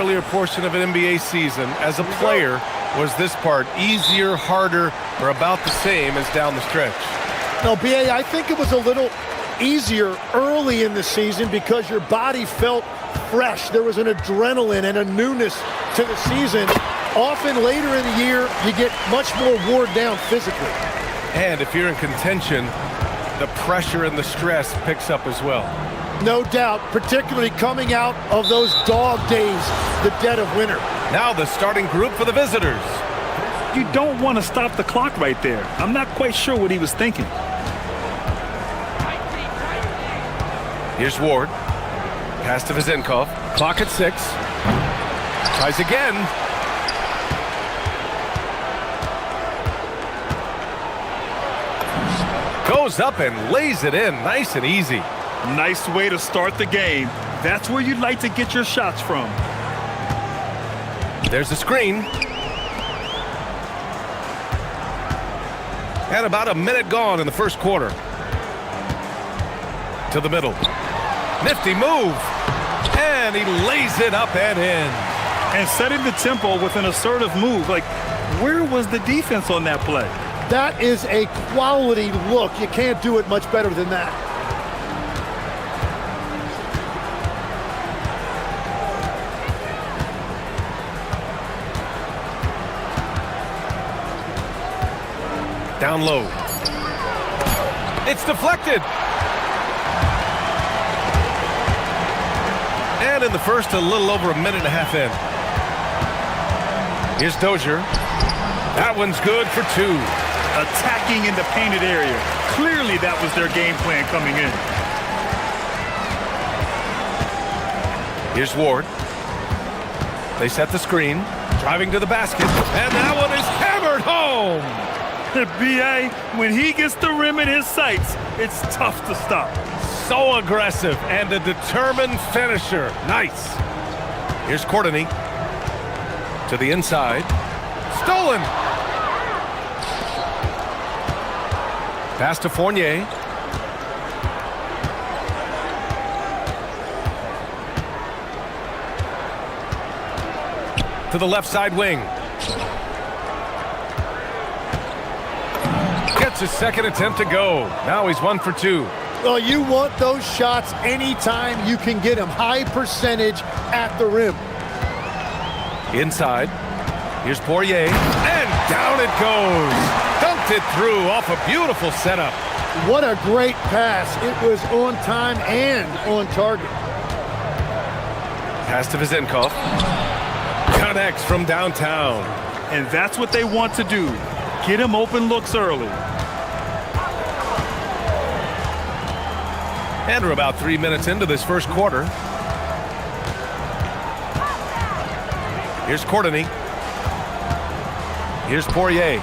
Earlier portion of an NBA season, as a player, was this part easier, harder, or about the same as down the stretch? No, B.A., I think it was a little easier early in the season because your body felt fresh. There was an adrenaline and a newness to the season. Often later in the year, you get much more worn down physically. And if you're in contention, the pressure and the stress picks up as well. No doubt, particularly coming out of those dog days, the dead of winter. Now the starting group for the visitors. You don't want to stop the clock right there. I'm not quite sure what he was thinking. Here's Ward. Pass to Vezenkov. Clock at 6. Tries again. Goes up and lays it in. Nice and easy. Nice way to start the game. That's where you'd like to get your shots from. There's the screen. And about a minute gone in the first quarter. To the middle. Nifty move. And he lays it up and in. And setting the tempo with an assertive move. Like, where was the defense on that play? That is a quality look. You can't do it much better than that. Down low. It's deflected. And in the first, a little over a minute and a half in. Here's Dozier. That one's good for 2. Attacking in the painted area. Clearly that was their game plan coming in. Here's Ward. They set the screen. Driving to the basket. And that one is hammered home. B.A., when he gets the rim in his sights, it's tough to stop. So aggressive and a determined finisher. Nice. Here's Courtney. To the inside. Stolen. Pass to Fournier. To the left side wing. Gets his second attempt to go. Now he's 1 for 2. Well, you want those shots anytime you can get them. High percentage at the rim. Inside. Here's Poirier. And down it goes. Dunked it through off a beautiful setup. What a great pass. It was on time and on target. Pass to Vezenkov. Connects from downtown. And that's what they want to do. Get him open looks early. And we're about 3 minutes into this first quarter. Here's Courtney. Here's Poirier.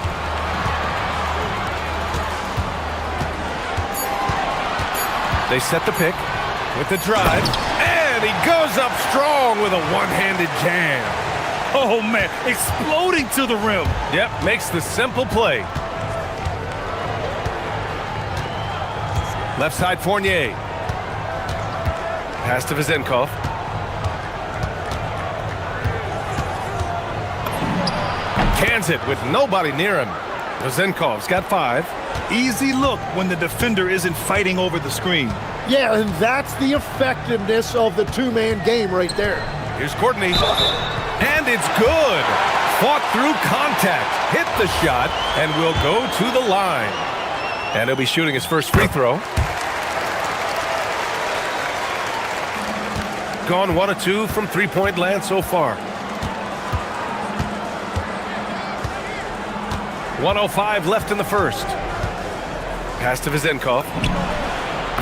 They set the pick with the drive. And he goes up strong with a one-handed jam. Oh, man, exploding to the rim. Yep, makes the simple play. Left side Fournier. Pass to Vezenkov. Cans it with nobody near him. Vezenkov's got 5. Easy look when the defender isn't fighting over the screen. Yeah, and that's the effectiveness of the two-man game right there. Here's Courtney. And it's good. Fought through contact. Hit the shot and will go to the line. And he'll be shooting his first free throw. Gone 1 of 2 from three-point land so far. 1:05 left in the first. Pass to Vezenkov.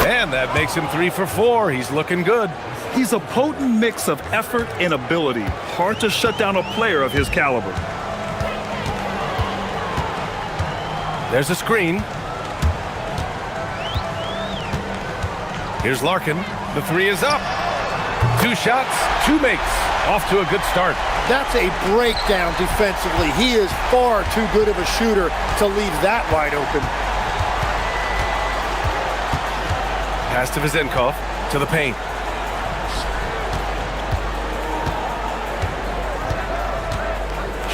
And that makes him 3 for 4. He's looking good. He's a potent mix of effort and ability. Hard to shut down a player of his caliber. There's a screen. Here's Larkin. The 3 is up. 2 shots, 2 makes. Off to a good start. That's a breakdown defensively. He is far too good of a shooter to leave that wide open. Pass to Vezenkov. To the paint.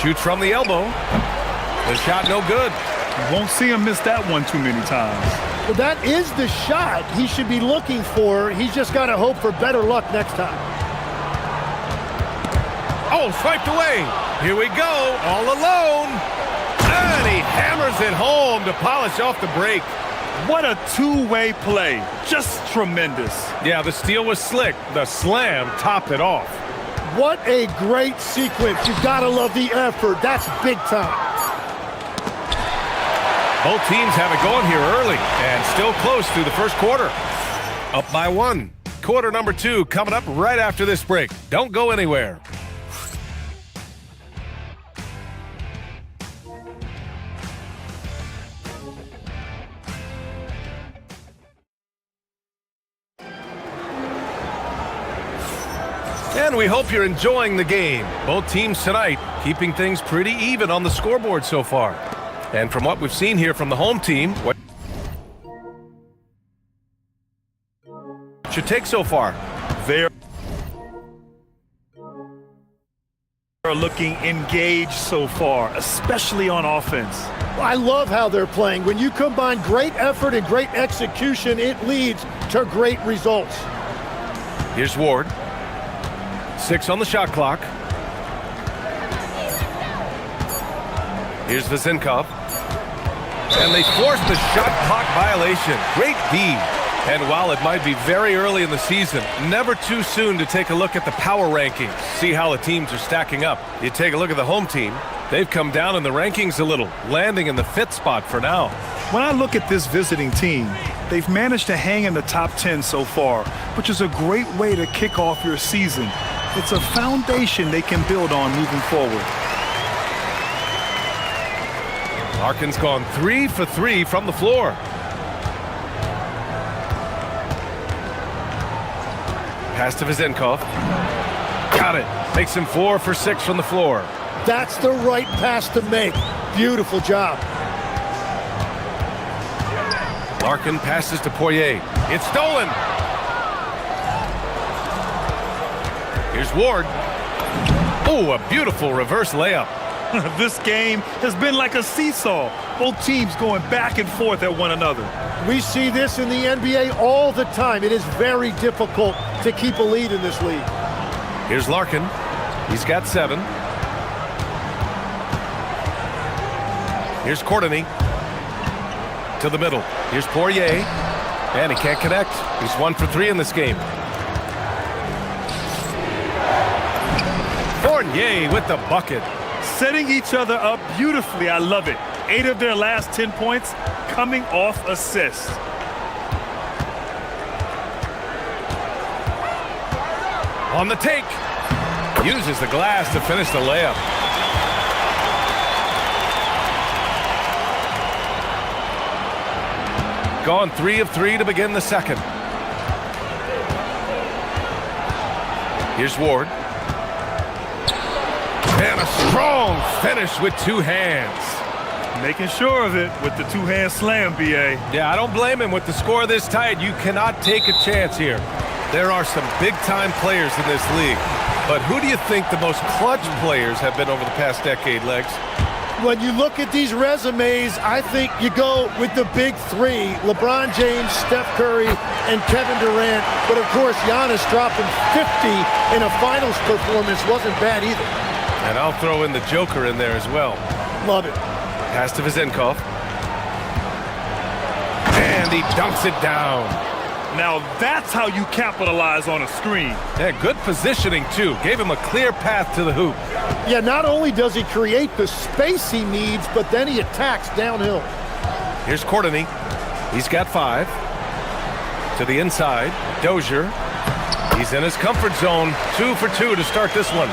Shoots from the elbow. The shot no good. You won't see him miss that one too many times. Well, that is the shot he should be looking for. He's just got to hope for better luck next time. Oh, swiped away. Here we go, all alone. And he hammers it home to polish off the break. What a two-way play. Just tremendous. Yeah, the steal was slick. The slam topped it off. What a great sequence. You've got to love the effort. That's big time. Both teams have it going here early and still close through the first quarter. Up by 1. Quarter number 2 coming up right after this break. Don't go anywhere. And we hope you're enjoying the game. Both teams tonight keeping things pretty even on the scoreboard so far. And from what we've seen here from the home team, what should take so far? They're looking engaged so far, especially on offense. I love how they're playing. When you combine great effort and great execution, it leads to great results. Here's Ward. 6 on the shot clock. Here's Vezinkov. And they force the shot clock violation. Great D. And while it might be very early in the season, never too soon to take a look at the power rankings. See how the teams are stacking up. You take a look at the home team. They've come down in the rankings a little, landing in the 5th spot for now. When I look at this visiting team, they've managed to hang in the top 10 so far, which is a great way to kick off your season. It's a foundation they can build on moving forward. Larkin's gone 3 for 3 from the floor. Pass to Vezinkov. Got it. Makes him 4 for 6 from the floor. That's the right pass to make. Beautiful job. Larkin passes to Poirier. It's stolen. Here's Ward. Oh, a beautiful reverse layup. This game has been like a seesaw. Both teams going back and forth at one another. We see this in the NBA all the time. It is very difficult to keep a lead in this league. Here's Larkin. He's got 7. Here's Courtney. To the middle. Here's Poirier. And he can't connect. He's 1 for 3 in this game. Fournier with the bucket. Setting each other up beautifully. I love it. 8 of their last 10 points coming off assists. On the take. Uses the glass to finish the layup. Gone 3 of 3 to begin the second. Here's Ward. And a strong finish with 2 hands. Making sure of it with the 2-hand slam, B.A. Yeah, I don't blame him. With the score this tight, you cannot take a chance here. There are some big-time players in this league. But who do you think the most clutch players have been over the past decade, Legs? When you look at these resumes, I think you go with the big 3, LeBron James, Steph Curry, and Kevin Durant. But, of course, Giannis dropping 50 in a finals performance wasn't bad either. And I'll throw in the Joker in there as well. Love it. Pass to Vezinkov. And he dunks it down. Now that's how you capitalize on a screen. Yeah, good positioning, too. Gave him a clear path to the hoop. Yeah, not only does he create the space he needs, but then he attacks downhill. Here's Courtney. He's got 5. To the inside. Dozier. He's in his comfort zone. 2 for 2 to start this one.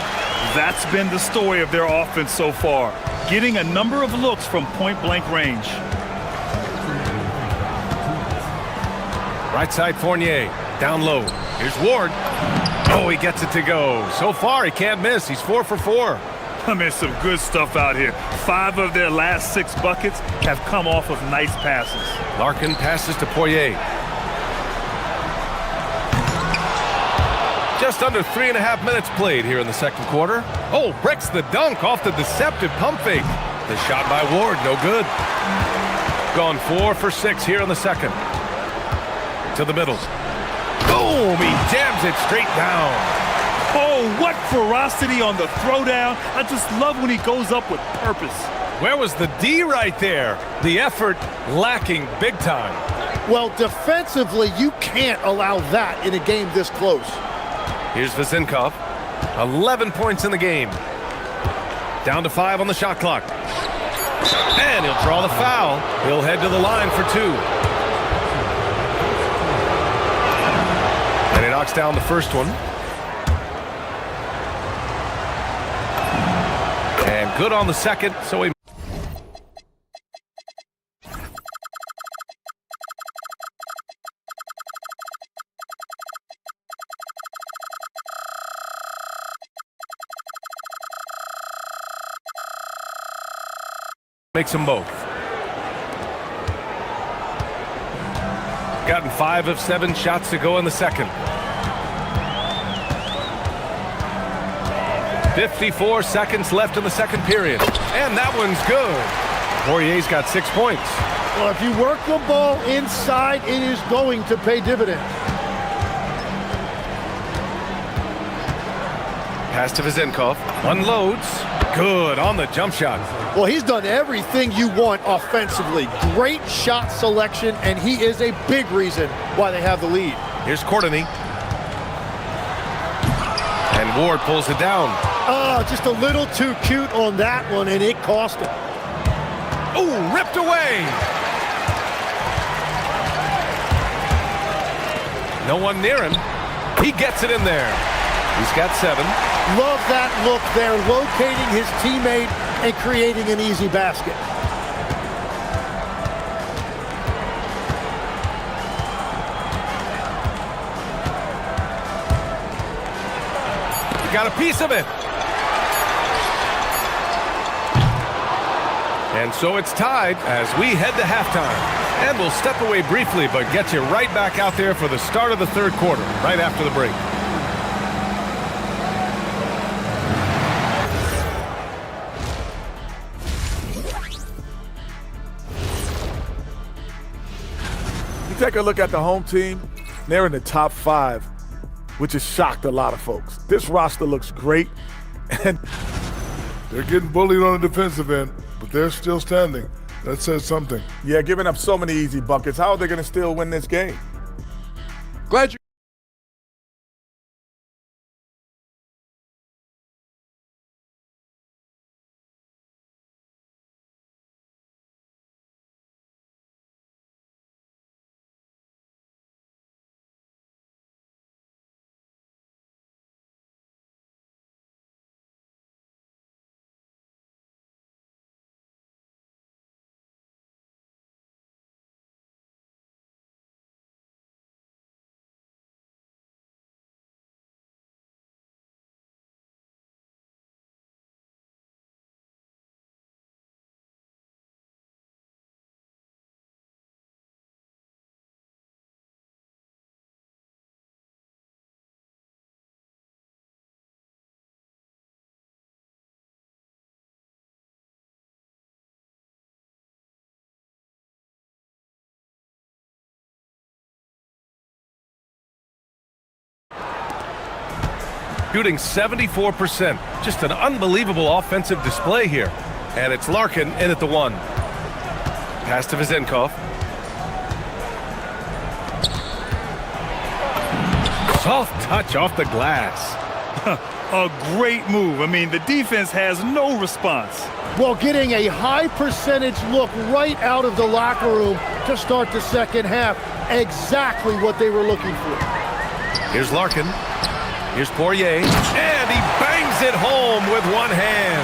That's been the story of their offense so far. Getting a number of looks from point-blank range. Right side Fournier. Down low. Here's Ward. Oh, he gets it to go. So far, he can't miss. He's 4 for 4. I mean, some good stuff out here. 5 of their last 6 buckets have come off of nice passes. Larkin passes to Poirier. Just under 3.5 minutes played here in the second quarter. Oh, breaks the dunk off the deceptive pump fake. The shot by Ward, no good. Gone 4 for 6 here in the second. To the middle. Boom! He jams it straight down. Oh, what ferocity on the throwdown. I just love when he goes up with purpose. Where was the D right there? The effort lacking big time. Well, defensively, you can't allow that in a game this close. Here's Vezinkov. 11 points in the game. Down to 5 on the shot clock. And he'll draw the foul. He'll head to the line for 2. And he knocks down the first one. And good on the second, so he... makes them both. Gotten 5 of 7 shots to go in the second. 54 seconds left in the second period. And that one's good. Poirier's got 6 points. Well, if you work the ball inside, it is going to pay dividends. Pass to Vezinkov. Unloads. Good on the jump shot. Well, he's done everything you want offensively. Great shot selection, and he is a big reason why they have the lead. Here's Courtney. And Ward pulls it down. Oh, just a little too cute on that one, and it cost him. Oh, ripped away. No one near him. He gets it in there. He's got 7. Love that look there, locating his teammate and creating an easy basket. Got a piece of it. And so it's tied as we head to halftime. And we'll step away briefly, but get you right back out there for the start of the third quarter, right after the break. You take a look at the home team, they're in the top 5, which has shocked a lot of folks. This roster looks great, and they're getting bullied on the defensive end, but they're still standing. That says something. Yeah, giving up so many easy buckets. How are they going to still win this game? Glad you... Shooting 74%. Just an unbelievable offensive display here. And it's Larkin in at the 1. Pass to Vezinkov. Soft touch off the glass. A great move. I mean, the defense has no response. Well, getting a high percentage look right out of the locker room to start the second half. Exactly what they were looking for. Here's Larkin. Here's Poirier. And he bangs it home with one hand.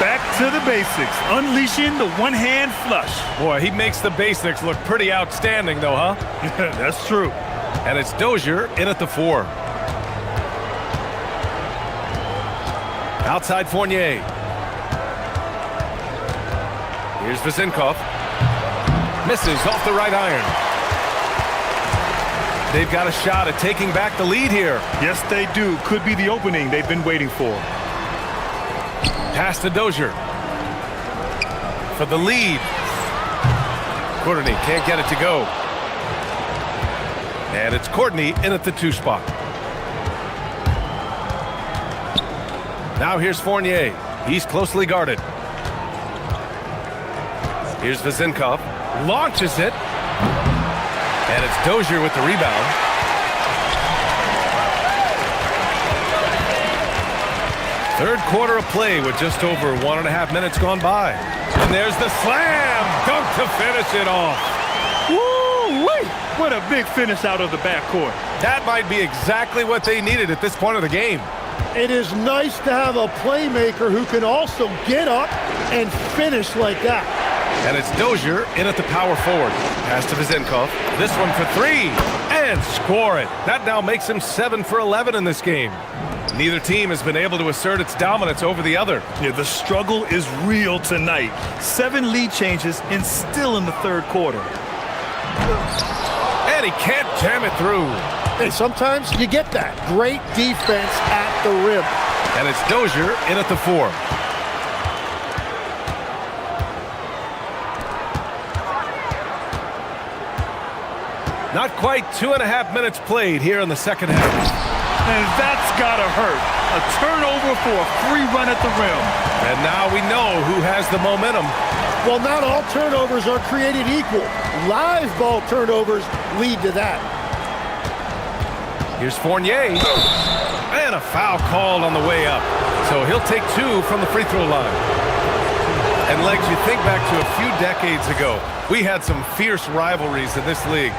Back to the basics. Unleashing the one-hand flush. Boy, he makes the basics look pretty outstanding, though, huh? That's true. And it's Dozier in at the 4. Outside Fournier. Here's Vezinkov. Misses off the right iron. they've got a shot at taking back the lead here. Yes, they do. Could be the opening they've been waiting for. Pass to Dozier. For the lead. Courtney can't get it to go. And it's Courtney in at the 2 spot. Now here's Fournier. He's closely guarded. Here's Vezenkov. Launches it. And it's Dozier with the rebound. Third quarter of play with just over 1.5 minutes gone by. And there's the slam dunk to finish it off. Woo-wee! What a big finish out of the backcourt. That might be exactly what they needed at this point of the game. It is nice to have a playmaker who can also get up and finish like that. And it's Dozier in at the power forward. Pass to Vezenkov. This one for 3. And score it. That now makes him 7 for 11 in this game. Neither team has been able to assert its dominance over the other. Yeah, the struggle is real tonight. 7 lead changes and still in the third quarter. And he can't jam it through. And sometimes you get that. Great defense at the rim. And it's Dozier in at the 4. Not quite 2.5 minutes played here in the second half. And that's gotta hurt. A turnover for a free run at the rim. And now we know who has the momentum. Well, not all turnovers are created equal. Live ball turnovers lead to that. Here's Fournier. And a foul called on the way up. So he'll take 2 from the free throw line. And Legs, you think back to a few decades ago, we had some fierce rivalries in this league.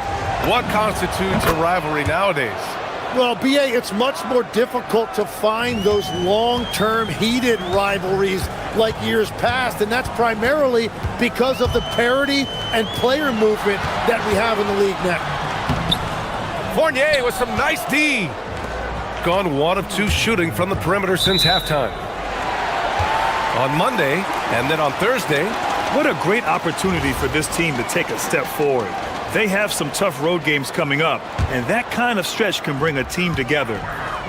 What constitutes a rivalry nowadays? Well, B.A., it's much more difficult to find those long-term heated rivalries like years past, and that's primarily because of the parity and player movement that we have in the league now. Fournier with some nice D. Gone 1 of 2 shooting from the perimeter since halftime. On Monday, and then on Thursday. What a great opportunity for this team to take a step forward. They have some tough road games coming up, and that kind of stretch can bring a team together.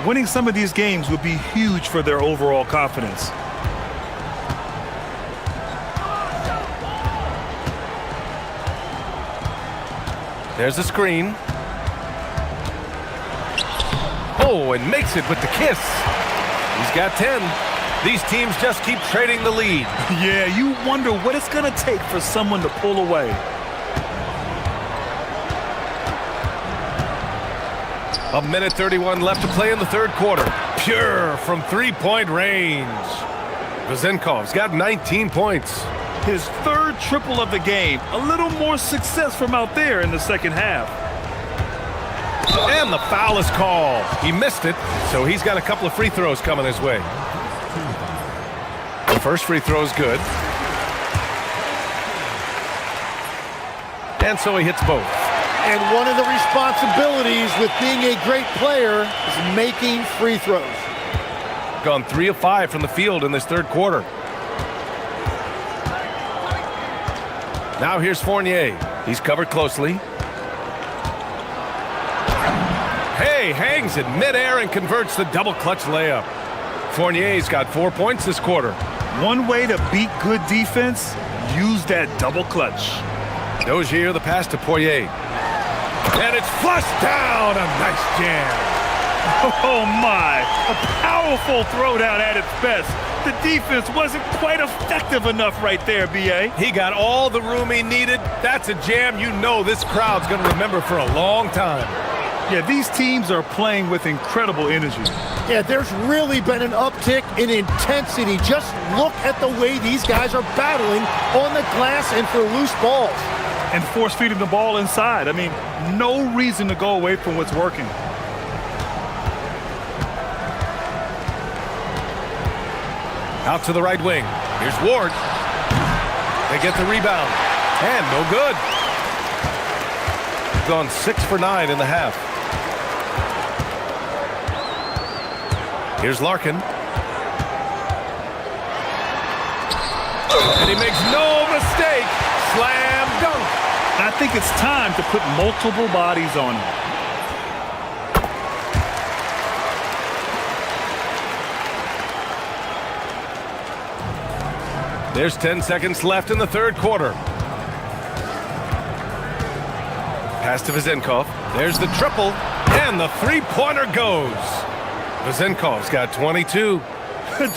Winning some of these games would be huge for their overall confidence. There's a screen. Oh, and makes it with the kiss. He's got 10. These teams just keep trading the lead. Yeah, you wonder what it's going to take for someone to pull away. A minute 31 left to play in the third quarter. Pure from 3-point range. Vezenkov's got 19 points. His third triple of the game. A little more success from out there in the second half. And the foul is called. He missed it, so he's got a couple of free throws coming his way. The first free throw is good. And so he hits both. And one of the responsibilities with being a great player is making free throws. Gone 3 of 5 from the field in this third quarter. Now here's Fournier. He's covered closely. Hey, hangs in midair and converts the double clutch layup. Fournier's got 4 points this quarter. One way to beat good defense, use that double clutch. Dozier, the pass to Poirier. And it's flushed down. A nice jam. Oh, my. A powerful throwdown at its best. The defense wasn't quite effective enough right there, B.A. He got all the room he needed. That's a jam you know this crowd's going to remember for a long time. Yeah, these teams are playing with incredible energy. Yeah, there's really been an uptick in intensity. Just look at the way these guys are battling on the glass and for loose balls. And force-feeding the ball inside. I mean, no reason to go away from what's working. Out to the right wing. Here's Ward. They get the rebound. And no good. Gone 6 for 9 in the half. Here's Larkin. And he makes no mistake. Slam dunk. I think it's time to put multiple bodies on him. There's 10 seconds left in the third quarter. Pass to Vezenkov. There's the triple, and the three-pointer goes. Vezenkov's got 22.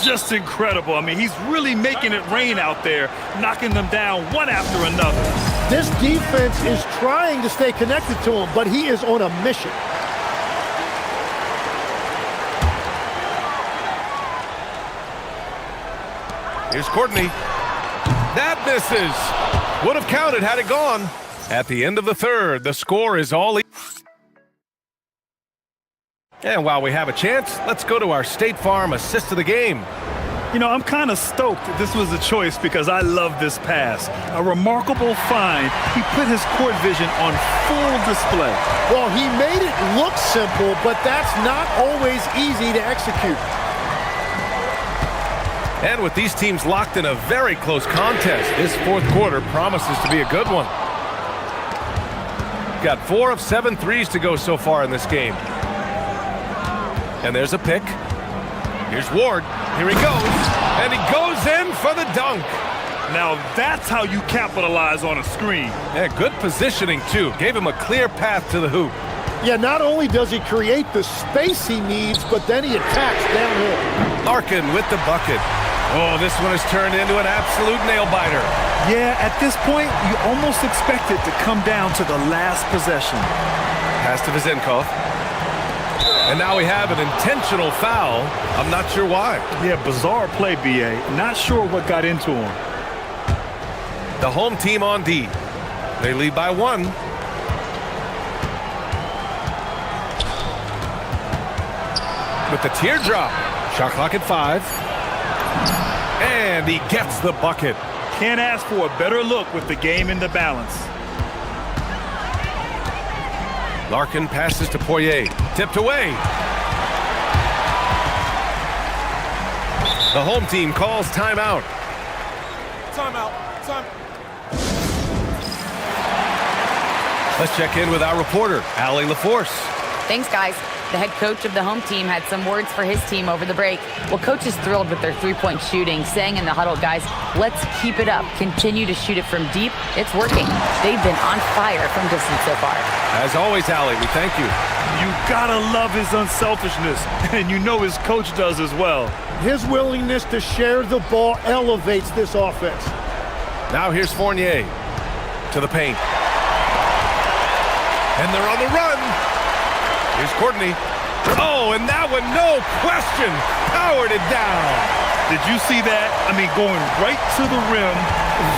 Just incredible. I mean, he's really making it rain out there, knocking them down one after another. This defense is trying to stay connected to him, but he is on a mission. Here's Courtney. That misses. Would have counted had it gone. At the end of the third, the score is all even. And while we have a chance, let's go to our State Farm assist of the game. You know, I'm kind of stoked that this was a choice because I love this pass. A remarkable find. He put his court vision on full display. Well, he made it look simple, but that's not always easy to execute. And with these teams locked in a very close contest, this fourth quarter promises to be a good one. Got 4 of 7 threes to go so far in this game. And there's a pick. Here's Ward. Here he goes. And he goes in for the dunk. Now that's how you capitalize on a screen. Yeah, good positioning, too. Gave him a clear path to the hoop. Yeah, not only does he create the space he needs, but then he attacks downhill. Larkin with the bucket. Oh, this one has turned into an absolute nail-biter. Yeah, at this point, you almost expect it to come down to the last possession. Pass to Vezenkov. And now we have an intentional foul. I'm not sure why. Yeah, bizarre play, B.A. Not sure what got into him. The home team on D. They lead by 1. With the teardrop. Shot clock at 5. And he gets the bucket. Can't ask for a better look with the game in the balance. Larkin passes to Poirier. Tipped away. The home team calls timeout. Timeout. Time. Let's check in with our reporter, Allie LaForce. Thanks, guys. The head coach of the home team had some words for his team over the break. Well, coach is thrilled with their three-point shooting, saying in the huddle, guys, let's keep it up. Continue to shoot it from deep. It's working. They've been on fire from distance so far. As always, Allie, we thank you. You gotta love his unselfishness, and you know his coach does as well. His willingness to share the ball elevates this offense. Now here's Fournier to the paint. And they're on the run. Here's Courtney. Oh, and that one, no question, powered it down. Did you see that? I mean, going right to the rim,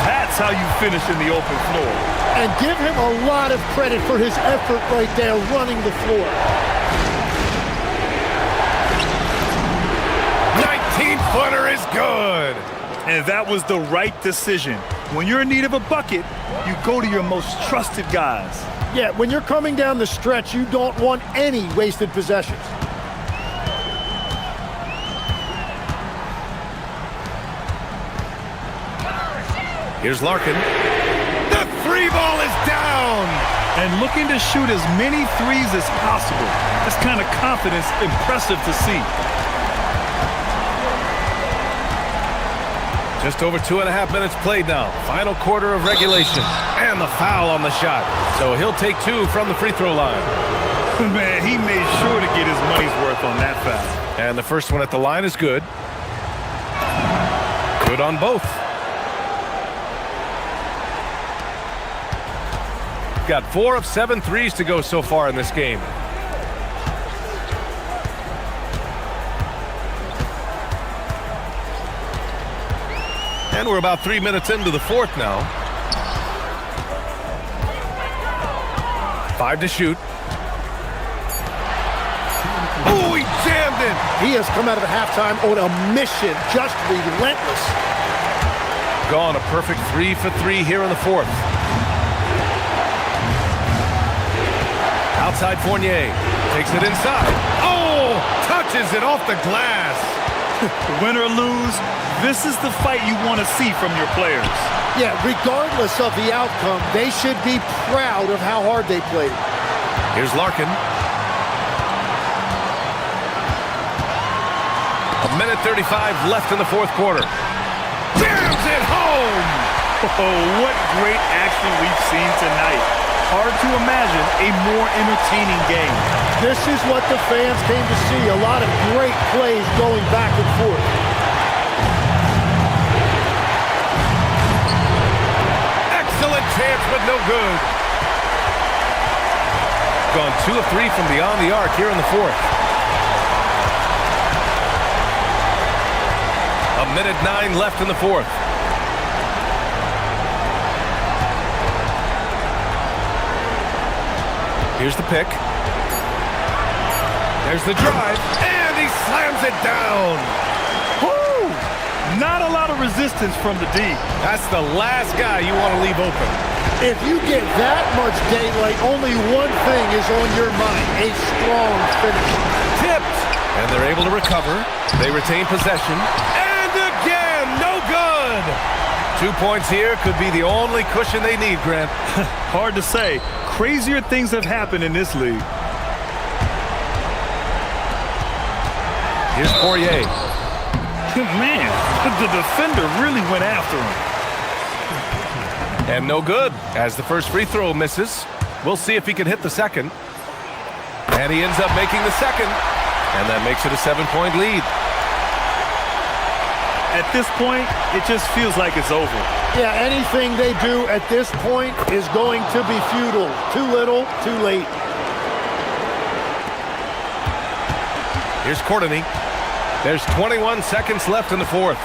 that's how you finish in the open floor. And give him a lot of credit for his effort right there running the floor. 19-footer is good. And that was the right decision. When you're in need of a bucket, you go to your most trusted guys. Yeah, when you're coming down the stretch, you don't want any wasted possessions. Here's Larkin. The three ball is down. And looking to shoot as many threes as possible. This kind of confidence, impressive to see. Just over 2.5 minutes played now. Final quarter of regulation. And the foul on the shot. So he'll take 2 from the free throw line. Man, he made sure to get his money's worth on that foul. And the first one at the line is good. Good on both. Got 4 of 7 threes to go so far in this game. And we're about 3 minutes into the fourth now. 5 to shoot. Oh, he jammed it. He has come out of halftime on a mission, just relentless. Gone a perfect 3 for 3 here in the fourth. Outside Fournier. Takes it inside. Oh, touches it off the glass. Win or lose, this is the fight you want to see from your players. Yeah, regardless of the outcome, they should be proud of how hard they played. Here's Larkin. 1:35 left in the fourth quarter. Jams it hard. Oh, what great action we've seen tonight. Hard to imagine a more entertaining game. This is what the fans came to see. A lot of great plays going back and forth. Excellent chance, but no good. Gone 2 of 3 from beyond the arc here in the fourth. 1:09 left in the fourth. Here's the pick. There's the drive, and he slams it down. Woo! Not a lot of resistance from the D. That's the last guy you want to leave open. If you get that much daylight, only one thing is on your mind, a strong finish. Tipped, and they're able to recover. They retain possession, and again, no good. 2 points here could be the only cushion they need, Grant. Hard to say. Crazier things have happened in this league. Here's Poirier. Man, the defender really went after him. And no good, as the first free throw misses. We'll see if he can hit the second. And he ends up making the second. And that makes it a 7-point lead. At this point, it just feels like it's over. Yeah, anything they do at this point is going to be futile. Too little, too late. Here's Courtney. There's 21 seconds left in the fourth.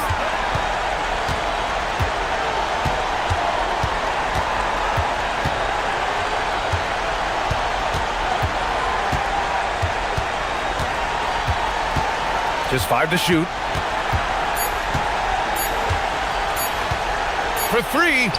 Just 5 to shoot. For 3.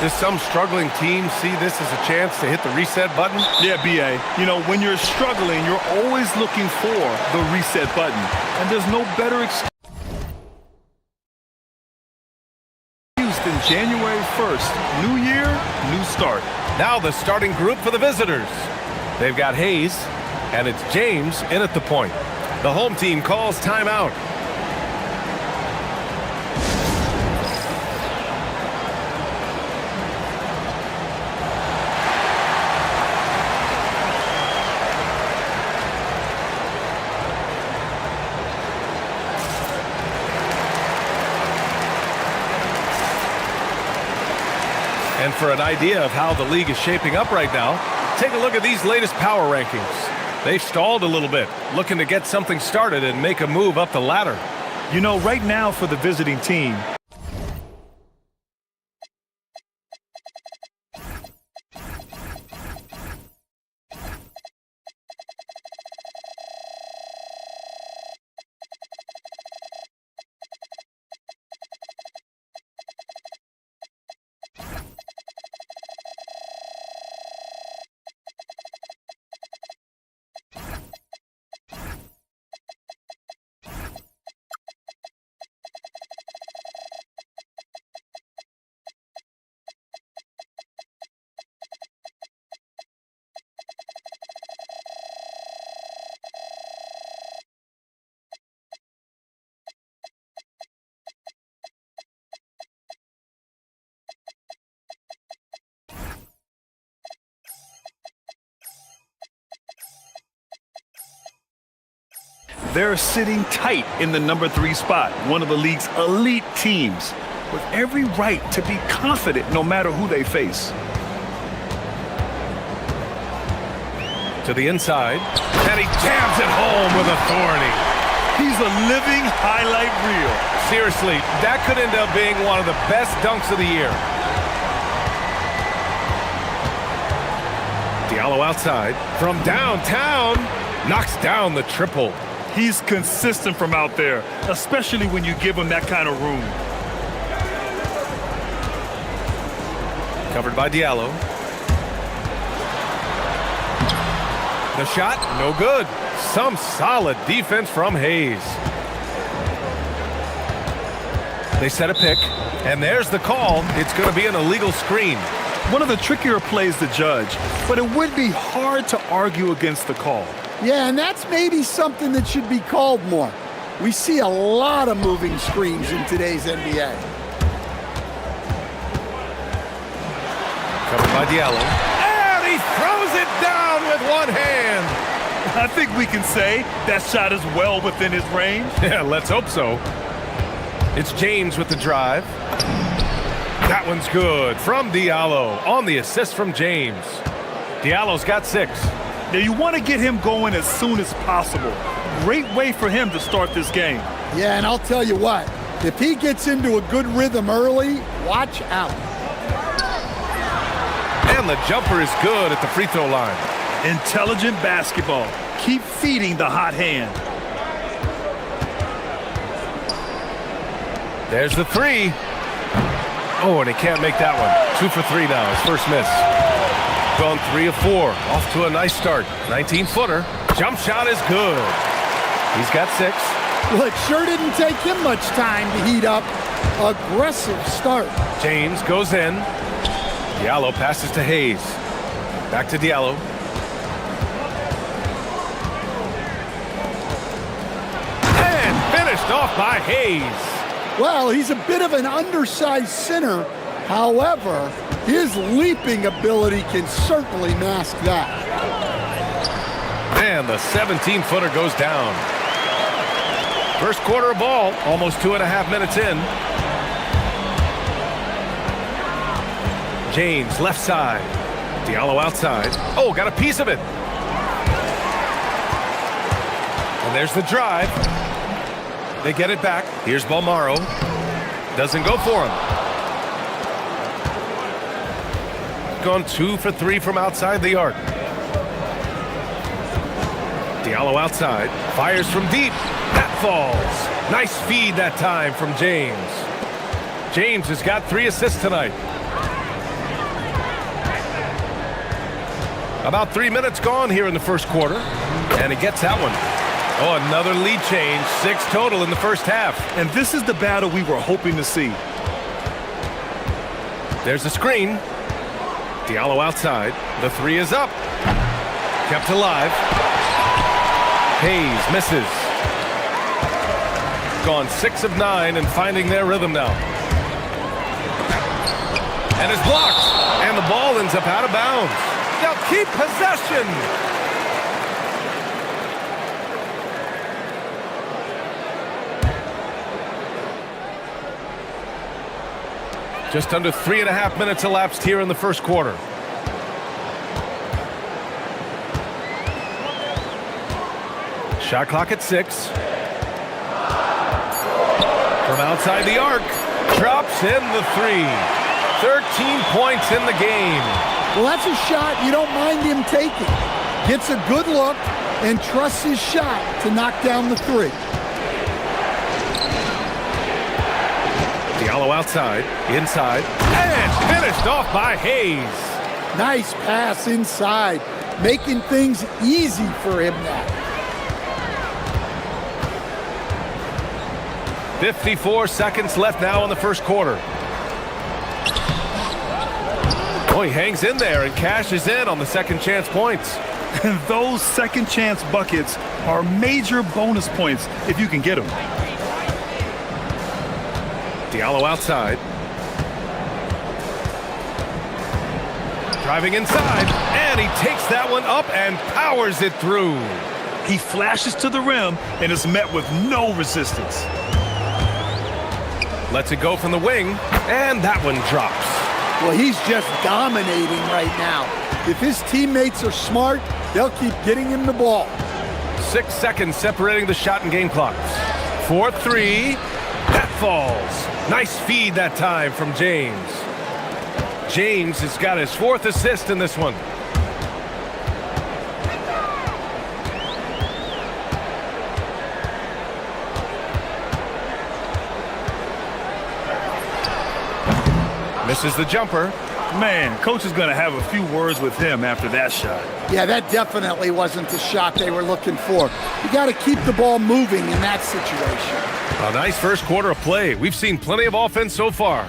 Does some struggling team see this as a chance to hit the reset button? Yeah, B.A. You know, when you're struggling, you're always looking for the reset button. And there's no better excuse than January 1st. New year, new start. Now the starting group for the visitors. They've got Hayes, and it's James in at the point. The home team calls timeout. And for an idea of how the league is shaping up right now, take a look at these latest power rankings. They've stalled a little bit, looking to get something started and make a move up the ladder. You know, right now for the visiting team, they're sitting tight in the number 3 spot, one of the league's elite teams, with every right to be confident no matter who they face. To the inside, and he jams it home with authority. He's a living highlight reel. Seriously, that could end up being one of the best dunks of the year. Diallo outside, from downtown, knocks down the triple. He's consistent from out there, especially when you give him that kind of room. Covered by Diallo. The shot, no good. Some solid defense from Hayes. They set a pick, and there's the call. It's going to be an illegal screen. One of the trickier plays to judge, but it would be hard to argue against the call. Yeah, and that's maybe something that should be called more. We see a lot of moving screens in today's NBA. Covered by Diallo. And he throws it down with one hand. I think we can say that shot is well within his range. Yeah, let's hope so. It's James with the drive. That one's good from Diallo on the assist from James. Diallo's got 6. Now, you want to get him going as soon as possible. Great way for him to start this game. Yeah, and I'll tell you what, if he gets into a good rhythm early, watch out. And the jumper is good at the free throw line. Intelligent basketball. Keep feeding the hot hand. There's the 3. Oh, and he can't make that one. 2 for 3 now, his first miss. Gone 3 of 4. Off to a nice start. 19-footer. Jump shot is good. He's got 6. Well, it sure didn't take him much time to heat up. Aggressive start. James goes in. Diallo passes to Hayes. Back to Diallo. And finished off by Hayes. Well, he's a bit of an undersized center. However, his leaping ability can certainly mask that. And the 17-footer goes down. First quarter of ball, almost 2.5 minutes in. James left side. Diallo outside. Oh, got a piece of it. And there's the drive. They get it back. Here's Balmaro. Doesn't go for him. Gone 2 for 3 from outside the arc. Diallo outside. Fires from deep. That falls. Nice feed that time from James. James has got 3 assists tonight. About 3 minutes gone here in the first quarter, and he gets that one. Oh, another lead change, 6 total in the first half. And this is the battle we were hoping to see. There's the screen. Diallo outside. The three is up. Kept alive. Hayes misses. Gone 6 of 9 and finding their rhythm now. And it's blocked. And the ball ends up out of bounds. They'll keep possession. Just under 3.5 minutes elapsed here in the first quarter. Shot clock at 6. From outside the arc, drops in the 3. 13 points in the game. Well, that's a shot you don't mind him taking. Gets a good look and trusts his shot to knock down the 3. Diallo outside, inside, and finished off by Hayes. Nice pass inside, making things easy for him now. 54 seconds left now in the first quarter. Oh, he hangs in there and cashes in on the second chance points. And those second chance buckets are major bonus points if you can get them. Diallo outside. Driving inside, and he takes that one up and powers it through. He flashes to the rim and is met with no resistance. Lets it go from the wing, and that one drops. Well, he's just dominating right now. If his teammates are smart, they'll keep getting him the ball. 6 seconds separating the shot and game clocks. 4-3. That falls. Nice feed that time from James. James has got his 4th assist in this one. Misses the jumper. Man, coach is going to have a few words with him after that shot. Yeah, that definitely wasn't the shot they were looking for. You got to keep the ball moving in that situation. A nice first quarter of play. We've seen plenty of offense so far.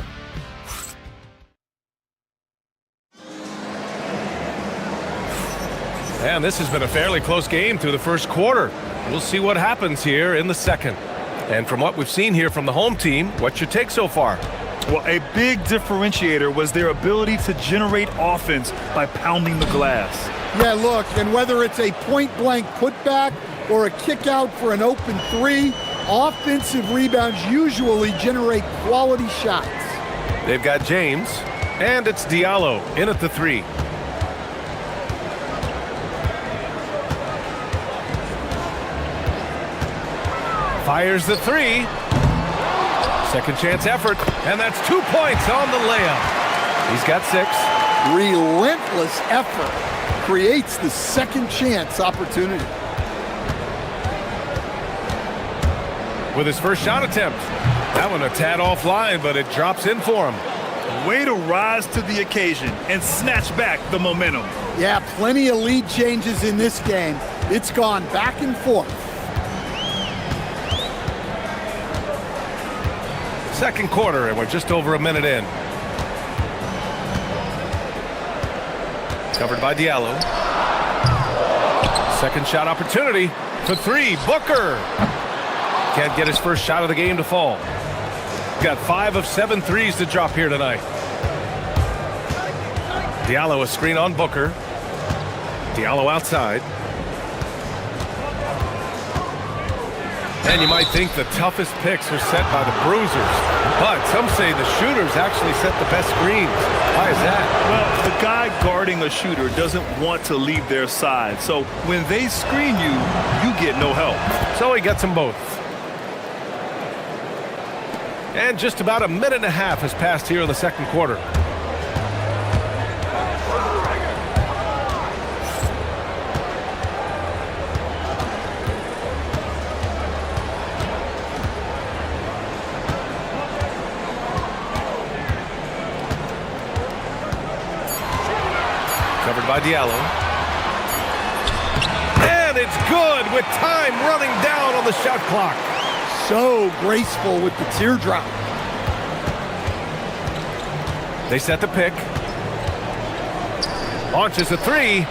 And this has been a fairly close game through the first quarter. We'll see what happens here in the second. And from what we've seen here from the home team, what's your take so far? Well, a big differentiator was their ability to generate offense by pounding the glass. Yeah, look, and whether it's a point-blank putback or a kick out for an open 3, offensive rebounds usually generate quality shots. They've got James, and it's Diallo in at the 3. Fires the 3. Second chance effort, and that's 2 points on the layup. He's got 6. Relentless effort creates the second chance opportunity. With his first shot attempt. That one a tad offline, but it drops in for him. Way to rise to the occasion and snatch back the momentum. Yeah, plenty of lead changes in this game. It's gone back and forth. Second quarter, and we're just over a minute in. Covered by Diallo. Second shot opportunity for 3. Booker. Can't get his first shot of the game to fall. Got 5 of 7 threes to drop here tonight. Diallo a screen on Booker. Diallo outside. And you might think the toughest picks are set by the bruisers, but some say the shooters actually set the best screens. Why is that? Well, the guy guarding a shooter doesn't want to leave their side, so when they screen you, you get no help. So he gets them both. And just about a minute and a half has passed here in the second quarter. Covered by Diallo. it's good with time running down on the shot clock. So graceful with the teardrop. They set the pick. Launches a three.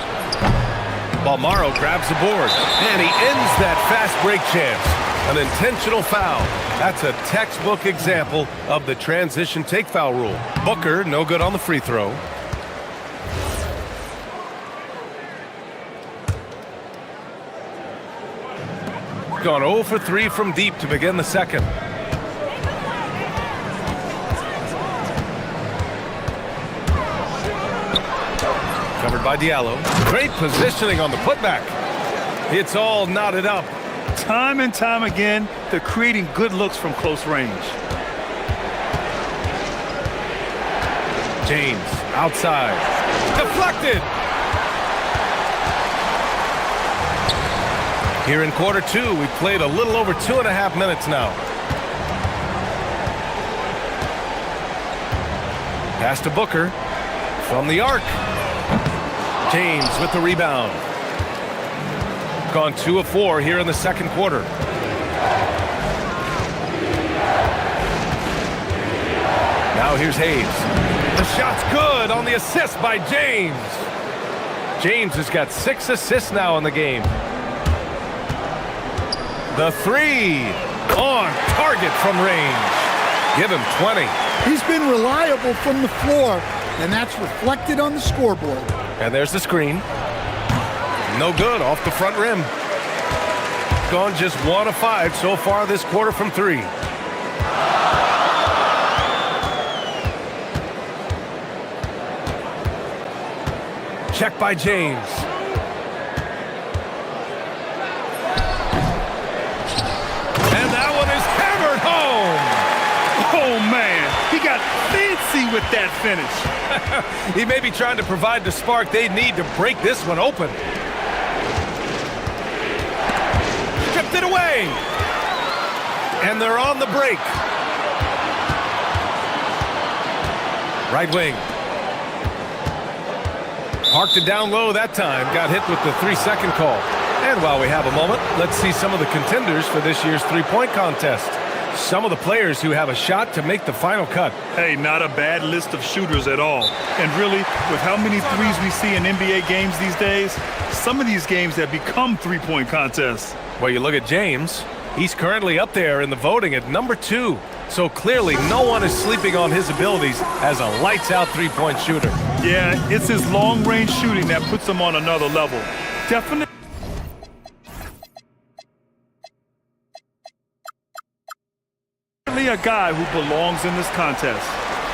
While Morrow grabs the board. And he ends that fast break chance. An intentional foul. That's a textbook example of the transition take foul rule. Booker, no good on the free throw. Gone 0 for 3 from deep to begin the second. Covered by Diallo. Great positioning on the putback. It's all knotted up. Time and time again, they're creating good looks from close range. James, outside. Deflected! Here in quarter two, we've played a little over 2.5 minutes now. Pass to Booker. From the arc. James with the rebound. Gone 2 of 4 here in the second quarter. Now here's Hayes. The shot's good on the assist by James. James has got 6 assists now in the game. The three on target from range. Give him 20. He's been reliable from the floor, and that's reflected on the scoreboard. And there's the screen. No good off the front rim. Gone just 1 of 5 so far this quarter from 3. Check by James. And that one is hammered home. Oh, man. He got fancy with that finish. He may be trying to provide the spark they need to break this one open. Stripped it away. And they're on the break. Right wing. Parked it down low that time. Got hit with the 3-second call. And while we have a moment, let's see some of the contenders for this year's three-point contest. Some of the players who have a shot to make the final cut. Hey, not a bad list of shooters at all. And really, with how many threes we see in NBA games these days, some of these games have become three-point contests. Well, you look at James. He's currently up there in the voting at number 2. So clearly, no one is sleeping on his abilities as a lights-out three-point shooter. Yeah, it's his long-range shooting that puts him on another level. Definitely a guy who belongs in this contest.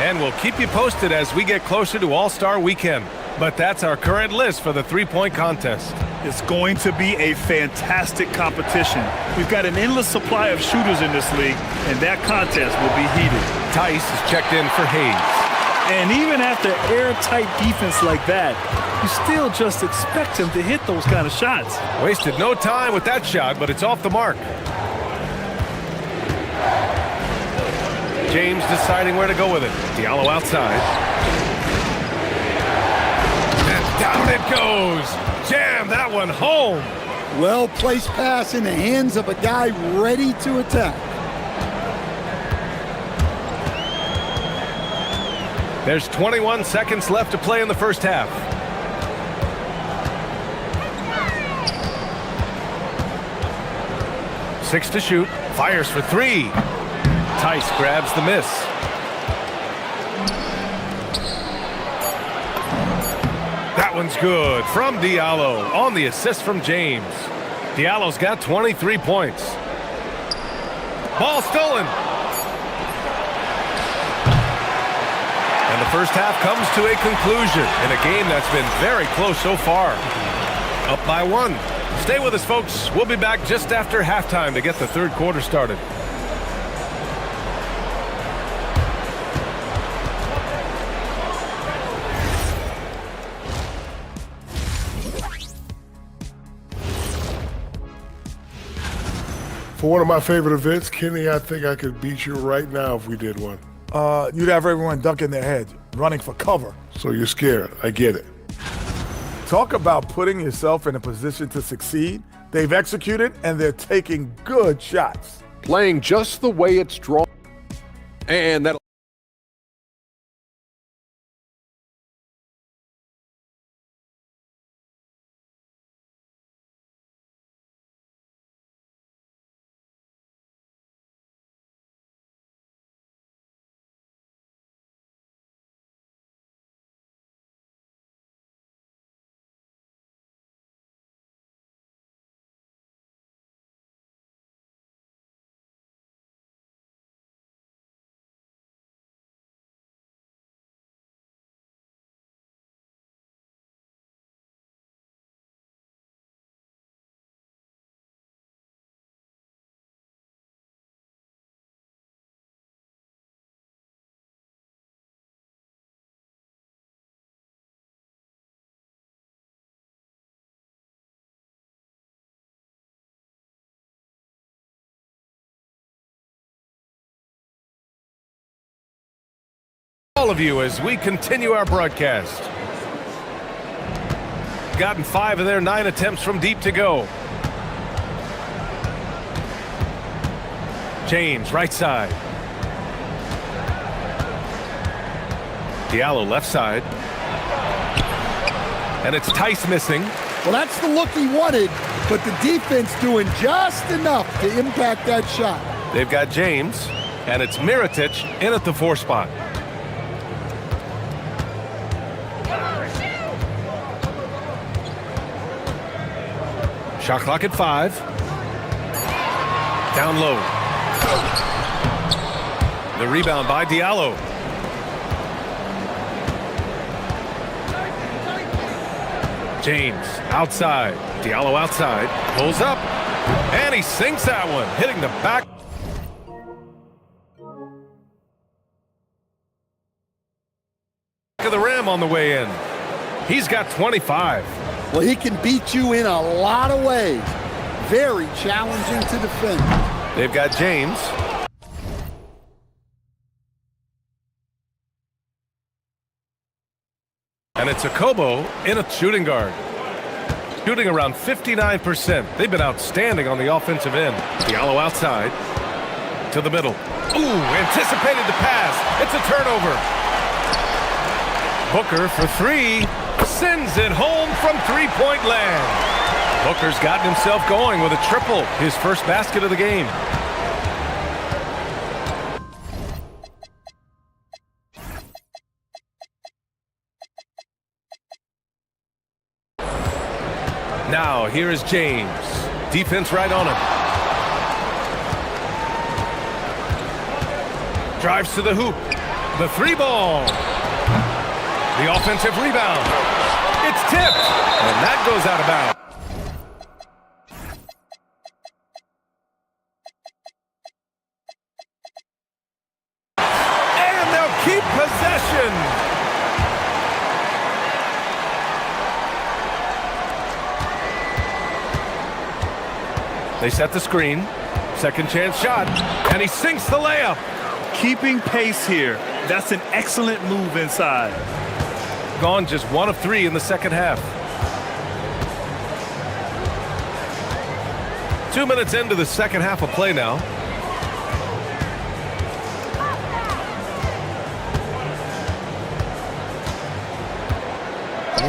And we'll keep you posted as we get closer to All-Star Weekend. But that's our current list for the three-point contest. It's going to be a fantastic competition. We've got an endless supply of shooters in this league, and that contest will be heated. Tice is checked in for Hayes. And even after airtight defense like that, you still just expect him to hit those kind of shots. Wasted no time with that shot, but it's off the mark. James deciding where to go with it. Diallo outside. And down it goes. Jam that one home. Well-placed pass in the hands of a guy ready to attack. There's 21 seconds left to play in the first half. Six to shoot. Fires for 3. Tice grabs the miss. That one's good from Diallo on the assist from James. Diallo's got 23 points. Ball stolen. And the first half comes to a conclusion in a game that's been very close so far. Up by 1. Stay with us, folks. We'll be back just after halftime to get the third quarter started. For one of my favorite events, Kenny, I think I could beat you right now if we did one. You'd have everyone ducking their head, running for cover. So you're scared. I get it. Talk about putting yourself in a position to succeed. They've executed, and they're taking good shots. Playing just the way it's drawn. And that. All of you as we continue our broadcast. Gotten 5 of their 9 attempts from deep to go. James, right side. Diallo, left side. And it's Tice missing. Well, that's the look he wanted, but the defense doing just enough to impact that shot. They've got James, and it's Mirotic in at the 4 spot. Shot clock at 5. Down low. The rebound by Diallo. James outside. Diallo outside. Pulls up. And he sinks that one, hitting the back. Of the rim on the way in. He's got 25. Well, he can beat you in a lot of ways. Very challenging to defend. They've got James. And it's Akobo in a shooting guard. Shooting around 59%. They've been outstanding on the offensive end. Diallo outside. To the middle. Ooh, anticipated the pass. It's a turnover. Booker for 3. Sends it home from three-point land. Booker's gotten himself going with a triple, his first basket of the game. Now, here is James. Defense right on him. Drives to the hoop. The 3 ball. The offensive rebound. It's tipped, and that goes out of bounds. And they'll keep possession. They set the screen. Second chance shot, and he sinks the layup. Keeping pace here. That's an excellent move inside. Gone just 1 of 3 in the second half. 2 minutes into the second half of play now.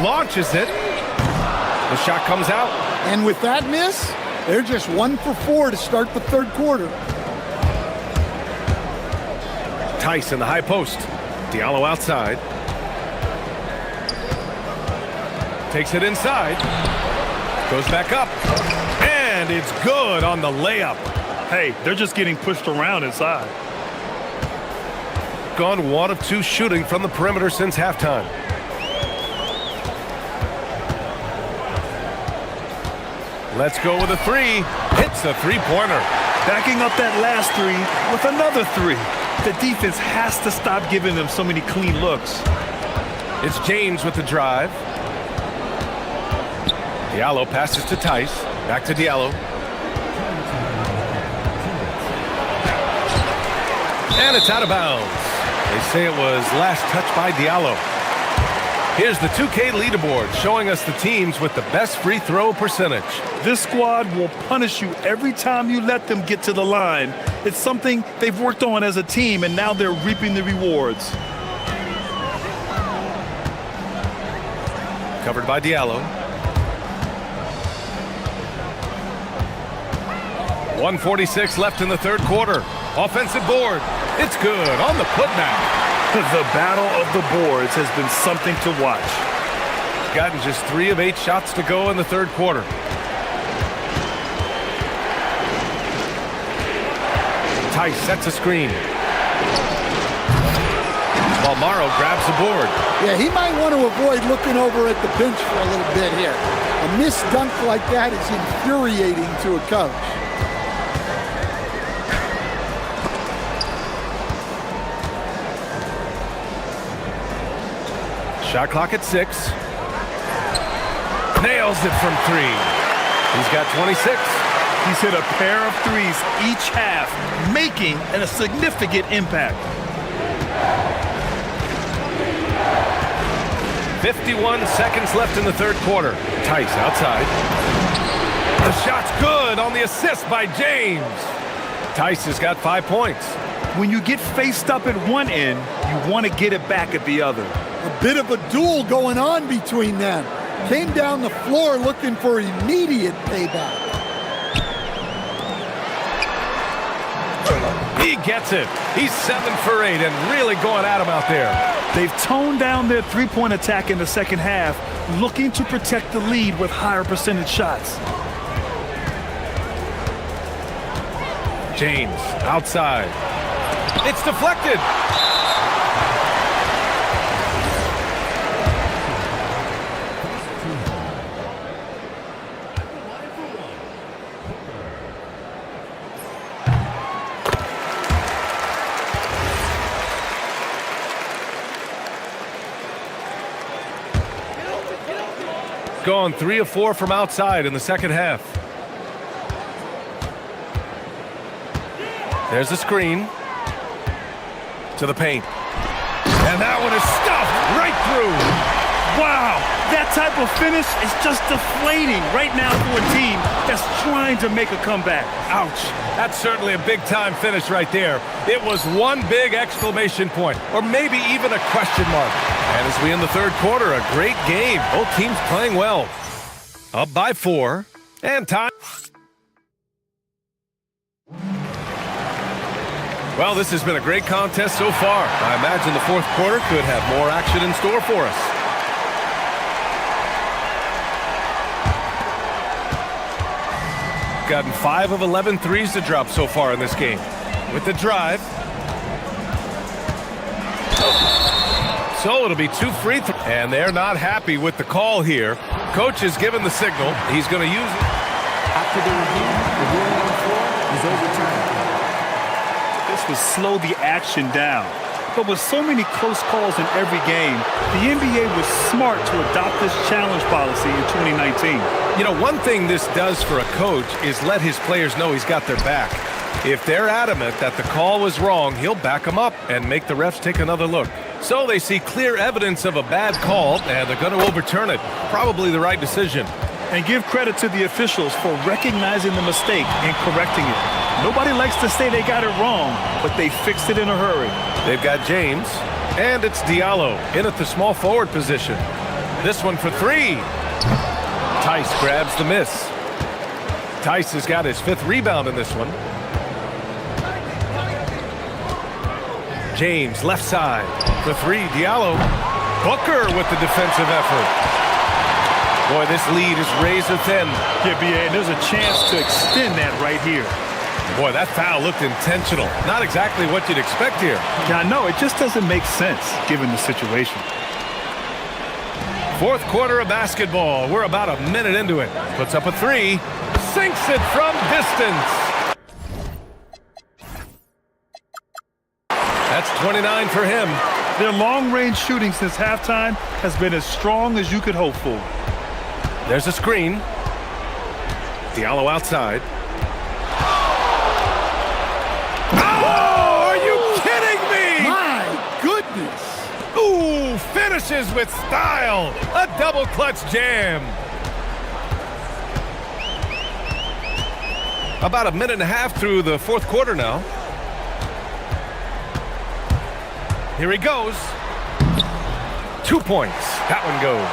Launches it. The shot comes out. And with that miss, they're just 1 for 4 to start the third quarter. Tice in the high post. Diallo outside. Takes it inside. Goes back up. And it's good on the layup. Hey, they're just getting pushed around inside. Gone 1 of 2 shooting from the perimeter since halftime. Let's go with a 3. Hits a 3-pointer. Backing up that last 3 with another 3. The defense has to stop giving them so many clean looks. It's James with the drive. Diallo passes to Tice. Back to Diallo. And it's out of bounds. They say it was last touched by Diallo. Here's the 2K leaderboard showing us the teams with the best free throw percentage. This squad will punish you every time you let them get to the line. It's something they've worked on as a team, and now they're reaping the rewards. Covered by Diallo. 1:46 left in the third quarter. Offensive board. It's good on the putback. The battle of the boards has been something to watch. Gotten just 3 of 8 shots to go in the third quarter. Tice sets a screen. While Morrow grabs the board. Yeah, he might want to avoid looking over at the bench for a little bit here. A missed dunk like that is infuriating to a coach. Shot clock at 6. Nails it from 3. He's got 26. He's hit a pair of threes each half, making a significant impact. 51 seconds left in the third quarter. Tice outside. The shot's good on the assist by James. Tice has got 5 points. When you get faced up at one end, you want to get it back at the other. A bit of a duel going on between them. Came down the floor looking for immediate payback. He gets it. He's 7 for 8 and really going at him out there. They've toned down their three-point attack in the second half, looking to protect the lead with higher percentage shots. James outside. It's deflected. Gone 3 of 4 from outside in the second half. There's the screen. To the paint. And that one is stuffed right through. Wow, that type of finish is just deflating right now for a team that's trying to make a comeback. Ouch. That's certainly a big-time finish right there. It was one big exclamation point, or maybe even a question mark. And as we end the third quarter, a great game. Both teams playing well. Up by 4, and time. Well, this has been a great contest so far. I imagine the fourth quarter could have more action in store for us. Gotten 5 of 11 threes to drop so far in this game. With the drive. So it'll be 2 free throws. And they're not happy with the call here. Coach has given the signal. He's going to use it. After the review, the ruling on the floor is overturned. This would slow the action down. But with so many close calls in every game, the NBA was smart to adopt this challenge policy in 2019. You know, one thing this does for a coach is let his players know he's got their back. If they're adamant that the call was wrong, he'll back them up and make the refs take another look. So they see clear evidence of a bad call, and they're going to overturn it. Probably the right decision. And give credit to the officials for recognizing the mistake and correcting it. Nobody likes to say they got it wrong, but they fixed it in a hurry. They've got James, and it's Diallo in at the small forward position. This one for 3. Tice grabs the miss. Tice has got his 5th rebound in this one. James left side for 3. Diallo. Booker with the defensive effort. Boy, this lead is razor thin. Yeah, B.A., and there's a chance to extend that right here. Boy, that foul looked intentional. Not exactly what you'd expect here. Yeah, I know. It just doesn't make sense given the situation. Fourth quarter of basketball. We're about a minute into it. Puts up a 3. Sinks it from distance. That's 29 for him. Their long-range shooting since halftime has been as strong as you could hope for. There's a screen. Diallo outside. Oh, are you kidding me? My goodness. Ooh, finish. finishes with style. A double clutch jam. About a minute and a half through the fourth quarter now. Here he goes. 2 points. That one goes.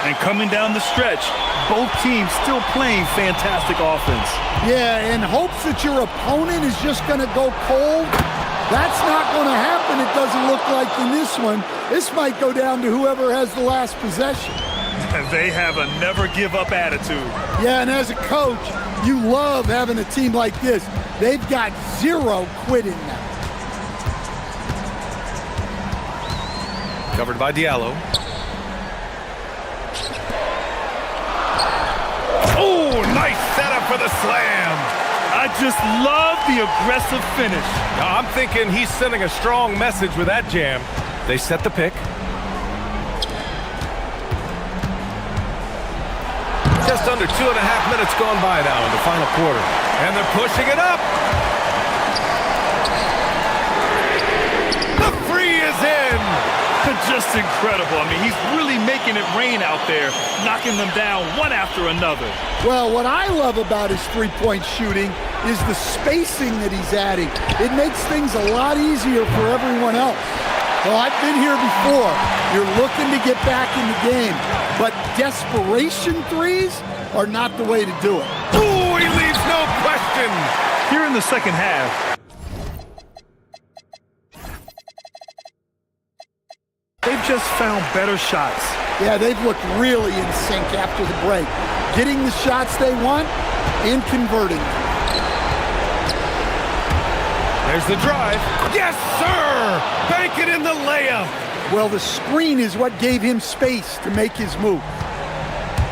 And coming down the stretch, both teams still playing fantastic offense. Yeah, in hopes that your opponent is just going to go cold. That's not going to happen, it doesn't look like in this one. This might go down to whoever has the last possession. And they have a never-give-up attitude. Yeah, and as a coach, you love having a team like this. They've got zero quitting now. Covered by Diallo. Oh, nice setup for the slam. I just love the aggressive finish. I'm thinking he's sending a strong message with that jam. They set the pick. Just under 2.5 minutes gone by now in the final quarter. And they're pushing it up. The three is in. Just incredible. I mean, he's really making it rain out there, knocking them down one after another. Well, what I love about his three-point shooting is the spacing that he's adding. It makes things a lot easier for everyone else. Well, I've been here before. You're looking to get back in the game, but desperation threes are not the way to do it. Ooh, he leaves no question. Here in the second half, they've just found better shots. Yeah, they've looked really in sync after the break. Getting the shots they want and converting. There's the drive. Yes, sir! Bank it in the layup. Well, the screen is what gave him space to make his move.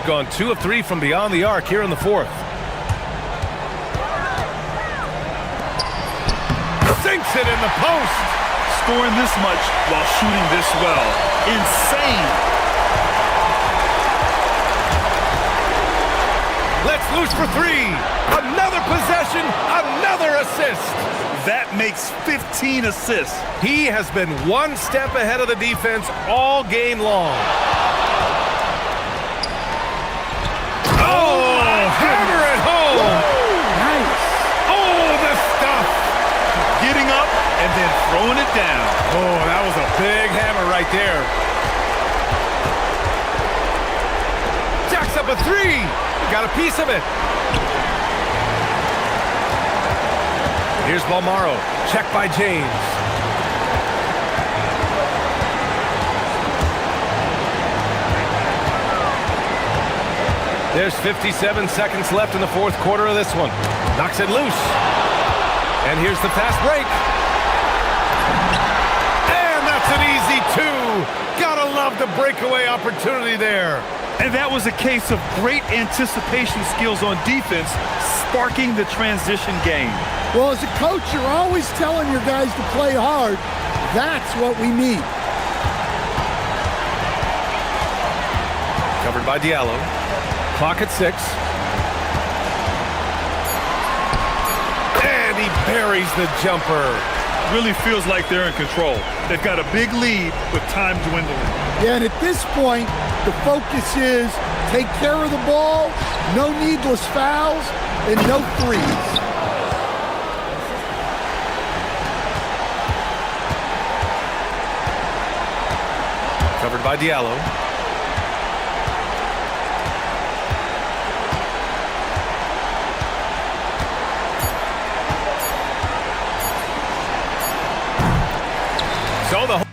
Gone 2 of 3 from beyond the arc here in the fourth. Sinks it in the post. Scoring this much while shooting this well. Insane. Let's loose for 3. Another possession, another assist. That makes 15 assists. He has been one step ahead of the defense all game long. Oh, hammer it home. Nice. Oh, the stuff. Getting up and then throwing it down. Oh, that was a big hammer right there. Jacks up a 3. Got a piece of it. Here's Balmaro. Check by James. There's 57 seconds left in the fourth quarter of this one. Knocks it loose. And here's the fast break. And that's an easy 2. Gotta love the breakaway opportunity there. And that was a case of great anticipation skills on defense, sparking the transition game. Well, as a coach, you're always telling your guys to play hard. That's what we need. Covered by Diallo. Clock at 6. And he buries the jumper. Really feels like they're in control. They've got a big lead with time dwindling. Yeah, and at this point, the focus is take care of the ball, no needless fouls, and no threes. Covered by Diallo. So the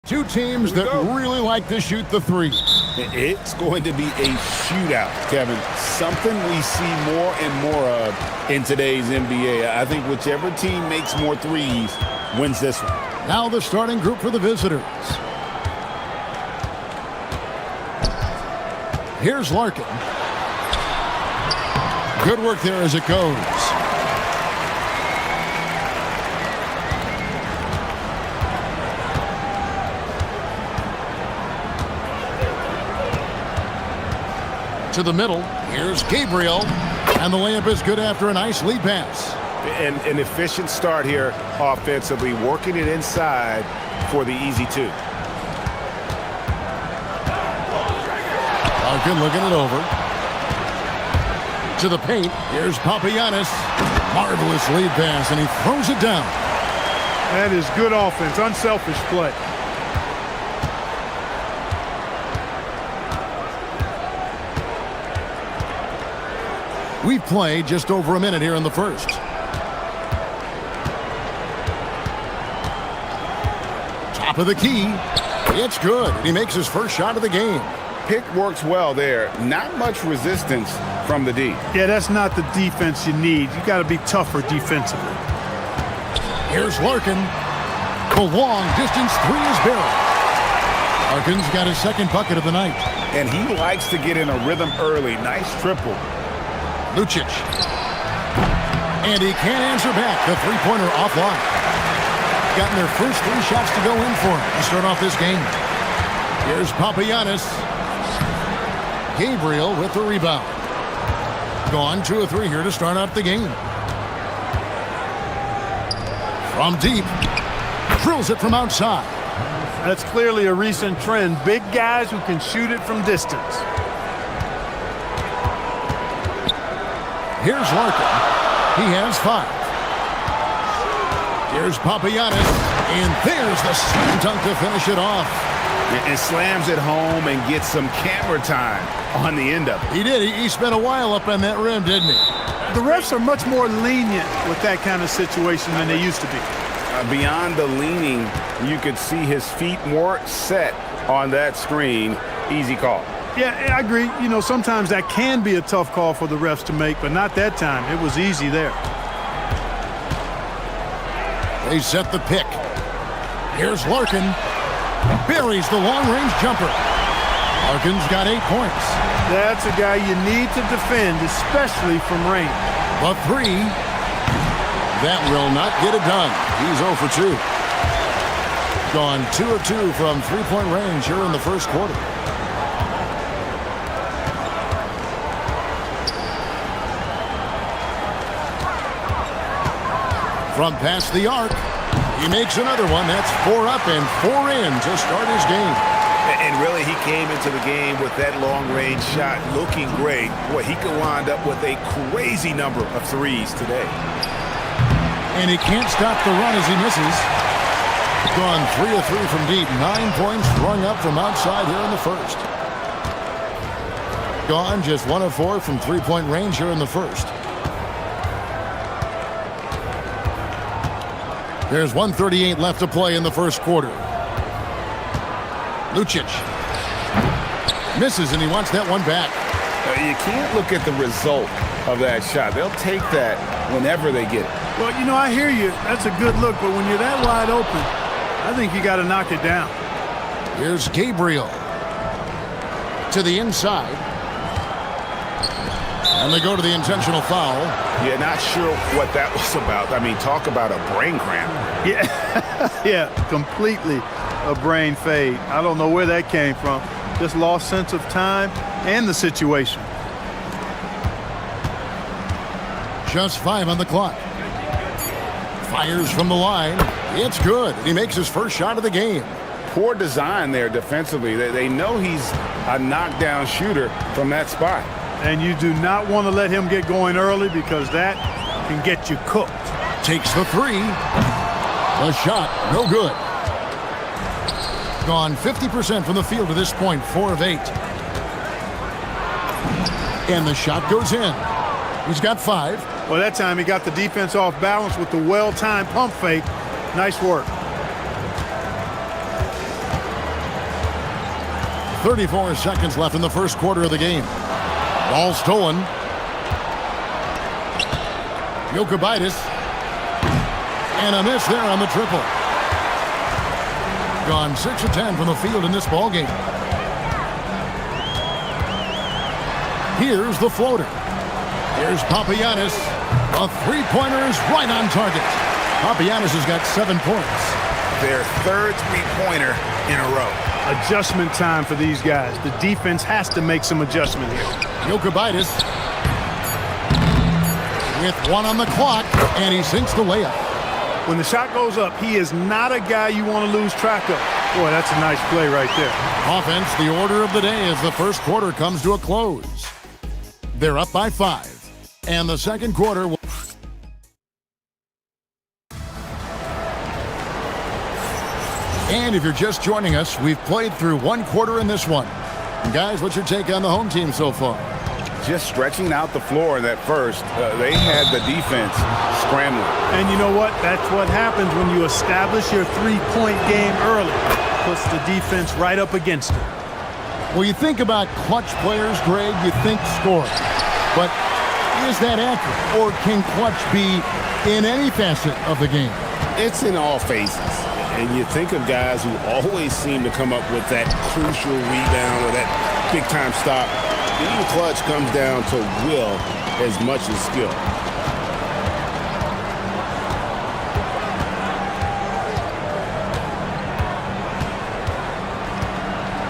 Two teams that really like to shoot the three. It's going to be a shootout, Kevin. Something we see more and more of in today's NBA. I think whichever team makes more threes wins this one. Now the starting group for the visitors. Here's Larkin. Good work there as it goes. To the middle. Here's Gabriel. And the layup is good after a nice lead pass. And an efficient start here offensively, working it inside for the easy two. Larkin looking it over. To the paint. Here's Papagiannis. Marvelous lead pass, and he throws it down. That is good offense, unselfish play. We've played just over a minute here in the first. Top of the key. It's good. He makes his first shot of the game. Pick works well there. Not much resistance from the D. Yeah, that's not the defense you need. You got to be tougher defensively. Here's Larkin. The long distance three is buried. Larkin's got his second bucket of the night. And he likes to get in a rhythm early. Nice triple. Lucic. And he can't answer back. The three-pointer offline. Gotten their first three shots to go in for him to start off this game. Here's Papagiannis. Gabriel with the rebound. Gone 2 of 3 here to start out the game. From deep. Drills it from outside. That's clearly a recent trend. Big guys who can shoot it from distance. Here's Larkin. He has 5. Here's Papagiannis. And there's the slam dunk to finish it off. And slams it home and gets some camera time on the end of it. He did. He spent a while up on that rim, didn't he? The refs are much more lenient with that kind of situation than they used to be. Beyond the leaning, you could see his feet more set on that screen. Easy call. Yeah, I agree. You know, sometimes that can be a tough call for the refs to make, but not that time. It was easy there. They set the pick. Here's Larkin. Buries the long-range jumper. Larkin's got 8 points. That's a guy you need to defend, especially from range. The 3. That will not get it done. He's 0 for 2. Gone 2 of 2 from three-point range here in the first quarter. From past the arc, he makes another one. That's 4 up and 4 in to start his game. And really, he came into the game with that long-range shot looking great. Boy, he could wind up with a crazy number of threes today. And he can't stop the run as he misses. Gone 3 of 3 from deep. 9 points rung up from outside here in the first. Gone just 1 of 4 from three-point range here in the first. There's 1:38 left to play in the first quarter. Lucic misses, and he wants that one back. You can't look at the result of that shot. They'll take that whenever they get it. Well, you know, I hear you. That's a good look, but when you're that wide open, I think you got to knock it down. Here's Gabriel to the inside. And they go to the intentional foul. Yeah, not sure what that was about. I mean, talk about a brain cramp. Yeah, yeah, completely a brain fade. I don't know where that came from. Just lost sense of time and the situation. Just 5 on the clock. Fires from the line. It's good. He makes his first shot of the game. Poor design there defensively. They know he's a knockdown shooter from that spot. And you do not want to let him get going early because that can get you cooked. Takes the 3. The shot, no good. Gone 50% from the field to this point, 4 of 8. And the shot goes in. He's got 5. Well, that time he got the defense off balance with the well-timed pump fake. Nice work. 34 seconds left in the first quarter of the game. Ball stolen. Jokubaitis. And a miss there on the triple. Gone 6 of 10 from the field in this ball game. Here's the floater. Here's Papagiannis. A three-pointer is right on target. Papagiannis has got 7 points. Their third three-pointer in a row. Adjustment time for these guys. The defense has to make some adjustment here. Jokubaitis with 1 on the clock, and he sinks the layup. When the shot goes up, he is not a guy you want to lose track of. Boy, that's a nice play right there. Offense, the order of the day as the first quarter comes to a close. They're up by 5, and the second quarter will... And if you're just joining us, we've played through 1 quarter in this one. And guys, what's your take on the home team so far? Just stretching out the floor that first. They had the defense scrambling. And you know what? That's what happens when you establish your three-point game early. Puts the defense right up against it. Well, you think about clutch players, Greg, you think scoring. But is that accurate? Or can clutch be in any facet of the game? It's in all phases. And you think of guys who always seem to come up with that crucial rebound or that big-time stop. Being clutch comes down to will as much as skill.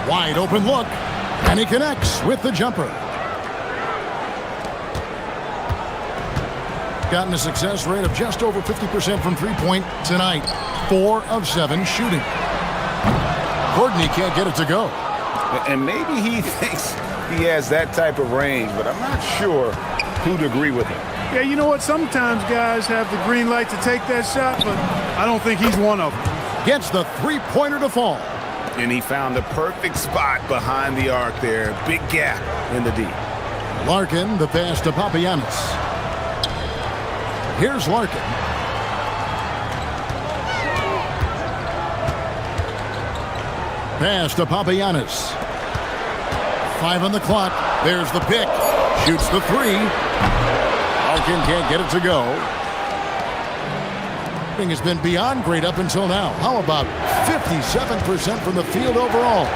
Wide open look, and he connects with the jumper. Gotten a success rate of just over 50% from three-point tonight. 4 of 7 shooting. Courtney can't get it to go. And maybe he thinks he has that type of range, but I'm not sure who'd agree with him. Yeah, you know what? Sometimes guys have the green light to take that shot, but I don't think he's one of them. Gets the three-pointer to fall. And he found the perfect spot behind the arc there. Big gap in the D. Larkin, the pass to Papagiannis. Here's Larkin. Pass to Papagiannis. 5 on the clock. There's the pick. Shoots the 3. Larkin can't get it to go. Has been beyond great up until now. How about 57% from the field overall?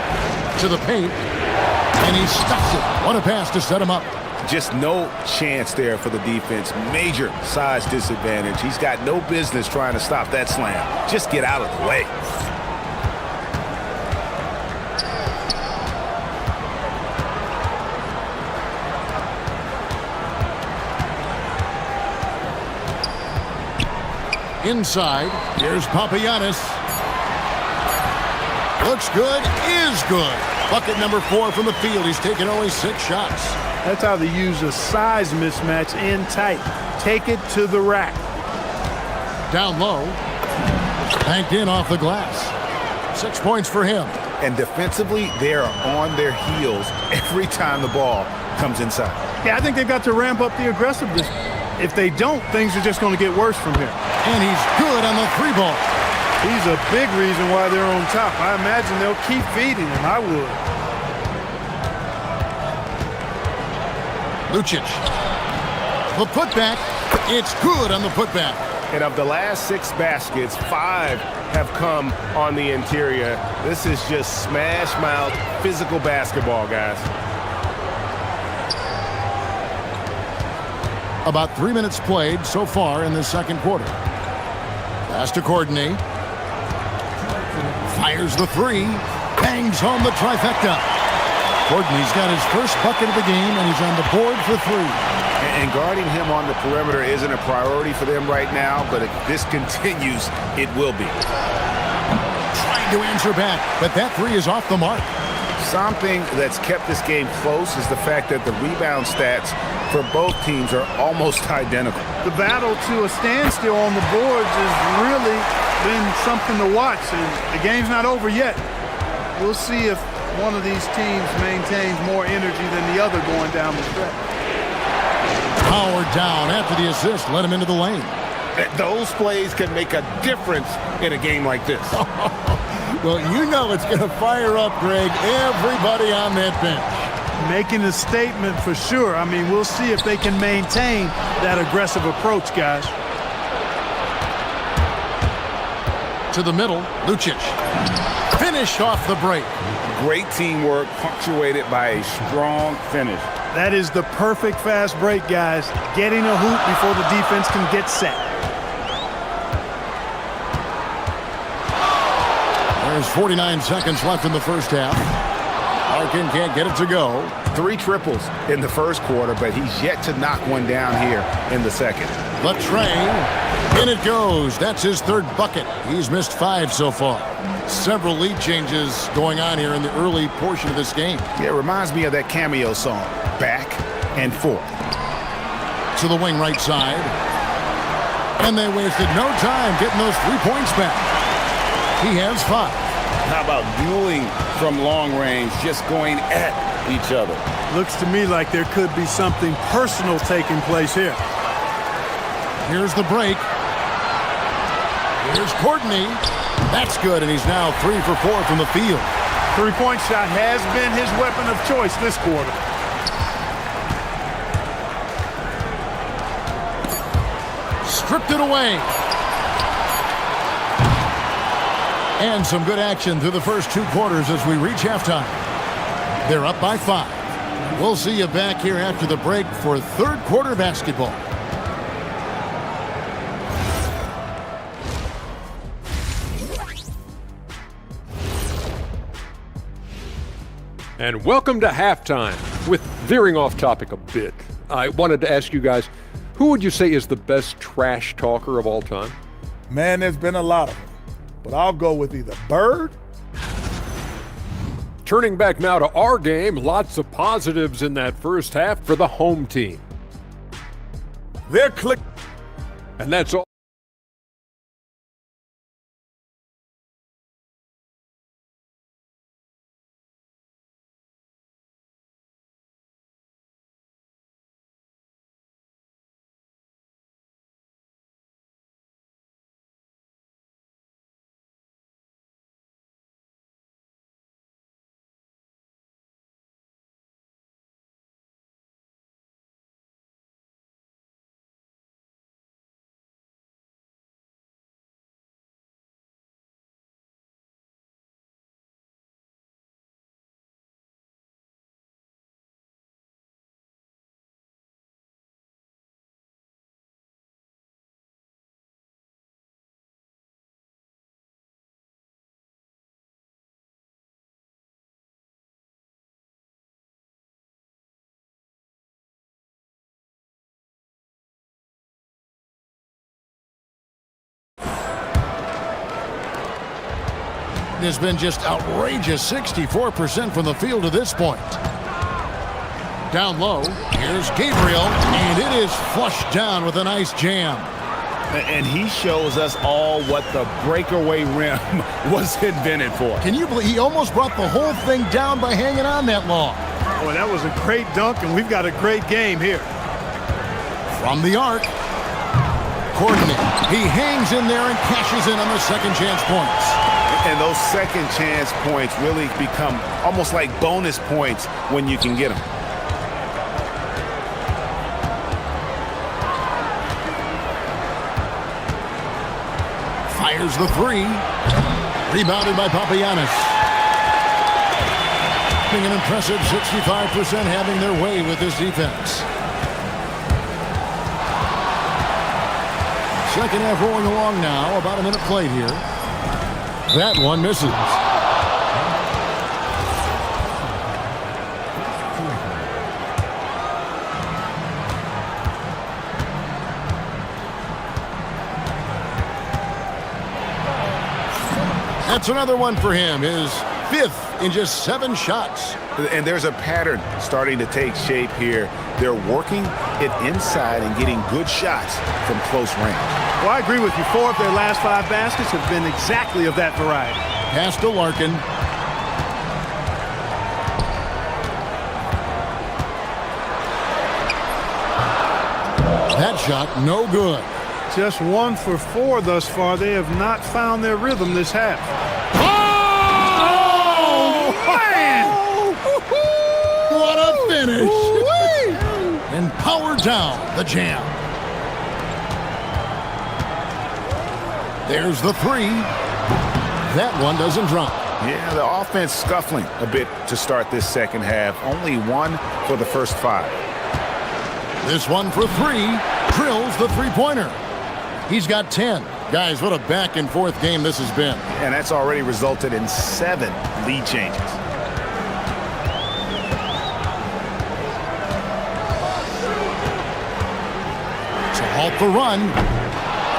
To the paint. And he stuffs it. What a pass to set him up. Just no chance there for the defense. Major size disadvantage. He's got no business trying to stop that slam. Just get out of the way. Inside, here's Papagiannis. Looks good, is good. Bucket number 4 from the field. He's taken only 6 shots. That's how they use a size mismatch in tight. Take it to the rack. Down low. Banked in off the glass. 6 points for him. And defensively, they are on their heels every time the ball comes inside. Yeah, I think they've got to ramp up the aggressiveness. If they don't, things are just going to get worse from here. And he's good on the 3-ball. He's a big reason why they're on top. I imagine they'll keep feeding him. I would. Lucic. The putback. It's good on the putback. And of the last 6 baskets, 5 have come on the interior. This is just smash mouth physical basketball, guys. About 3 minutes played so far in the second quarter. Pass to Courtney. Fires the 3. Bangs home the trifecta. Courtney's got his first bucket of the game, and he's on the board for 3. And guarding him on the perimeter isn't a priority for them right now, but if this continues, it will be. Trying to answer back, but that 3 is off the mark. Something that's kept this game close is the fact that the rebound stats for both teams are almost identical. The battle to a standstill on the boards has really been something to watch, and the game's not over yet. We'll see if one of these teams maintains more energy than the other going down the stretch. Power down after the assist, let him into the lane. Those plays can make a difference in a game like this. Well, you know it's going to fire up, Greg, everybody on that bench. Making a statement for sure. I mean, we'll see if they can maintain that aggressive approach, guys. To the middle, Lucic. Finished off the break. Great teamwork, punctuated by a strong finish. That is the perfect fast break, guys. Getting a hoop before the defense can get set. There's 49 seconds left in the first half. Larkin can't get it to go. 3 triples in the first quarter, but he's yet to knock one down here in the second. Latrell, in it goes. That's his 3rd bucket. He's missed 5 so far. Several lead changes going on here in the early portion of this game. Yeah, it reminds me of that Cameo song, Back and Forth. To the wing right side. And they wasted no time getting those 3 points back. He has 5. How about dueling from long range, just going at each other? Looks to me like there could be something personal taking place here. Here's the break. Here's Courtney. That's good, and he's now 3 for 4 from the field. 3-point shot has been his weapon of choice this quarter. Stripped it away. And some good action through the first 2 quarters as we reach halftime. They're up by 5. We'll see you back here after the break for 3rd quarter basketball. And welcome to halftime. With veering off topic a bit, I wanted to ask you guys, who would you say is the best trash talker of all time? Man, there's been a lot of them, but I'll go with either Bird. Turning back now to our game, lots of positives in that first half for the home team. They're click. And that's all. Has been just outrageous 64% from the field to this point. Down low, here's Gabriel, and it is flushed down with a nice jam. And he shows us all what the breakaway rim was invented for. Can you believe he almost brought the whole thing down by hanging on that long? Boy, that was a great dunk, and we've got a great game here. From the arc, Courtney. He hangs in there and cashes in on the second chance points. And those second chance points really become almost like bonus points when you can get them. Fires the 3. Rebounded by Papagiannis. Being an impressive 65% having their way with this defense. Second half rolling along now. About a minute played here. That one misses. That's another one for him. His 5th in just 7 shots. And there's a pattern starting to take shape here. They're working it inside and getting good shots from close range. Well, I agree with you. 4 of their last 5 baskets have been exactly of that variety. Pass to Larkin. That shot, no good. Just 1 for 4 thus far. They have not found their rhythm this half. Oh! What a finish! And power down the jam. There's the three. That one doesn't drop. Yeah, the offense scuffling a bit to start this second half. Only one for the first 5. This one for three. Drills the three-pointer. He's got 10. Guys, what a back-and-forth game this has been. And that's already resulted in 7 lead changes. To halt the run.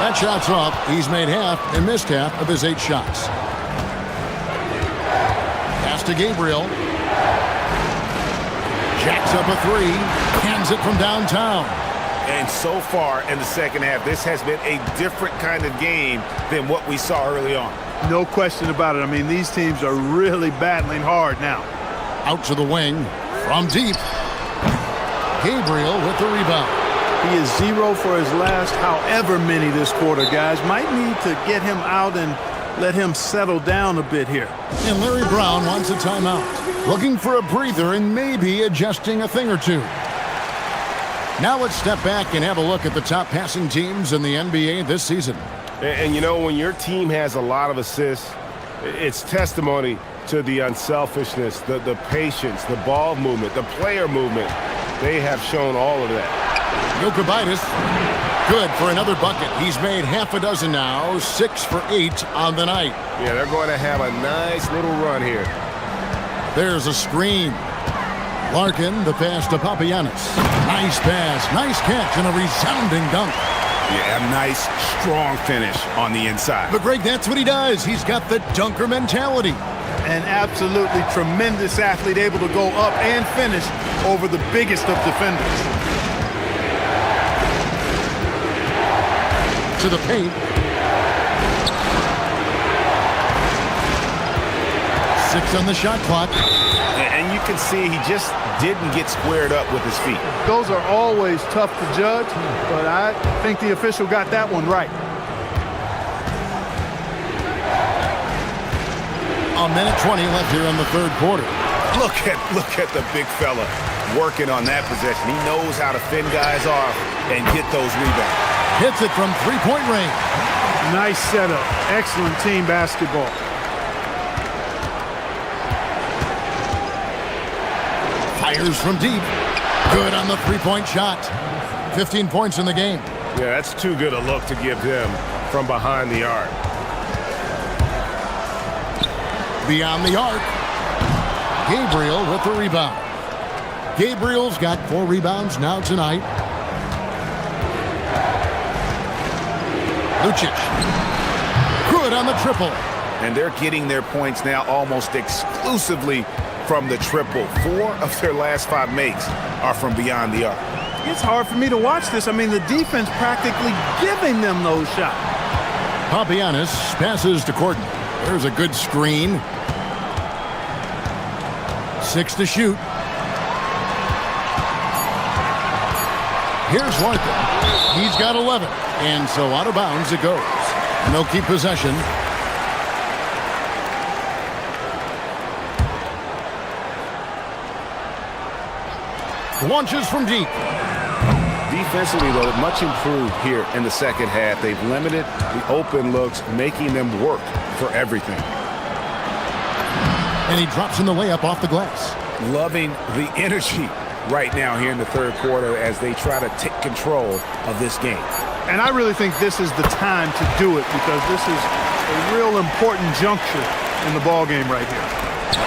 That shot's off. He's made half and missed half of his 8 shots. Pass to Gabriel. Jacks up a 3. Hands it from downtown. And so far in the second half, this has been a different kind of game than what we saw early on. No question about it. I mean, these teams are really battling hard now. Out to the wing. From deep. Gabriel with the rebound. He is 0 for his last however many this quarter, guys. Might need to get him out and let him settle down a bit here. And Larry Brown wants a timeout. Looking for a breather and maybe adjusting a thing or two. Now let's step back and have a look at the top passing teams in the NBA this season. And you know, when your team has a lot of assists, it's testimony to the unselfishness, the patience, the ball movement, the player movement. They have shown all of that. Jokic, good for another bucket. He's made half a dozen now, 6 for 8 on the night. Yeah, they're going to have a nice little run here. There's a screen. Larkin, the pass to Papagiannis. Nice pass, nice catch, and a resounding dunk. Yeah, a nice, strong finish on the inside. But Greg, that's what he does. He's got the dunker mentality. An absolutely tremendous athlete, able to go up and finish over the biggest of defenders. To the paint. 6 on the shot clock. And you can see he just didn't get squared up with his feet. Those are always tough to judge, but I think the official got that one right. A minute 20 left here in the third quarter. Look at the big fella working on that possession. He knows how to fend guys off and get those rebounds. Hits it from three-point range. Nice setup. Excellent team basketball. Fires from deep. Good on the three-point shot. 15 points in the game. Yeah, that's too good a look to give them from behind the arc. Beyond the arc. Gabriel with the rebound. Gabriel's got 4 rebounds now tonight. Lucic. Good on the triple. And they're getting their points now almost exclusively from the triple. 4 of their last 5 makes are from beyond the arc. It's hard for me to watch this. I mean, the defense practically giving them those shots. Papagiannis passes to Gordon. There's a good screen. 6 to shoot. Here's Larkin. He's got 11. And so out of bounds it goes. And they'll keep possession. Launches from deep. Defensively, though, much improved here in the second half. They've limited the open looks, making them work for everything. And he drops in the layup off the glass. Loving the energy right now here in the third quarter as they try to take control of this game. And I really think this is the time to do it because this is a real important juncture in the ball game right here.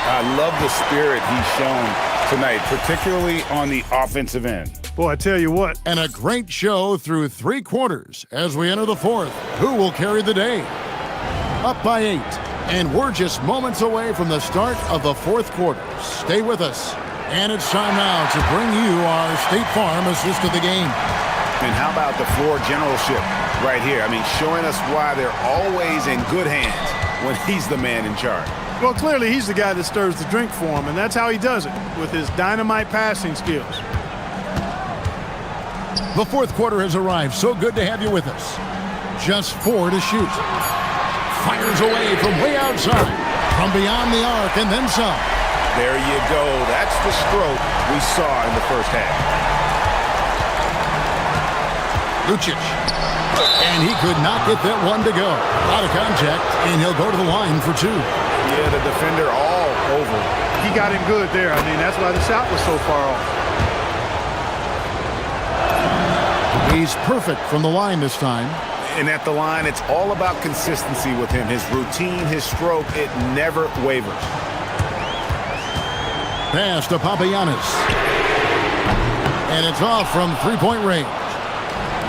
I love the spirit he's shown tonight, particularly on the offensive end. Boy, I tell you what. And a great show through 3 quarters as we enter the fourth. Who will carry the day? Up by 8. And we're just moments away from the start of the fourth quarter. Stay with us. And it's time now to bring you our State Farm assist of the game. And how about the floor generalship right here? I mean, showing us why they're always in good hands when he's the man in charge. Well, clearly he's the guy that stirs the drink for him, and that's how he does it, with his dynamite passing skills. The fourth quarter has arrived. So good to have you with us. Just 4 to shoot. Fires away from way outside, from beyond the arc, and then some. There you go. That's the stroke we saw in the first half. Lucic. And he could not get that one to go. Out of contact, and he'll go to the line for two. Yeah, the defender all over. He got him good there. I mean, that's why the shot was so far off. He's perfect from the line this time. And at the line, it's all about consistency with him. His routine, his stroke, it never wavers. Pass to Papagiannis. And it's off from three-point range.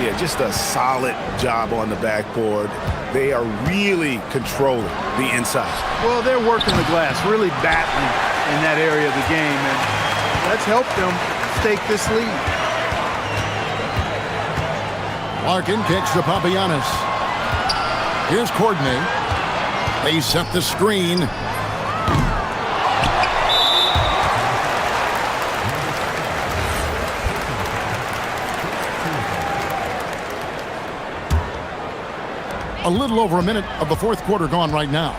Yeah, just a solid job on the backboard. They are really controlling the inside. Well, they're working the glass, really battling in that area of the game, and that's helped them stake this lead. Larkin kicks to Papagiannis. Here's Courtney. They set the screen. A little over a minute of the fourth quarter gone right now.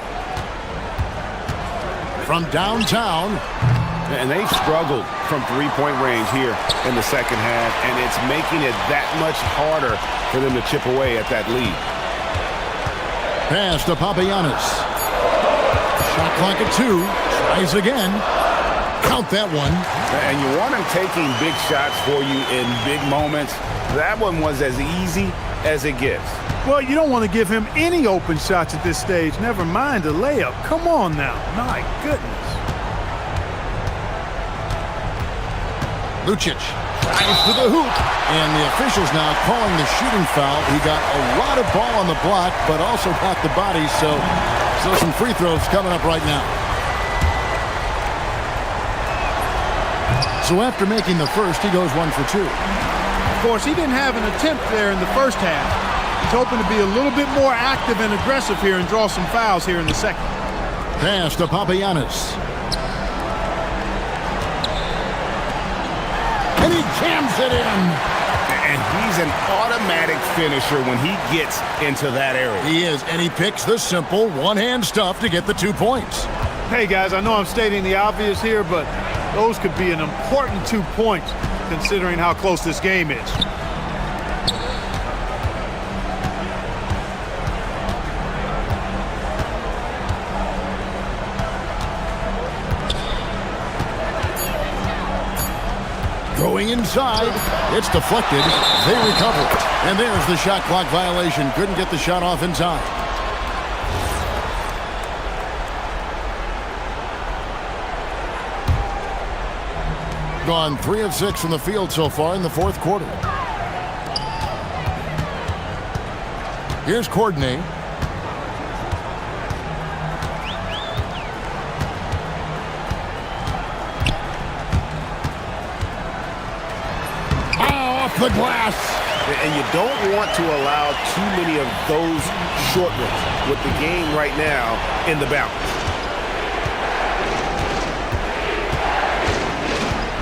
From downtown. And they've struggled from three-point range here in the second half, and it's making it that much harder for them to chip away at that lead. Pass to Papagiannis. Shot clock at 2. Tries again. Count that one. And you want him taking big shots for you in big moments. That one was as easy as it gets. Well, you don't want to give him any open shots at this stage. Never mind a layup. Come on now. My goodness. Lucic drives to the hoop. And the officials now calling the shooting foul. He got a lot of ball on the block, but also got the body. So some free throws coming up right now. So after making the first, he goes 1 for 2. Of course, he didn't have an attempt there in the first half. He's hoping to be a little bit more active and aggressive here and draw some fouls here in the second. Pass to Papagiannis. And he jams it in. And he's an automatic finisher when he gets into that area. He is, and he picks the simple one-hand stuff to get the 2 points. Hey, guys, I know I'm stating the obvious here, but those could be an important 2 points considering how close this game is. Going inside, it's deflected, they recover, and there's the shot clock violation. Couldn't get the shot off in time. Gone 3 of 6 from the field so far in the fourth quarter. Here's Courtney. The glass. And you don't want to allow too many of those short ones with the game right now in the balance.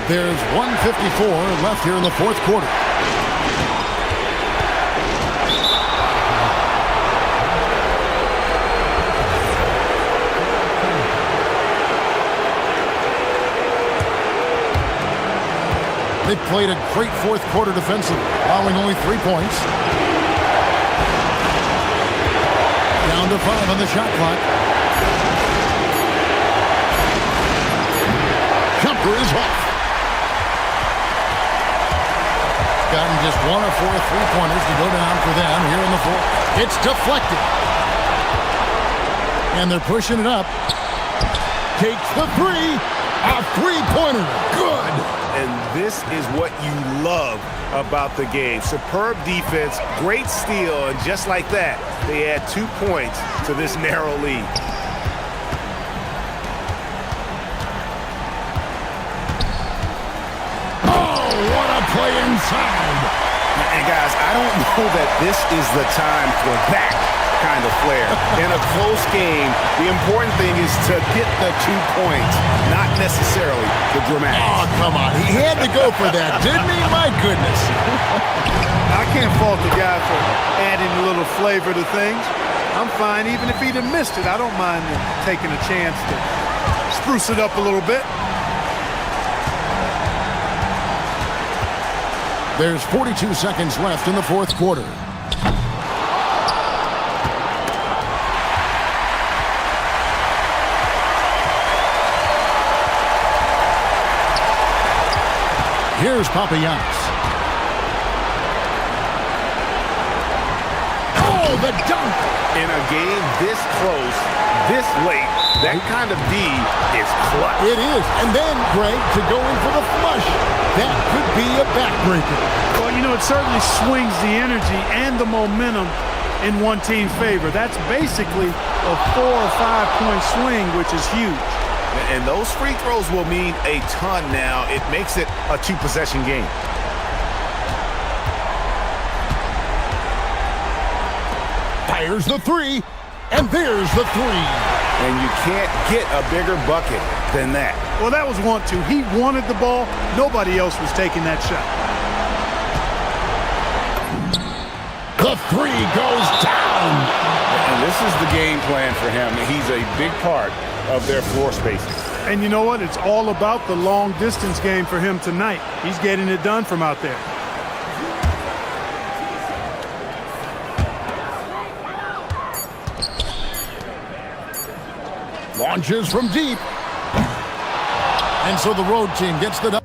There's 1:54 left here in the fourth quarter. They played a great fourth quarter defensively, allowing only 3 points. Down to 5 on the shot clock. Jumper is off. Gotten just 1 or 4 3-pointers to go down for them here in the fourth. It's deflected. And they're pushing it up. Takes the 3. A 3-pointer. Good. And this is what you love about the game. Superb defense, great steal, and just like that, they add 2 points to this narrow lead. Oh, what a play inside. And guys, I don't know that this is the time for that kind of flair. In a close game, the important thing is to get the 2 points, not necessarily the dramatics. Oh, come on. He had to go for that, didn't he? My goodness. I can't fault the guy for adding a little flavor to things. I'm fine. Even if he'd have missed it, I don't mind taking a chance to spruce it up a little bit. There's 42 seconds left in the fourth quarter. Here's Papagiannis. Oh, the dunk! In a game this close, this late, that kind of D is clutch. It is. And then, Greg, to go in for the flush. That could be a backbreaker. Well, you know, it certainly swings the energy and the momentum in one team's favor. That's basically a 4 or 5 point swing, which is huge. And those free throws will mean a ton now. It makes it a 2-possession game. Fires the three, and there's the three. And you can't get a bigger bucket than that. Well, that was 1-2. He wanted the ball. Nobody else was taking that shot. The three goes down. And this is the game plan for him. He's a big part of their floor spacing. And you know what? It's all about the long distance game for him tonight. He's getting it done from out there. Launches from deep. And so the road team gets the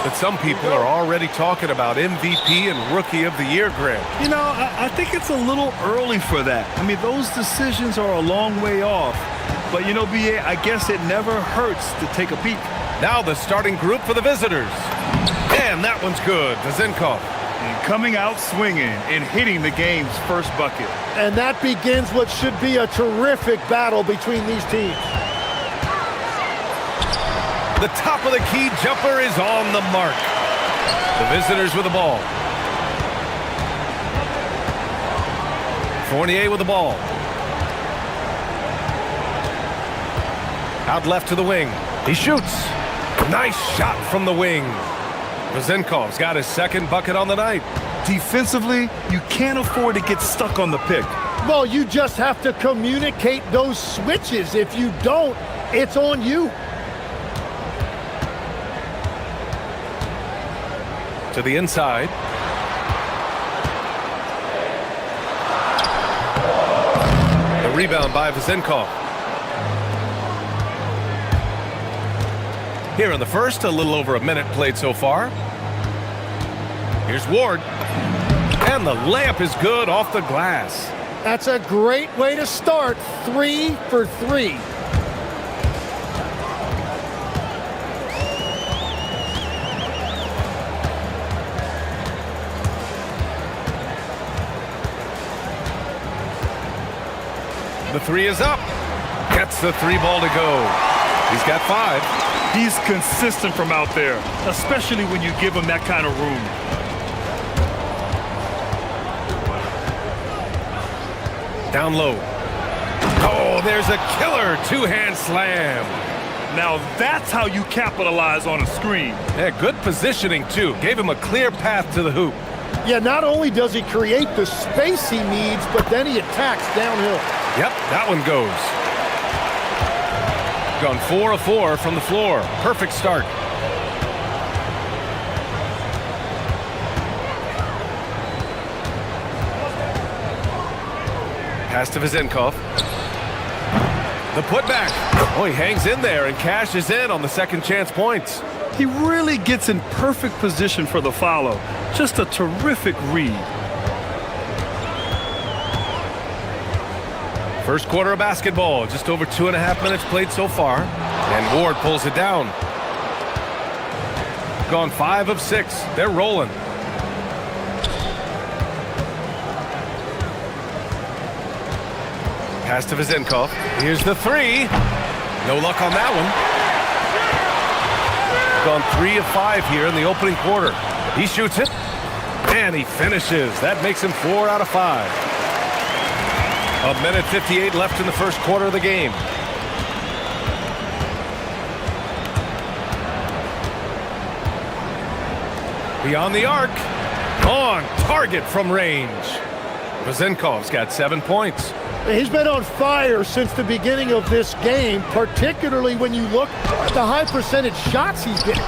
But some people are already talking about MVP and Rookie of the Year, Grant. You know, I think it's a little early for that. I mean, those decisions are a long way off. But, you know, B.A., I guess it never hurts to take a peek. Now the starting group for the visitors. And that one's good. Vezenkov. And coming out swinging and hitting the game's first bucket. And that begins what should be a terrific battle between these teams. The top of the key jumper is on the mark. The visitors with the ball. Fournier with the ball. Out left to the wing. He shoots. Nice shot from the wing. Vezenkov's got his second bucket on the night. Defensively, you can't afford to get stuck on the pick. Well, you just have to communicate those switches. If you don't, it's on you. To the inside. The rebound by Vezenkov. Here in the first, a little over a minute played so far. Here's Ward. And the layup is good off the glass. That's a great way to start. 3 for 3. The three is up. Gets the three ball to go. He's got 5. He's consistent from out there, especially when you give him that kind of room. Down low. Oh, there's a killer two-hand slam. Now that's how you capitalize on a screen. Yeah, good positioning, too. Gave him a clear path to the hoop. Yeah, not only does he create the space he needs, but then he attacks downhill. Yep, that one goes. Gone 4 of 4 from the floor. Perfect start. Pass to Vezenkov. The putback. Oh, he hangs in there and cashes in on the second chance points. He really gets in perfect position for the follow. Just a terrific read. First quarter of basketball, just over 2.5 minutes played so far. And Ward pulls it down. Gone 5 of 6. They're rolling. Pass to Vezenkov. Here's the three. No luck on that one. Gone 3 of 5 here in the opening quarter. He shoots it. And he finishes. That makes him 4 out of 5. A minute 58 left in the first quarter of the game. Beyond the arc. On target from range. Vezenkov's got 7 points. He's been on fire since the beginning of this game, particularly when you look at the high percentage shots he's getting.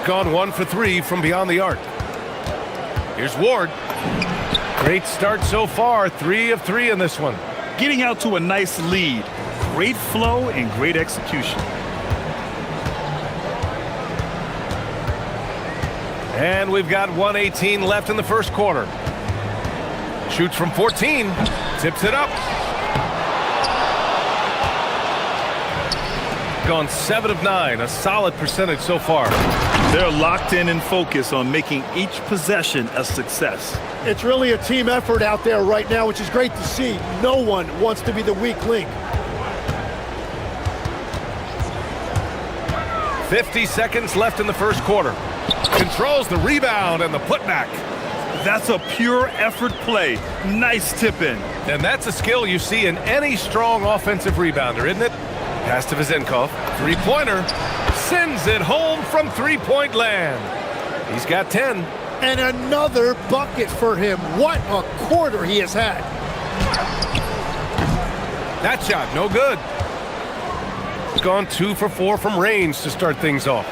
Gone 1 for 3 from beyond the arc. Here's Ward. Great start so far. 3 of 3 in this one. Getting out to a nice lead. Great flow and great execution. And we've got 1:18 left in the first quarter. Shoots from 14. Tips it up. Gone 7 of 9. A solid percentage so far. They're locked in and focused on making each possession a success. It's really a team effort out there right now, which is great to see. No one wants to be the weak link. 50 seconds left in the first quarter. Controls the rebound and the putback. That's a pure effort play. Nice tip in. And that's a skill you see in any strong offensive rebounder, isn't it? Pass to Vezenkov. Three-pointer. Sends it home from three-point land. He's got 10. And another bucket for him. What a quarter he has had. That shot, no good. Gone 2 for 4 from range to start things off.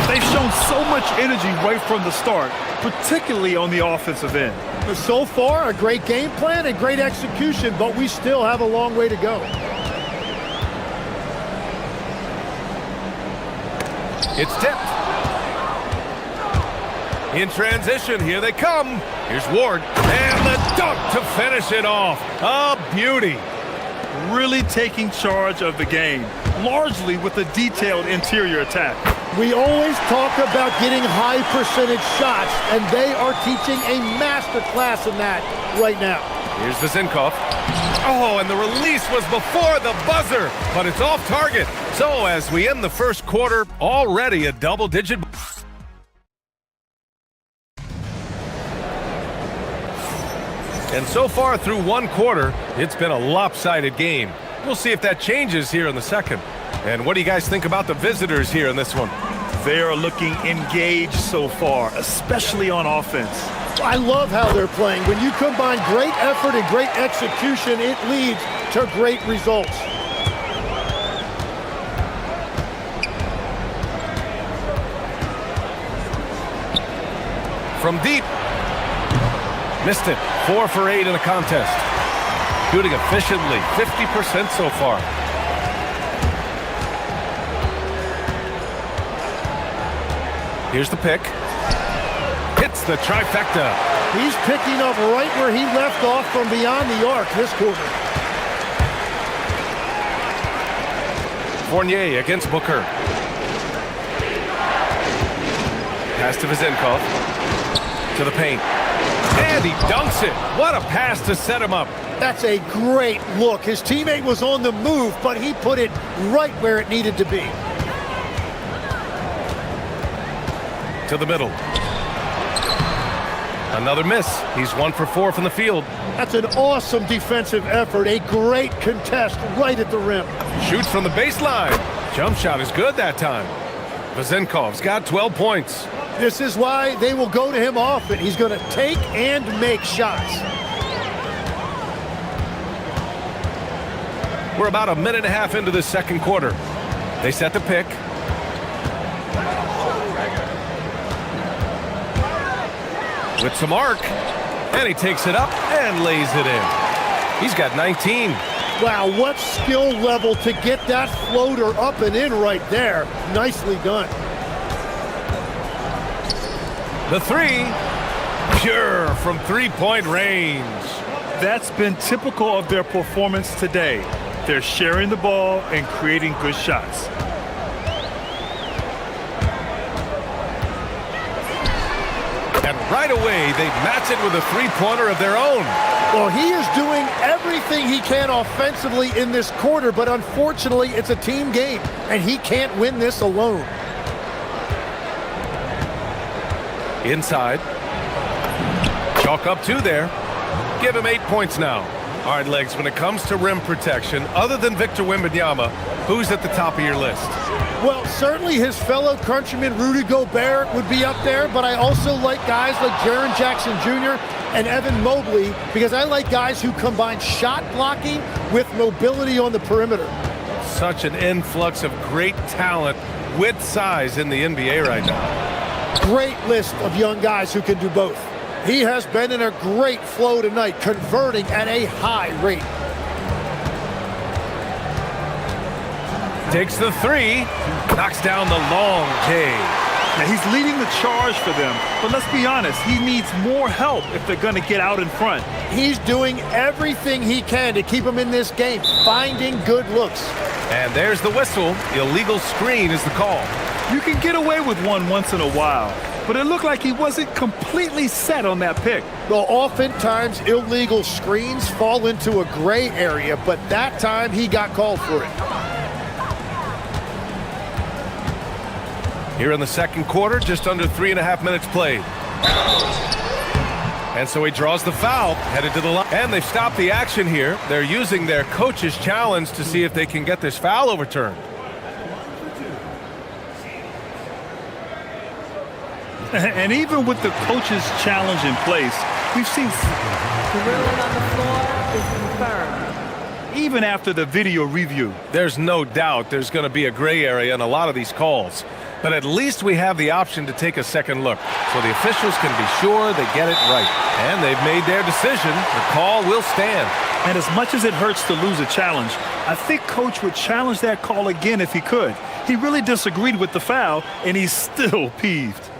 They've shown so much energy right from the start, particularly on the offensive end. So far, a great game plan and great execution, but we still have a long way to go. It's tipped. In transition, here they come. Here's Ward, and the dunk to finish it off. A beauty. Really taking charge of the game, largely with a detailed interior attack. We always talk about getting high percentage shots, and they are teaching a master class in that right now. Here's Vezinkov. Oh, and the release was before the buzzer, but it's off target. So as we end the first quarter, already a double-digit. And so far through one quarter, it's been a lopsided game. We'll see if that changes here in the second. And what do you guys think about the visitors here in this one? They are looking engaged so far, especially on offense. I love how they're playing. When you combine great effort and great execution, it leads to great results. From deep. Missed it. 4 for 8 in the contest. Shooting efficiently. 50% so far. Here's the pick. Hits the trifecta. He's picking up right where he left off from beyond the arc this quarter. Fournier against Booker. Pass to Vezinkov. To the paint. And he dunks it. What a pass to set him up. That's a great look. His teammate was on the move, but he put it right where it needed to be. To the middle. Another miss. He's 1 for 4 from the field. That's an awesome defensive effort. A great contest right at the rim. Shoots from the baseline. Jump shot is good that time. Vezinkov's got 12 points. This is why they will go to him often. He's going to take and make shots. We're about a minute and a half into the second quarter. They set the pick. With some arc. And he takes it up and lays it in. He's got 19. Wow, what skill level to get that floater up and in right there. Nicely done. The three, pure from three-point range. That's been typical of their performance today. They're sharing the ball and creating good shots. And right away, they match it with a three-pointer of their own. Well, he is doing everything he can offensively in this quarter, but unfortunately, it's a team game, and he can't win this alone. Inside. Chalk up 2 there. Give him 8 points now. All right, Legs, when it comes to rim protection, other than Victor Wembanyama, who's at the top of your list? Well, certainly his fellow countryman Rudy Gobert would be up there, but I also like guys like Jaren Jackson Jr. and Evan Mobley because I like guys who combine shot blocking with mobility on the perimeter. Such an influx of great talent with size in the NBA right now. Great list of young guys who can do both. He has been in a great flow tonight, converting at a high rate. Takes the three, knocks down the long K. Now he's leading the charge for them, but let's be honest, he needs more help if they're going to get out in front. He's doing everything he can to keep them in this game, finding good looks. And there's the whistle. Illegal screen is the call. You can get away with one once in a while, but it looked like he wasn't completely set on that pick. Well, oftentimes illegal screens fall into a gray area, but that time he got called for it. Here in the second quarter, just under 3.5 minutes played. And so he draws the foul, headed to the line. And they've stopped the action here. They're using their coach's challenge to see if they can get this foul overturned. And even with the coach's challenge in place, we've seen the ruling on the floor is confirmed. Even after the video review. There's no doubt there's going to be a gray area in a lot of these calls. But at least we have the option to take a second look. So the officials can be sure they get it right. And they've made their decision. The call will stand. And as much as it hurts to lose a challenge, I think Coach would challenge that call again if he could. He really disagreed with the foul, and he's still peeved.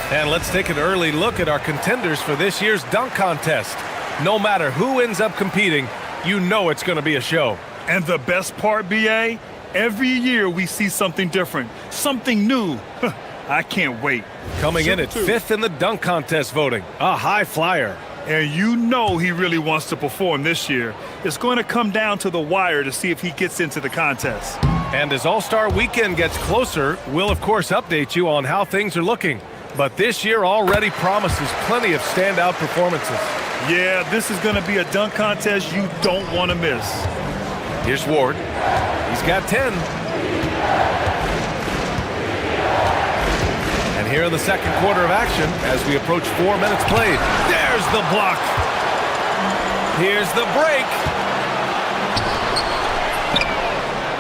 And let's take an early look at our contenders for this year's dunk contest. No matter who ends up competing, you know it's going to be a show. And the best part, BA, every year we see something different, something new. I can't wait. Coming in at 5th in the dunk contest voting, a high flyer. And you know he really wants to perform this year. It's going to come down to the wire to see if he gets into the contest. And as All-Star Weekend gets closer, we'll of course update you on how things are looking. But this year already promises plenty of standout performances. Yeah, this is going to be a dunk contest you don't want to miss. Here's Ward. He's got 10. And here in the second quarter of action, as we approach 4 minutes played, there's the block. Here's the break.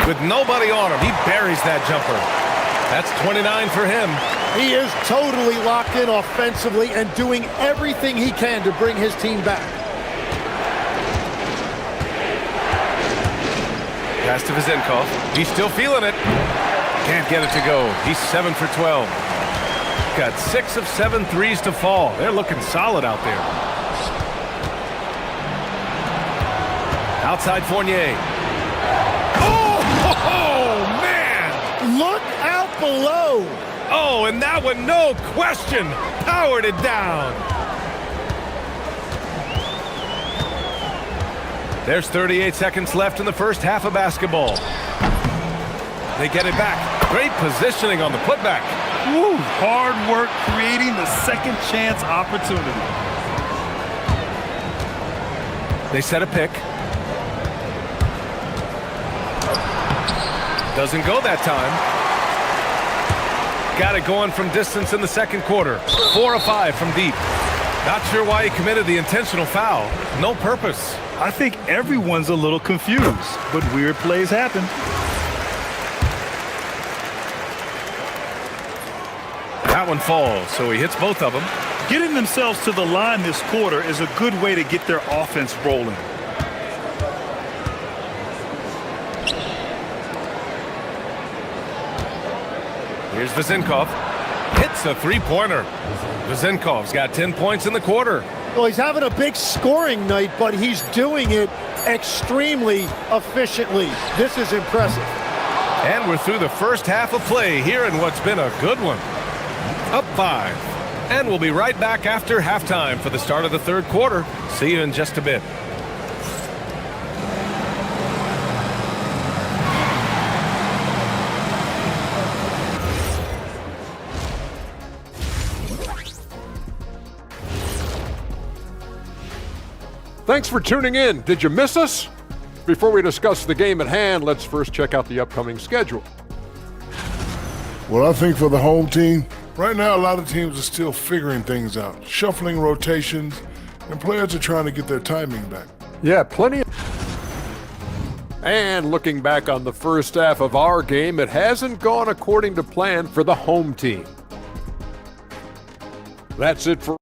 With nobody on him, he buries that jumper. That's 29 for him. He is totally locked in offensively and doing everything he can to bring his team back. Pass to Vizenkov. He's still feeling it. Can't get it to go. He's 7 for 12. Got 6 of 7 threes to fall. They're looking solid out there. Outside Fournier. Oh, man! Look out below! Oh, and that one, no question, powered it down. There's 38 seconds left in the first half of basketball. They get it back. Great positioning on the putback. Woo, hard work creating the second chance opportunity. They set a pick. Doesn't go that time. Got it going from distance in the second quarter. 4 of 5 from deep. Not sure why he committed the intentional foul. No purpose. I think everyone's a little confused, but weird plays happen. That one falls, so he hits both of them. Getting themselves to the line this quarter is a good way to get their offense rolling. Here's Vizenkov. Hits a three-pointer. Vizenkov's got 10 points in the quarter. Well, he's having a big scoring night, but he's doing it extremely efficiently. This is impressive. And we're through the first half of play here in what's been a good one. Up 5. And we'll be right back after halftime for the start of the third quarter. See you in just a bit. Thanks for tuning in. Did you miss us? Before we discuss the game at hand, let's first check out the upcoming schedule. Well, I think for the home team, right now a lot of teams are still figuring things out, shuffling rotations, and players are trying to get their timing back. Yeah, plenty of... And looking back on the first half of our game, it hasn't gone according to plan for the home team. That's it for...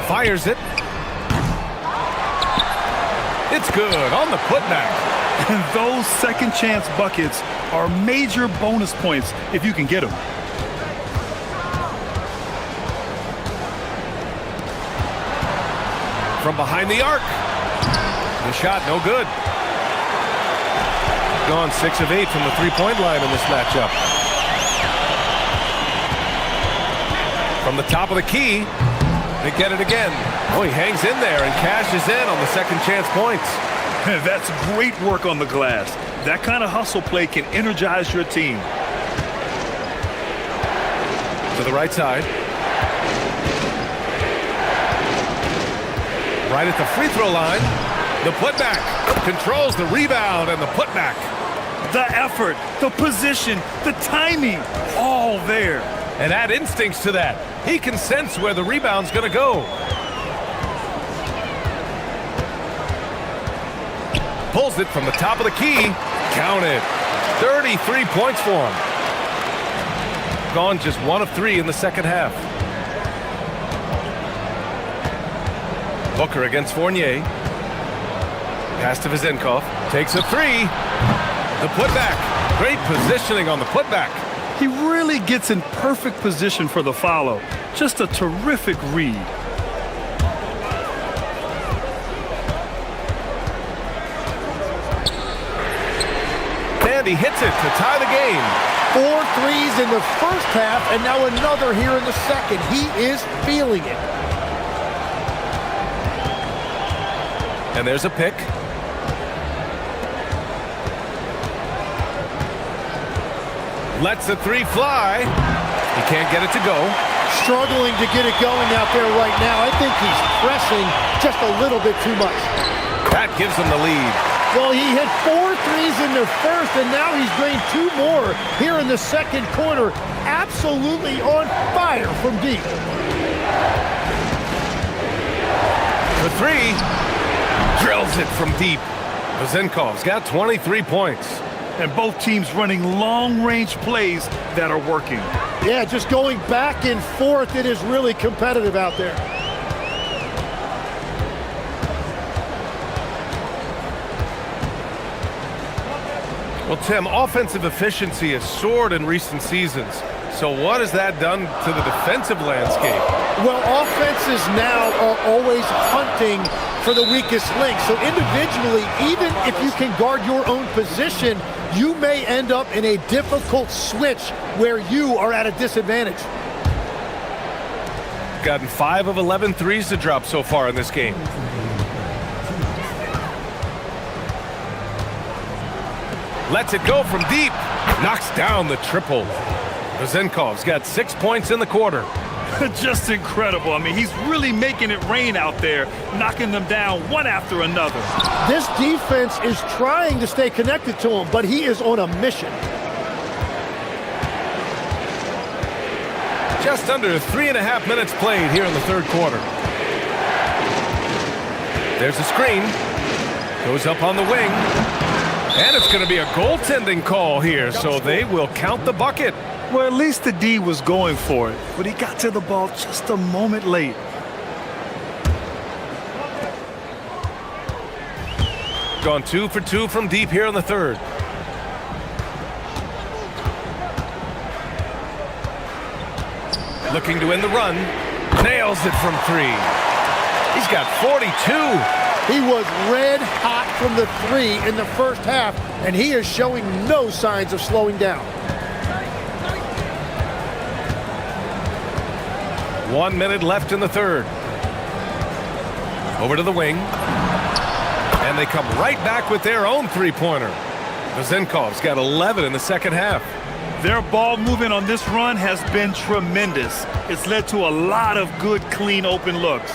Fires it. It's good on the putback. And those second chance buckets are major bonus points if you can get them. from behind the arc. The shot, no good. Gone 6 of 8 from the three-point line in this matchup. From the top of the key, they get it again. Oh, he hangs in there and cashes in on the second chance points. That's great work on the glass. That kind of hustle play can energize your team. To the right side. Right at the free throw line. The putback. Controls the rebound and the putback. The effort, the position, the timing, all there. And add instincts to that. He can sense where the rebound's going to go. Pulls it from the top of the key. Counted. 33 points for him. Gone just 1 of 3 in the second half. Booker against Fournier. Pass to Vezenkov. Takes a 3. The putback. Great positioning on the putback. He really gets in perfect position for the follow. Just a terrific read. And he hits it to tie the game. 4 threes in the first half, and now another here in the second. He is feeling it. And there's a pick. Lets the 3 fly. He can't get it to go. Struggling to get it going out there right now. I think he's pressing just a little bit too much. That gives him the lead. Well, he hit 4 threes in the first, and now he's drained 2 more here in the second quarter. Absolutely on fire from deep. The 3. Drills it from deep. Vezenkov's got 23 points. And both teams running long-range plays that are working. Yeah, just going back and forth. It is really competitive out there. Well, Tim, offensive efficiency has soared in recent seasons. So what has that done to the defensive landscape? Well, offenses now are always hunting for the weakest link. So individually, even if you can guard your own position, you may end up in a difficult switch where you are at a disadvantage. Gotten 5 of 11 threes to drop so far in this game. Lets it go from deep. Knocks down the triple. Vezenkov's got 6 points in the quarter. Just incredible. I mean, he's really making it rain out there, knocking them down one after another. This defense is trying to stay connected to him, but he is on a mission. Just under 3.5 minutes played here in the third quarter. There's a screen. Goes up on the wing. And it's going to be a goaltending call here, so they will count the bucket. Well, at least the D was going for it, but he got to the ball just a moment late. Gone 2 for 2 from deep here in the third. Looking to end the run. Nails it from 3. He's got 42. He was red hot from the 3 in the first half, and he is showing no signs of slowing down. 1 minute left in the third. Over to the wing. And they come right back with their own three-pointer. Vezenkov's got 11 in the second half. Their ball movement on this run has been tremendous. It's led to a lot of good, clean, open looks.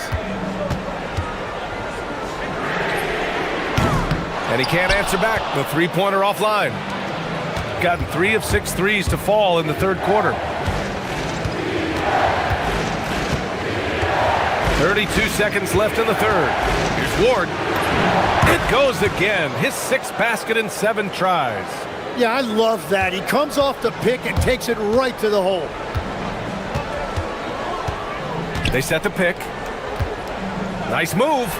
And he can't answer back. The three-pointer offline. Gotten 3 of 6 threes to fall in the third quarter. 32 seconds left in the third. Here's Ward. It goes again. His 6th basket in 7 tries. Yeah, I love that. He comes off the pick and takes it right to the hole. They set the pick. Nice move.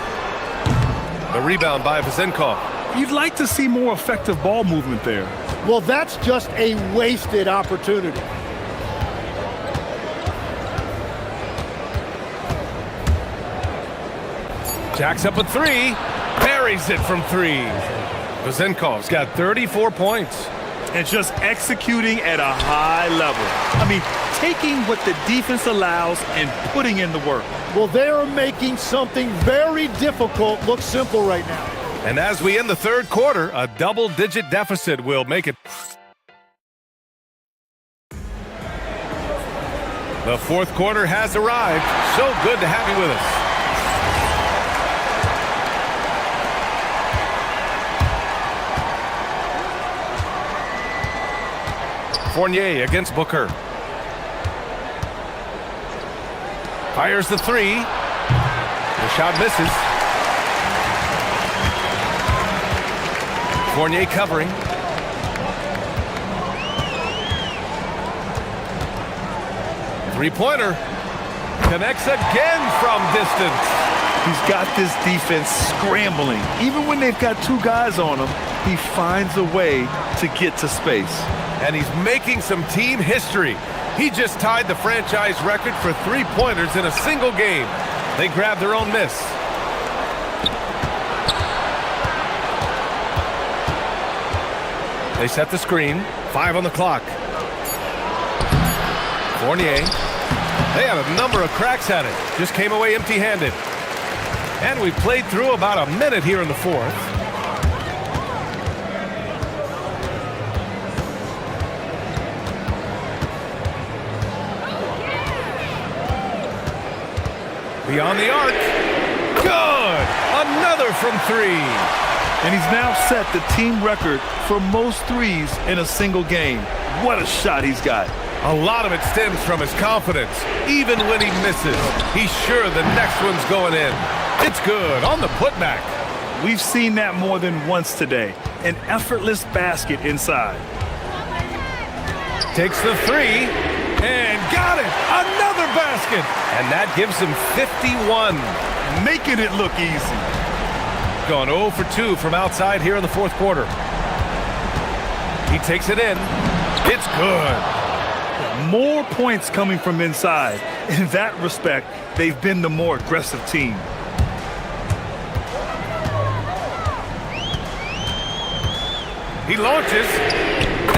The rebound by Vezenkov. You'd like to see more effective ball movement there. Well, that's just a wasted opportunity. Jacks up a three. Buries it from three. Vezenkov's got 34 points. And just executing at a high level. I mean, taking what the defense allows and putting in the work. Well, they're making something very difficult look simple right now. And as we end the third quarter, a double-digit deficit will make it. The fourth quarter has arrived. So good to have you with us. Fournier against Booker. Fires the three. The shot misses. Fournier covering. Three-pointer. Connects again from distance. He's got this defense scrambling. Even when they've got two guys on him, he finds a way to get to space. And he's making some team history. He just tied the franchise record for three-pointers in a single game. They grabbed their own miss. They set the screen. 5 on the clock. Fournier. They had a number of cracks at it. Just came away empty-handed. And we played through about a minute here in the fourth. Beyond the arc. Good! Another from three. And he's now set the team record for most threes in a single game. What a shot he's got. A lot of it stems from his confidence. Even when he misses, he's sure the next one's going in. It's good on the putback. We've seen that more than once today. An effortless basket inside. Takes the three and got it. Another basket. And that gives him 51. Making it look easy. Going 0 for 2 from outside here in the fourth quarter. He takes it in. It's good. More points coming from inside. In that respect, they've been the more aggressive team. He launches.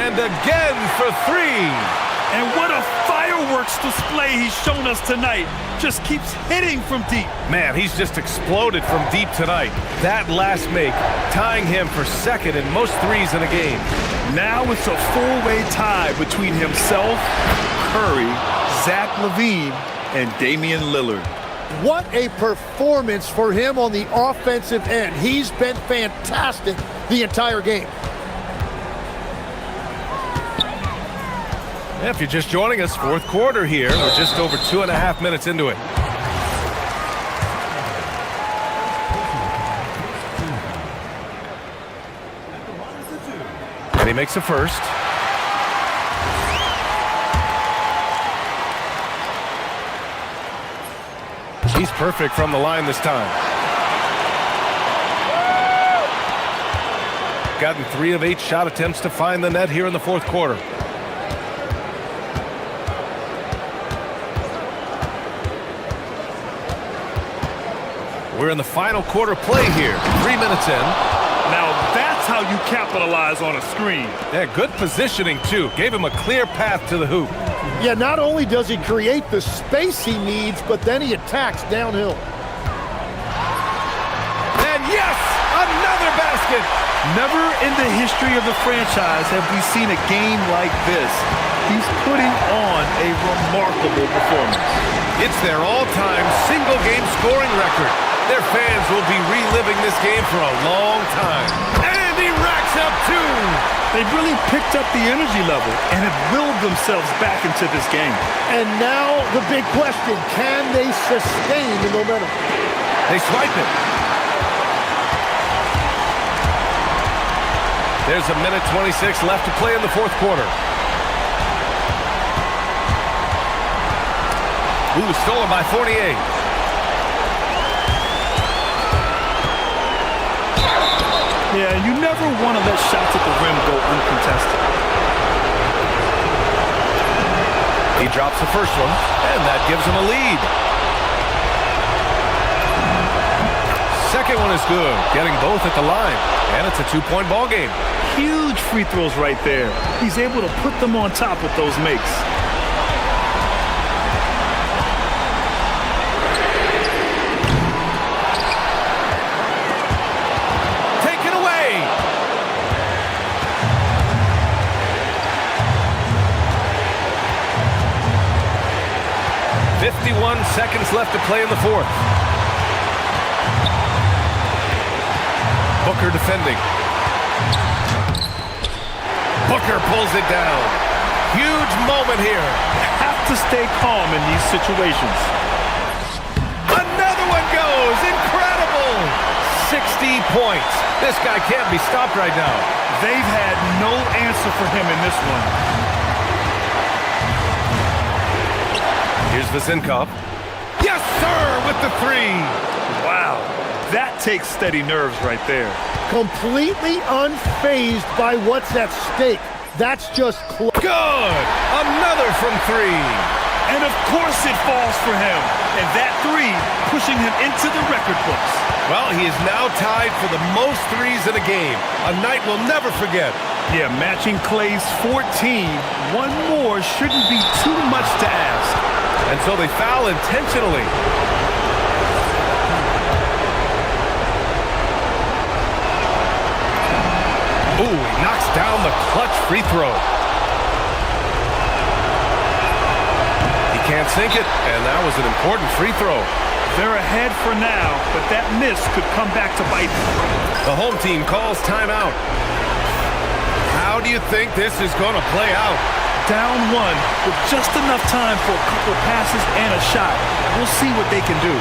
And again for three. And what a fireworks display he's shown us tonight. Just keeps hitting from deep. Man, he's just exploded from deep tonight. That last make, tying him for second in most threes in a game. Now it's a four-way tie between himself, Curry, Zach LaVine, and Damian Lillard. What a performance for him on the offensive end. He's been fantastic the entire game. If you're just joining us, fourth quarter here. We're just over 2.5 minutes into it. And he makes the first. He's perfect from the line this time. Gotten 3 of 8 shot attempts to find the net here in the fourth quarter. We're in the final quarter play here. 3 minutes in. Now that's how you capitalize on a screen. Yeah, good positioning too. Gave him a clear path to the hoop. Yeah, not only does he create the space he needs, but then he attacks downhill. And yes, another basket. Never in the history of the franchise have we seen a game like this. He's putting on a remarkable performance. It's their all-time single-game scoring record. Their fans will be reliving this game for a long time. And he racks up 2. They've really picked up the energy level and have willed themselves back into this game. And now the big question, can they sustain the momentum? They swipe it. There's a minute 26 left to play in the fourth quarter. Ooh, stolen by Fournier. Yeah, you never want to let shots at the rim go uncontested. He drops the first one, and that gives him a lead. second one is good, getting both at the line. And it's a two-point ball game. Huge free throws right there. He's able to put them on top with those makes. Taken away. "51 seconds left to play in the fourth. Booker defending. Booker pulls it down. Huge moment here. Have to stay calm in these situations. Another one goes. Incredible. 60 points. This guy can't be stopped right now. They've had no answer for him in this one. Here's Vazenkov. Yes, sir, with the three. Wow. That takes steady nerves right there. Completely unfazed by what's at stake. That's just close. Good. Another from three. And of course it falls for him. And that three pushing him into the record books. Well, he is now tied for the most threes in a game. A night we'll never forget. Yeah, matching Clay's 14. One more shouldn't be too much to ask. And so they foul intentionally. Ooh, he knocks down the clutch free throw. He can't sink it, and that was an important free throw. They're ahead for now, but that miss could come back to bite them. The home team calls timeout. How do you think this is going to play out? Down one with just enough time for a couple passes and a shot. We'll see what they can do.